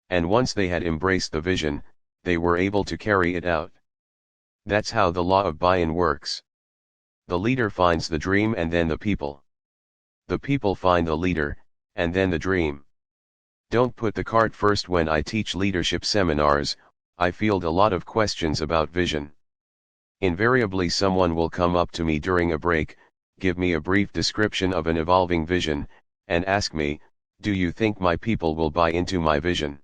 And once they had embraced the vision, they were able to carry it out. That's how the law of buy-in works. The leader finds the dream and then the people. The people find the leader, and then the dream. Don't put the cart first. When I teach leadership seminars, I field a lot of questions about vision. Invariably, someone will come up to me during a break, give me a brief description of an evolving vision, and ask me, "Do you think my people will buy into my vision?"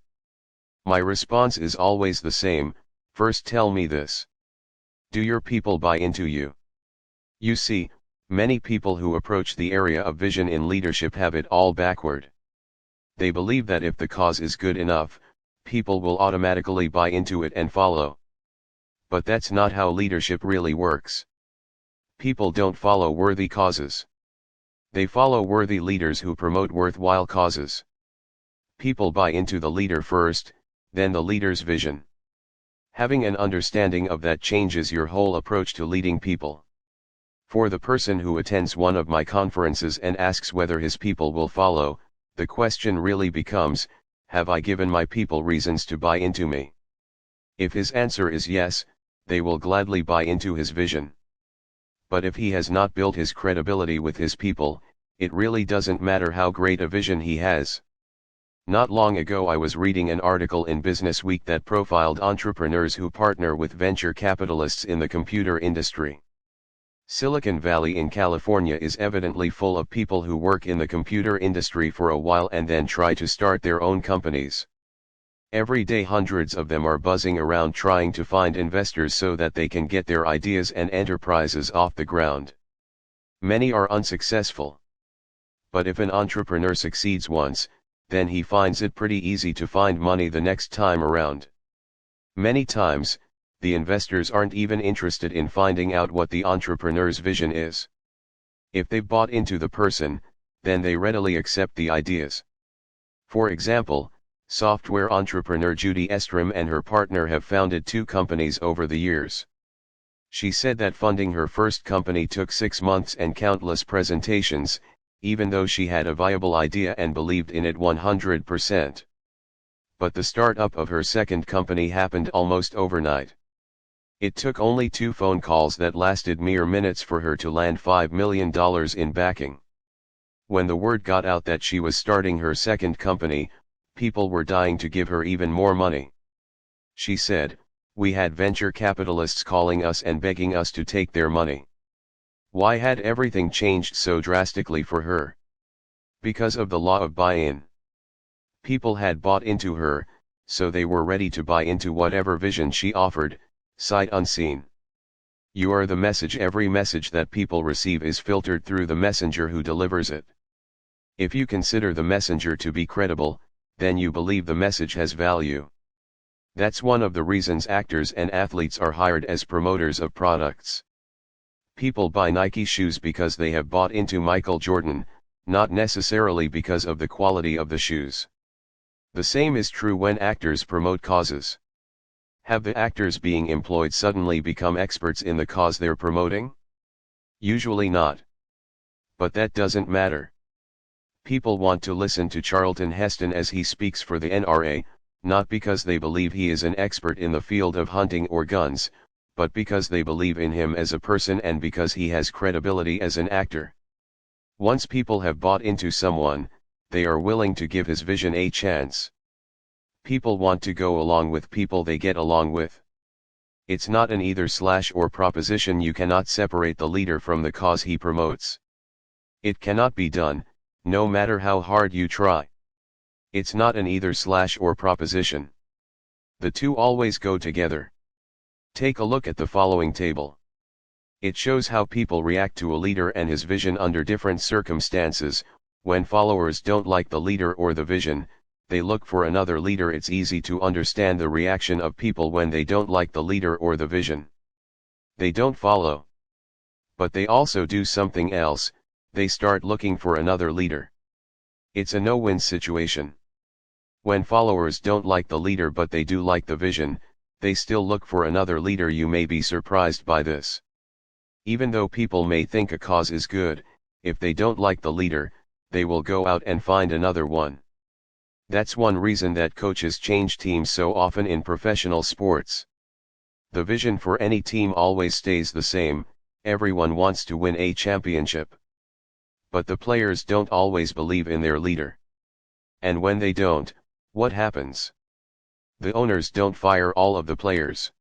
My response is always the same: first tell me this. Do your people buy into you? You see, many people who approach the area of vision in leadership have it all backward. They believe that if the cause is good enough, people will automatically buy into it and follow. But that's not how leadership really works. People don't follow worthy causes. They follow worthy leaders who promote worthwhile causes. People buy into the leader first, then the leader's vision. Having an understanding of that changes your whole approach to leading people. For the person who attends one of my conferences and asks whether his people will follow, the question really becomes, have I given my people reasons to buy into me? If his answer is yes, they will gladly buy into his vision. But if he has not built his credibility with his people, it really doesn't matter how great a vision he has. Not long ago I was reading an article in Business Week that profiled entrepreneurs who partner with venture capitalists in the computer industry. Silicon Valley in California is evidently full of people who work in the computer industry for a while and then try to start their own companies. Every day hundreds of them are buzzing around trying to find investors so that they can get their ideas and enterprises off the ground. Many are unsuccessful. But if an entrepreneur succeeds once, then he finds it pretty easy to find money the next time around. Many times, the investors aren't even interested in finding out what the entrepreneur's vision is. If they've bought into the person, then they readily accept the ideas. For example, software entrepreneur Judy Estrom and her partner have founded 2 companies over the years. She said that funding her first company took 6 months and countless presentations, even though she had a viable idea and believed in it 100%. But the startup of her second company happened almost overnight. It took only 2 phone calls that lasted mere minutes for her to land $5 million in backing. When the word got out that she was starting her second company, people were dying to give her even more money. She said, we had venture capitalists calling us and begging us to take their money. Why had everything changed so drastically for her? Because of the law of buy-in. People had bought into her, so they were ready to buy into whatever vision she offered, sight unseen. You are the message. Every message that people receive is filtered through the messenger who delivers it. If you consider the messenger to be credible, then you believe the message has value. That's one of the reasons actors and athletes are hired as promoters of products. People buy Nike shoes because they have bought into Michael Jordan, not necessarily because of the quality of the shoes. The same is true when actors promote causes. Have the actors being employed suddenly become experts in the cause they're promoting? Usually not. But that doesn't matter. People want to listen to Charlton Heston as he speaks for the NRA, not because they believe he is an expert in the field of hunting or guns, but because they believe in him as a person and because he has credibility as an actor. Once people have bought into someone, they are willing to give his vision a chance. People want to go along with people they get along with. It's not an either/or proposition. You cannot separate the leader from the cause he promotes. It cannot be done, no matter how hard you try. It's not an either/or proposition. The two always go together. Take a look at the following table. It shows how people react to a leader and his vision under different circumstances. When followers don't like the leader or the vision, they look for another leader. It's easy to understand the reaction of people when they don't like the leader or the vision. They don't follow. But they also do something else, they start looking for another leader. It's a no-win situation. When followers don't like the leader but they do like the vision, they still look for another leader. You may be surprised by this. Even though people may think a cause is good, if they don't like the leader, they will go out and find another one. That's one reason that coaches change teams so often in professional sports. The vision for any team always stays the same. Everyone wants to win a championship. But the players don't always believe in their leader. And when they don't, what happens? The owners don't fire all of the players.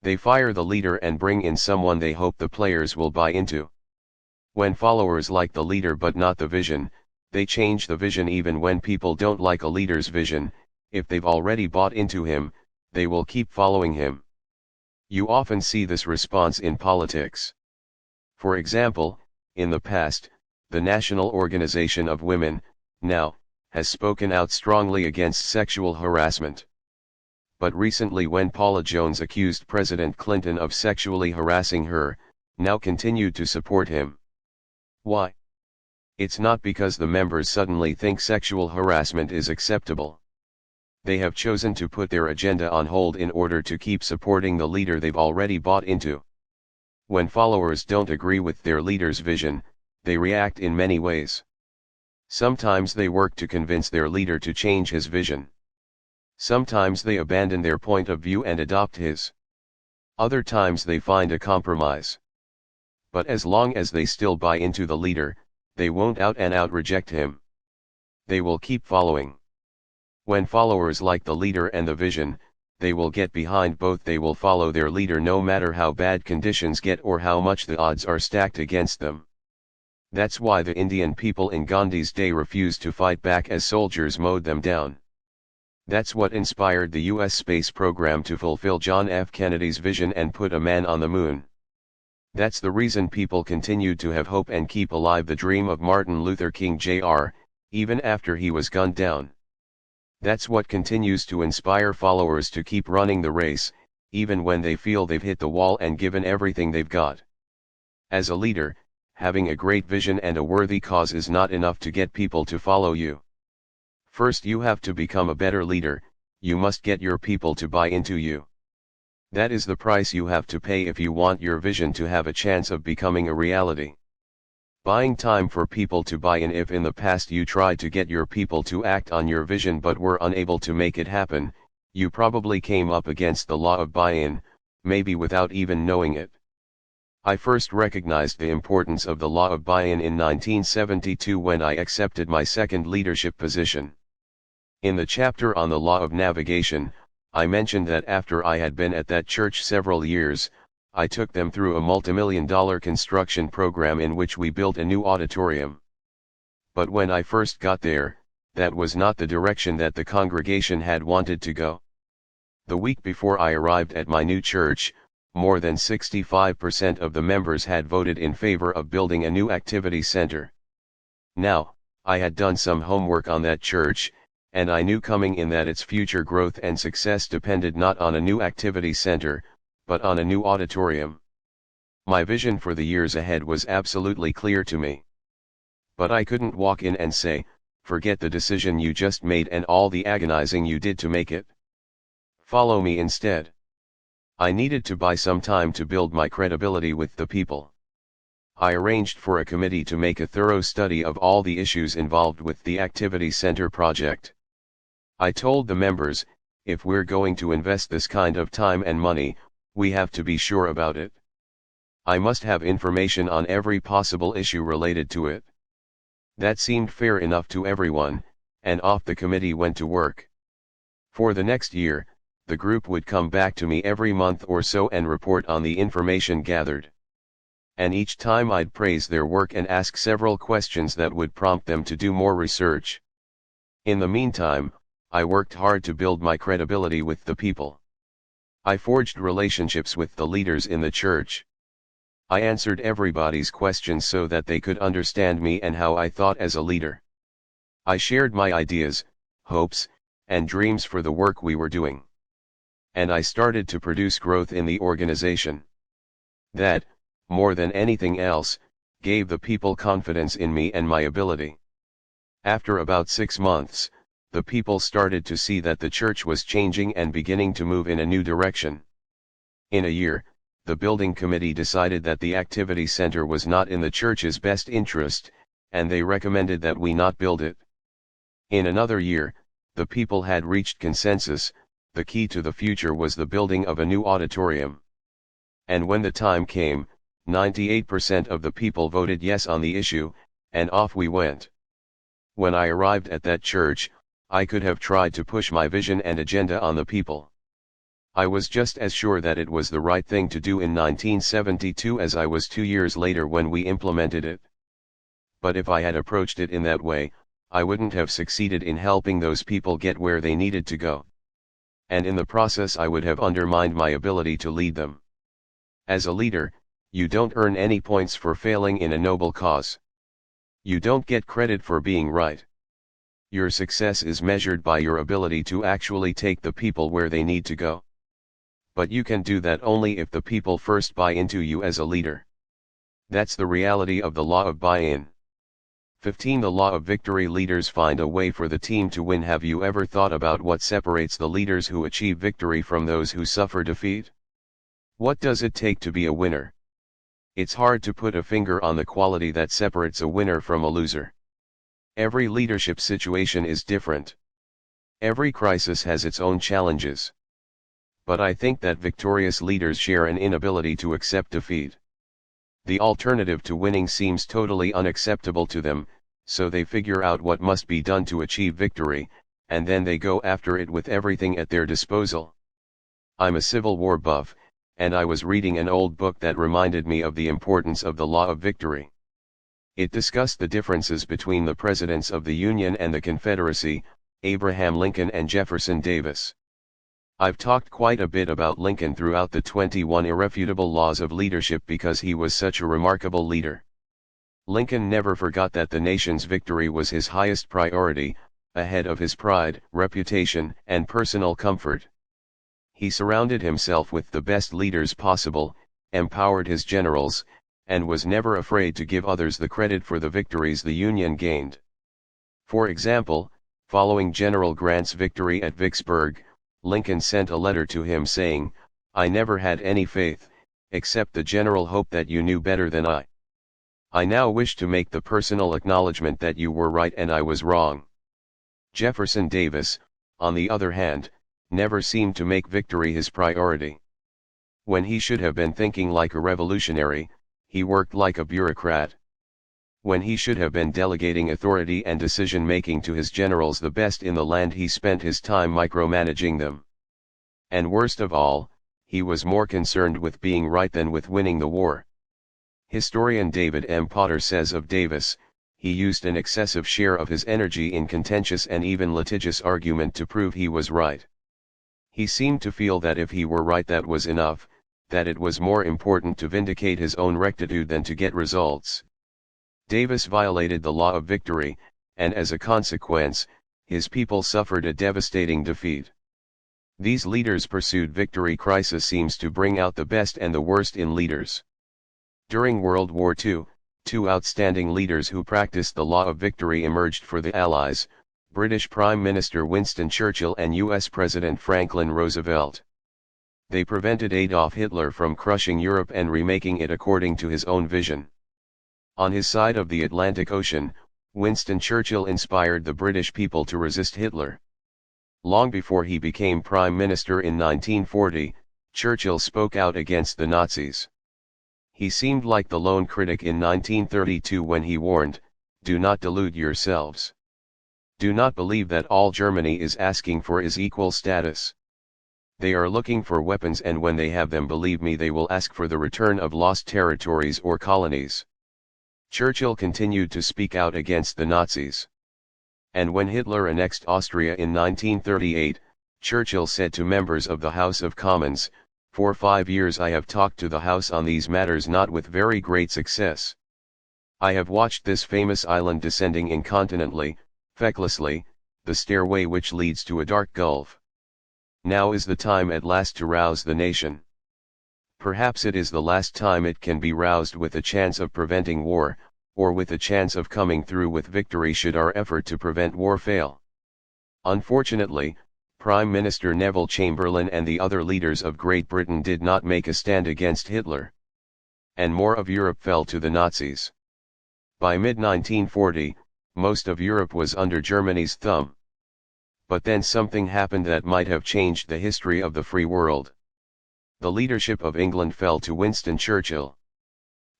They fire the leader and bring in someone they hope the players will buy into. When followers like the leader but not the vision, they change the vision. Even when people don't like a leader's vision, if they've already bought into him, they will keep following him. You often see this response in politics. For example, in the past, the National Organization of Women, now, has spoken out strongly against sexual harassment. But recently, when Paula Jones accused President Clinton of sexually harassing her, now continued to support him. Why? It's not because the members suddenly think sexual harassment is acceptable. They have chosen to put their agenda on hold in order to keep supporting the leader they've already bought into. When followers don't agree with their leader's vision, they react in many ways. Sometimes they work to convince their leader to change his vision. Sometimes they abandon their point of view and adopt his. Other times they find a compromise. But as long as they still buy into the leader, they won't out and out reject him. They will keep following. When followers like the leader and the vision, they will get behind both. They will follow their leader no matter how bad conditions get or how much the odds are stacked against them. That's why the Indian people in Gandhi's day refused to fight back as soldiers mowed them down. That's what inspired the U.S. space program to fulfill John F. Kennedy's vision and put a man on the moon. That's the reason people continued to have hope and keep alive the dream of Martin Luther King Jr., even after he was gunned down. That's what continues to inspire followers to keep running the race, even when they feel they've hit the wall and given everything they've got. As a leader, having a great vision and a worthy cause is not enough to get people to follow you. First, you have to become a better leader. You must get your people to buy into you. That is the price you have to pay if you want your vision to have a chance of becoming a reality. Buying time for people to buy in. If in the past you tried to get your people to act on your vision but were unable to make it happen, you probably came up against the law of buy-in, maybe without even knowing it. I first recognized the importance of the law of buy-in in 1972 when I accepted my second leadership position. In the chapter on the law of navigation, I mentioned that after I had been at that church several years, I took them through a multimillion-dollar construction program in which we built a new auditorium. But when I first got there, that was not the direction that the congregation had wanted to go. The week before I arrived at my new church, more than 65% of the members had voted in favor of building a new activity center. Now, I had done some homework on that church, and I knew coming in that its future growth and success depended not on a new activity center, but on a new auditorium. My vision for the years ahead was absolutely clear to me. But I couldn't walk in and say, forget the decision you just made and all the agonizing you did to make it. Follow me instead. I needed to buy some time to build my credibility with the people. I arranged for a committee to make a thorough study of all the issues involved with the Activity Center project. I told the members, if we're going to invest this kind of time and money, we have to be sure about it. I must have information on every possible issue related to it. That seemed fair enough to everyone, and off the committee went to work. For the next year, the group would come back to me every month or so and report on the information gathered. And each time I'd praise their work and ask several questions that would prompt them to do more research. In the meantime, I worked hard to build my credibility with the people. I forged relationships with the leaders in the church. I answered everybody's questions so that they could understand me and how I thought as a leader. I shared my ideas, hopes, and dreams for the work we were doing. And I started to produce growth in the organization. That, more than anything else, gave the people confidence in me and my ability. After about 6 months, the people started to see that the church was changing and beginning to move in a new direction. In a year, the building committee decided that the activity center was not in the church's best interest, and they recommended that we not build it. In another year, the people had reached consensus. The key to the future was the building of a new auditorium. And when the time came, 98% of the people voted yes on the issue, and off we went. When I arrived at that church, I could have tried to push my vision and agenda on the people. I was just as sure that it was the right thing to do in 1972 as I was 2 years later when we implemented it. But if I had approached it in that way, I wouldn't have succeeded in helping those people get where they needed to go. And in the process I would have undermined my ability to lead them. As a leader, you don't earn any points for failing in a noble cause. You don't get credit for being right. Your success is measured by your ability to actually take the people where they need to go. But you can do that only if the people first buy into you as a leader. That's the reality of the law of buy-in. 15. The law of victory. Leaders find a way for the team to win. Have you ever thought about what separates the leaders who achieve victory from those who suffer defeat? What does it take to be a winner? It's hard to put a finger on the quality that separates a winner from a loser. Every leadership situation is different. Every crisis has its own challenges. But I think that victorious leaders share an inability to accept defeat. The alternative to winning seems totally unacceptable to them, so they figure out what must be done to achieve victory, and then they go after it with everything at their disposal. I'm a Civil War buff, and I was reading an old book that reminded me of the importance of the law of victory. It discussed the differences between the presidents of the Union and the Confederacy, Abraham Lincoln and Jefferson Davis. I've talked quite a bit about Lincoln throughout the 21 Irrefutable Laws of Leadership because he was such a remarkable leader. Lincoln never forgot that the nation's victory was his highest priority, ahead of his pride, reputation, and personal comfort. He surrounded himself with the best leaders possible, empowered his generals, and was never afraid to give others the credit for the victories the Union gained. For example, following General Grant's victory at Vicksburg, Lincoln sent a letter to him saying, "I never had any faith, except the general hope that you knew better than I. I now wish to make the personal acknowledgement that you were right and I was wrong." Jefferson Davis, on the other hand, never seemed to make victory his priority. When he should have been thinking like a revolutionary, he worked like a bureaucrat. When he should have been delegating authority and decision-making to his generals, the best in the land, he spent his time micromanaging them. And worst of all, he was more concerned with being right than with winning the war. Historian David M. Potter says of Davis, he used an excessive share of his energy in contentious and even litigious argument to prove he was right. He seemed to feel that if he were right that was enough, that it was more important to vindicate his own rectitude than to get results. Davis violated the law of victory, and as a consequence, his people suffered a devastating defeat. These leaders pursued victory. Crisis seems to bring out the best and the worst in leaders. During World War II, two outstanding leaders who practiced the law of victory emerged for the Allies, British Prime Minister Winston Churchill and US President Franklin Roosevelt. They prevented Adolf Hitler from crushing Europe and remaking it according to his own vision. On his side of the Atlantic Ocean, Winston Churchill inspired the British people to resist Hitler. Long before he became Prime Minister in 1940, Churchill spoke out against the Nazis. He seemed like the lone critic in 1932 when he warned, "Do not delude yourselves. Do not believe that all Germany is asking for is equal status. They are looking for weapons, and when they have them, believe me, they will ask for the return of lost territories or colonies." Churchill continued to speak out against the Nazis. And when Hitler annexed Austria in 1938, Churchill said to members of the House of Commons, "For 5 years I have talked to the House on these matters, not with very great success. I have watched this famous island descending incontinently, fecklessly, the stairway which leads to a dark gulf. Now is the time at last to rouse the nation. Perhaps it is the last time it can be roused with a chance of preventing war, or with a chance of coming through with victory should our effort to prevent war fail." Unfortunately, Prime Minister Neville Chamberlain and the other leaders of Great Britain did not make a stand against Hitler. And more of Europe fell to the Nazis. By mid-1940, most of Europe was under Germany's thumb. But then something happened that might have changed the history of the free world. The leadership of England fell to Winston Churchill.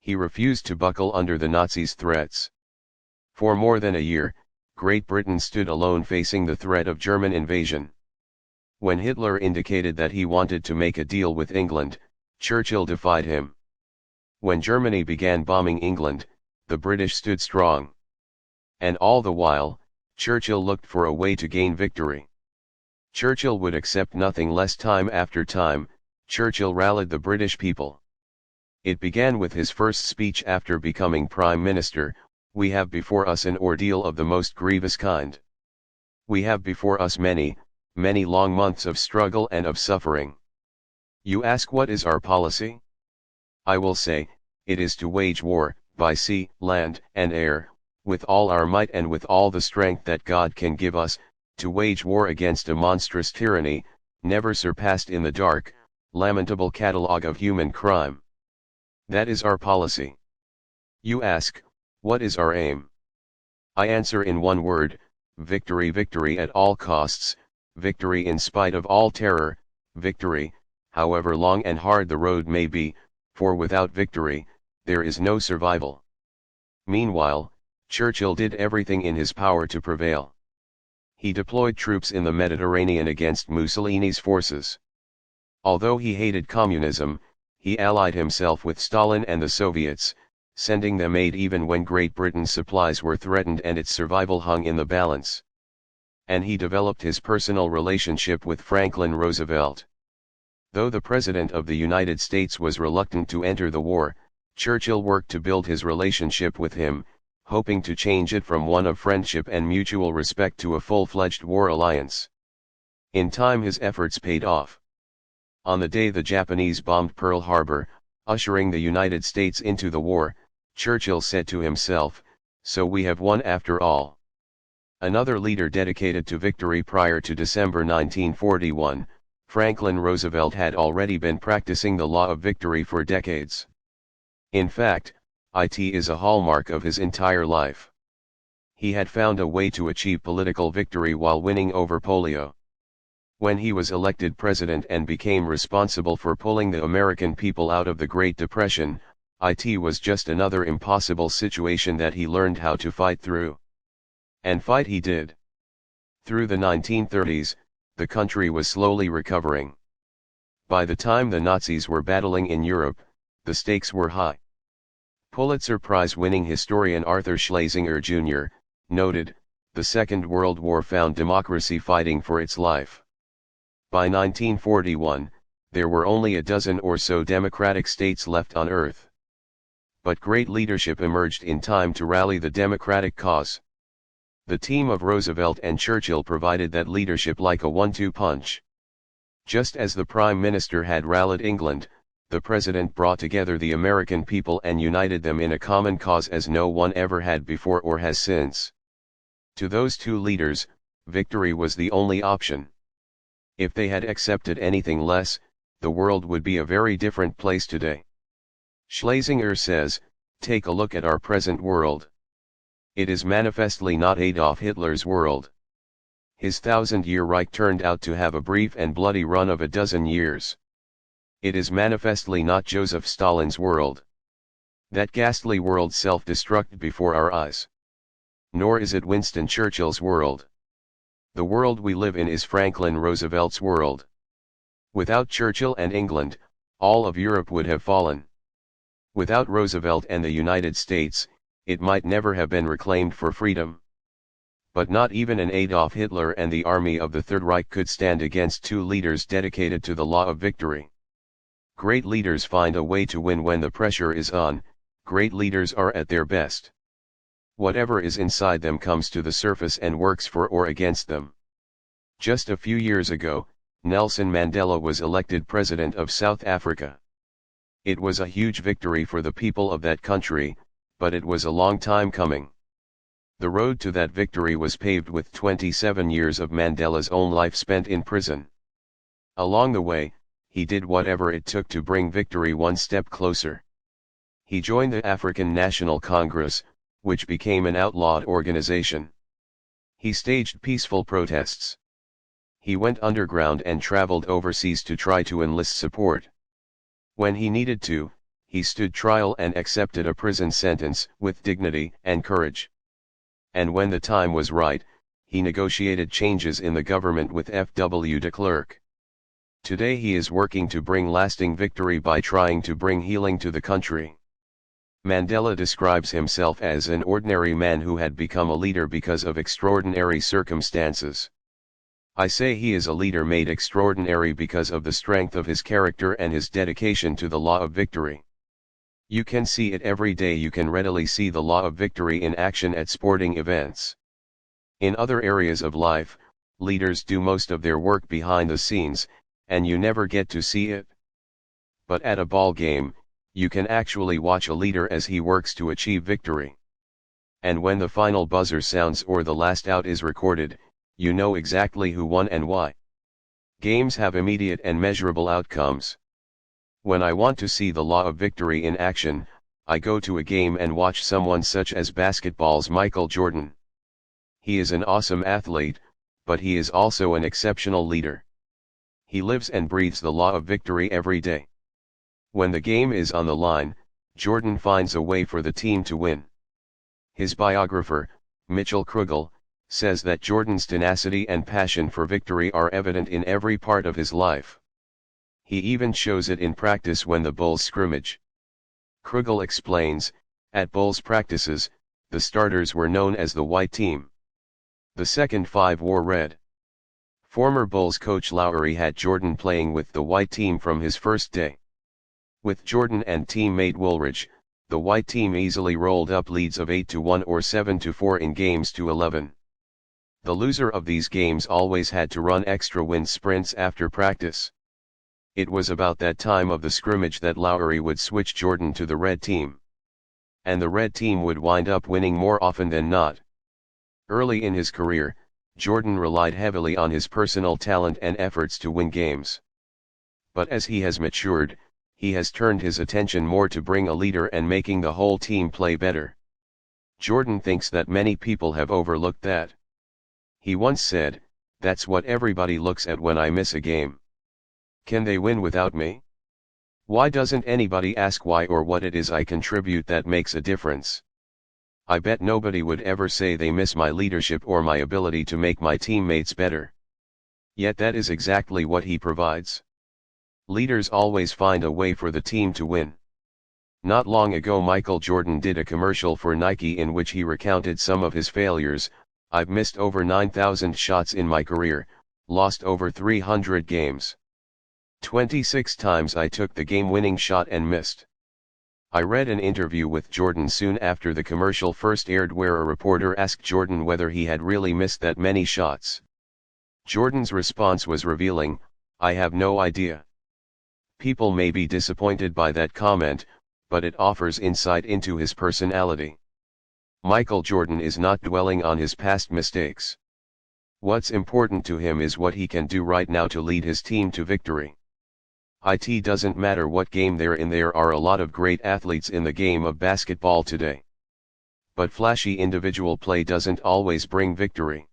He refused to buckle under the Nazis' threats. For more than a year, Great Britain stood alone facing the threat of German invasion. When Hitler indicated that he wanted to make a deal with England, Churchill defied him. When Germany began bombing England, the British stood strong. And all the while, Churchill looked for a way to gain victory. Churchill would accept nothing less. Time after time, Churchill rallied the British people. It began with his first speech after becoming Prime Minister: "We have before us an ordeal of the most grievous kind. We have before us many, many long months of struggle and of suffering. You ask, what is our policy? I will say, it is to wage war, by sea, land, and air, with all our might and with all the strength that God can give us, to wage war against a monstrous tyranny, never surpassed in the dark, lamentable catalogue of human crime. That is our policy. You ask, what is our aim? I answer in one word: victory. Victory at all costs, victory in spite of all terror, victory, however long and hard the road may be, for without victory, there is no survival." Meanwhile, Churchill did everything in his power to prevail. He deployed troops in the Mediterranean against Mussolini's forces. Although he hated communism, he allied himself with Stalin and the Soviets, sending them aid even when Great Britain's supplies were threatened and its survival hung in the balance. And he developed his personal relationship with Franklin Roosevelt. Though the President of the United States was reluctant to enter the war, Churchill worked to build his relationship with him, hoping to change it from one of friendship and mutual respect to a full-fledged war alliance. In time his efforts paid off. On the day the Japanese bombed Pearl Harbor, ushering the United States into the war, Churchill said to himself, "So we have won after all." Another leader dedicated to victory prior to December 1941, Franklin Roosevelt had already been practicing the law of victory for decades. In fact, it is a hallmark of his entire life. He had found a way to achieve political victory while winning over polio. When he was elected president and became responsible for pulling the American people out of the Great Depression, it was just another impossible situation that he learned how to fight through. And fight he did. Through the 1930s, the country was slowly recovering. By the time the Nazis were battling in Europe, the stakes were high. Pulitzer Prize-winning historian Arthur Schlesinger Jr. noted, "The Second World War found democracy fighting for its life." By 1941, there were only a dozen or so democratic states left on Earth. But great leadership emerged in time to rally the democratic cause. The team of Roosevelt and Churchill provided that leadership like a one-two punch. Just as the Prime Minister had rallied England, the President brought together the American people and united them in a common cause as no one ever had before or has since. To those two leaders, victory was the only option. If they had accepted anything less, the world would be a very different place today. Schlesinger says, "Take a look at our present world. It is manifestly not Adolf Hitler's world. His 1,000-year Reich turned out to have a brief and bloody run of a dozen years. It is manifestly not Joseph Stalin's world. That ghastly world self-destructed before our eyes. Nor is it Winston Churchill's world. The world we live in is Franklin Roosevelt's world. Without Churchill and England, all of Europe would have fallen. Without Roosevelt and the United States, it might never have been reclaimed for freedom. But not even an Adolf Hitler and the army of the Third Reich could stand against two leaders dedicated to the law of victory. Great leaders find a way to win when the pressure is on. Great leaders are at their best. Whatever is inside them comes to the surface and works for or against them. Just a few years ago, Nelson Mandela was elected President of South Africa. It was a huge victory for the people of that country, but it was a long time coming. The road to that victory was paved with 27 years of Mandela's own life spent in prison. Along the way, he did whatever it took to bring victory one step closer. He joined the African National Congress, which became an outlawed organization. He staged peaceful protests. He went underground and traveled overseas to try to enlist support. When he needed to, he stood trial and accepted a prison sentence with dignity and courage. And when the time was right, he negotiated changes in the government with F.W. de Klerk. Today he is working to bring lasting victory by trying to bring healing to the country. Mandela describes himself as an ordinary man who had become a leader because of extraordinary circumstances. I say he is a leader made extraordinary because of the strength of his character and his dedication to the law of victory. You can see it every day. You can readily see the law of victory in action at sporting events. In other areas of life, leaders do most of their work behind the scenes, and you never get to see it. But at a ball game, you can actually watch a leader as he works to achieve victory. And when the final buzzer sounds or the last out is recorded, you know exactly who won and why. Games have immediate and measurable outcomes. When I want to see the law of victory in action, I go to a game and watch someone such as basketball's Michael Jordan. He is an awesome athlete, but he is also an exceptional leader. He lives and breathes the law of victory every day. When the game is on the line, Jordan finds a way for the team to win. His biographer, Mitchell Krugel, says that Jordan's tenacity and passion for victory are evident in every part of his life. He even shows it in practice when the Bulls scrimmage. Krugel explains, at Bulls practices, the starters were known as the white team. The second five wore red. Former Bulls coach Lowry had Jordan playing with the white team from his first day. With Jordan and teammate Woolridge, the white team easily rolled up leads of 8-1 or 7-4 in games to 11. The loser of these games always had to run extra wind sprints after practice. It was about that time of the scrimmage that Lowry would switch Jordan to the red team. And the red team would wind up winning more often than not. Early in his career, Jordan relied heavily on his personal talent and efforts to win games. But as he has matured, he has turned his attention more to being a leader and making the whole team play better. Jordan thinks that many people have overlooked that. He once said, "That's what everybody looks at when I miss a game. Can they win without me? Why doesn't anybody ask why or what it is I contribute that makes a difference? I bet nobody would ever say they miss my leadership or my ability to make my teammates better." Yet that is exactly what he provides. Leaders always find a way for the team to win. Not long ago Michael Jordan did a commercial for Nike in which he recounted some of his failures. I've missed over 9,000 shots in my career, lost over 300 games. 26 times I took the game-winning shot and missed. I read an interview with Jordan soon after the commercial first aired where a reporter asked Jordan whether he had really missed that many shots. Jordan's response was revealing, "I have no idea." People may be disappointed by that comment, but it offers insight into his personality. Michael Jordan is not dwelling on his past mistakes. What's important to him is what he can do right now to lead his team to victory. It doesn't matter what game they're in, there are a lot of great athletes in the game of basketball today. But flashy individual play doesn't always bring victory.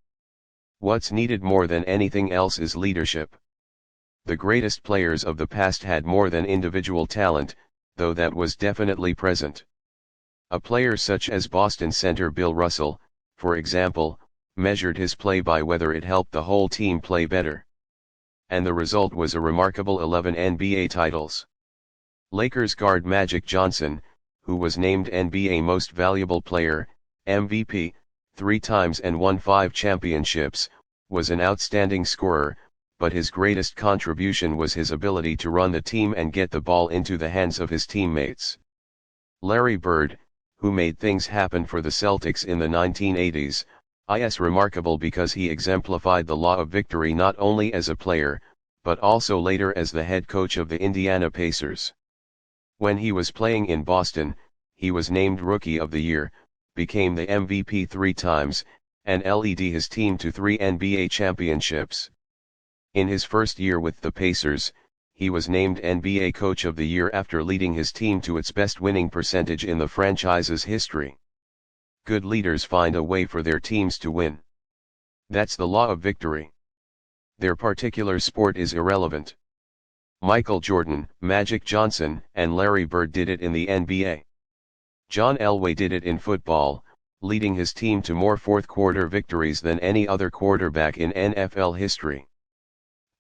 What's needed more than anything else is leadership. The greatest players of the past had more than individual talent, though that was definitely present. A player such as Boston center Bill Russell, for example, measured his play by whether it helped the whole team play better. And the result was a remarkable 11 NBA titles. Lakers guard Magic Johnson, who was named NBA Most Valuable Player, MVP, 3 times and won 5 championships, was an outstanding scorer, but his greatest contribution was his ability to run the team and get the ball into the hands of his teammates. Larry Bird, who made things happen for the Celtics in the 1980s, is remarkable because he exemplified the law of victory not only as a player, but also later as the head coach of the Indiana Pacers. When he was playing in Boston, he was named Rookie of the Year, became the MVP 3 times, and led his team to 3 NBA championships. In his first year with the Pacers, he was named NBA Coach of the Year after leading his team to its best winning percentage in the franchise's history. Good leaders find a way for their teams to win. That's the law of victory. Their particular sport is irrelevant. Michael Jordan, Magic Johnson, and Larry Bird did it in the NBA. John Elway did it in football, leading his team to more fourth-quarter victories than any other quarterback in NFL history.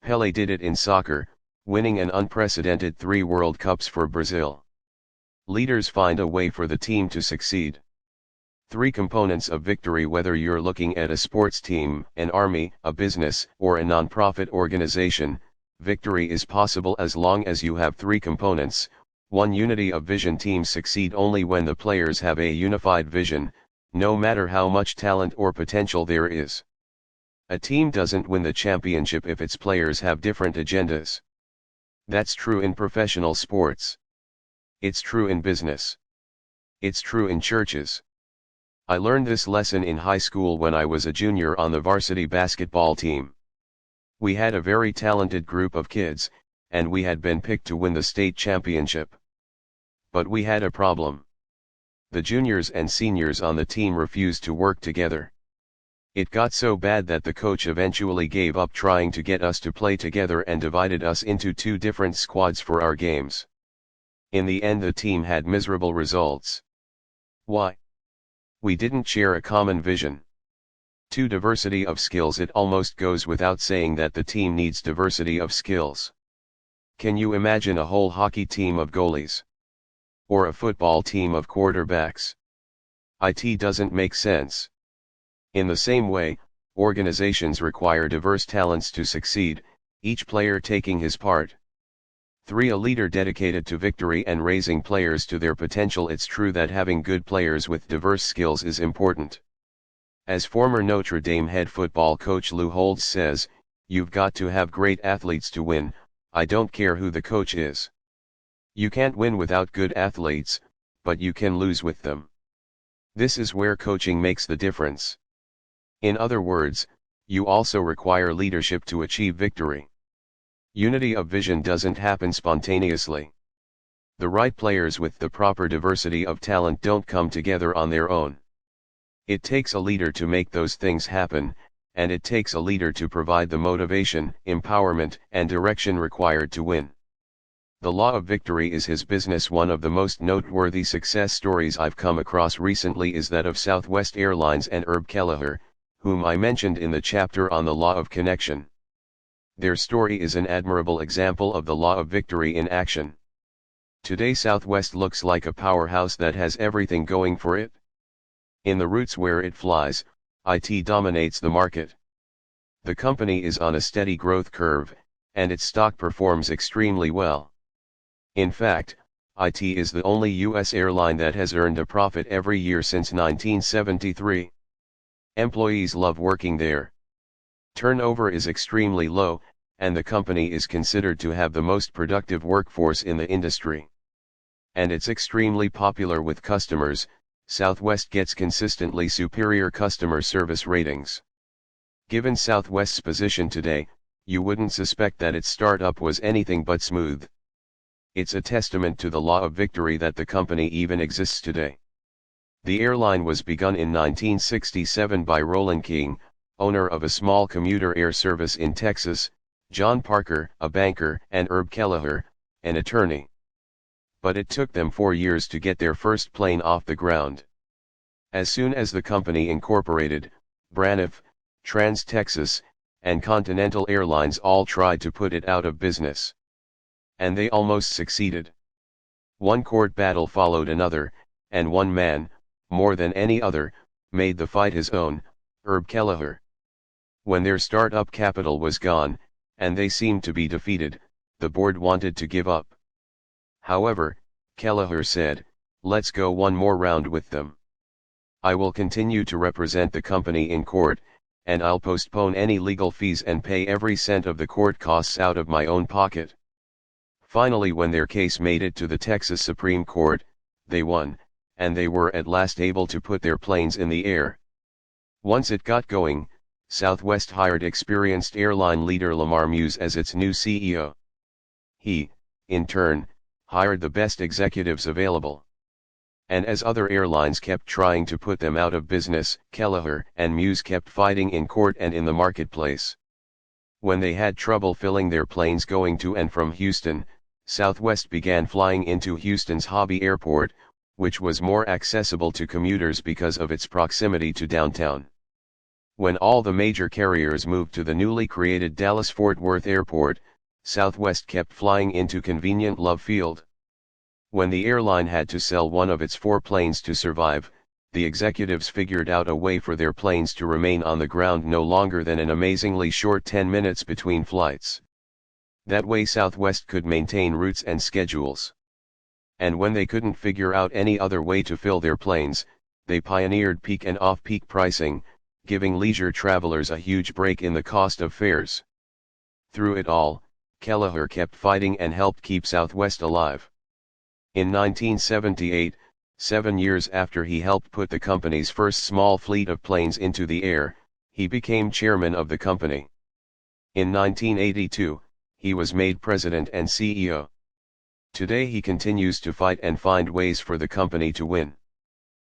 Pelé did it in soccer, winning an unprecedented 3 World Cups for Brazil. Leaders find a way for the team to succeed. 3 components of victory. Whether you're looking at a sports team, an army, a business, or a non-profit organization, victory is possible as long as you have 3 components. 1. Unity of vision. Teams succeed only when the players have a unified vision, no matter how much talent or potential there is. A team doesn't win the championship if its players have different agendas. That's true in professional sports. It's true in business. It's true in churches. I learned this lesson in high school when I was a junior on the varsity basketball team. We had a very talented group of kids, and we had been picked to win the state championship. But we had a problem. The juniors and seniors on the team refused to work together. It got so bad that the coach eventually gave up trying to get us to play together and divided us into 2 different squads for our games. In the end, the team had miserable results. Why? We didn't share a common vision. 2. Diversity of skills. It almost goes without saying that the team needs diversity of skills. Can you imagine a whole hockey team of goalies? Or a football team of quarterbacks? It doesn't make sense. In the same way, organizations require diverse talents to succeed, each player taking his part. 3. A leader dedicated to victory and raising players to their potential. It's true that having good players with diverse skills is important. As former Notre Dame head football coach Lou Holtz says, "You've got to have great athletes to win, I don't care who the coach is. You can't win without good athletes, but you can lose with them." This is where coaching makes the difference. In other words, you also require leadership to achieve victory. Unity of vision doesn't happen spontaneously. The right players with the proper diversity of talent don't come together on their own. It takes a leader to make those things happen, and it takes a leader to provide the motivation, empowerment, and direction required to win. The law of victory is his business. One of the most noteworthy success stories I've come across recently is that of Southwest Airlines and Herb Kelleher, whom I mentioned in the chapter on the law of connection. Their story is an admirable example of the law of victory in action. Today Southwest looks like a powerhouse that has everything going for it. In the routes where it flies, IT dominates the market. The company is on a steady growth curve, and its stock performs extremely well. In fact, IT is the only U.S. airline that has earned a profit every year since 1973. Employees love working there. Turnover is extremely low, and the company is considered to have the most productive workforce in the industry. And it's extremely popular with customers. Southwest gets consistently superior customer service ratings. Given Southwest's position today, you wouldn't suspect that its startup was anything but smooth. It's a testament to the law of victory that the company even exists today. The airline was begun in 1967 by Roland King, owner of a small commuter air service in Texas, John Parker, a banker, and Herb Kelleher, an attorney. But it took them 4 years to get their first plane off the ground. As soon as the company incorporated, Braniff, Trans-Texas, and Continental Airlines all tried to put it out of business. And they almost succeeded. One court battle followed another, and one man, more than any other, made the fight his own, Herb Kelleher. When their startup capital was gone, and they seemed to be defeated, the board wanted to give up. However, Kelleher said, "Let's go one more round with them. I will continue to represent the company in court, and I'll postpone any legal fees and pay every cent of the court costs out of my own pocket." Finally, when their case made it to the Texas Supreme Court, they won, and they were at last able to put their planes in the air. Once it got going, Southwest hired experienced airline leader Lamar Muse as its new CEO. He, in turn, hired the best executives available. And as other airlines kept trying to put them out of business, Kelleher and Muse kept fighting in court and in the marketplace. When they had trouble filling their planes going to and from Houston, Southwest began flying into Houston's Hobby Airport, which was more accessible to commuters because of its proximity to downtown. When all the major carriers moved to the newly created Dallas-Fort Worth Airport, Southwest kept flying into convenient Love Field. When the airline had to sell one of its 4 planes to survive, the executives figured out a way for their planes to remain on the ground no longer than an amazingly short 10 minutes between flights. That way Southwest could maintain routes and schedules. And when they couldn't figure out any other way to fill their planes, they pioneered peak and off-peak pricing, giving leisure travelers a huge break in the cost of fares. Through it all, Kelleher kept fighting and helped keep Southwest alive. In 1978, 7 years after he helped put the company's first small fleet of planes into the air, he became chairman of the company. In 1982, he was made president and CEO. Today he continues to fight and find ways for the company to win.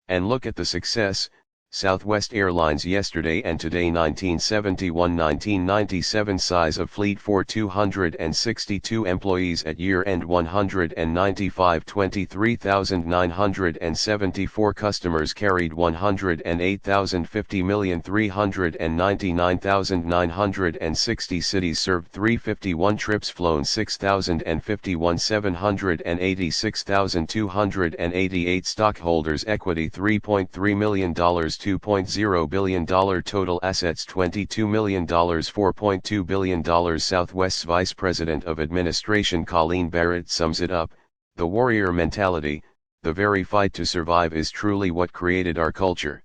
And look at the success. Southwest Airlines yesterday and today 1971-1997 size of fleet for 262 employees at year-end 195 23,974 customers carried 108,050,399,960 cities served 351 trips flown 6,051 786,288 stockholders equity $3.3 million $2.0 billion total assets $22 million $4.2 billion Southwest's Vice President of Administration Colleen Barrett sums it up, the warrior mentality, the very fight to survive is truly what created our culture.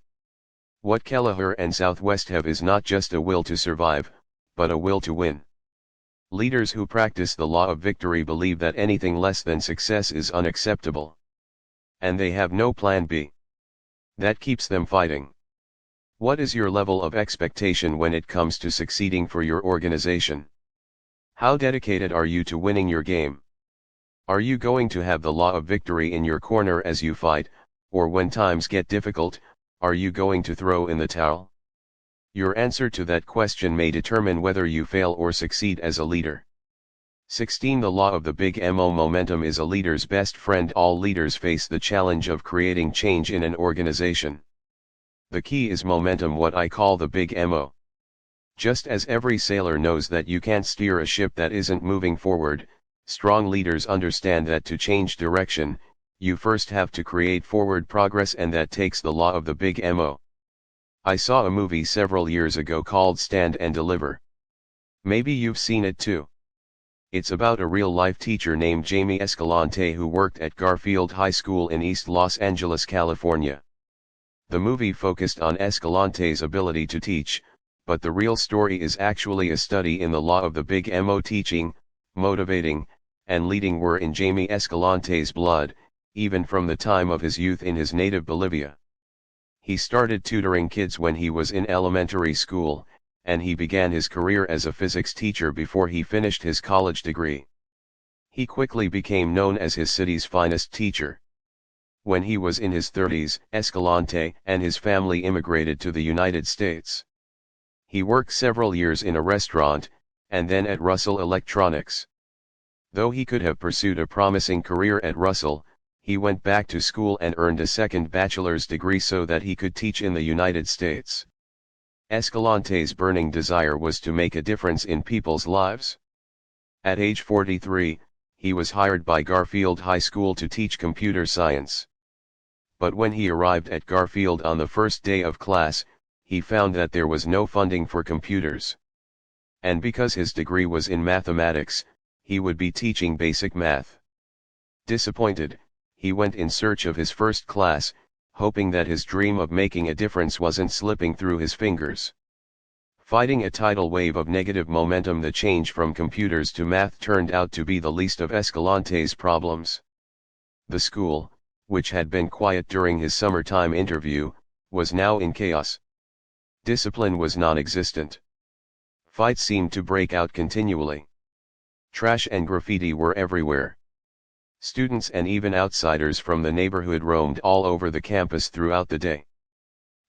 What Kelleher and Southwest have is not just a will to survive, but a will to win. Leaders who practice the law of victory believe that anything less than success is unacceptable. And they have no plan B. That keeps them fighting. What is your level of expectation when it comes to succeeding for your organization? How dedicated are you to winning your game? Are you going to have the law of victory in your corner as you fight, or when times get difficult, are you going to throw in the towel? Your answer to that question may determine whether you fail or succeed as a leader. 16. The law of the Big MO. Momentum is a leader's best friend. All leaders face the challenge of creating change in an organization. The key is momentum, what I call the Big MO. Just as every sailor knows that you can't steer a ship that isn't moving forward, strong leaders understand that to change direction, you first have to create forward progress, and that takes the law of the big MO. I saw a movie several years ago called Stand and Deliver. Maybe you've seen it too. It's about a real-life teacher named Jamie Escalante who worked at Garfield High School in East Los Angeles, California. The movie focused on Escalante's ability to teach, but the real story is actually a study in the law of the big MO. Teaching, motivating, and leading were in Jamie Escalante's blood, even from the time of his youth in his native Bolivia. He started tutoring kids when he was in elementary school, and he began his career as a physics teacher before he finished his college degree. He quickly became known as his city's finest teacher. When he was in his 30s, Escalante and his family immigrated to the United States. He worked several years in a restaurant, and then at Russell Electronics. Though he could have pursued a promising career at Russell, he went back to school and earned a second bachelor's degree so that he could teach in the United States. Escalante's burning desire was to make a difference in people's lives. At age 43, he was hired by Garfield High School to teach computer science. But when he arrived at Garfield on the first day of class, he found that there was no funding for computers. And because his degree was in mathematics, he would be teaching basic math. Disappointed, he went in search of his first class, hoping that his dream of making a difference wasn't slipping through his fingers. Fighting a tidal wave of negative momentum, the change from computers to math turned out to be the least of Escalante's problems. The school, which had been quiet during his summertime interview, was now in chaos. Discipline was non-existent. Fights seemed to break out continually. Trash and graffiti were everywhere. Students and even outsiders from the neighborhood roamed all over the campus throughout the day.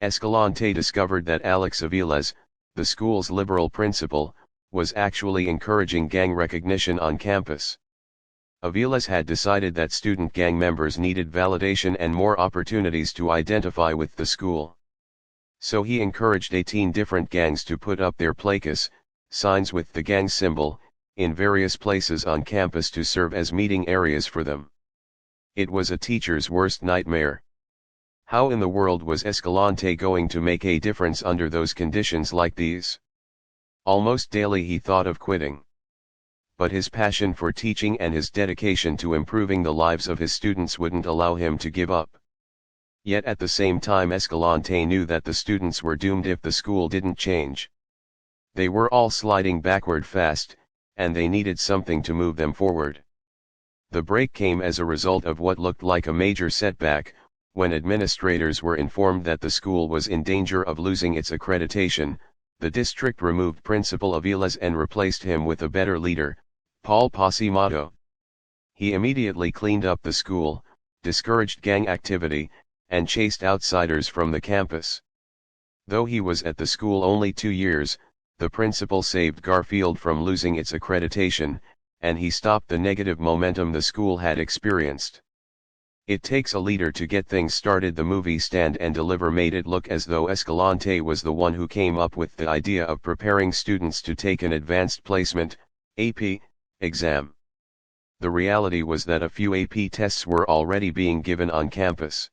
Escalante discovered that Alex Aviles, the school's liberal principal, was actually encouraging gang recognition on campus. Aviles had decided that student gang members needed validation and more opportunities to identify with the school. So he encouraged 18 different gangs to put up their placas, signs with the gang symbol, in various places on campus to serve as meeting areas for them. It was a teacher's worst nightmare. How in the world was Escalante going to make a difference under those conditions like these? Almost daily he thought of quitting. But his passion for teaching and his dedication to improving the lives of his students wouldn't allow him to give up. Yet at the same time Escalante knew that the students were doomed if the school didn't change. They were all sliding backward fast, and they needed something to move them forward. The break came as a result of what looked like a major setback, when administrators were informed that the school was in danger of losing its accreditation. The district removed Principal Aviles and replaced him with a better leader, Paul Pasimoto. He immediately cleaned up the school, discouraged gang activity, and chased outsiders from the campus. Though he was at the school only 2 years, the principal saved Garfield from losing its accreditation, and he stopped the negative momentum the school had experienced. It takes a leader to get things started. The movie Stand and Deliver made it look as though Escalante was the one who came up with the idea of preparing students to take an advanced placement, AP, exam. The reality was that a few AP tests were already being given on campus.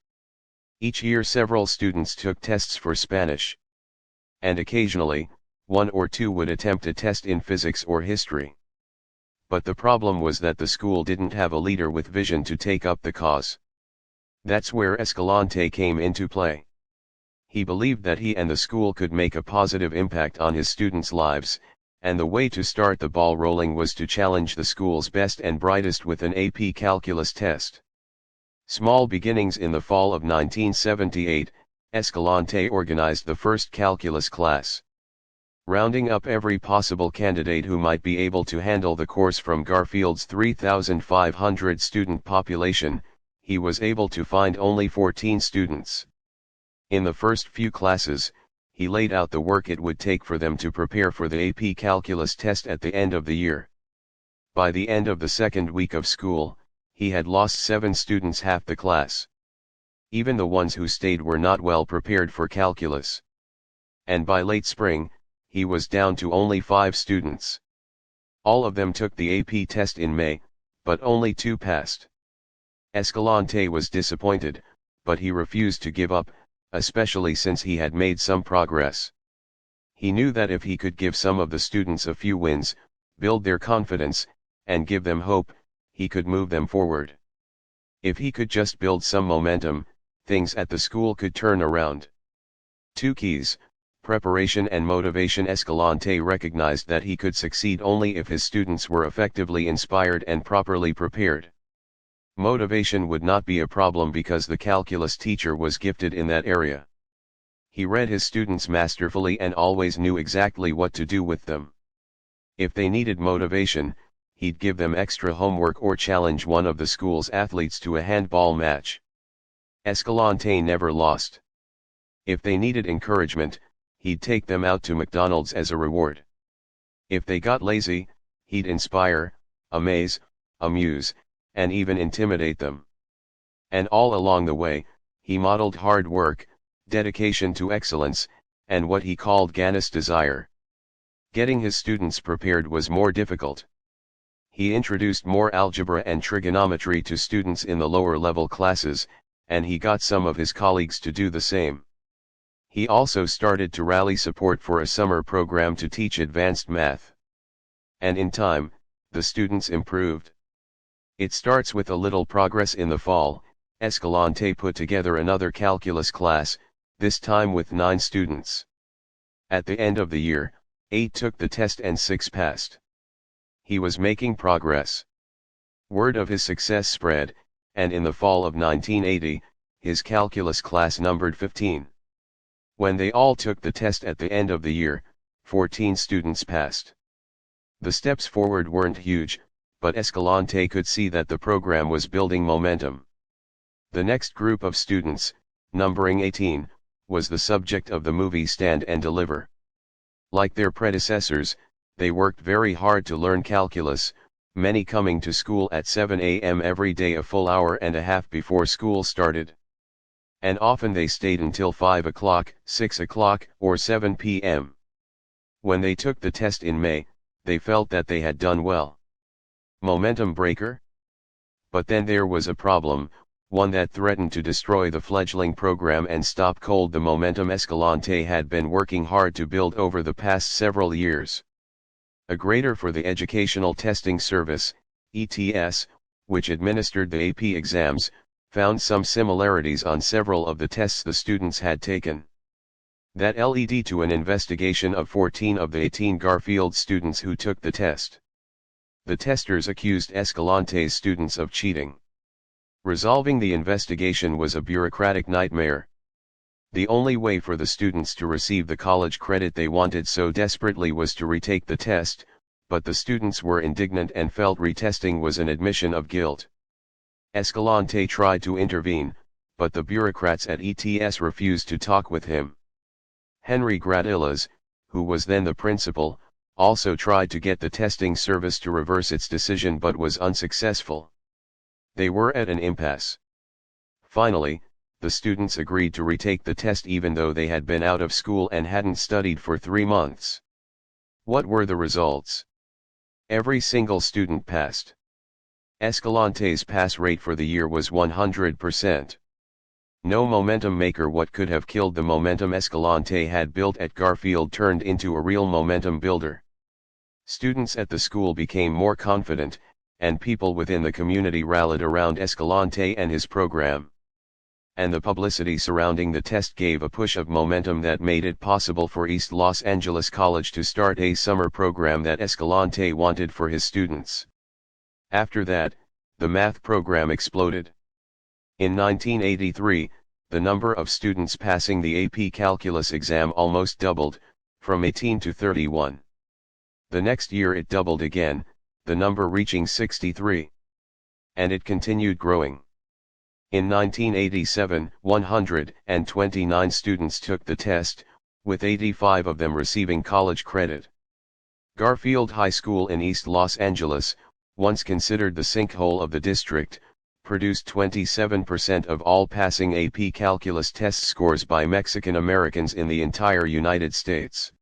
Each year several students took tests for Spanish. And occasionally, 1 or 2 would attempt a test in physics or history. But the problem was that the school didn't have a leader with vision to take up the cause. That's where Escalante came into play. He believed that he and the school could make a positive impact on his students' lives, and the way to start the ball rolling was to challenge the school's best and brightest with an AP calculus test. Small beginnings. In the fall of 1978, Escalante organized the first calculus class. Rounding up every possible candidate who might be able to handle the course from Garfield's 3,500 student population, he was able to find only 14 students. In the first few classes, he laid out the work it would take for them to prepare for the AP calculus test at the end of the year. By the end of the second week of school, he had lost 7 students, half the class. Even the ones who stayed were not well prepared for calculus. And by late spring, he was down to only 5 students. All of them took the AP test in May, but only 2 passed. Escalante was disappointed, but he refused to give up, especially since he had made some progress. He knew that if he could give some of the students a few wins, build their confidence, and give them hope, he could move them forward. If he could just build some momentum, things at the school could turn around. 2 keys, preparation and motivation. Escalante recognized that he could succeed only if his students were effectively inspired and properly prepared. Motivation would not be a problem because the calculus teacher was gifted in that area. He read his students masterfully and always knew exactly what to do with them. If they needed motivation, he'd give them extra homework or challenge one of the school's athletes to a handball match. Escalante never lost. If they needed encouragement, he'd take them out to McDonald's as a reward. If they got lazy, he'd inspire, amaze, amuse, and even intimidate them. And all along the way, he modeled hard work, dedication to excellence, and what he called Ganesh desire. Getting his students prepared was more difficult. He introduced more algebra and trigonometry to students in the lower level classes, and he got some of his colleagues to do the same. He also started to rally support for a summer program to teach advanced math. And in time, the students improved. It starts with a little progress. In the fall, Escalante put together another calculus class, this time with 9 students. At the end of the year, 8 took the test and 6 passed. He was making progress. Word of his success spread, and in the fall of 1980, his calculus class numbered 15. When they all took the test at the end of the year, 14 students passed. The steps forward weren't huge, but Escalante could see that the program was building momentum. The next group of students, numbering 18, was the subject of the movie Stand and Deliver. Like their predecessors, they worked very hard to learn calculus, many coming to school at 7 a.m. every day, a full hour and a half before school started. And often they stayed until 5 o'clock, 6 o'clock, or 7 p.m. When they took the test in May, they felt that they had done well. Momentum breaker? But then there was a problem, one that threatened to destroy the fledgling program and stop cold the momentum Escalante had been working hard to build over the past several years. A grader for the Educational Testing Service, ETS, which administered the AP exams, found some similarities on several of the tests the students had taken. That led to an investigation of 14 of the 18 Garfield students who took the test. The testers accused Escalante's students of cheating. Resolving the investigation was a bureaucratic nightmare. The only way for the students to receive the college credit they wanted so desperately was to retake the test, but the students were indignant and felt retesting was an admission of guilt. Escalante tried to intervene, but the bureaucrats at ETS refused to talk with him. Henry Gradillas, who was then the principal, also tried to get the testing service to reverse its decision but was unsuccessful. They were at an impasse. Finally, the students agreed to retake the test even though they had been out of school and hadn't studied for 3 months. What were the results? Every single student passed. Escalante's pass rate for the year was 100%. No momentum maker. What could have killed the momentum Escalante had built at Garfield turned into a real momentum builder. Students at the school became more confident, and people within the community rallied around Escalante and his program. And the publicity surrounding the test gave a push of momentum that made it possible for East Los Angeles College to start a summer program that Escalante wanted for his students. After that, the math program exploded. In 1983, the number of students passing the AP Calculus exam almost doubled, from 18 to 31. The next year it doubled again, the number reaching 63. And it continued growing. In 1987, 129 students took the test, with 85 of them receiving college credit. Garfield High School in East Los Angeles, once considered the sinkhole of the district, produced 27% of all passing AP Calculus test scores by Mexican Americans in the entire United States.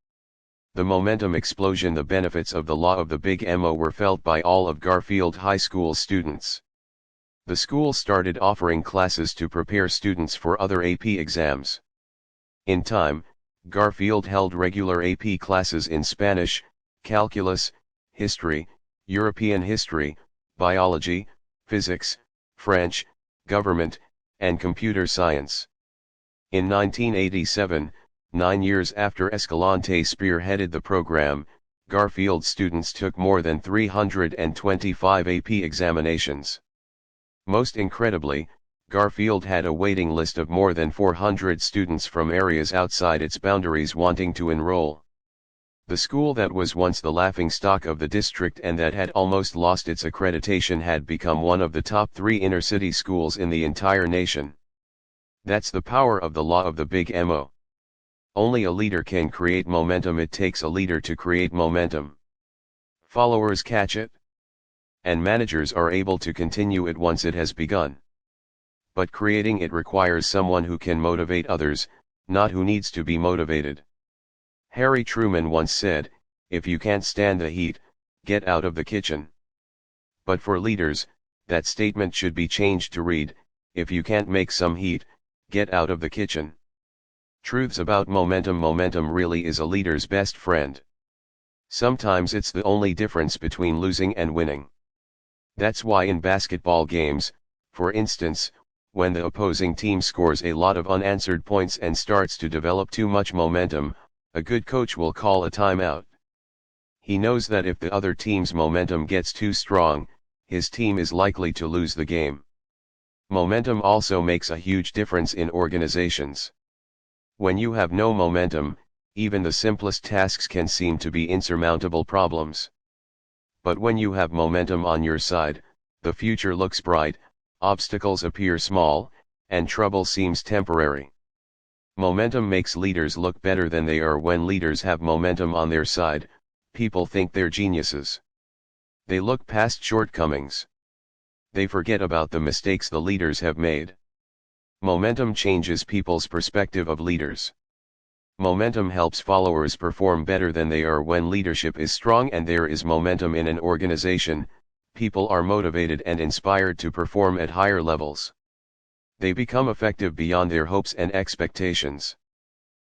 The momentum explosion. The benefits of the law of the Big MO were felt by all of Garfield High School students. The school started offering classes to prepare students for other AP exams. In time, Garfield held regular AP classes in Spanish, calculus, history, European history, biology, physics, French, government, and computer science. In 1987, 9 years after Escalante spearheaded the program, Garfield students took more than 325 AP examinations. Most incredibly, Garfield had a waiting list of more than 400 students from areas outside its boundaries wanting to enroll. The school that was once the laughingstock of the district and that had almost lost its accreditation had become one of the top 3 inner-city schools in the entire nation. That's the power of the law of the Big MO. Only a leader can create momentum. It takes a leader to create momentum. Followers catch it, and managers are able to continue it once it has begun. But creating it requires someone who can motivate others, not who needs to be motivated. Harry Truman once said, "If you can't stand the heat, get out of the kitchen." But for leaders, that statement should be changed to read, "If you can't make some heat, get out of the kitchen." Truths about momentum. Momentum really is a leader's best friend. Sometimes it's the only difference between losing and winning. That's why in basketball games, for instance, when the opposing team scores a lot of unanswered points and starts to develop too much momentum, a good coach will call a timeout. He knows that if the other team's momentum gets too strong, his team is likely to lose the game. Momentum also makes a huge difference in organizations. When you have no momentum, even the simplest tasks can seem to be insurmountable problems. But when you have momentum on your side, the future looks bright, obstacles appear small, and trouble seems temporary. Momentum makes leaders look better than they are. When leaders have momentum on their side, people think they're geniuses. They look past shortcomings. They forget about the mistakes the leaders have made. Momentum changes people's perspective of leaders. Momentum helps followers perform better than they are. When leadership is strong and there is momentum in an organization, people are motivated and inspired to perform at higher levels. They become effective beyond their hopes and expectations.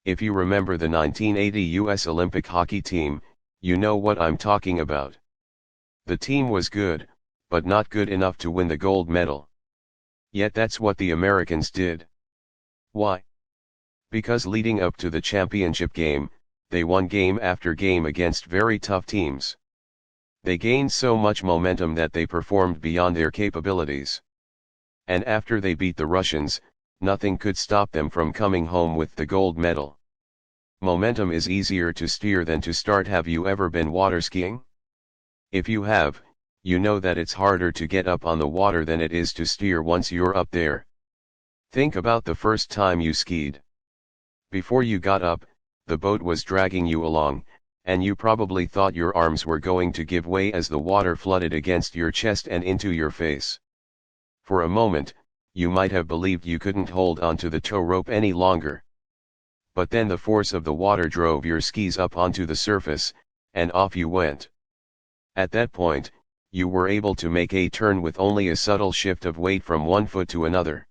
If you remember the 1980 U.S. Olympic hockey team, you know what I'm talking about. The team was good, but not good enough to win the gold medal. Yet that's what the Americans did. Why? Because leading up to the championship game, they won game after game against very tough teams. They gained so much momentum that they performed beyond their capabilities. And after they beat the Russians, nothing could stop them from coming home with the gold medal. Momentum is easier to steer than to start. Have you ever been water skiing? If you have, you know that it's harder to get up on the water than it is to steer once you're up there. Think about the first time you skied. Before you got up, the boat was dragging you along, and you probably thought your arms were going to give way as the water flooded against your chest and into your face. For a moment, you might have believed you couldn't hold onto the tow rope any longer. But then the force of the water drove your skis up onto the surface, and off you went. At that point, you were able to make a turn with only a subtle shift of weight from one foot to another.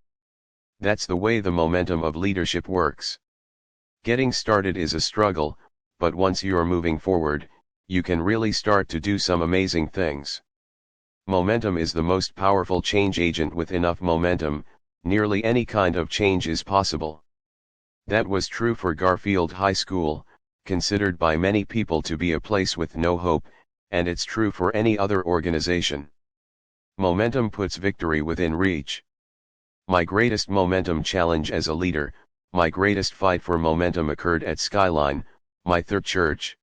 That's the way the momentum of leadership works. Getting started is a struggle, but once you're moving forward, you can really start to do some amazing things. Momentum is the most powerful change agent. With enough momentum, nearly any kind of change is possible. That was true for Garfield High School, considered by many people to be a place with no hope, and it's true for any other organization. Momentum puts victory within reach. My greatest momentum challenge as a leader, my greatest fight for momentum occurred at Skyline, my third church.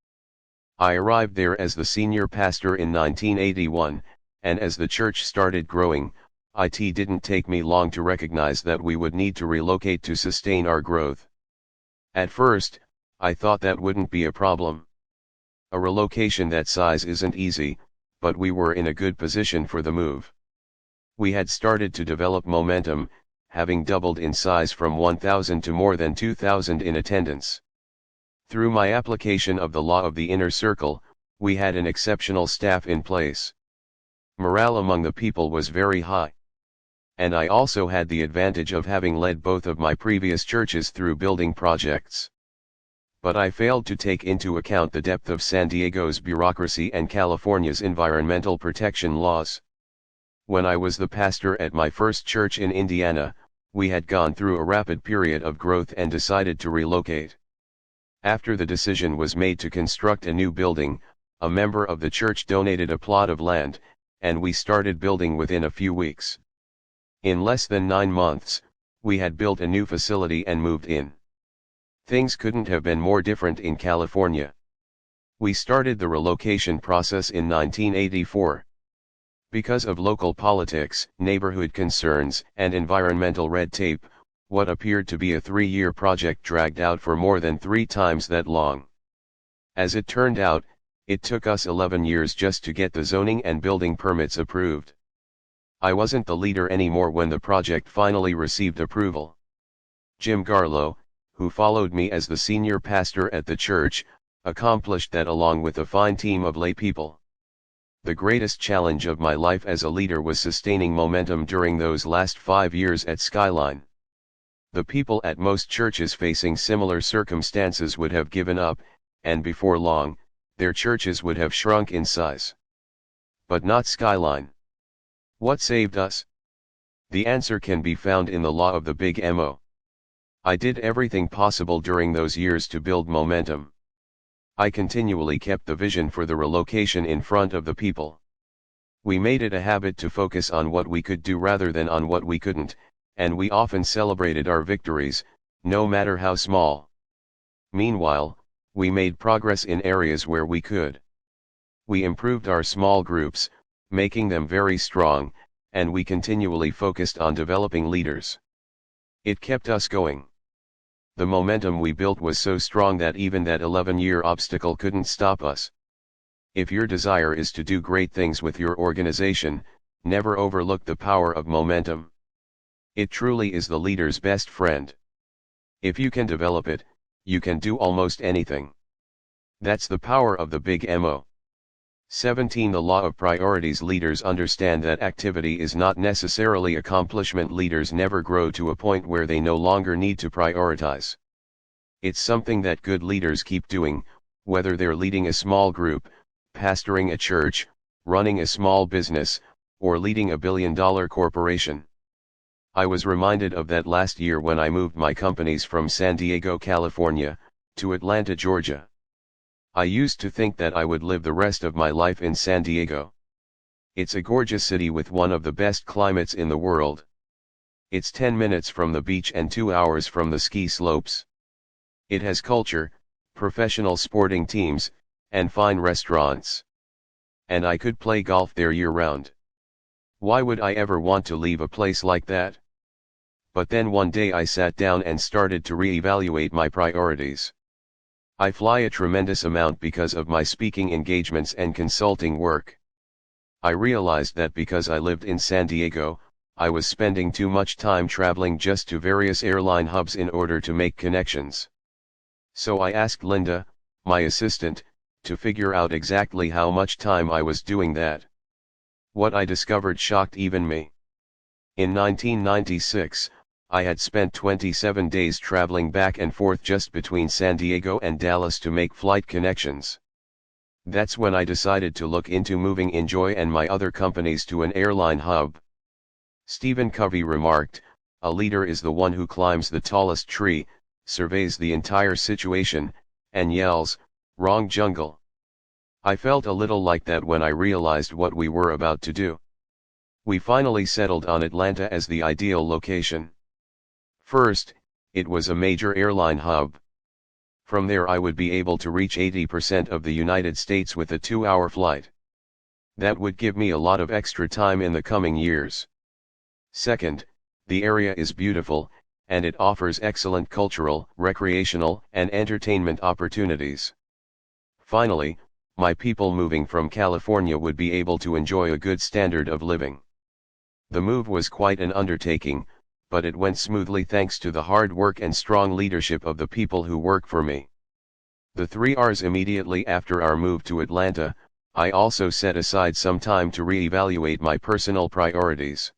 I arrived there as the senior pastor in 1981, and as the church started growing, it didn't take me long to recognize that we would need to relocate to sustain our growth. At first, I thought that wouldn't be a problem. A relocation that size isn't easy, but we were in a good position for the move. We had started to develop momentum, having doubled in size from 1,000 to more than 2,000 in attendance. Through my application of the law of the inner circle, we had an exceptional staff in place. Morale among the people was very high. And I also had the advantage of having led both of my previous churches through building projects. But I failed to take into account the depth of San Diego's bureaucracy and California's environmental protection laws. When I was the pastor at my first church in Indiana, we had gone through a rapid period of growth and decided to relocate. After the decision was made to construct a new building, a member of the church donated a plot of land, and we started building within a few weeks. In less than 9 months, we had built a new facility and moved in. Things couldn't have been more different in California. We started the relocation process in 1984. Because of local politics, neighborhood concerns, and environmental red tape, what appeared to be a 3-year project dragged out for more than 3 times that long. As it turned out, it took us 11 years just to get the zoning and building permits approved. I wasn't the leader anymore when the project finally received approval. Jim Garlow, who followed me as the senior pastor at the church, accomplished that along with a fine team of lay people. The greatest challenge of my life as a leader was sustaining momentum during those last 5 years at Skyline. The people at most churches facing similar circumstances would have given up, and before long, their churches would have shrunk in size. But not Skyline. What saved us? The answer can be found in the law of the Big MO. I did everything possible during those years to build momentum. I continually kept the vision for the relocation in front of the people. We made it a habit to focus on what we could do rather than on what we couldn't, and we often celebrated our victories, no matter how small. Meanwhile, we made progress in areas where we could. We improved our small groups, making them very strong, and we continually focused on developing leaders. It kept us going. The momentum we built was so strong that even that 11-year obstacle couldn't stop us. If your desire is to do great things with your organization, never overlook the power of momentum. It truly is the leader's best friend. If you can develop it, you can do almost anything. That's the power of the Big MO. 17. The law of priorities. Leaders understand that activity is not necessarily accomplishment. Leaders never grow to a point where they no longer need to prioritize. It's something that good leaders keep doing, whether they're leading a small group, pastoring a church, running a small business, or leading a billion-dollar corporation. I was reminded of that last year when I moved my companies from San Diego, California, to Atlanta, Georgia. I used to think that I would live the rest of my life in San Diego. It's a gorgeous city with one of the best climates in the world. It's 10 minutes from the beach and 2 hours from the ski slopes. It has culture, professional sporting teams, and fine restaurants. And I could play golf there year-round. Why would I ever want to leave a place like that? But then one day I sat down and started to re-evaluate my priorities. I fly a tremendous amount because of my speaking engagements and consulting work. I realized that because I lived in San Diego, I was spending too much time traveling just to various airline hubs in order to make connections. So I asked Linda, my assistant, to figure out exactly how much time I was doing that. What I discovered shocked even me. In 1996, I had spent 27 days traveling back and forth just between San Diego and Dallas to make flight connections. That's when I decided to look into moving Enjoy and my other companies to an airline hub. Stephen Covey remarked, "A leader is the one who climbs the tallest tree, surveys the entire situation, and yells, 'Wrong jungle.'" I felt a little like that when I realized what we were about to do. We finally settled on Atlanta as the ideal location. First, it was a major airline hub. From there I would be able to reach 80% of the United States with a 2-hour flight. That would give me a lot of extra time in the coming years. Second, the area is beautiful, and it offers excellent cultural, recreational, and entertainment opportunities. Finally, my people moving from California would be able to enjoy a good standard of living. The move was quite an undertaking, but it went smoothly thanks to the hard work and strong leadership of the people who work for me. The 3 Rs. Immediately after our move to Atlanta, I also set aside some time to re-evaluate my personal priorities.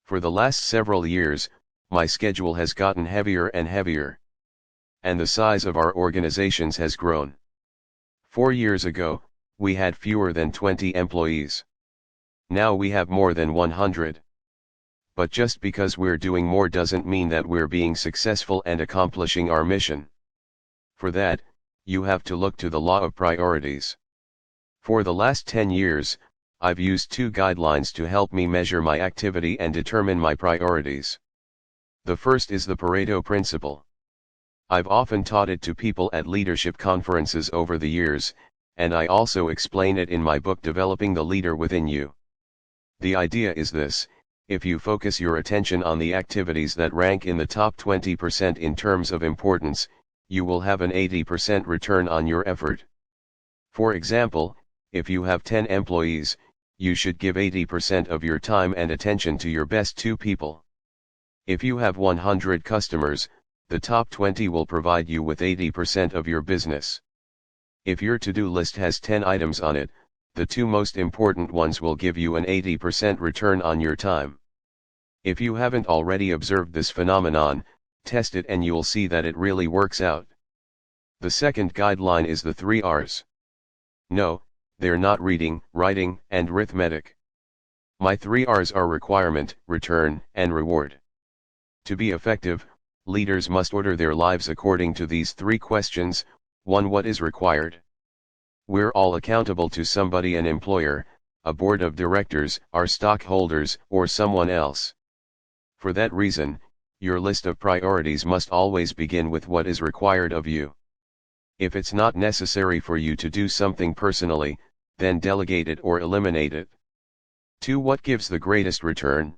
For the last several years, my schedule has gotten heavier and heavier. And the size of our organizations has grown. 4 years ago, we had fewer than 20 employees. Now we have more than 100. But just because we're doing more doesn't mean that we're being successful and accomplishing our mission. For that, you have to look to the law of priorities. For the last 10 years, I've used 2 guidelines to help me measure my activity and determine my priorities. The first is the Pareto principle. I've often taught it to people at leadership conferences over the years, and I also explain it in my book Developing the Leader Within You. The idea is this: if you focus your attention on the activities that rank in the top 20% in terms of importance, you will have an 80% return on your effort. For example, if you have 10 employees, you should give 80% of your time and attention to your best 2 people. If you have 100 customers, the top 20 will provide you with 80% of your business. If your to-do list has 10 items on it, the 2 most important ones will give you an 80% return on your time. If you haven't already observed this phenomenon, test it and you'll see that it really works out. The second guideline is the 3 Rs. No, they're not reading, writing, and arithmetic. My 3 Rs are requirement, return, and reward. To be effective, leaders must order their lives according to these 3 questions. 1. What is required? We're all accountable to somebody: an employer, a board of directors, our stockholders, or someone else. For that reason, your list of priorities must always begin with what is required of you. If it's not necessary for you to do something personally, then delegate it or eliminate it. 2. What gives the greatest return?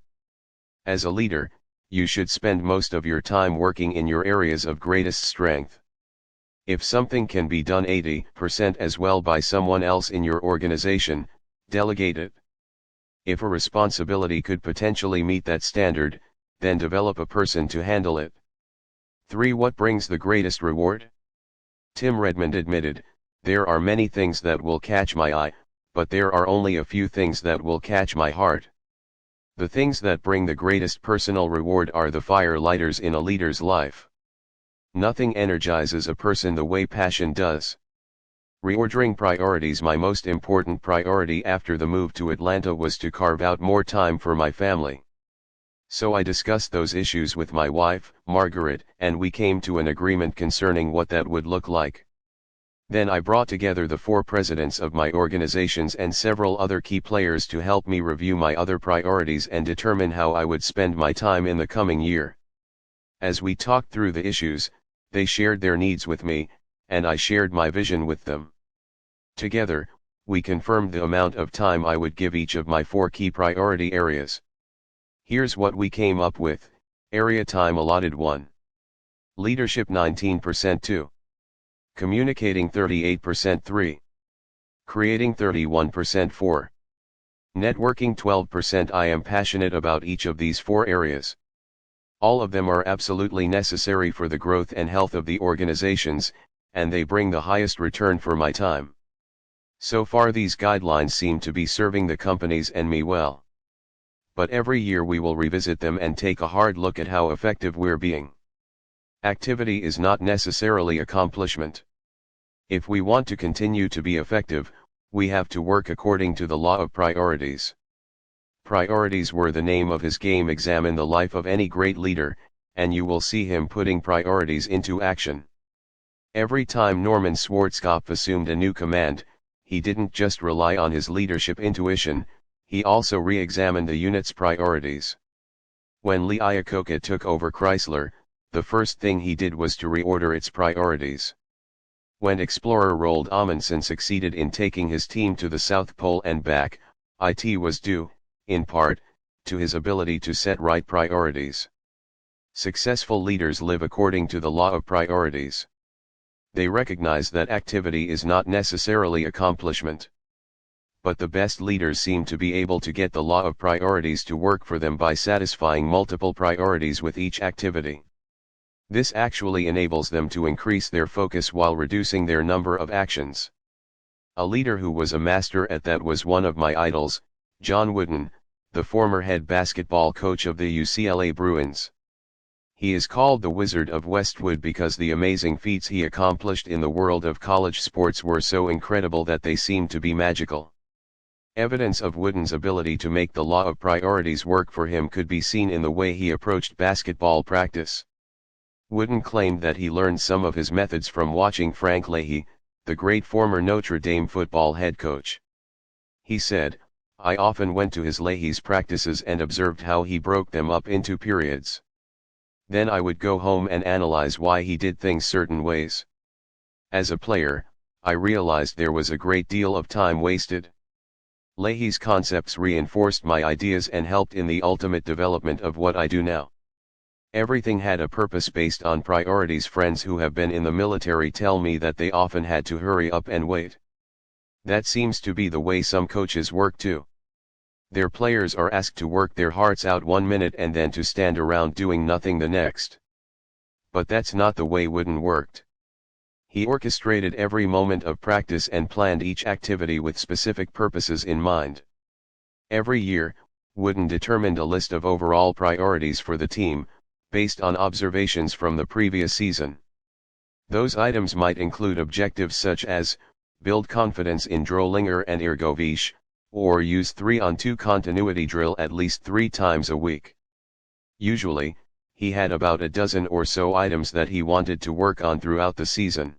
As a leader, you should spend most of your time working in your areas of greatest strength. If something can be done 80% as well by someone else in your organization, delegate it. If a responsibility could potentially meet that standard, then develop a person to handle it. 3. What brings the greatest reward? Tim Redmond admitted, "There are many things that will catch my eye, but there are only a few things that will catch my heart." The things that bring the greatest personal reward are the fire lighters in a leader's life. Nothing energizes a person the way passion does. Reordering priorities. My most important priority after the move to Atlanta was to carve out more time for my family. So I discussed those issues with my wife, Margaret, and we came to an agreement concerning what that would look like. Then I brought together the 4 presidents of my organizations and several other key players to help me review my other priorities and determine how I would spend my time in the coming year. As we talked through the issues, they shared their needs with me, and I shared my vision with them. Together, we confirmed the amount of time I would give each of my 4 key priority areas. Here's what we came up with. Area time allotted: 1. Leadership 19%. 2. Communicating 38%. 3. Creating 31%. 4. Networking 12%. I am passionate about each of these 4 areas. All of them are absolutely necessary for the growth and health of the organizations, and they bring the highest return for my time. So far these guidelines seem to be serving the companies and me well. But every year we will revisit them and take a hard look at how effective we're being. Activity is not necessarily accomplishment. If we want to continue to be effective, we have to work according to the law of priorities. Priorities were the name of his game. Examine the life of any great leader, and you will see him putting priorities into action. Every time Norman Schwarzkopf assumed a new command, he didn't just rely on his leadership intuition, he also re-examined the unit's priorities. When Lee Iacocca took over Chrysler, the first thing he did was to reorder its priorities. When explorer Roald Amundsen succeeded in taking his team to the South Pole and back, it was due, in part, to his ability to set right priorities. Successful leaders live according to the law of priorities. They recognize that activity is not necessarily accomplishment. But the best leaders seem to be able to get the law of priorities to work for them by satisfying multiple priorities with each activity. This actually enables them to increase their focus while reducing their number of actions. A leader who was a master at that was one of my idols, John Wooden, the former head basketball coach of the UCLA Bruins. He is called the Wizard of Westwood because the amazing feats he accomplished in the world of college sports were so incredible that they seemed to be magical. Evidence of Wooden's ability to make the law of priorities work for him could be seen in the way he approached basketball practice. Wooden claimed that he learned some of his methods from watching Frank Leahy, the great former Notre Dame football head coach. He said, "I often went to his Leahy's practices and observed how he broke them up into periods. Then I would go home and analyze why he did things certain ways. As a player, I realized there was a great deal of time wasted. Leahy's concepts reinforced my ideas and helped in the ultimate development of what I do now. Everything had a purpose based on priorities." Friends who have been in the military tell me that they often had to hurry up and wait. That seems to be the way some coaches work too. Their players are asked to work their hearts out 1 minute and then to stand around doing nothing the next. But that's not the way Wooden worked. He orchestrated every moment of practice and planned each activity with specific purposes in mind. Every year, Wooden determined a list of overall priorities for the team, based on observations from the previous season. Those items might include objectives such as, build confidence in Drollinger and Irgovish, or use 3-on-2 continuity drill at least 3 times a week. Usually, he had about a dozen or so items that he wanted to work on throughout the season.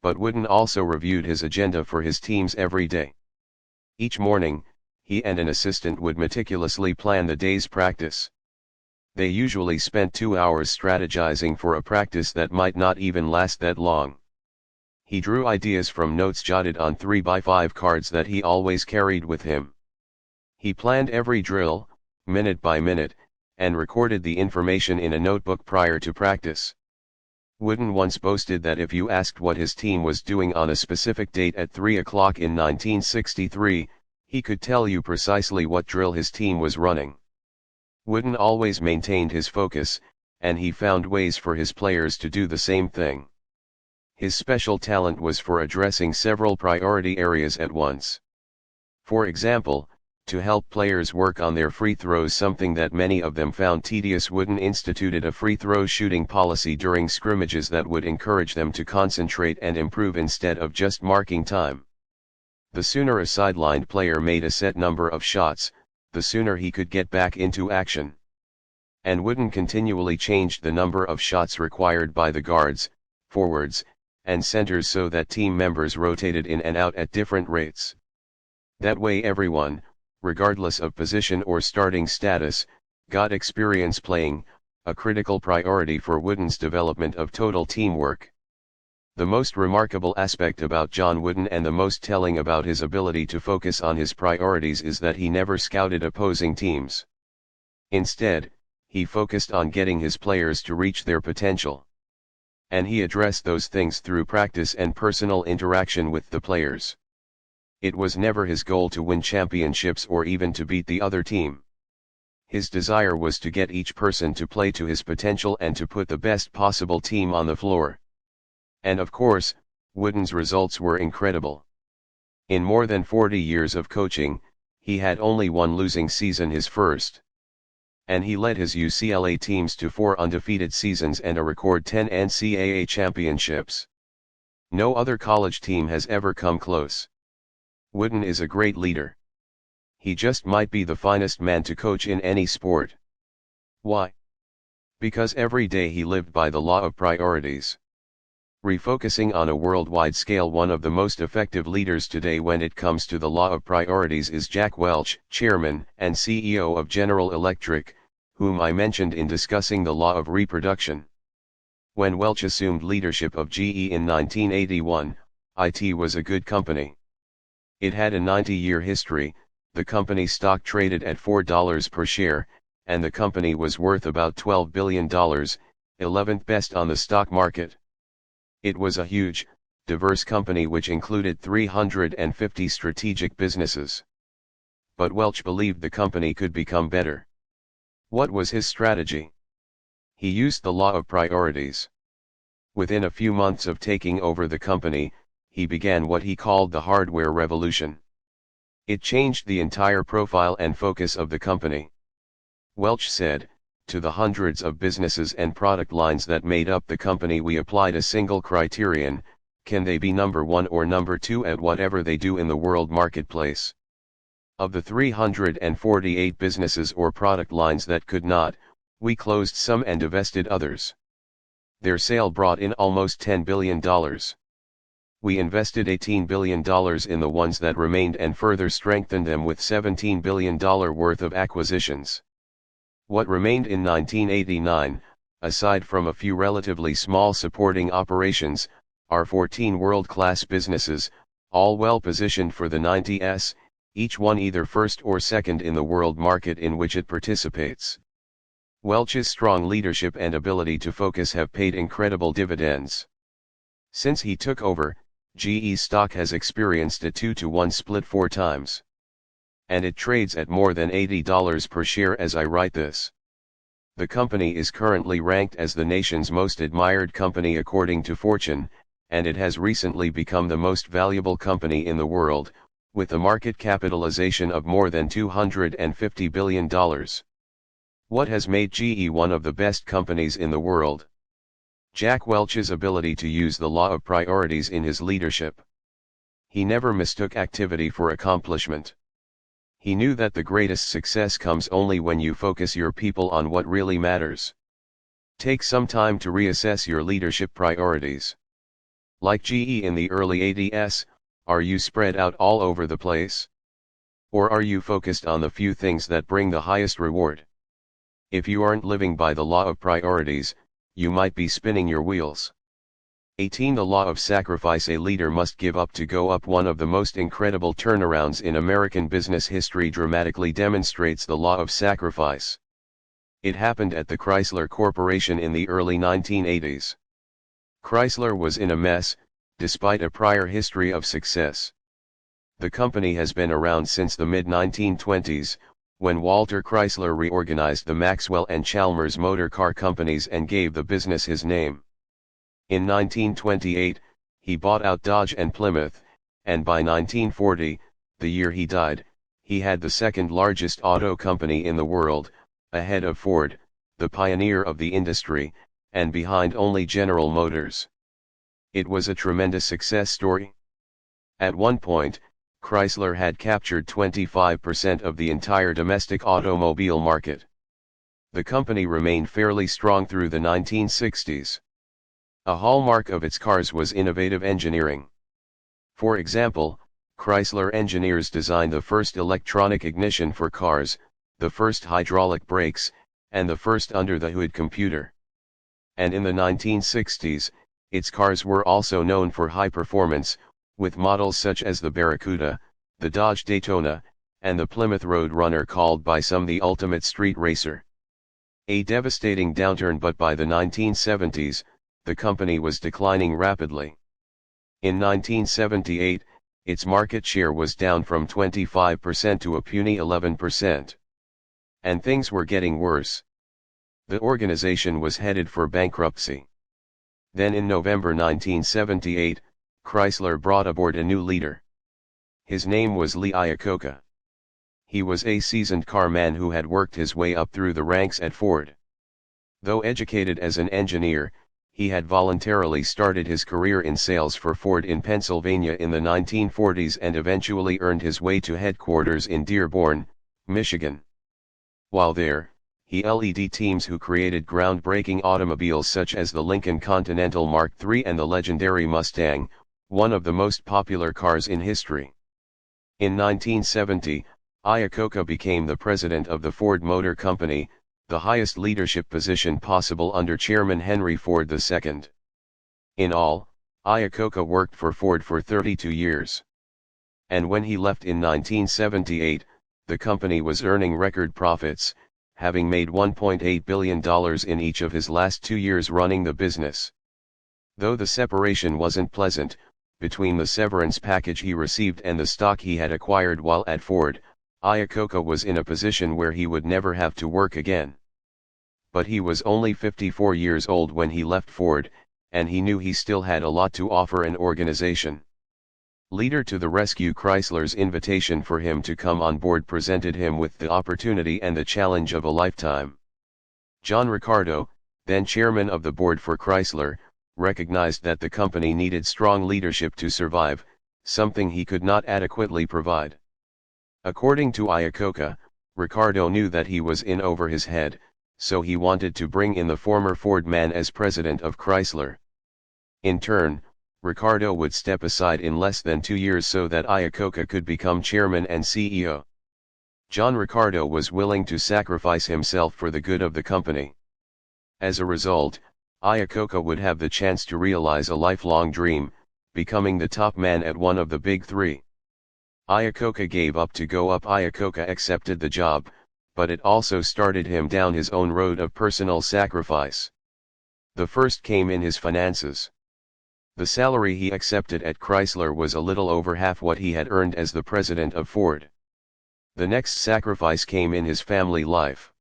But Wooden also reviewed his agenda for his teams every day. Each morning, he and an assistant would meticulously plan the day's practice. They usually spent 2 hours strategizing for a practice that might not even last that long. He drew ideas from notes jotted on 3x5 cards that he always carried with him. He planned every drill, minute by minute, and recorded the information in a notebook prior to practice. Wooden once boasted that if you asked what his team was doing on a specific date at 3 o'clock in 1963, he could tell you precisely what drill his team was running. Wooden always maintained his focus, and he found ways for his players to do the same thing. His special talent was for addressing several priority areas at once. For example, to help players work on their free throws, something that many of them found tedious, Wooden instituted a free throw shooting policy during scrimmages that would encourage them to concentrate and improve instead of just marking time. The sooner a sidelined player made a set number of shots, the sooner he could get back into action. And Wooden continually changed the number of shots required by the guards, forwards, and centers so that team members rotated in and out at different rates. That way everyone, regardless of position or starting status, got experience playing, a critical priority for Wooden's development of total teamwork. The most remarkable aspect about John Wooden and the most telling about his ability to focus on his priorities is that he never scouted opposing teams. Instead, he focused on getting his players to reach their potential. And he addressed those things through practice and personal interaction with the players. It was never his goal to win championships or even to beat the other team. His desire was to get each person to play to his potential and to put the best possible team on the floor. And of course, Wooden's results were incredible. In more than 40 years of coaching, he had only one losing season, his first. And he led his UCLA teams to 4 undefeated seasons and a record 10 NCAA championships. No other college team has ever come close. Wooden is a great leader. He just might be the finest man to coach in any sport. Why? Because every day he lived by the law of priorities. Refocusing on a worldwide scale, one of the most effective leaders today when it comes to the law of priorities is Jack Welch, chairman and CEO of General Electric, whom I mentioned in discussing the law of reproduction. When Welch assumed leadership of GE in 1981, IT was a good company. It had a 90-year history, the company's stock traded at $4 per share, and the company was worth about $12 billion, 11th best on the stock market. It was a huge, diverse company which included 350 strategic businesses. But Welch believed the company could become better. What was his strategy? He used the law of priorities. Within a few months of taking over the company, he began what he called the hardware revolution. It changed the entire profile and focus of the company. Welch said, "To the hundreds of businesses and product lines that made up the company, we applied a single criterion: can they be number one or number two at whatever they do in the world marketplace? Of the 348 businesses or product lines that could not, we closed some and divested others. Their sale brought in almost $10 billion. We invested $18 billion in the ones that remained and further strengthened them with $17 billion worth of acquisitions. What remained in 1989, aside from a few relatively small supporting operations, are 14 world-class businesses, all well positioned for the 90s, each one either first or second in the world market in which it participates." Welch's strong leadership and ability to focus have paid incredible dividends. Since he took over, GE stock has experienced a 2-to-1 split 4 times. And it trades at more than $80 per share as I write this. The company is currently ranked as the nation's most admired company according to Fortune, and it has recently become the most valuable company in the world, with a market capitalization of more than $250 billion. What has made GE one of the best companies in the world? Jack Welch's ability to use the law of priorities in his leadership. He never mistook activity for accomplishment. He knew that the greatest success comes only when you focus your people on what really matters. Take some time to reassess your leadership priorities. Like GE in the early 80s, are you spread out all over the place? Or are you focused on the few things that bring the highest reward? If you aren't living by the law of priorities, you might be spinning your wheels. 18. The law of sacrifice a leader must give up to go up. One of the most incredible turnarounds in American business history dramatically demonstrates the law of sacrifice. It happened at the Chrysler Corporation in the early 1980s. Chrysler was in a mess, despite a prior history of success. The company has been around since the mid-1920s, when Walter Chrysler reorganized the Maxwell and Chalmers motor car companies and gave the business his name. In 1928, he bought out Dodge and Plymouth, and by 1940, the year he died, he had the second largest auto company in the world, ahead of Ford, the pioneer of the industry, and behind only General Motors. It was a tremendous success story. At one point, Chrysler had captured 25% of the entire domestic automobile market. The company remained fairly strong through the 1960s. A hallmark of its cars was innovative engineering. For example, Chrysler engineers designed the first electronic ignition for cars, the first hydraulic brakes, and the first under-the-hood computer. And in the 1960s, its cars were also known for high performance, with models such as the Barracuda, the Dodge Daytona, and the Plymouth Roadrunner, called by some the ultimate street racer. A devastating downturn, but by the 1970s, the company was declining rapidly. In 1978, its market share was down from 25% to a puny 11%. And things were getting worse. The organization was headed for bankruptcy. Then in November 1978, Chrysler brought aboard a new leader. His name was Lee Iacocca. He was a seasoned carman who had worked his way up through the ranks at Ford. Though educated as an engineer, he had voluntarily started his career in sales for Ford in Pennsylvania in the 1940s and eventually earned his way to headquarters in Dearborn, Michigan. While there, he led teams who created groundbreaking automobiles such as the Lincoln Continental Mark III and the legendary Mustang, one of the most popular cars in history. In 1970, Iacocca became the president of the Ford Motor Company, the highest leadership position possible under Chairman Henry Ford II. In all, Iacocca worked for Ford for 32 years. And when he left in 1978, the company was earning record profits, having made $1.8 billion in each of his last 2 years running the business. Though the separation wasn't pleasant, between the severance package he received and the stock he had acquired while at Ford, Iacocca was in a position where he would never have to work again. But he was only 54 years old when he left Ford, and he knew he still had a lot to offer an organization. Leader to the rescue. Chrysler's invitation for him to come on board presented him with the opportunity and the challenge of a lifetime. John Ricardo, then chairman of the board for Chrysler, recognized that the company needed strong leadership to survive, something he could not adequately provide. According to Iacocca, Ricardo knew that he was in over his head, so he wanted to bring in the former Ford man as president of Chrysler. In turn, Ricardo would step aside in less than 2 years so that Iacocca could become chairman and CEO. John Ricardo was willing to sacrifice himself for the good of the company. As a result, Iacocca would have the chance to realize a lifelong dream, becoming the top man at one of the big three. Iacocca gave up to go up. Iacocca accepted the job, but it also started him down his own road of personal sacrifice. The first came in his finances. The salary he accepted at Chrysler was a little over half what he had earned as the president of Ford. The next sacrifice came in his family life.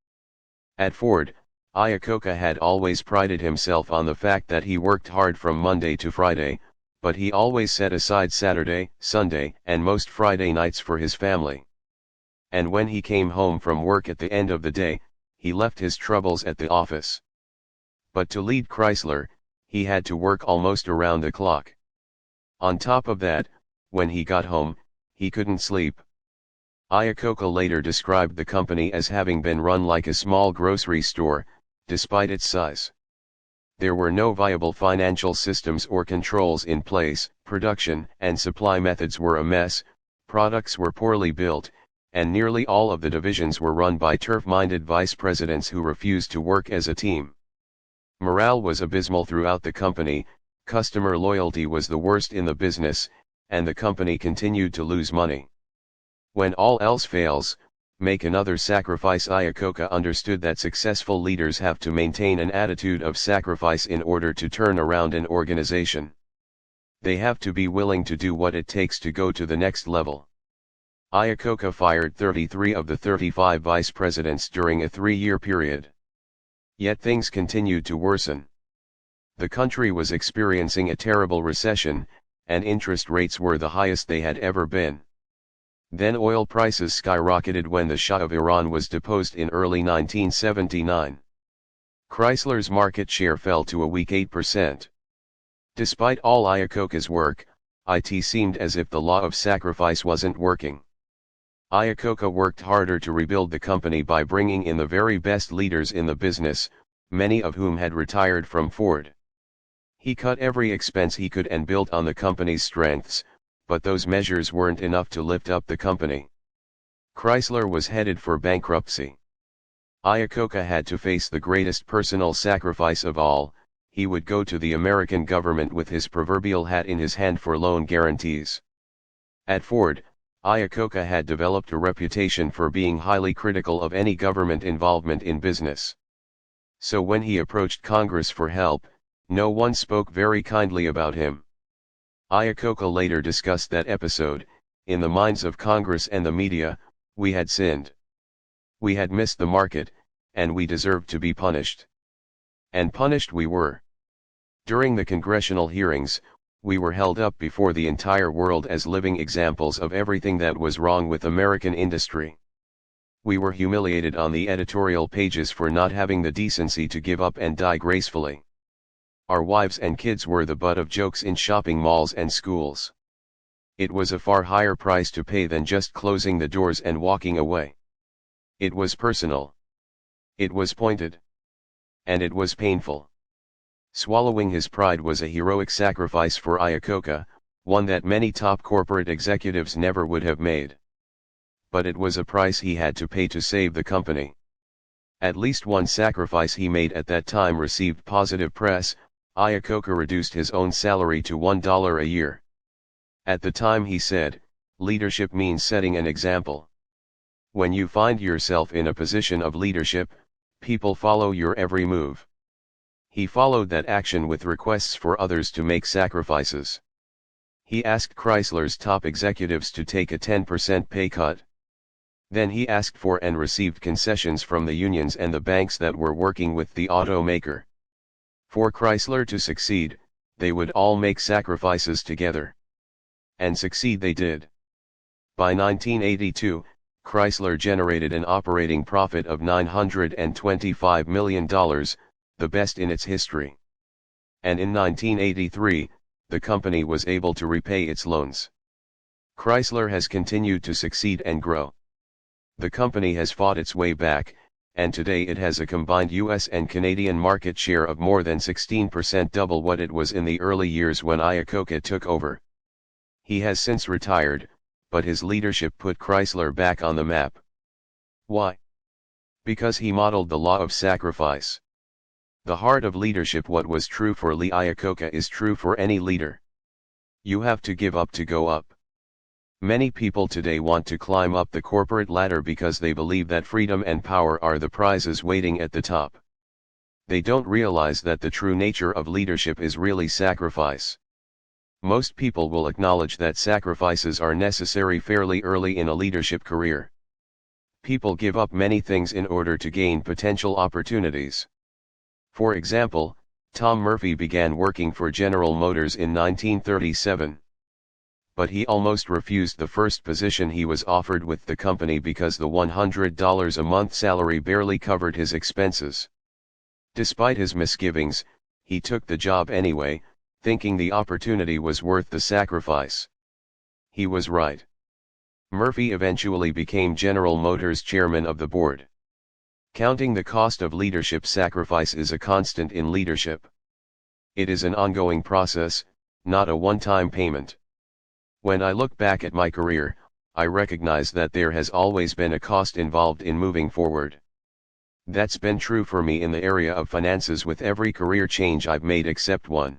At Ford, Iacocca had always prided himself on the fact that he worked hard from Monday to Friday, but he always set aside Saturday, Sunday, and most Friday nights for his family. And when he came home from work at the end of the day, he left his troubles at the office. But to lead Chrysler, he had to work almost around the clock. On top of that, when he got home, he couldn't sleep. Iacocca later described the company as having been run like a small grocery store, despite its size. There were no viable financial systems or controls in place, production and supply methods were a mess, products were poorly built, and nearly all of the divisions were run by turf-minded vice presidents who refused to work as a team. Morale was abysmal throughout the company, customer loyalty was the worst in the business, and the company continued to lose money. When all else fails, make another sacrifice. Iacocca understood that successful leaders have to maintain an attitude of sacrifice in order to turn around an organization. They have to be willing to do what it takes to go to the next level. Iacocca fired 33 of the 35 vice presidents during a 3-year period. Yet things continued to worsen. The country was experiencing a terrible recession, and interest rates were the highest they had ever been. Then oil prices skyrocketed when the Shah of Iran was deposed in early 1979. Chrysler's market share fell to a weak 8%. Despite all Iacocca's work, it seemed as if the law of sacrifice wasn't working. Iacocca worked harder to rebuild the company by bringing in the very best leaders in the business, many of whom had retired from Ford. He cut every expense he could and built on the company's strengths, but those measures weren't enough to lift up the company. Chrysler was headed for bankruptcy. Iacocca had to face the greatest personal sacrifice of all. He would go to the American government with his proverbial hat in his hand for loan guarantees. At Ford, Iacocca had developed a reputation for being highly critical of any government involvement in business. So when he approached Congress for help, no one spoke very kindly about him. Iacocca later discussed that episode. In the minds of Congress and the media, we had sinned. We had missed the market, and we deserved to be punished. And punished we were. During the congressional hearings, we were held up before the entire world as living examples of everything that was wrong with American industry. We were humiliated on the editorial pages for not having the decency to give up and die gracefully. Our wives and kids were the butt of jokes in shopping malls and schools. It was a far higher price to pay than just closing the doors and walking away. It was personal. It was pointed. And it was painful. Swallowing his pride was a heroic sacrifice for Iacocca, one that many top corporate executives never would have made. But it was a price he had to pay to save the company. At least one sacrifice he made at that time received positive press. Iacocca reduced his own salary to $1 a year. At the time he said, "Leadership means setting an example. When you find yourself in a position of leadership, people follow your every move." He followed that action with requests for others to make sacrifices. He asked Chrysler's top executives to take a 10% pay cut. Then he asked for and received concessions from the unions and the banks that were working with the automaker. For Chrysler to succeed, they would all make sacrifices together. And succeed they did. By 1982, Chrysler generated an operating profit of $925 million, the best in its history. And in 1983, the company was able to repay its loans. Chrysler has continued to succeed and grow. The company has fought its way back, and today it has a combined US and Canadian market share of more than 16%, double what it was in the early years when Iacocca took over. He has since retired, but his leadership put Chrysler back on the map. Why? Because he modeled the law of sacrifice. The heart of leadership, what was true for Lee Iacocca, is true for any leader. You have to give up to go up. Many people today want to climb up the corporate ladder because they believe that freedom and power are the prizes waiting at the top. They don't realize that the true nature of leadership is really sacrifice. Most people will acknowledge that sacrifices are necessary fairly early in a leadership career. People give up many things in order to gain potential opportunities. For example, Tom Murphy began working for General Motors in 1937. But he almost refused the first position he was offered with the company because the $100 a month salary barely covered his expenses. Despite his misgivings, he took the job anyway, thinking the opportunity was worth the sacrifice. He was right. Murphy eventually became General Motors chairman of the board. Counting the cost of leadership sacrifice is a constant in leadership. It is an ongoing process, not a one-time payment. When I look back at my career, I recognize that there has always been a cost involved in moving forward. That's been true for me in the area of finances with every career change I've made except one.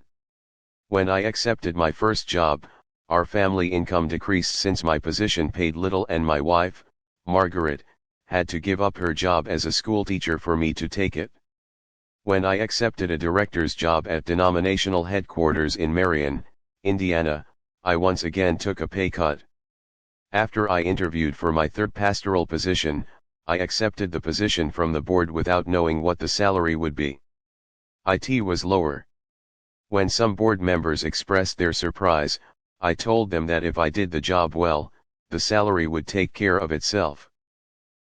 When I accepted my first job, our family income decreased since my position paid little and my wife, Margaret, had to give up her job as a schoolteacher for me to take it. When I accepted a director's job at denominational headquarters in Marion, Indiana, I once again took a pay cut. After I interviewed for my third pastoral position, I accepted the position from the board without knowing what the salary would be. It was lower. When some board members expressed their surprise, I told them that if I did the job well, the salary would take care of itself.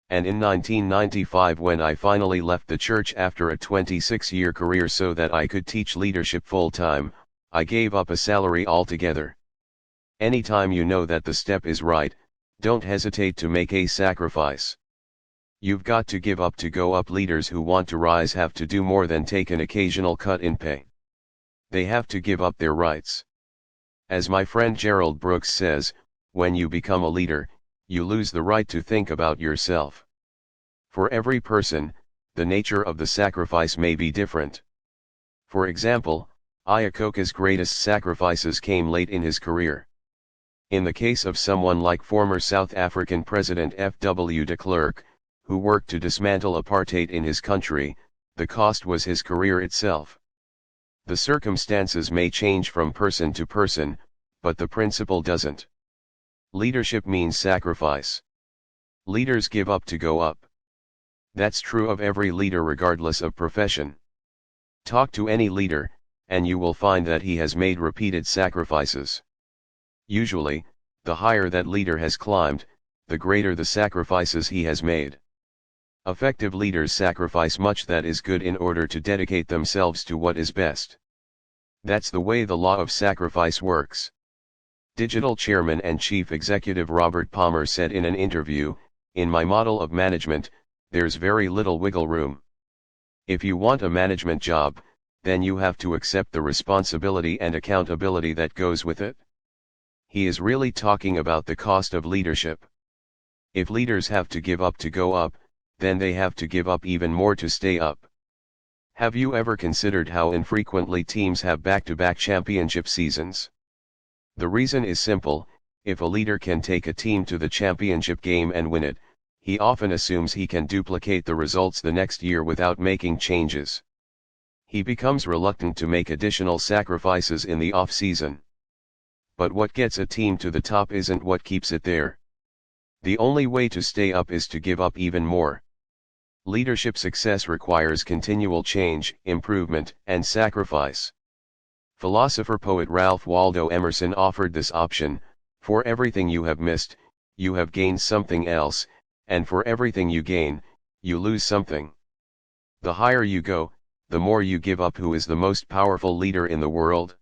And in 1995, when I finally left the church after a 26-year career so that I could teach leadership full-time, I gave up a salary altogether. Anytime you know that the step is right, don't hesitate to make a sacrifice. You've got to give up to go up. Leaders who want to rise have to do more than take an occasional cut in pay. They have to give up their rights. As my friend Gerald Brooks says, when you become a leader, you lose the right to think about yourself. For every person, the nature of the sacrifice may be different. For example, Iacocca's greatest sacrifices came late in his career. In the case of someone like former South African President F.W. de Klerk, who worked to dismantle apartheid in his country, the cost was his career itself. The circumstances may change from person to person, but the principle doesn't. Leadership means sacrifice. Leaders give up to go up. That's true of every leader regardless of profession. Talk to any leader, and you will find that he has made repeated sacrifices. Usually, the higher that leader has climbed, the greater the sacrifices he has made. Effective leaders sacrifice much that is good in order to dedicate themselves to what is best. That's the way the law of sacrifice works. Digital chairman and chief executive Robert Palmer said in an interview, "In my model of management, there's very little wiggle room. If you want a management job, then you have to accept the responsibility and accountability that goes with it." He is really talking about the cost of leadership. If leaders have to give up to go up, then they have to give up even more to stay up. Have you ever considered how infrequently teams have back-to-back championship seasons? The reason is simple: if a leader can take a team to the championship game and win it, he often assumes he can duplicate the results the next year without making changes. He becomes reluctant to make additional sacrifices in the off-season. But what gets a team to the top isn't what keeps it there. The only way to stay up is to give up even more. Leadership success requires continual change, improvement, and sacrifice. Philosopher-poet Ralph Waldo Emerson offered this option: for everything you have missed, you have gained something else, and for everything you gain, you lose something. The higher you go, the more you give up. Who is the most powerful leader in the world?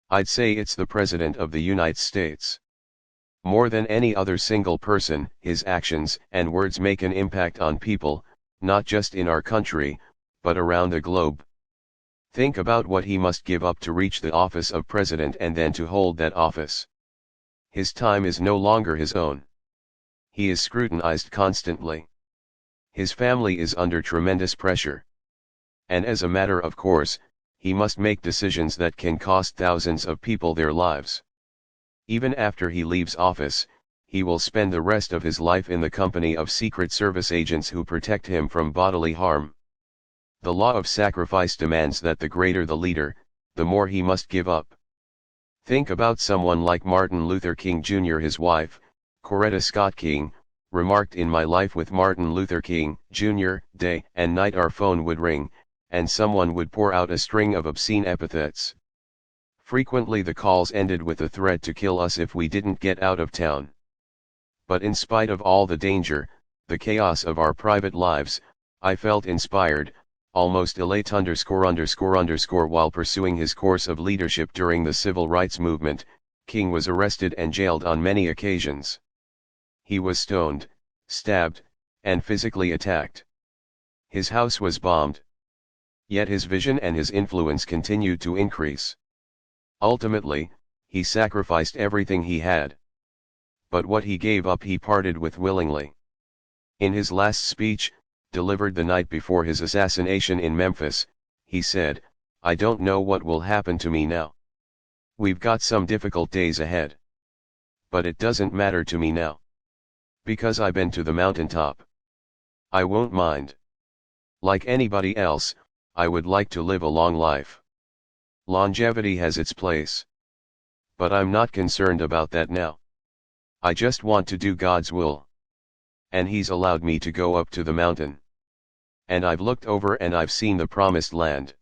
I'd say it's the President of the United States. More than any other single person, his actions and words make an impact on people, not just in our country, but around the globe. Think about what he must give up to reach the office of president and then to hold that office. His time is no longer his own. He is scrutinized constantly. His family is under tremendous pressure. And as a matter of course, he must make decisions that can cost thousands of people their lives. Even after he leaves office, he will spend the rest of his life in the company of Secret Service agents who protect him from bodily harm. The law of sacrifice demands that the greater the leader, the more he must give up. Think about someone like Martin Luther King Jr. His wife, Coretta Scott King, remarked, "In my life with Martin Luther King Jr., day and night our phone would ring, and someone would pour out a string of obscene epithets. Frequently the calls ended with a threat to kill us if we didn't get out of town. But in spite of all the danger, the chaos of our private lives, I felt inspired, almost elate while pursuing his course of leadership during the civil rights movement. King was arrested and jailed on many occasions. He was stoned, stabbed, and physically attacked. His house was bombed. Yet his vision and his influence continued to increase. Ultimately, he sacrificed everything he had. But what he gave up he parted with willingly. In his last speech, delivered the night before his assassination in Memphis, he said, "I don't know what will happen to me now. We've got some difficult days ahead. But it doesn't matter to me now. Because I've been to the mountaintop. I won't mind. Like anybody else, I would like to live a long life. Longevity has its place. But I'm not concerned about that now. I just want to do God's will. And He's allowed me to go up to the mountain. And I've looked over and I've seen the promised land.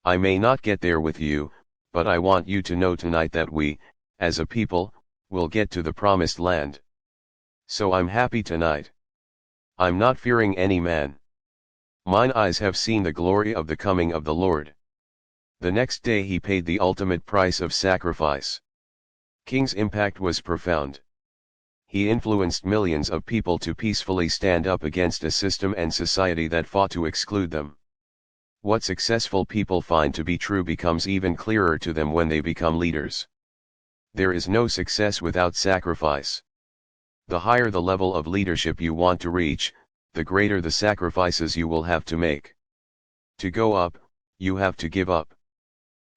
I may not get there with you, but I want you to know tonight that we, as a people, will get to the promised land. So I'm happy tonight. I'm not fearing any man. Mine eyes have seen the glory of the coming of the Lord." The next day he paid the ultimate price of sacrifice. King's impact was profound. He influenced millions of people to peacefully stand up against a system and society that fought to exclude them. What successful people find to be true becomes even clearer to them when they become leaders. There is no success without sacrifice. The higher the level of leadership you want to reach, the greater the sacrifices you will have to make. To go up, you have to give up.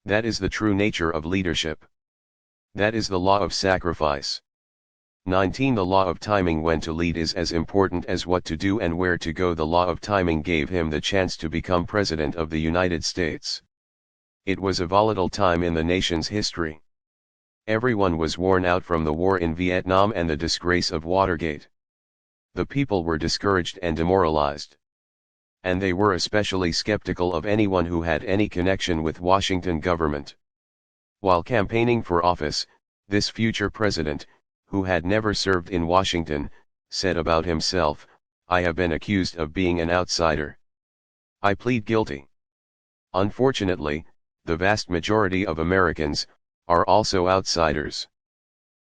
That is the true nature of leadership. That is the law of sacrifice. 19. The law of timing. When to lead is as important as what to do and where to go. The law of timing gave him the chance to become President of the United States. It was a volatile time in the nation's history. Everyone was worn out from the war in Vietnam and the disgrace of Watergate. The people were discouraged and demoralized. And they were especially skeptical of anyone who had any connection with Washington government. While campaigning for office, this future president, who had never served in Washington, said about himself, "I have been accused of being an outsider. I plead guilty." Unfortunately, the vast majority of Americans are also outsiders.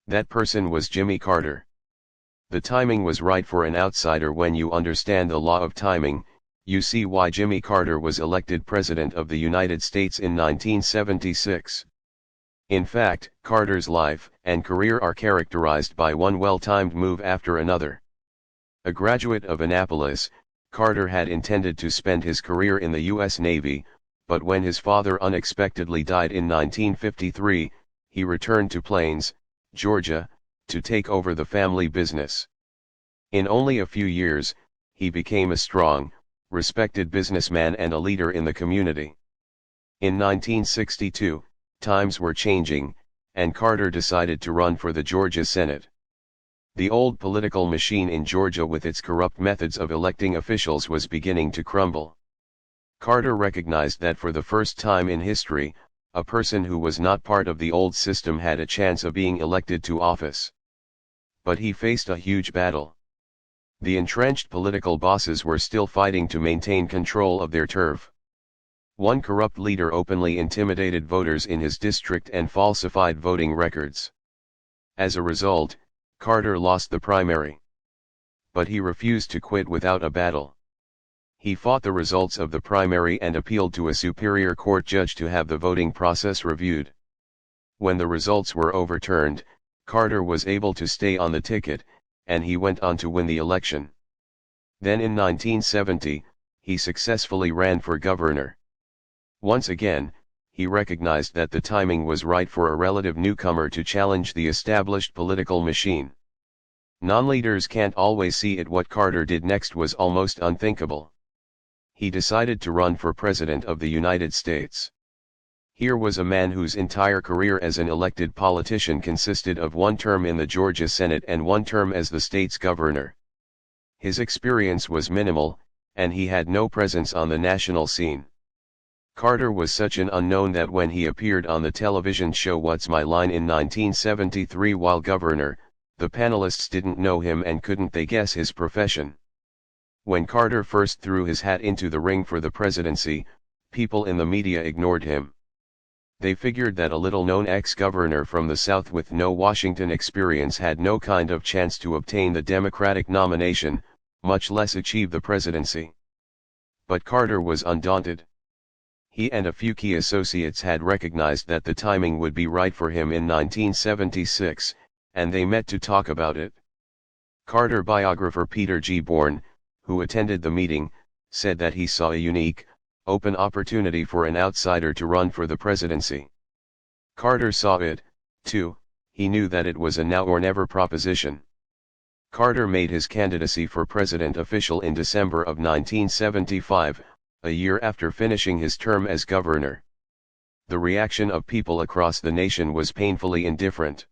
That person was Jimmy Carter. The timing was right for an outsider. When you understand the law of timing, you see why Jimmy Carter was elected President of the United States in 1976. In fact, Carter's life and career are characterized by one well-timed move after another. A graduate of Annapolis, Carter had intended to spend his career in the U.S. Navy, but when his father unexpectedly died in 1953, he returned to Plains, Georgia, to take over the family business. In only a few years, he became a strong, respected businessman and a leader in the community. In 1962, times were changing, and Carter decided to run for the Georgia Senate. The old political machine in Georgia with its corrupt methods of electing officials was beginning to crumble. Carter recognized that for the first time in history, a person who was not part of the old system had a chance of being elected to office. But he faced a huge battle. The entrenched political bosses were still fighting to maintain control of their turf. One corrupt leader openly intimidated voters in his district and falsified voting records. As a result, Carter lost the primary. But he refused to quit without a battle. He fought the results of the primary and appealed to a superior court judge to have the voting process reviewed. When the results were overturned, Carter was able to stay on the ticket, and he went on to win the election. Then in 1970, he successfully ran for governor. Once again, he recognized that the timing was right for a relative newcomer to challenge the established political machine. Non-leaders can't always see it. What Carter did next was almost unthinkable. He decided to run for President of the United States. Here was a man whose entire career as an elected politician consisted of one term in the Georgia Senate and one term as the state's governor. His experience was minimal, and he had no presence on the national scene. Carter was such an unknown that when he appeared on the television show What's My Line in 1973 while governor, the panelists didn't know him and couldn't they guess his profession. When Carter first threw his hat into the ring for the presidency, people in the media ignored him. They figured that a little-known ex-governor from the South with no Washington experience had no kind of chance to obtain the Democratic nomination, much less achieve the presidency. But Carter was undaunted. He and a few key associates had recognized that the timing would be right for him in 1976, and they met to talk about it. Carter biographer Peter G. Bourne, who attended the meeting, said that he saw a unique, open opportunity for an outsider to run for the presidency. Carter saw it, too. He knew that it was a now or never proposition. Carter made his candidacy for president official in December of 1975, a year after finishing his term as governor. The reaction of people across the nation was painfully indifferent.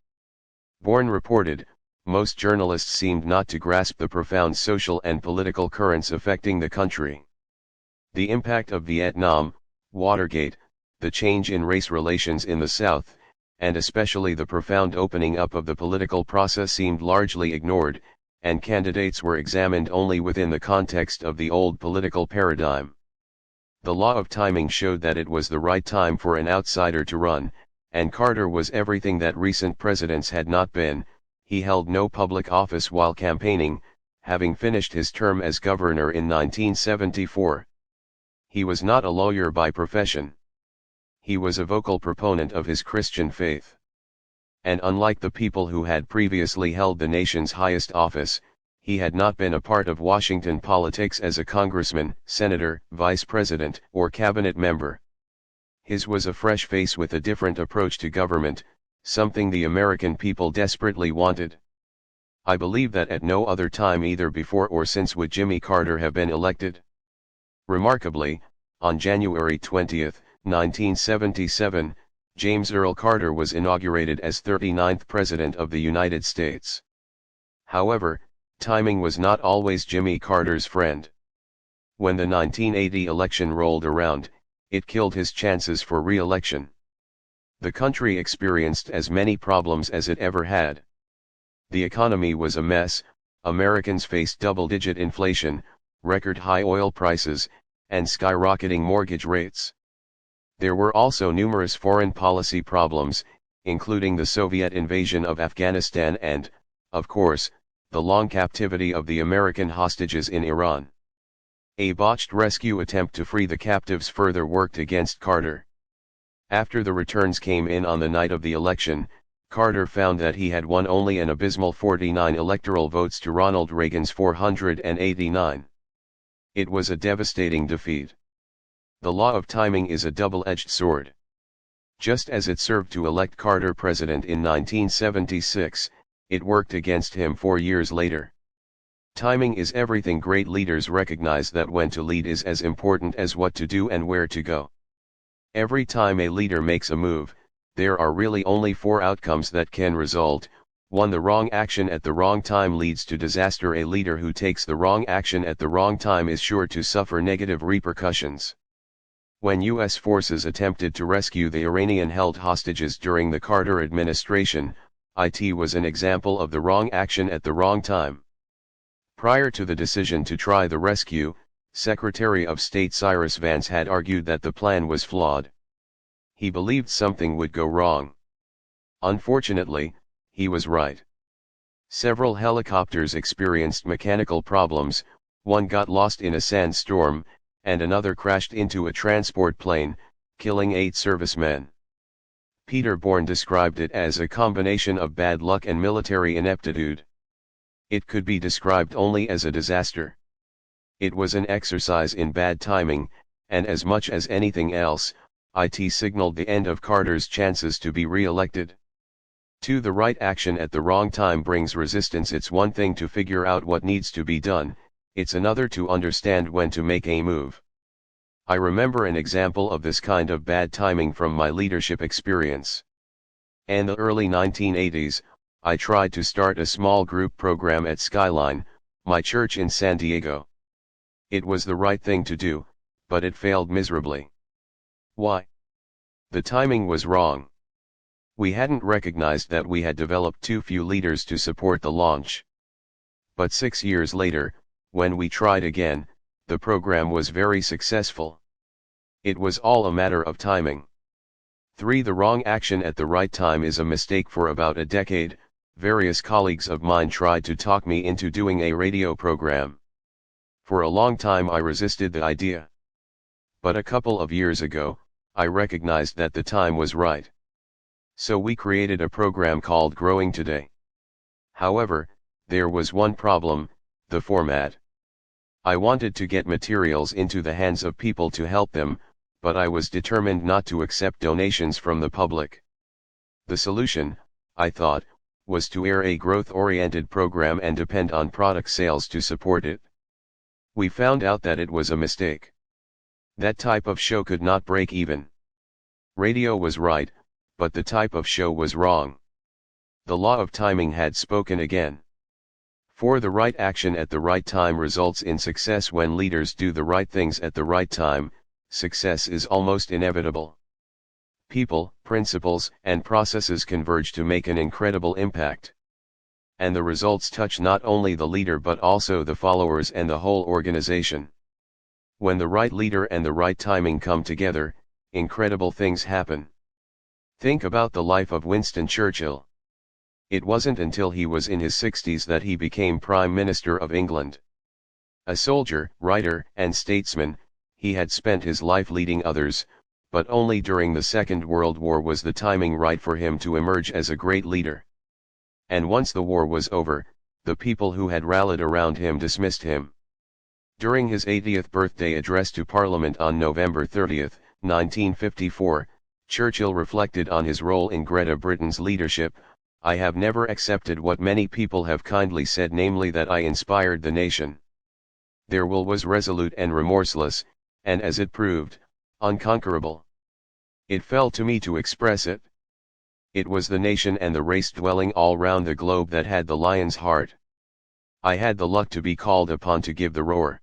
Bourne reported, most journalists seemed not to grasp the profound social and political currents affecting the country. The impact of Vietnam, Watergate, the change in race relations in the South, and especially the profound opening up of the political process seemed largely ignored, and candidates were examined only within the context of the old political paradigm. The law of timing showed that it was the right time for an outsider to run, and Carter was everything that recent presidents had not been. He held no public office while campaigning, having finished his term as governor in 1974. He was not a lawyer by profession. He was a vocal proponent of his Christian faith. And unlike the people who had previously held the nation's highest office, he had not been a part of Washington politics as a congressman, senator, vice president, or cabinet member. His was a fresh face with a different approach to government, something the American people desperately wanted. I believe that at no other time either before or since would Jimmy Carter have been elected. Remarkably, on January 20, 1977, James Earl Carter was inaugurated as 39th President of the United States. However, timing was not always Jimmy Carter's friend. When the 1980 election rolled around, it killed his chances for re-election. The country experienced as many problems as it ever had. The economy was a mess, Americans faced double-digit inflation, record-high oil prices, and skyrocketing mortgage rates. There were also numerous foreign policy problems, including the Soviet invasion of Afghanistan and, of course, the long captivity of the American hostages in Iran. A botched rescue attempt to free the captives further worked against Carter. After the returns came in on the night of the election, Carter found that he had won only an abysmal 49 electoral votes to Ronald Reagan's 489. It was a devastating defeat. The law of timing is a double-edged sword. Just as it served to elect Carter president in 1976, it worked against him 4 years later. Timing is everything. Great leaders recognize that when to lead is as important as what to do and where to go. Every time a leader makes a move, there are really only 4 outcomes that can result: 1. The wrong action at the wrong time leads to disaster. A leader who takes the wrong action at the wrong time is sure to suffer negative repercussions. When U.S. forces attempted to rescue the Iranian-held hostages during the Carter administration, it was an example of the wrong action at the wrong time. Prior to the decision to try the rescue, Secretary of State Cyrus Vance had argued that the plan was flawed. He believed something would go wrong. Unfortunately, he was right. Several helicopters experienced mechanical problems, one got lost in a sandstorm, and another crashed into a transport plane, killing 8 servicemen. Peter Bourne described it as a combination of bad luck and military ineptitude. It could be described only as a disaster. It was an exercise in bad timing, and as much as anything else, it signaled the end of Carter's chances to be re-elected. 2. The right action at the wrong time brings resistance. It's one thing to figure out what needs to be done, it's another to understand when to make a move. I remember an example of this kind of bad timing from my leadership experience. In the early 1980s, I tried to start a small group program at Skyline, my church in San Diego. It was the right thing to do, but it failed miserably. Why? The timing was wrong. We hadn't recognized that we had developed too few leaders to support the launch. But 6 years later, when we tried again, the program was very successful. It was all a matter of timing. 3. The wrong action at the right time is a mistake. For about a decade, various colleagues of mine tried to talk me into doing a radio program. For a long time I resisted the idea. But a couple of years ago, I recognized that the time was right. So we created a program called Growing Today. However, there was one problem: the format. I wanted to get materials into the hands of people to help them, but I was determined not to accept donations from the public. The solution, I thought, was to air a growth-oriented program and depend on product sales to support it. We found out that it was a mistake. That type of show could not break even. Radio was right, but the type of show was wrong. The law of timing had spoken again. 4. The right action at the right time results in success. When leaders do the right things at the right time, success is almost inevitable. People, principles, and processes converge to make an incredible impact. And the results touch not only the leader but also the followers and the whole organization. When the right leader and the right timing come together, incredible things happen. Think about the life of Winston Churchill. It wasn't until he was in his 60s that he became Prime Minister of England. A soldier, writer, and statesman, he had spent his life leading others, but only during the Second World War was the timing right for him to emerge as a great leader. And once the war was over, the people who had rallied around him dismissed him. During his 80th birthday address to Parliament on November 30, 1954, Churchill reflected on his role in Great Britain's leadership. I have never accepted what many people have kindly said, namely that I inspired the nation. Their will was resolute and remorseless, and as it proved, unconquerable. It fell to me to express it. It was the nation and the race dwelling all round the globe that had the lion's heart. I had the luck to be called upon to give the roar.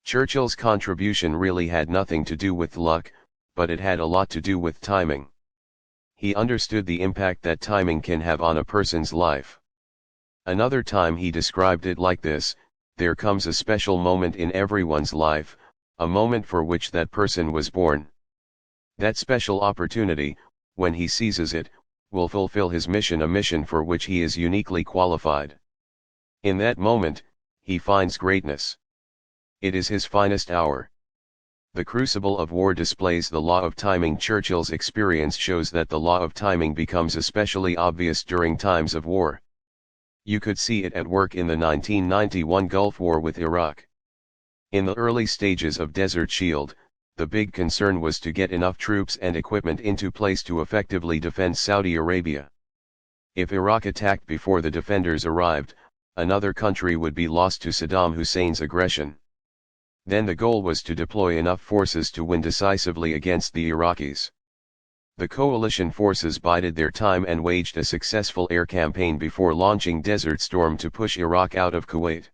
Churchill's contribution really had nothing to do with luck, but it had a lot to do with timing. He understood the impact that timing can have on a person's life. Another time he described it like this: there comes a special moment in everyone's life, a moment for which that person was born. That special opportunity, when he seizes it, will fulfill his mission, a mission for which he is uniquely qualified. In that moment, he finds greatness. It is his finest hour. The crucible of war displays the law of timing. Churchill's experience shows that the law of timing becomes especially obvious during times of war. You could see it at work in the 1991 Gulf War with Iraq. In the early stages of Desert Shield, the big concern was to get enough troops and equipment into place to effectively defend Saudi Arabia. If Iraq attacked before the defenders arrived, another country would be lost to Saddam Hussein's aggression. Then the goal was to deploy enough forces to win decisively against the Iraqis. The coalition forces bided their time and waged a successful air campaign before launching Desert Storm to push Iraq out of Kuwait.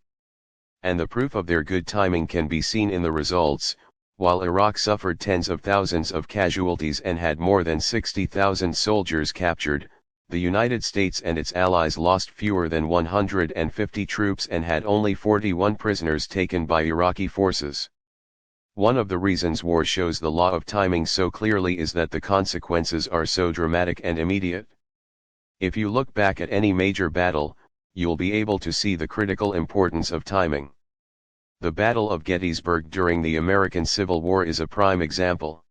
And the proof of their good timing can be seen in the results. While Iraq suffered tens of thousands of casualties and had more than 60,000 soldiers captured, the United States and its allies lost fewer than 150 troops and had only 41 prisoners taken by Iraqi forces. One of the reasons war shows the law of timing so clearly is that the consequences are so dramatic and immediate. If you look back at any major battle, you'll be able to see the critical importance of timing. The Battle of Gettysburg during the American Civil War is a prime example.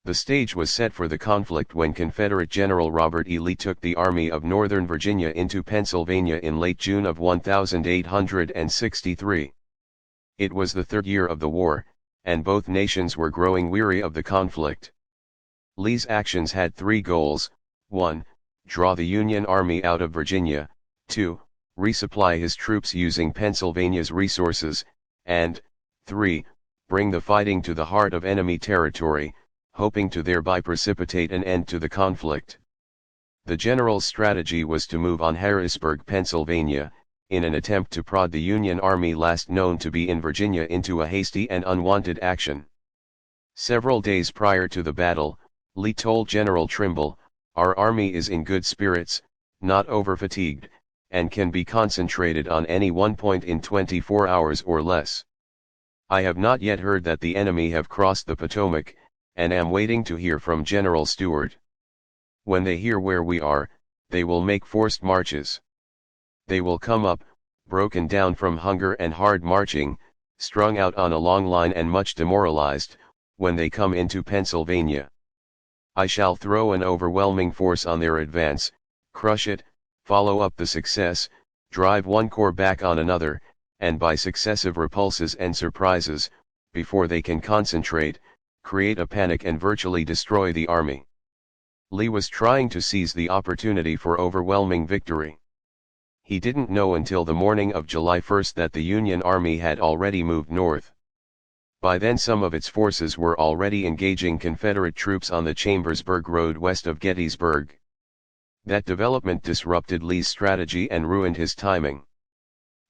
The stage was set for the conflict when Confederate General Robert E. Lee took the Army of Northern Virginia into Pennsylvania in late June of 1863. It was the third year of the war, and both nations were growing weary of the conflict. Lee's actions had three goals: 1. Draw the Union Army out of Virginia, 2. Resupply his troops using Pennsylvania's resources, and 3. Bring the fighting to the heart of enemy territory, hoping to thereby precipitate an end to the conflict. The general's strategy was to move on Harrisburg, Pennsylvania, in an attempt to prod the Union Army last known to be in Virginia into a hasty and unwanted action. Several days prior to the battle, Lee told General Trimble, "Our army is in good spirits, not overfatigued, and can be concentrated on any one point in 24 hours or less. I have not yet heard that the enemy have crossed the Potomac, and am waiting to hear from General Stuart. When they hear where we are, they will make forced marches. They will come up, broken down from hunger and hard marching, strung out on a long line and much demoralized, when they come into Pennsylvania. I shall throw an overwhelming force on their advance, crush it, follow up the success, drive one corps back on another, and by successive repulses and surprises, before they can concentrate, create a panic and virtually destroy the army." Lee was trying to seize the opportunity for overwhelming victory. He didn't know until the morning of July 1 that the Union Army had already moved north. By then some of its forces were already engaging Confederate troops on the Chambersburg Road west of Gettysburg. That development disrupted Lee's strategy and ruined his timing.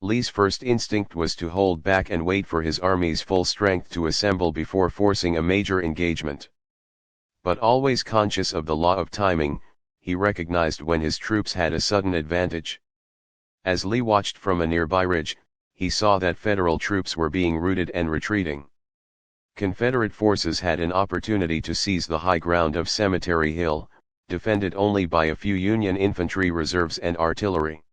Lee's first instinct was to hold back and wait for his army's full strength to assemble before forcing a major engagement. But always conscious of the law of timing, he recognized when his troops had a sudden advantage. As Lee watched from a nearby ridge, he saw that Federal troops were being routed and retreating. Confederate forces had an opportunity to seize the high ground of Cemetery Hill, defended only by a few Union infantry reserves and artillery.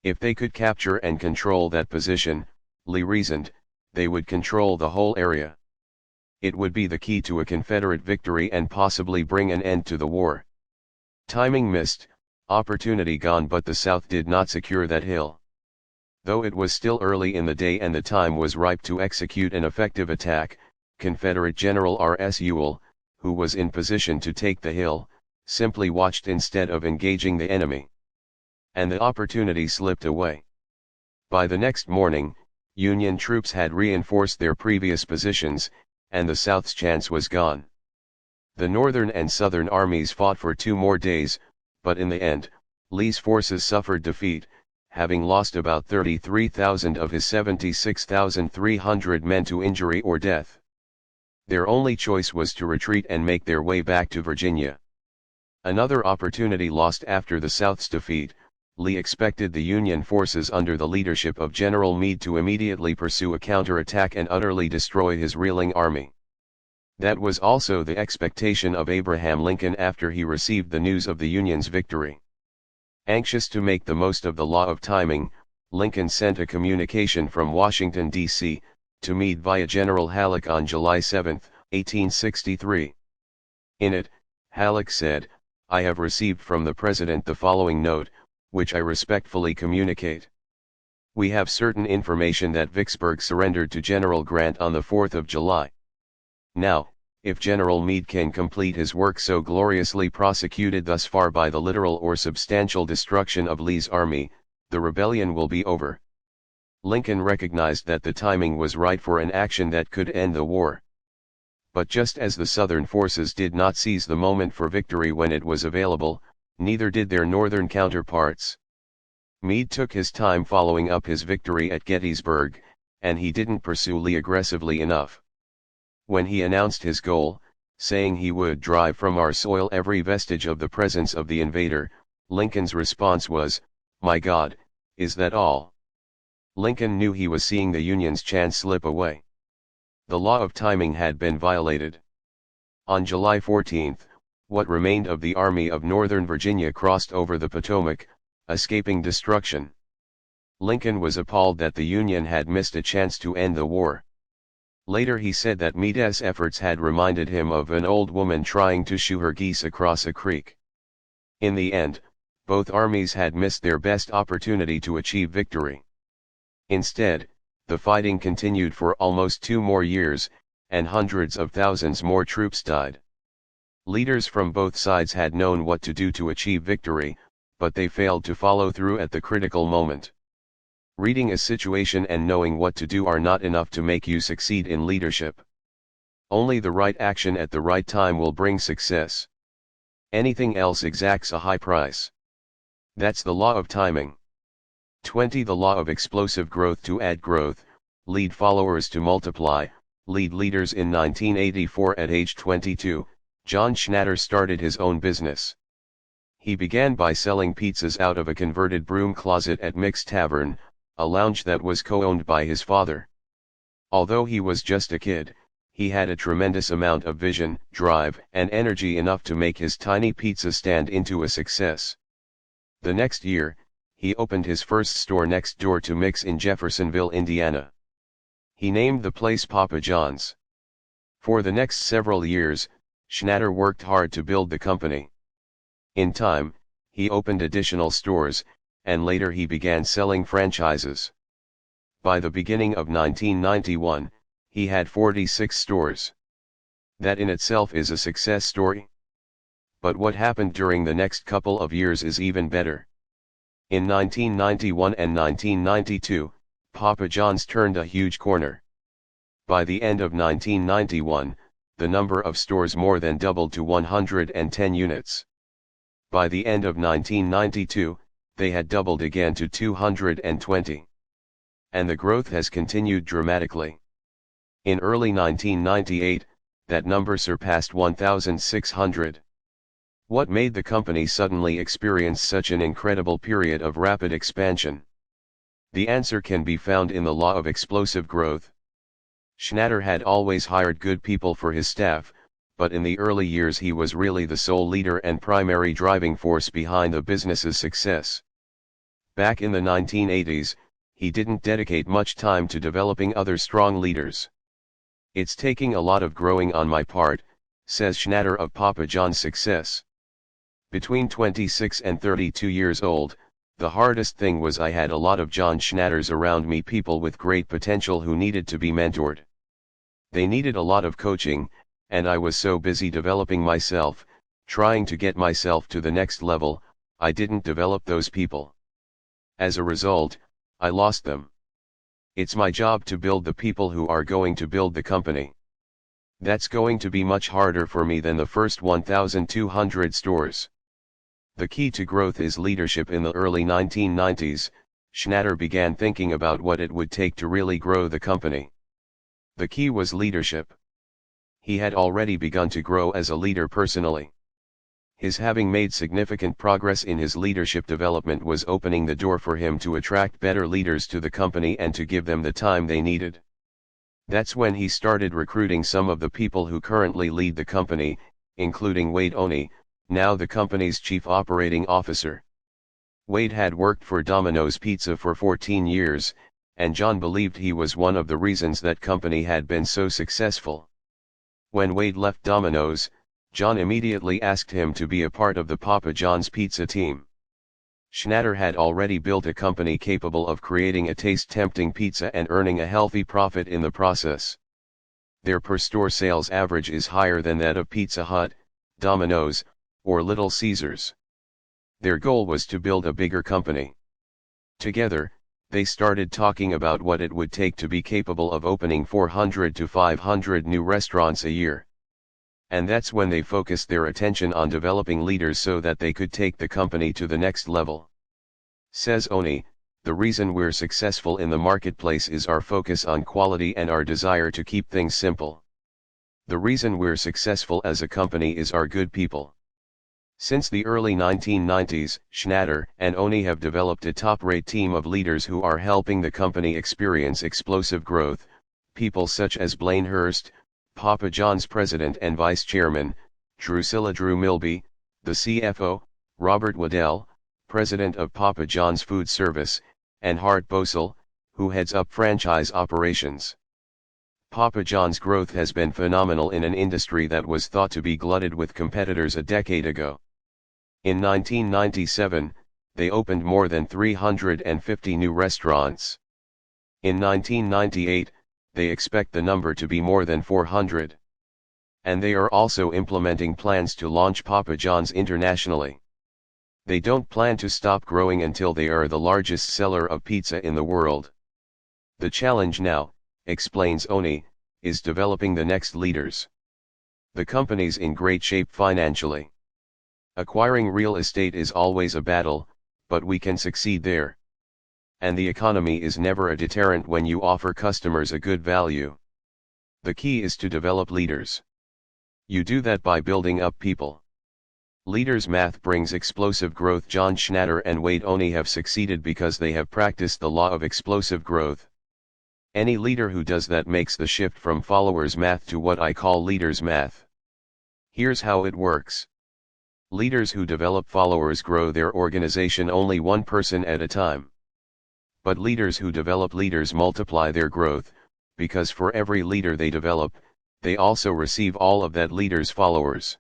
If they could capture and control that position, Lee reasoned, they would control the whole area. It would be the key to a Confederate victory and possibly bring an end to the war. Timing missed, opportunity gone, but the South did not secure that hill. Though it was still early in the day and the time was ripe to execute an effective attack, Confederate General R.S. Ewell, who was in position to take the hill, simply watched instead of engaging the enemy. And the opportunity slipped away. By the next morning, Union troops had reinforced their previous positions, and the South's chance was gone. The Northern and Southern armies fought for 2 more days, but in the end, Lee's forces suffered defeat, having lost about 33,000 of his 76,300 men to injury or death. Their only choice was to retreat and make their way back to Virginia. Another opportunity lost after the South's defeat. Lee expected the Union forces under the leadership of General Meade to immediately pursue a counterattack and utterly destroy his reeling army. That was also the expectation of Abraham Lincoln after he received the news of the Union's victory. Anxious to make the most of the law of timing, Lincoln sent a communication from Washington, D.C., to Meade via General Halleck on July 7, 1863. In it, Halleck said, "I have received from the President the following note, which I respectfully communicate. We have certain information that Vicksburg surrendered to General Grant on the 4th of July. Now, if General Meade can complete his work so gloriously prosecuted thus far by the literal or substantial destruction of Lee's army, the rebellion will be over." Lincoln recognized that the timing was right for an action that could end the war. But just as the Southern forces did not seize the moment for victory when it was available, neither did their Northern counterparts. Meade took his time following up his victory at Gettysburg, and he didn't pursue Lee aggressively enough. When he announced his goal, saying he would drive from our soil every vestige of the presence of the invader, Lincoln's response was, "My God, is that all?" Lincoln knew he was seeing the Union's chance slip away. The law of timing had been violated. On July 14, what remained of the Army of Northern Virginia crossed over the Potomac, escaping destruction. Lincoln was appalled that the Union had missed a chance to end the war. Later he said that Meade's efforts had reminded him of an old woman trying to shoo her geese across a creek. In the end, both armies had missed their best opportunity to achieve victory. Instead, the fighting continued for almost 2 more years, and hundreds of thousands more troops died. Leaders from both sides had known what to do to achieve victory, but they failed to follow through at the critical moment. Reading a situation and knowing what to do are not enough to make you succeed in leadership. Only the right action at the right time will bring success. Anything else exacts a high price. That's the law of timing. 20. The law of explosive growth. To add growth, lead followers to multiply, lead leaders. In 1984, at age 22, John Schnatter started his own business. He began by selling pizzas out of a converted broom closet at Mick's Tavern, a lounge that was co-owned by his father. Although he was just a kid, he had a tremendous amount of vision, drive, and energy, enough to make his tiny pizza stand into a success. The next year, he opened his first store next door to Mick's in Jeffersonville, Indiana. He named the place Papa John's. For the next several years, Schnatter worked hard to build the company. In time, he opened additional stores, and later he began selling franchises. By the beginning of 1991, he had 46 stores. That in itself is a success story. But what happened during the next couple of years is even better. In 1991 and 1992, Papa John's turned a huge corner. By the end of 1991, the number of stores more than doubled to 110 units. By the end of 1992, they had doubled again to 220. And the growth has continued dramatically. In early 1998, that number surpassed 1,600. What made the company suddenly experience such an incredible period of rapid expansion? The answer can be found in the law of explosive growth. Schnatter had always hired good people for his staff, but in the early years he was really the sole leader and primary driving force behind the business's success. Back in the 1980s, he didn't dedicate much time to developing other strong leaders. "It's taking a lot of growing on my part," says Schnatter of Papa John's success. "Between 26 and 32 years old, the hardest thing was I had a lot of John Schnatters around me, people with great potential who needed to be mentored. They needed a lot of coaching, and I was so busy developing myself, trying to get myself to the next level, I didn't develop those people. As a result, I lost them. It's my job to build the people who are going to build the company. That's going to be much harder for me than the first 1,200 stores." The key to growth is leadership. In the early 1990s, Schnatter began thinking about what it would take to really grow the company. The key was leadership. He had already begun to grow as a leader personally. His having made significant progress in his leadership development was opening the door for him to attract better leaders to the company and to give them the time they needed. That's when he started recruiting some of the people who currently lead the company, including Wade Oney, now the company's chief operating officer. Wade had worked for Domino's Pizza for 14 years, and John believed he was one of the reasons that company had been so successful. When Wade left Domino's, John immediately asked him to be a part of the Papa John's pizza team. Schnatter had already built a company capable of creating a taste-tempting pizza and earning a healthy profit in the process. Their per-store sales average is higher than that of Pizza Hut, Domino's, or Little Caesars. Their goal was to build a bigger company. Together, They started talking about what it would take to be capable of opening 400 to 500 new restaurants a year. And that's when they focused their attention on developing leaders so that they could take the company to the next level. Says Oni, the reason we're successful in the marketplace is our focus on quality and our desire to keep things simple. The reason we're successful as a company is our good people. Since the early 1990s, Schnatter and Oni have developed a top-rate team of leaders who are helping the company experience explosive growth, people such as Blaine Hurst, Papa John's president and vice chairman, Drusilla Drew Milby, the CFO, Robert Waddell, president of Papa John's Food Service, and Hart Bosel, who heads up franchise operations. Papa John's growth has been phenomenal in an industry that was thought to be glutted with competitors a decade ago. In 1997, they opened more than 350 new restaurants. In 1998, they expect the number to be more than 400. And they are also implementing plans to launch Papa John's internationally. They don't plan to stop growing until they are the largest seller of pizza in the world. The challenge now, explains Oni, is developing the next leaders. The company's in great shape financially. Acquiring real estate is always a battle, but we can succeed there. And the economy is never a deterrent when you offer customers a good value. The key is to develop leaders. You do that by building up people. Leaders math brings explosive growth. John Schnatter and Wade Oni have succeeded because they have practiced the law of explosive growth. Any leader who does that makes the shift from followers math to what I call leaders math. Here's how it works. Leaders who develop followers grow their organization only one person at a time. But leaders who develop leaders multiply their growth, because for every leader they develop, they also receive all of that leader's followers.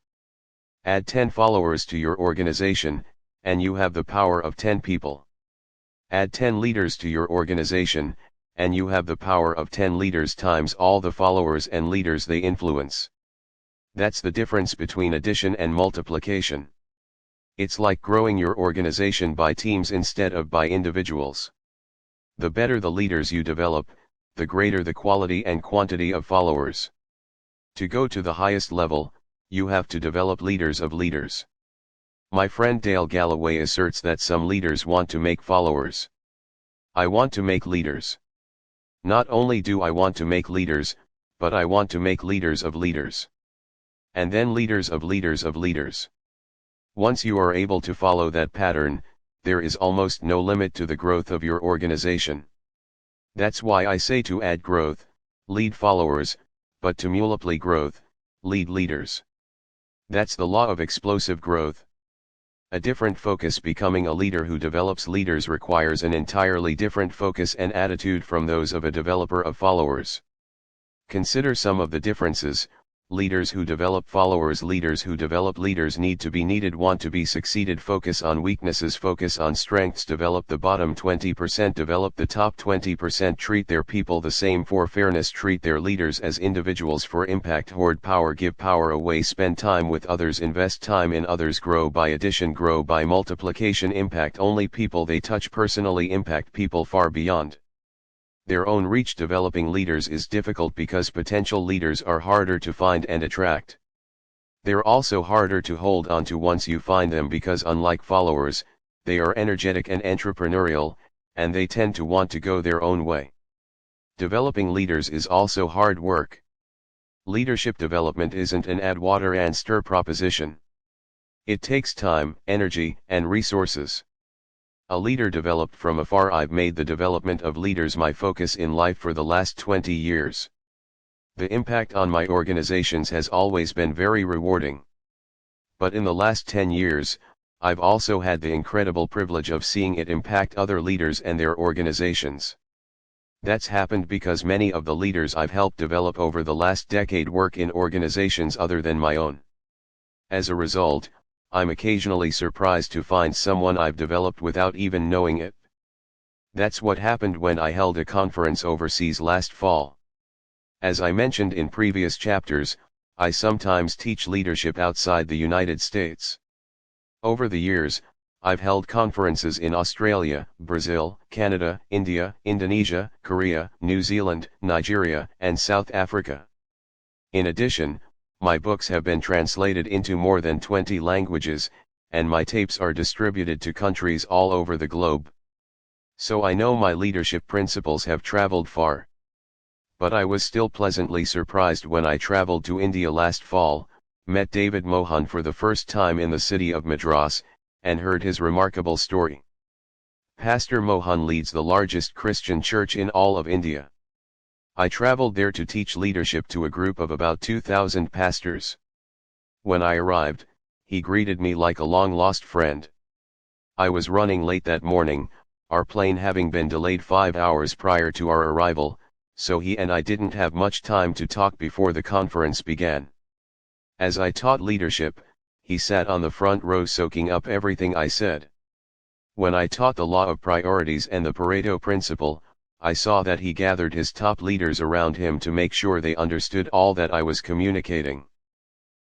Add 10 followers to your organization, and you have the power of 10 people. Add 10 leaders to your organization, and you have the power of 10 leaders times all the followers and leaders they influence. That's the difference between addition and multiplication. It's like growing your organization by teams instead of by individuals. The better the leaders you develop, the greater the quality and quantity of followers. To go to the highest level, you have to develop leaders of leaders. My friend Dale Galloway asserts that some leaders want to make followers. I want to make leaders. Not only do I want to make leaders, but I want to make leaders of leaders. And then leaders of leaders of leaders. Once you are able to follow that pattern, there is almost no limit to the growth of your organization. That's why I say to add growth, lead followers, but to multiply growth, lead leaders. That's the law of explosive growth. A different focus. Becoming a leader who develops leaders requires an entirely different focus and attitude from those of a developer of followers. Consider some of the differences. Leaders who develop followers. Leaders who develop leaders need to be needed, want to be succeeded, focus on weaknesses, focus on strengths, develop the bottom 20%, develop the top 20%, treat their people the same for fairness, treat their leaders as individuals for impact, hoard power, give power away, spend time with others, invest time in others, grow by addition, grow by multiplication, impact only people they touch personally, impact people far beyond their own reach. Developing leaders is difficult because potential leaders are harder to find and attract. They're also harder to hold on to once you find them because unlike followers, they are energetic and entrepreneurial, and they tend to want to go their own way. Developing leaders is also hard work. Leadership development isn't an add water and stir proposition. It takes time, energy, and resources. A leader developed from afar. I've made the development of leaders my focus in life for the last 20 years. The impact on my organizations has always been very rewarding. But in the last 10 years, I've also had the incredible privilege of seeing it impact other leaders and their organizations. That's happened because many of the leaders I've helped develop over the last decade work in organizations other than my own. As a result, I'm occasionally surprised to find someone I've developed without even knowing it. That's what happened when I held a conference overseas last fall. As I mentioned in previous chapters, I sometimes teach leadership outside the United States. Over the years, I've held conferences in Australia, Brazil, Canada, India, Indonesia, Korea, New Zealand, Nigeria, and South Africa. In addition, my books have been translated into more than 20 languages, and my tapes are distributed to countries all over the globe. So I know my leadership principles have traveled far. But I was still pleasantly surprised when I traveled to India last fall, met David Mohan for the first time in the city of Madras, and heard his remarkable story. Pastor Mohan leads the largest Christian church in all of India. I traveled there to teach leadership to a group of about 2,000 pastors. When I arrived, he greeted me like a long-lost friend. I was running late that morning, our plane having been delayed 5 hours prior to our arrival, so he and I didn't have much time to talk before the conference began. As I taught leadership, he sat on the front row soaking up everything I said. When I taught the law of priorities and the Pareto principle, I saw that he gathered his top leaders around him to make sure they understood all that I was communicating.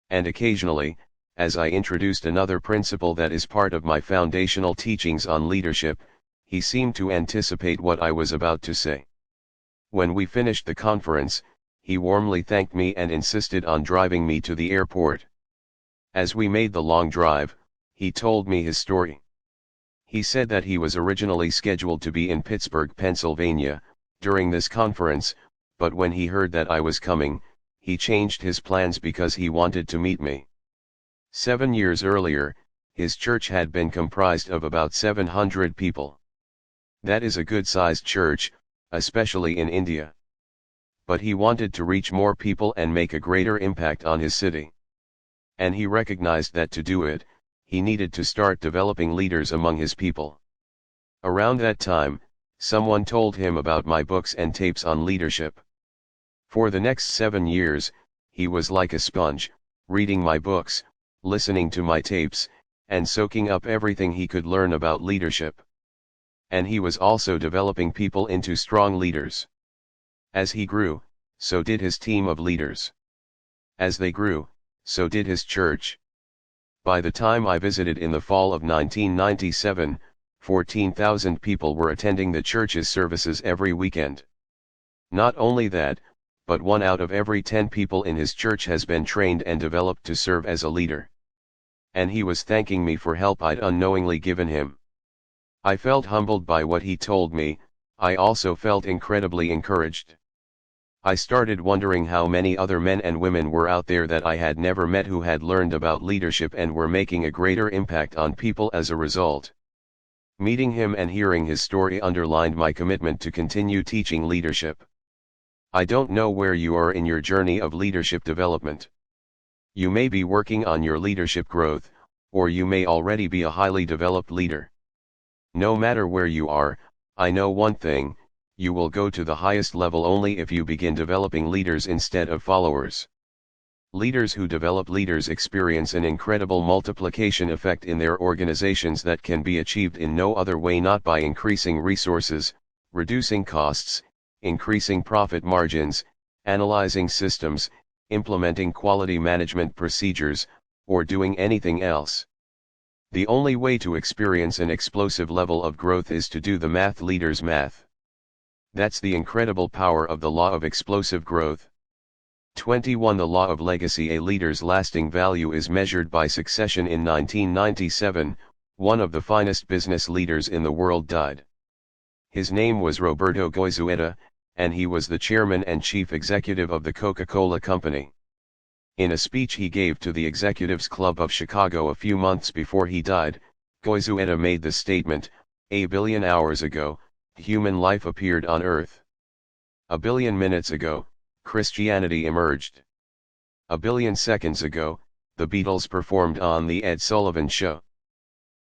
And occasionally, as I introduced another principle that is part of my foundational teachings on leadership, he seemed to anticipate what I was about to say. When we finished the conference, he warmly thanked me and insisted on driving me to the airport. As we made the long drive, he told me his story. He said that he was originally scheduled to be in Pittsburgh, Pennsylvania, during this conference, but when he heard that I was coming, he changed his plans because he wanted to meet me. 7 years earlier, his church had been comprised of about 700 people. That is a good-sized church, especially in India. But he wanted to reach more people and make a greater impact on his city. And he recognized that to do it, he needed to start developing leaders among his people. Around that time, someone told him about my books and tapes on leadership. For the next 7 years, he was like a sponge, reading my books, listening to my tapes, and soaking up everything he could learn about leadership. And he was also developing people into strong leaders. As he grew, so did his team of leaders. As they grew, so did his church. By the time I visited in the fall of 1997, 14,000 people were attending the church's services every weekend. Not only that, but 1 out of every 10 people in his church has been trained and developed to serve as a leader. And he was thanking me for help I'd unknowingly given him. I felt humbled by what he told me. I also felt incredibly encouraged. I started wondering how many other men and women were out there that I had never met who had learned about leadership and were making a greater impact on people as a result. Meeting him and hearing his story underlined my commitment to continue teaching leadership. I don't know where you are in your journey of leadership development. You may be working on your leadership growth, or you may already be a highly developed leader. No matter where you are, I know one thing: you will go to the highest level only if you begin developing leaders instead of followers. Leaders who develop leaders experience an incredible multiplication effect in their organizations that can be achieved in no other way, not by increasing resources, reducing costs, increasing profit margins, analyzing systems, implementing quality management procedures, or doing anything else. The only way to experience an explosive level of growth is to do the math leaders' math. That's the incredible power of the law of explosive growth. 21. The law of legacy. A leader's lasting value is measured by succession. In 1997, one of the finest business leaders in the world died. His name was Roberto Goizueta, and he was the chairman and chief executive of the Coca-Cola Company. In a speech he gave to the Executives Club of Chicago a few months before he died, Goizueta made the statement, "A billion hours ago, human life appeared on Earth. A billion minutes ago, Christianity emerged. A billion seconds ago, the Beatles performed on the Ed Sullivan Show.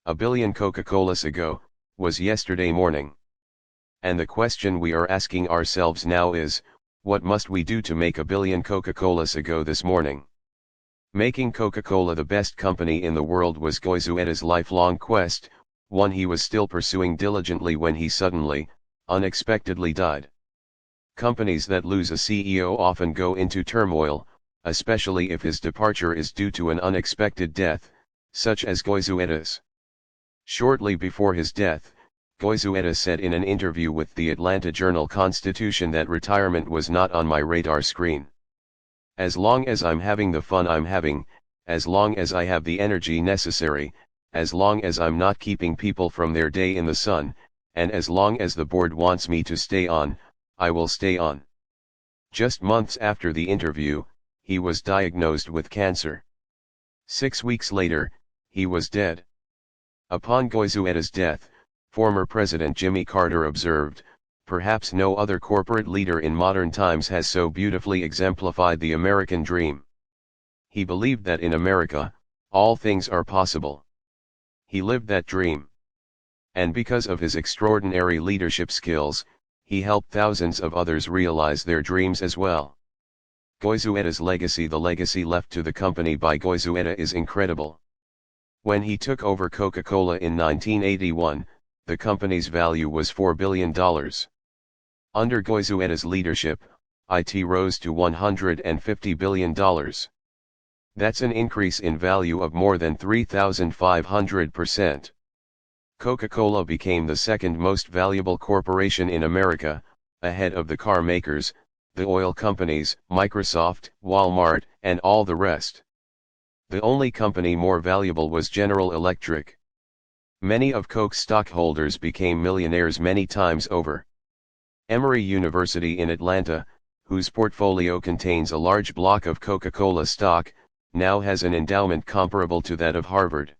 A billion Coca-Colas ago, was yesterday morning. And the question we are asking ourselves now is, what must we do to make a billion Coca-Colas ago this morning?" Making Coca-Cola the best company in the world was Goizueta's lifelong quest, one he was still pursuing diligently when he suddenly, unexpectedly died. Companies that lose a CEO often go into turmoil, especially if his departure is due to an unexpected death, such as Goizueta's. Shortly before his death, Goizueta said in an interview with the Atlanta Journal-Constitution that retirement was not on my radar screen. As long as I'm having the fun I'm having, as long as I have the energy necessary, as long as I'm not keeping people from their day in the sun, and as long as the board wants me to stay on, I will stay on. Just months after the interview, he was diagnosed with cancer. 6 weeks later, he was dead. Upon Goizueta's death, former President Jimmy Carter observed, "Perhaps no other corporate leader in modern times has so beautifully exemplified the American dream." He believed that in America, all things are possible. He lived that dream. And because of his extraordinary leadership skills, he helped thousands of others realize their dreams as well. Goizueta's legacy. The legacy left to the company by Goizueta is incredible. When he took over Coca-Cola in 1981, the company's value was $4 billion. Under Goizueta's leadership, it rose to $150 billion. That's an increase in value of more than 3,500%. Coca-Cola became the second most valuable corporation in America, ahead of the car makers, the oil companies, Microsoft, Walmart, and all the rest. The only company more valuable was General Electric. Many of Coke's stockholders became millionaires many times over. Emory University in Atlanta, whose portfolio contains a large block of Coca-Cola stock, now has an endowment comparable to that of Harvard.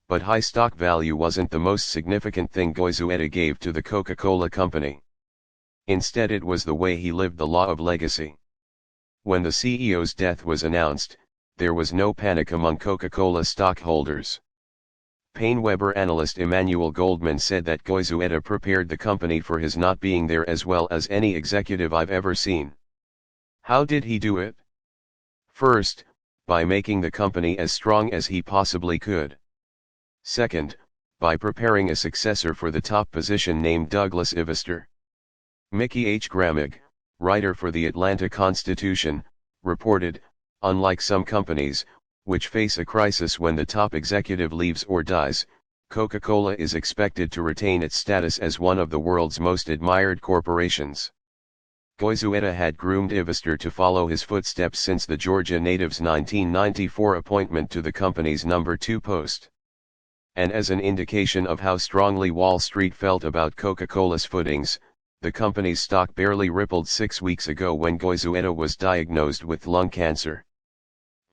But high stock value wasn't the most significant thing Goizueta gave to the Coca-Cola company. Instead, it was the way he lived the law of legacy. When the CEO's death was announced, there was no panic among Coca-Cola stockholders. PaineWebber analyst Emmanuel Goldman said that Goizueta prepared the company for his not being there as well as any executive I've ever seen. How did he do it? First, by making the company as strong as he possibly could. Second, by preparing a successor for the top position named Douglas Ivester. Mickey H. Gramig, writer for the Atlanta Constitution, reported, unlike some companies, which face a crisis when the top executive leaves or dies, Coca-Cola is expected to retain its status as one of the world's most admired corporations. Goizueta had groomed Ivester to follow his footsteps since the Georgia native's 1994 appointment to the company's number 2 post. And as an indication of how strongly Wall Street felt about Coca-Cola's footings, the company's stock barely rippled 6 weeks ago when Goizueta was diagnosed with lung cancer.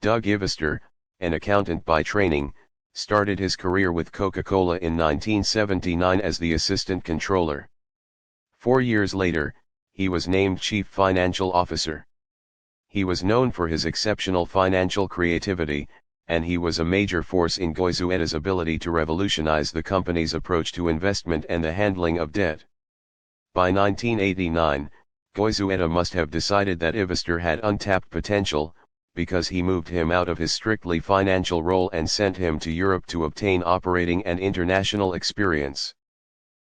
Doug Ivester, an accountant by training, started his career with Coca-Cola in 1979 as the assistant controller. 4 years later, he was named chief financial officer. He was known for his exceptional financial creativity, and he was a major force in Goizueta's ability to revolutionize the company's approach to investment and the handling of debt. By 1989, Goizueta must have decided that Ivester had untapped potential, because he moved him out of his strictly financial role and sent him to Europe to obtain operating and international experience.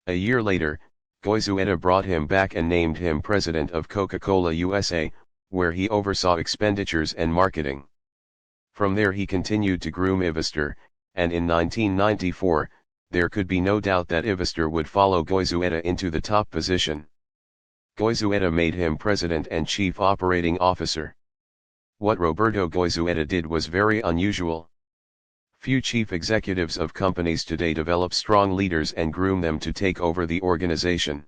A year later, Goizueta brought him back and named him president of Coca-Cola USA, where he oversaw expenditures and marketing. From there he continued to groom Ivester, and in 1994, there could be no doubt that Ivester would follow Goizueta into the top position. Goizueta made him president and chief operating officer. What Roberto Goizueta did was very unusual. Few chief executives of companies today develop strong leaders and groom them to take over the organization.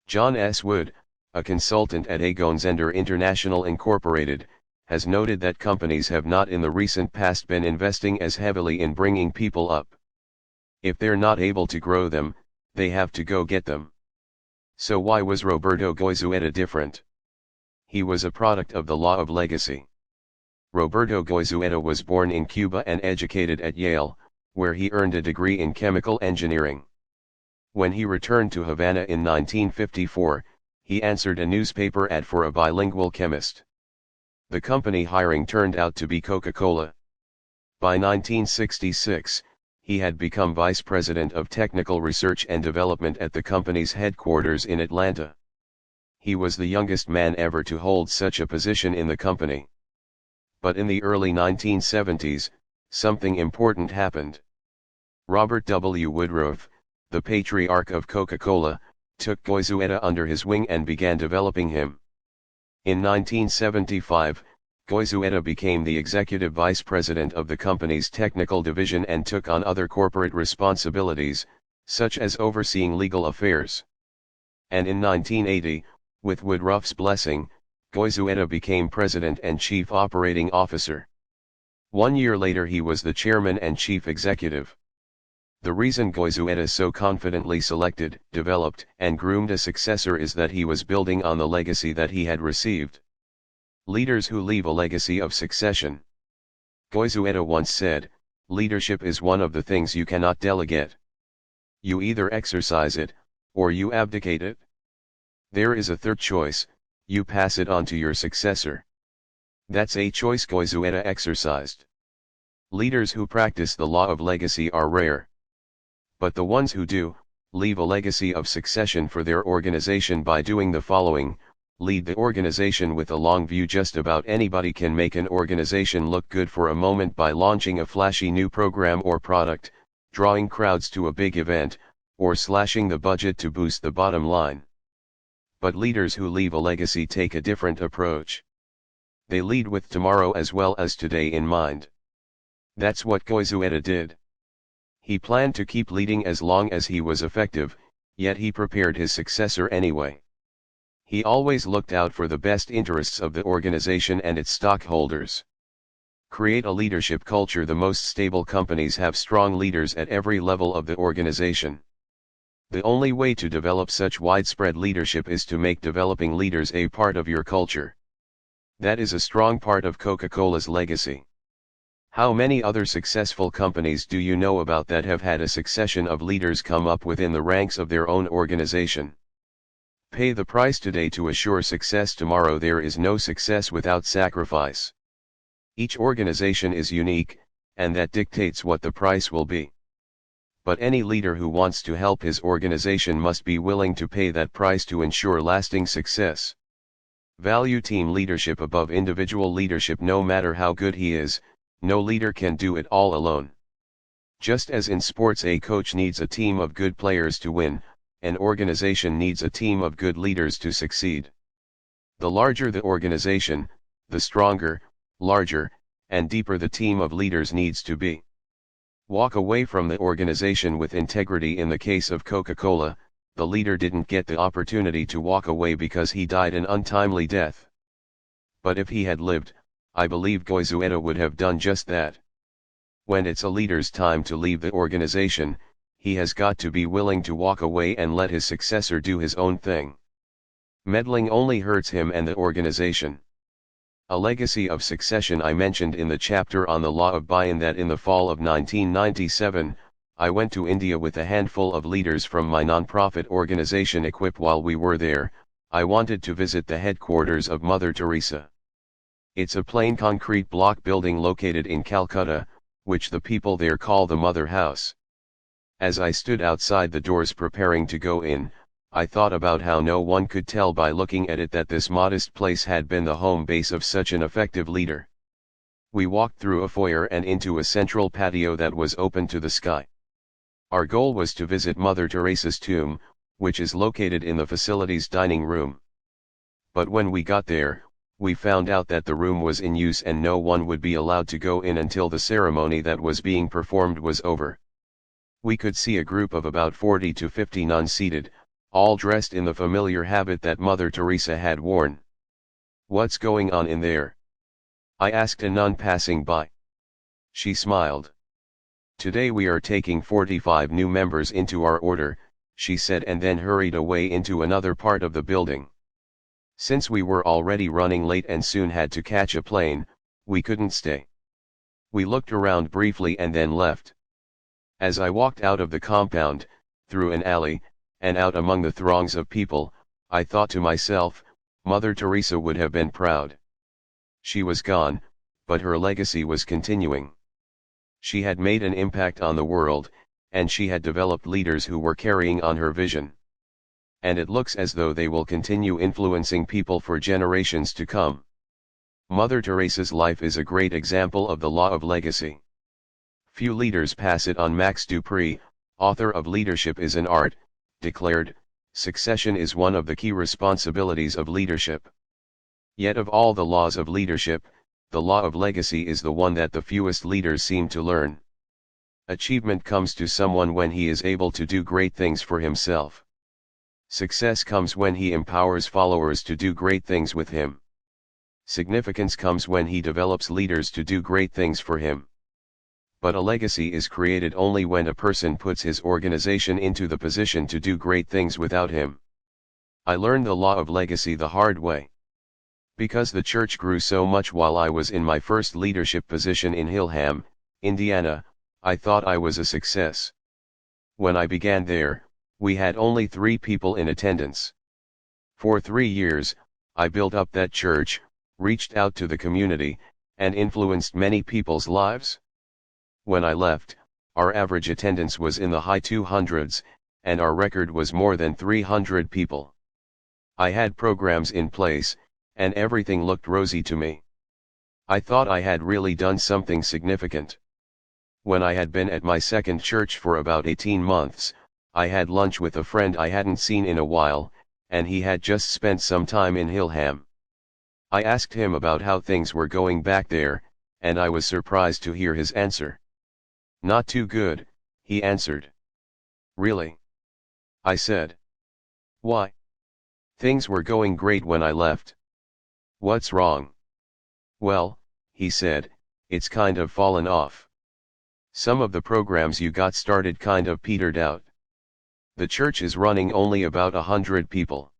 John S. Wood, a consultant at Agonzender International Incorporated, has noted that companies have not in the recent past been investing as heavily in bringing people up. If they're not able to grow them, they have to go get them. So why was Roberto Goizueta different? He was a product of the law of legacy. Roberto Goizueta was born in Cuba and educated at Yale, where he earned a degree in chemical engineering. When he returned to Havana in 1954, he answered a newspaper ad for a bilingual chemist. The company hiring turned out to be Coca-Cola. By 1966, he had become vice president of technical research and development at the company's headquarters in Atlanta. He was the youngest man ever to hold such a position in the company. But in the early 1970s, something important happened. Robert W. Woodruff, the patriarch of Coca-Cola, took Goizueta under his wing and began developing him. In 1975, Goizueta became the executive vice president of the company's technical division and took on other corporate responsibilities, such as overseeing legal affairs. And in 1980, with Woodruff's blessing, Goizueta became president and chief operating officer. 1 year later he was the chairman and chief executive. The reason Goizueta so confidently selected, developed, and groomed a successor is that he was building on the legacy that he had received. Leaders who leave a legacy of succession. Goizueta once said, "Leadership is one of the things you cannot delegate. You either exercise it, or you abdicate it. There is a third choice, you pass it on to your successor." That's a choice Goizueta exercised. Leaders who practice the law of legacy are rare. But the ones who do, leave a legacy of succession for their organization by doing the following: lead the organization with a long view. Just about anybody can make an organization look good for a moment by launching a flashy new program or product, drawing crowds to a big event, or slashing the budget to boost the bottom line. But leaders who leave a legacy take a different approach. They lead with tomorrow as well as today in mind. That's what Goizueta did. He planned to keep leading as long as he was effective, yet he prepared his successor anyway. He always looked out for the best interests of the organization and its stockholders. Create a leadership culture. The most stable companies have strong leaders at every level of the organization. The only way to develop such widespread leadership is to make developing leaders a part of your culture. That is a strong part of Coca-Cola's legacy. How many other successful companies do you know about that have had a succession of leaders come up within the ranks of their own organization? Pay the price today to assure success tomorrow. There is no success without sacrifice. Each organization is unique, and that dictates what the price will be. But any leader who wants to help his organization must be willing to pay that price to ensure lasting success. Value team leadership above individual leadership. No matter how good he is, no leader can do it all alone. Just as in sports a coach needs a team of good players to win, an organization needs a team of good leaders to succeed. The larger the organization, the stronger, larger, and deeper the team of leaders needs to be. Walk away from the organization with integrity. In the case of Coca-Cola, the leader didn't get the opportunity to walk away because he died an untimely death. But if he had lived, I believe Goizueta would have done just that. When it's a leader's time to leave the organization, he has got to be willing to walk away and let his successor do his own thing. Meddling only hurts him and the organization. A legacy of succession. I mentioned in the chapter on the law of buy-in that in the fall of 1997, I went to India with a handful of leaders from my non-profit organization Equip. While we were there, I wanted to visit the headquarters of Mother Teresa. It's a plain concrete block building located in Calcutta, which the people there call the Mother House. As I stood outside the doors preparing to go in, I thought about how no one could tell by looking at it that this modest place had been the home base of such an effective leader. We walked through a foyer and into a central patio that was open to the sky. Our goal was to visit Mother Teresa's tomb, which is located in the facility's dining room. But when we got there, we found out that the room was in use and no one would be allowed to go in until the ceremony that was being performed was over. We could see a group of about 40 to 50 nuns seated, all dressed in the familiar habit that Mother Teresa had worn. "What's going on in there?" I asked a nun passing by. She smiled. "Today we are taking 45 new members into our order," she said, and then hurried away into another part of the building. Since we were already running late and soon had to catch a plane, we couldn't stay. We looked around briefly and then left. As I walked out of the compound, through an alley, and out among the throngs of people, I thought to myself, Mother Teresa would have been proud. She was gone, but her legacy was continuing. She had made an impact on the world, and she had developed leaders who were carrying on her vision. And it looks as though they will continue influencing people for generations to come. Mother Teresa's life is a great example of the law of legacy. Few leaders pass it on. Max Dupree, author of Leadership is an Art, declared, succession is one of the key responsibilities of leadership. Yet of all the laws of leadership, the law of legacy is the one that the fewest leaders seem to learn. Achievement comes to someone when he is able to do great things for himself. Success comes when he empowers followers to do great things with him. Significance comes when he develops leaders to do great things for him. But a legacy is created only when a person puts his organization into the position to do great things without him. I learned the law of legacy the hard way. Because the church grew so much while I was in my first leadership position in Hillham, Indiana, I thought I was a success. When I began there, we had only 3 people in attendance. For 3 years, I built up that church, reached out to the community, and influenced many people's lives. When I left, our average attendance was in the high 200s, and our record was more than 300 people. I had programs in place, and everything looked rosy to me. I thought I had really done something significant. When I had been at my second church for about 18 months, I had lunch with a friend I hadn't seen in a while, and he had just spent some time in Hillham. I asked him about how things were going back there, and I was surprised to hear his answer. "Not too good," he answered. "Really?" I said. "Why? Things were going great when I left." "What's wrong?" "Well," he said, "it's kind of fallen off. Some of the programs you got started kind of petered out. The church is running only about 100 people.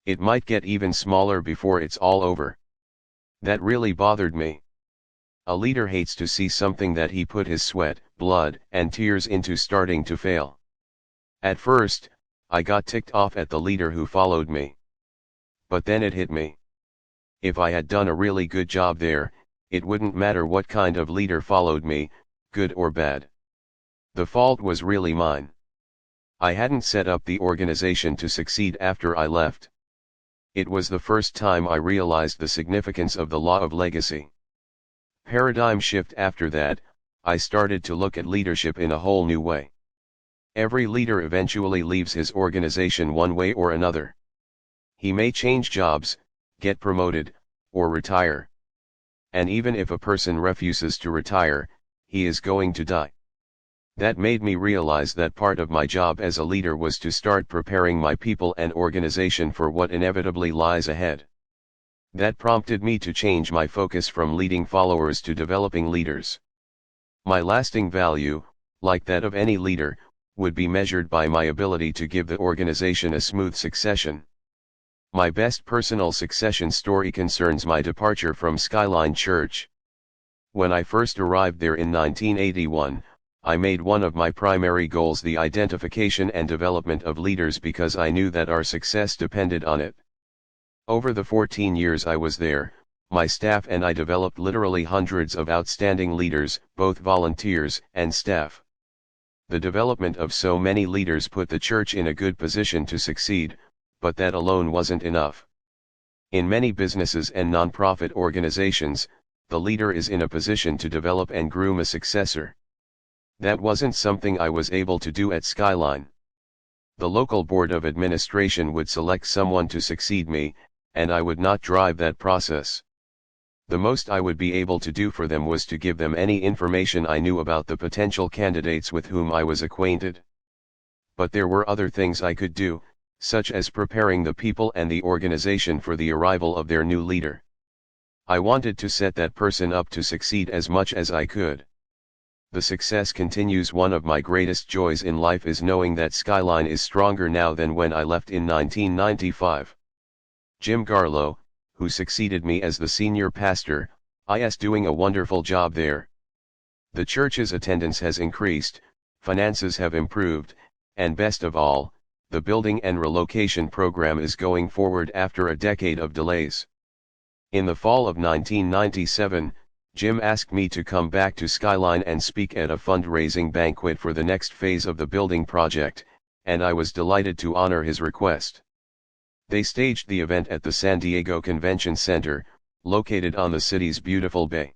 It might get even smaller before it's all over." That really bothered me. A leader hates to see something that he put his sweat, blood, and tears into starting to fail. At first, I got ticked off at the leader who followed me. But then it hit me. If I had done a really good job there, it wouldn't matter what kind of leader followed me, good or bad. The fault was really mine. I hadn't set up the organization to succeed after I left. It was the first time I realized the significance of the law of legacy. Paradigm shift. After that, I started to look at leadership in a whole new way. Every leader eventually leaves his organization one way or another. He may change jobs, get promoted, or retire. And even if a person refuses to retire, he is going to die. That made me realize that part of my job as a leader was to start preparing my people and organization for what inevitably lies ahead. That prompted me to change my focus from leading followers to developing leaders. My lasting value, like that of any leader, would be measured by my ability to give the organization a smooth succession. My best personal succession story concerns my departure from Skyline Church. When I first arrived there in 1981, I made one of my primary goals the identification and development of leaders because I knew that our success depended on it. Over the 14 years I was there, my staff and I developed literally hundreds of outstanding leaders, both volunteers and staff. The development of so many leaders put the church in a good position to succeed, but that alone wasn't enough. In many businesses and nonprofit organizations, the leader is in a position to develop and groom a successor. That wasn't something I was able to do at Skyline. The local board of administration would select someone to succeed me, and I would not drive that process. The most I would be able to do for them was to give them any information I knew about the potential candidates with whom I was acquainted. But there were other things I could do, such as preparing the people and the organization for the arrival of their new leader. I wanted to set that person up to succeed as much as I could. The success continues. One of my greatest joys in life is knowing that Skyline is stronger now than when I left in 1995. Jim Garlow, who succeeded me as the senior pastor, is doing a wonderful job there. The church's attendance has increased, finances have improved, and best of all, the building and relocation program is going forward after a decade of delays. In the fall of 1997, Jim asked me to come back to Skyline and speak at a fundraising banquet for the next phase of the building project, and I was delighted to honor his request. They staged the event at the San Diego Convention Center, located on the city's beautiful bay.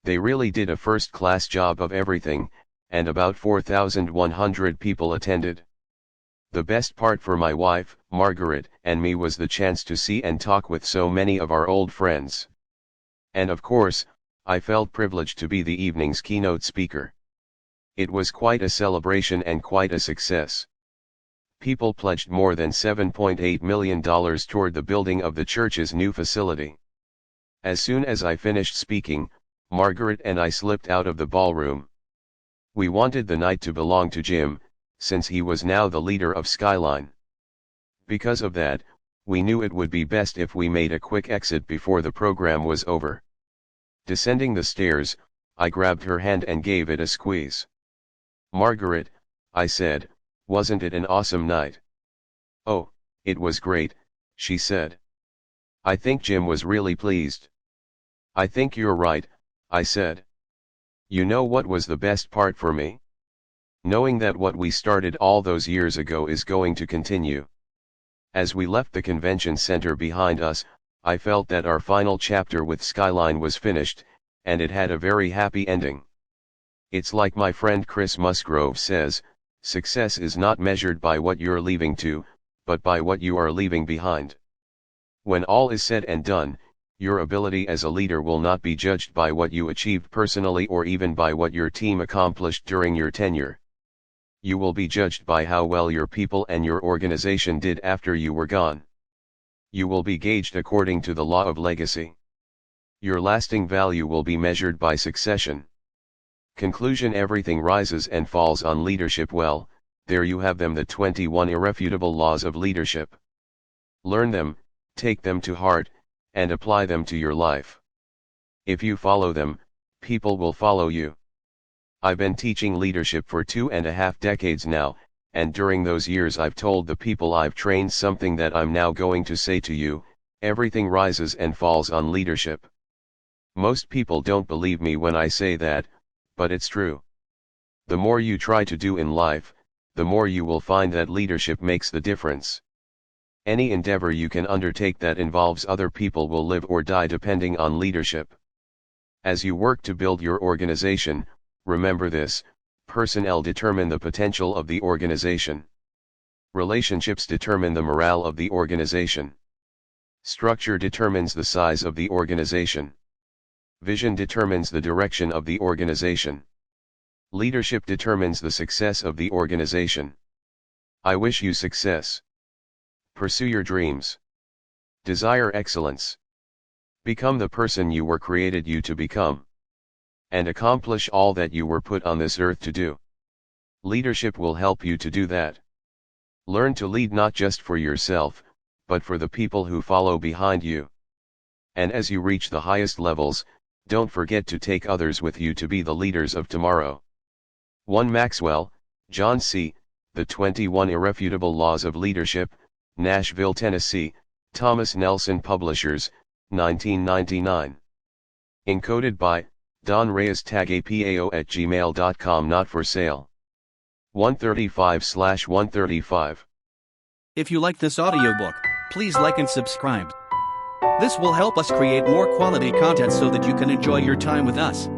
They really did a first-class job of everything, and about 4,100 people attended. The best part for my wife, Margaret, and me was the chance to see and talk with so many of our old friends. And of course, I felt privileged to be the evening's keynote speaker. It was quite a celebration and quite a success. People pledged more than $7.8 million toward the building of the church's new facility. As soon as I finished speaking, Margaret and I slipped out of the ballroom. We wanted the night to belong to Jim, since he was now the leader of Skyline. Because of that, we knew it would be best if we made a quick exit before the program was over. Descending the stairs, I grabbed her hand and gave it a squeeze. "Margaret," I said, "wasn't it an awesome night?" "Oh, it was great," she said. "I think Jim was really pleased." "I think you're right," I said. "You know what was the best part for me? Knowing that what we started all those years ago is going to continue." As we left the convention center behind us, I felt that our final chapter with Skyline was finished, and it had a very happy ending. It's like my friend Chris Musgrove says, success is not measured by what you're leaving to, but by what you are leaving behind. When all is said and done, your ability as a leader will not be judged by what you achieved personally or even by what your team accomplished during your tenure. You will be judged by how well your people and your organization did after you were gone. You will be gauged according to the law of legacy. Your lasting value will be measured by succession. Conclusion: everything rises and falls on leadership. Well, there you have them, the 21 irrefutable laws of leadership. Learn them, take them to heart, and apply them to your life. If you follow them, people will follow you. I've been teaching leadership for 2.5 decades now, and during those years I've told the people I've trained something that I'm now going to say to you: everything rises and falls on leadership. Most people don't believe me when I say that, but it's true. The more you try to do in life, the more you will find that leadership makes the difference. Any endeavor you can undertake that involves other people will live or die depending on leadership. As you work to build your organization, remember this: personnel determine the potential of the organization. Relationships determine the morale of the organization. Structure determines the size of the organization. Vision determines the direction of the organization. Leadership determines the success of the organization. I wish you success. Pursue your dreams. Desire excellence. Become the person you were created you to become. And accomplish all that you were put on this earth to do. Leadership will help you to do that. Learn to lead not just for yourself, but for the people who follow behind you. And as you reach the highest levels, don't forget to take others with you to be the leaders of tomorrow. 1 Maxwell, John C., The 21 Irrefutable Laws of Leadership, Nashville, Tennessee, Thomas Nelson Publishers, 1999. Encoded by Don Reyes@gmail.com. Not for sale. 135/135. If you like this audiobook, please like and subscribe. This will help us create more quality content so that you can enjoy your time with us.